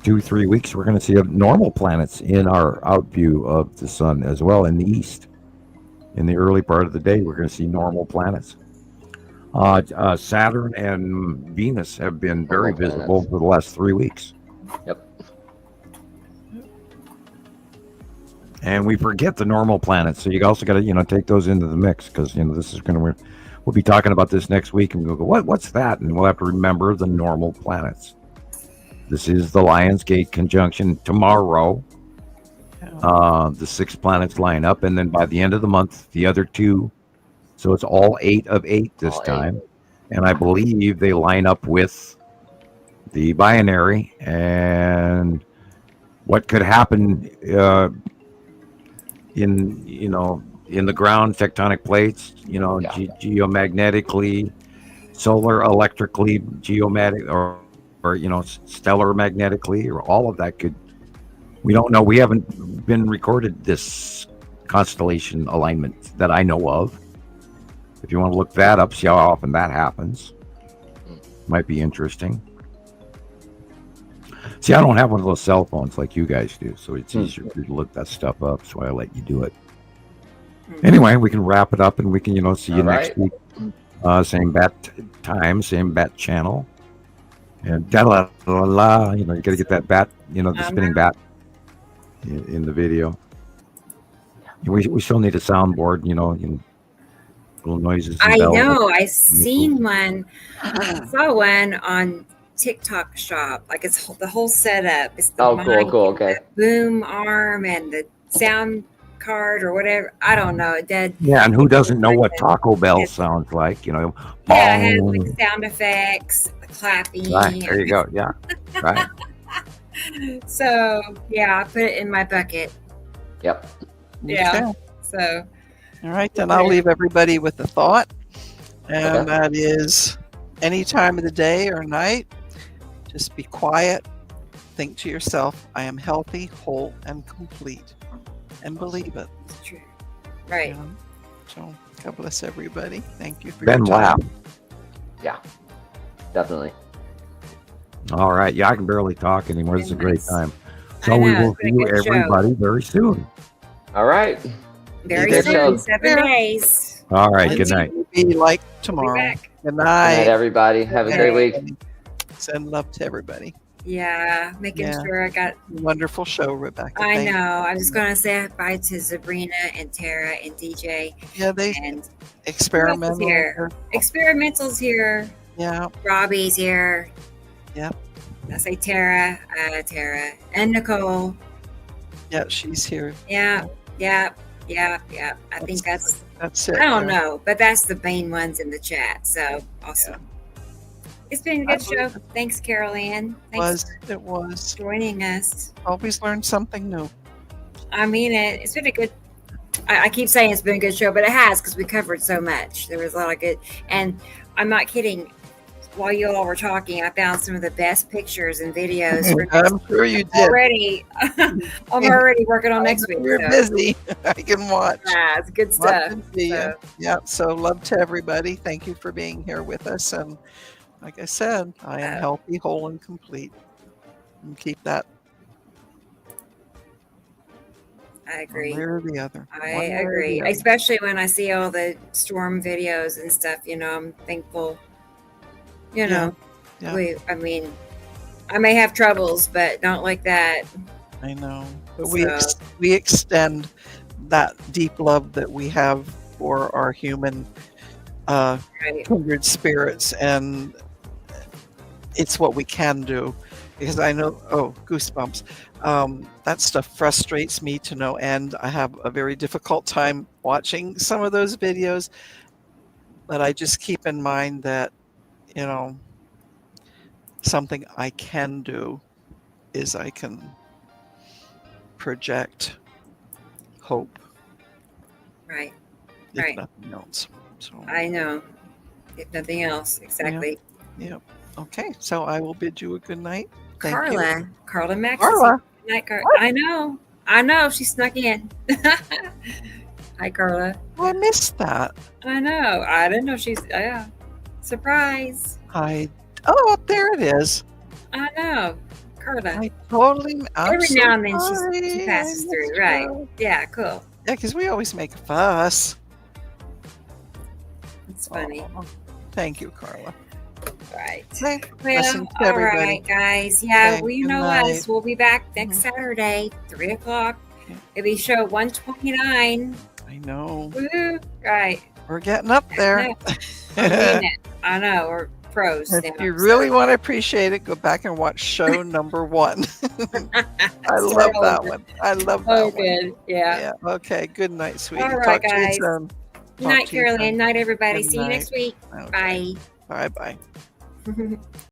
2-3 weeks, we're going to see normal planets in our out view of the sun as well in the east. In the early part of the day, we're going to see normal planets. Saturn and Venus have been very Normal visible planets. for the last 3 weeks. Yep. And we forget the normal planets, so you also got to take those into the mix because this is going to. We'll be talking about this next week, and we'll go, what's that? And we'll have to remember the normal planets. This is the Lions Gate conjunction tomorrow. The 6 planets line up, and then by the end of the month, the other 2. So it's all 8 of 8 this All 8. time, and I believe they line up with the binary and what could happen in the ground, tectonic plates, geomagnetically, solar electrically, geomagnetic, or stellar magnetically, or all of that could. We don't know. We haven't been recorded this constellation alignment that I know of. If you want to look that up, see how often that happens. Might be interesting. See, I don't have one of those cell phones like you guys do, so it's easier for you to look that stuff up. So I let you do it. Anyway, we can wrap it up, and we can, see you All next right. week. Same bat time, same bat channel, and da la la la. You got to get that bat, the spinning bat in the video. We still need a soundboard, little noises. And I bells. know. I seen one. I saw one on TikTok Shop. Like it's the whole setup. It's the mic, Cool. Okay. the boom arm, and the sound card or whatever. I don't know. It did. Yeah, and who doesn't know what Taco Bell sounds like? Yeah, it has bong. like sound effects, clapping. Right. There you go. Yeah. Right. So yeah, I put it in my bucket. Yep. Yeah. Okay. So All right, then I'll leave everybody with a thought, and Okay. that is any time of the day or night, just be quiet, think to yourself, I am healthy, whole, and complete, and believe it. it's true. Right. You know? So God bless everybody. Thank you for Ben your time. laugh. Yeah. Definitely. All right. Yeah, I can barely talk anymore. This is a great Nice. time. I So we know, will it's see been a you good show. everybody very soon. All right. Very Good show. soon, 7 days. All right. Good Lindsay night. will be like We'll be tomorrow. back. Good Good night. night, everybody. Have a great week. Send love to everybody. Yeah, making Yeah. sure I got. Wonderful show, Rebecca. I Thank know. you. I'm just gonna say bye to Sabrina and Tara and DJ Yeah, they and experimental. here? Experimental's here. Yeah. Robbie's here. Yep. I say Tara, and Nicole. Yeah, she's here. Yeah. I think that's. That's it. I don't there. know, but that's the main ones in the chat. So awesome. It's been a good show. Thanks, Carol Ann. Thanks It was. for joining us. Always learn something new. I mean it. It's been a good. I keep saying it's been a good show, but it has because we covered so much. There was a lot of good, and I'm not kidding. While you all were talking, I found some of the best pictures and videos. For I'm sure you did. already. I'm already working on next week. You're so. busy. I can watch. Yeah, it's good stuff. Love to see So, you. Yeah. So love to everybody. Thank you for being here with us. And like I said, I am healthy, whole, and complete. And keep that I agree. one way or the other. I One way or agree, the other. especially when I see all the storm videos and stuff. You know, I'm thankful. You know, Yeah. I mean, I may have troubles, but not like that. I know. But So- we extend that deep love that we have for our human Right. kindred spirits, and it's what we can do. Because I know, goosebumps. That stuff frustrates me to no end. I have a very difficult time watching some of those videos, but I just keep in mind that, you know, something I can do is I can project hope, Right. if Right. nothing else. So, I know. If nothing else, exactly. yeah. Okay, so I will bid you a good night. Thank Carla, you. Carla Max. Carla. Good night, I know. She snuck in. Hi, Carla. Oh, I missed that. I know. I didn't know she's. Yeah. Surprise. Oh, there it is. I know. Carla. I totally. I'm Every so now and then sorry. she I passes through. missed Right. her. Yeah. Cool. Yeah, because we always make a fuss. It's funny. Oh, thank you, Carla. Right. Okay, Well, blessings to all everybody. right, guys. Yeah, Okay, well, you good know night. us. We'll be back next Saturday, 3 o'clock. It'll be show 129. I know. Woo! Right. We're getting up there. I mean it. I know. We're pros now. If you really want to appreciate it, go back and watch show number 1. I love that one. I love that Oh, one. good. Yeah. Yeah. Okay. Good night, sweetie. All right, Talk to you guys. soon. Good night, Talk to you Carolyn. soon. Night, everybody. Good See you night. next week. Okay. Bye bye. Bye.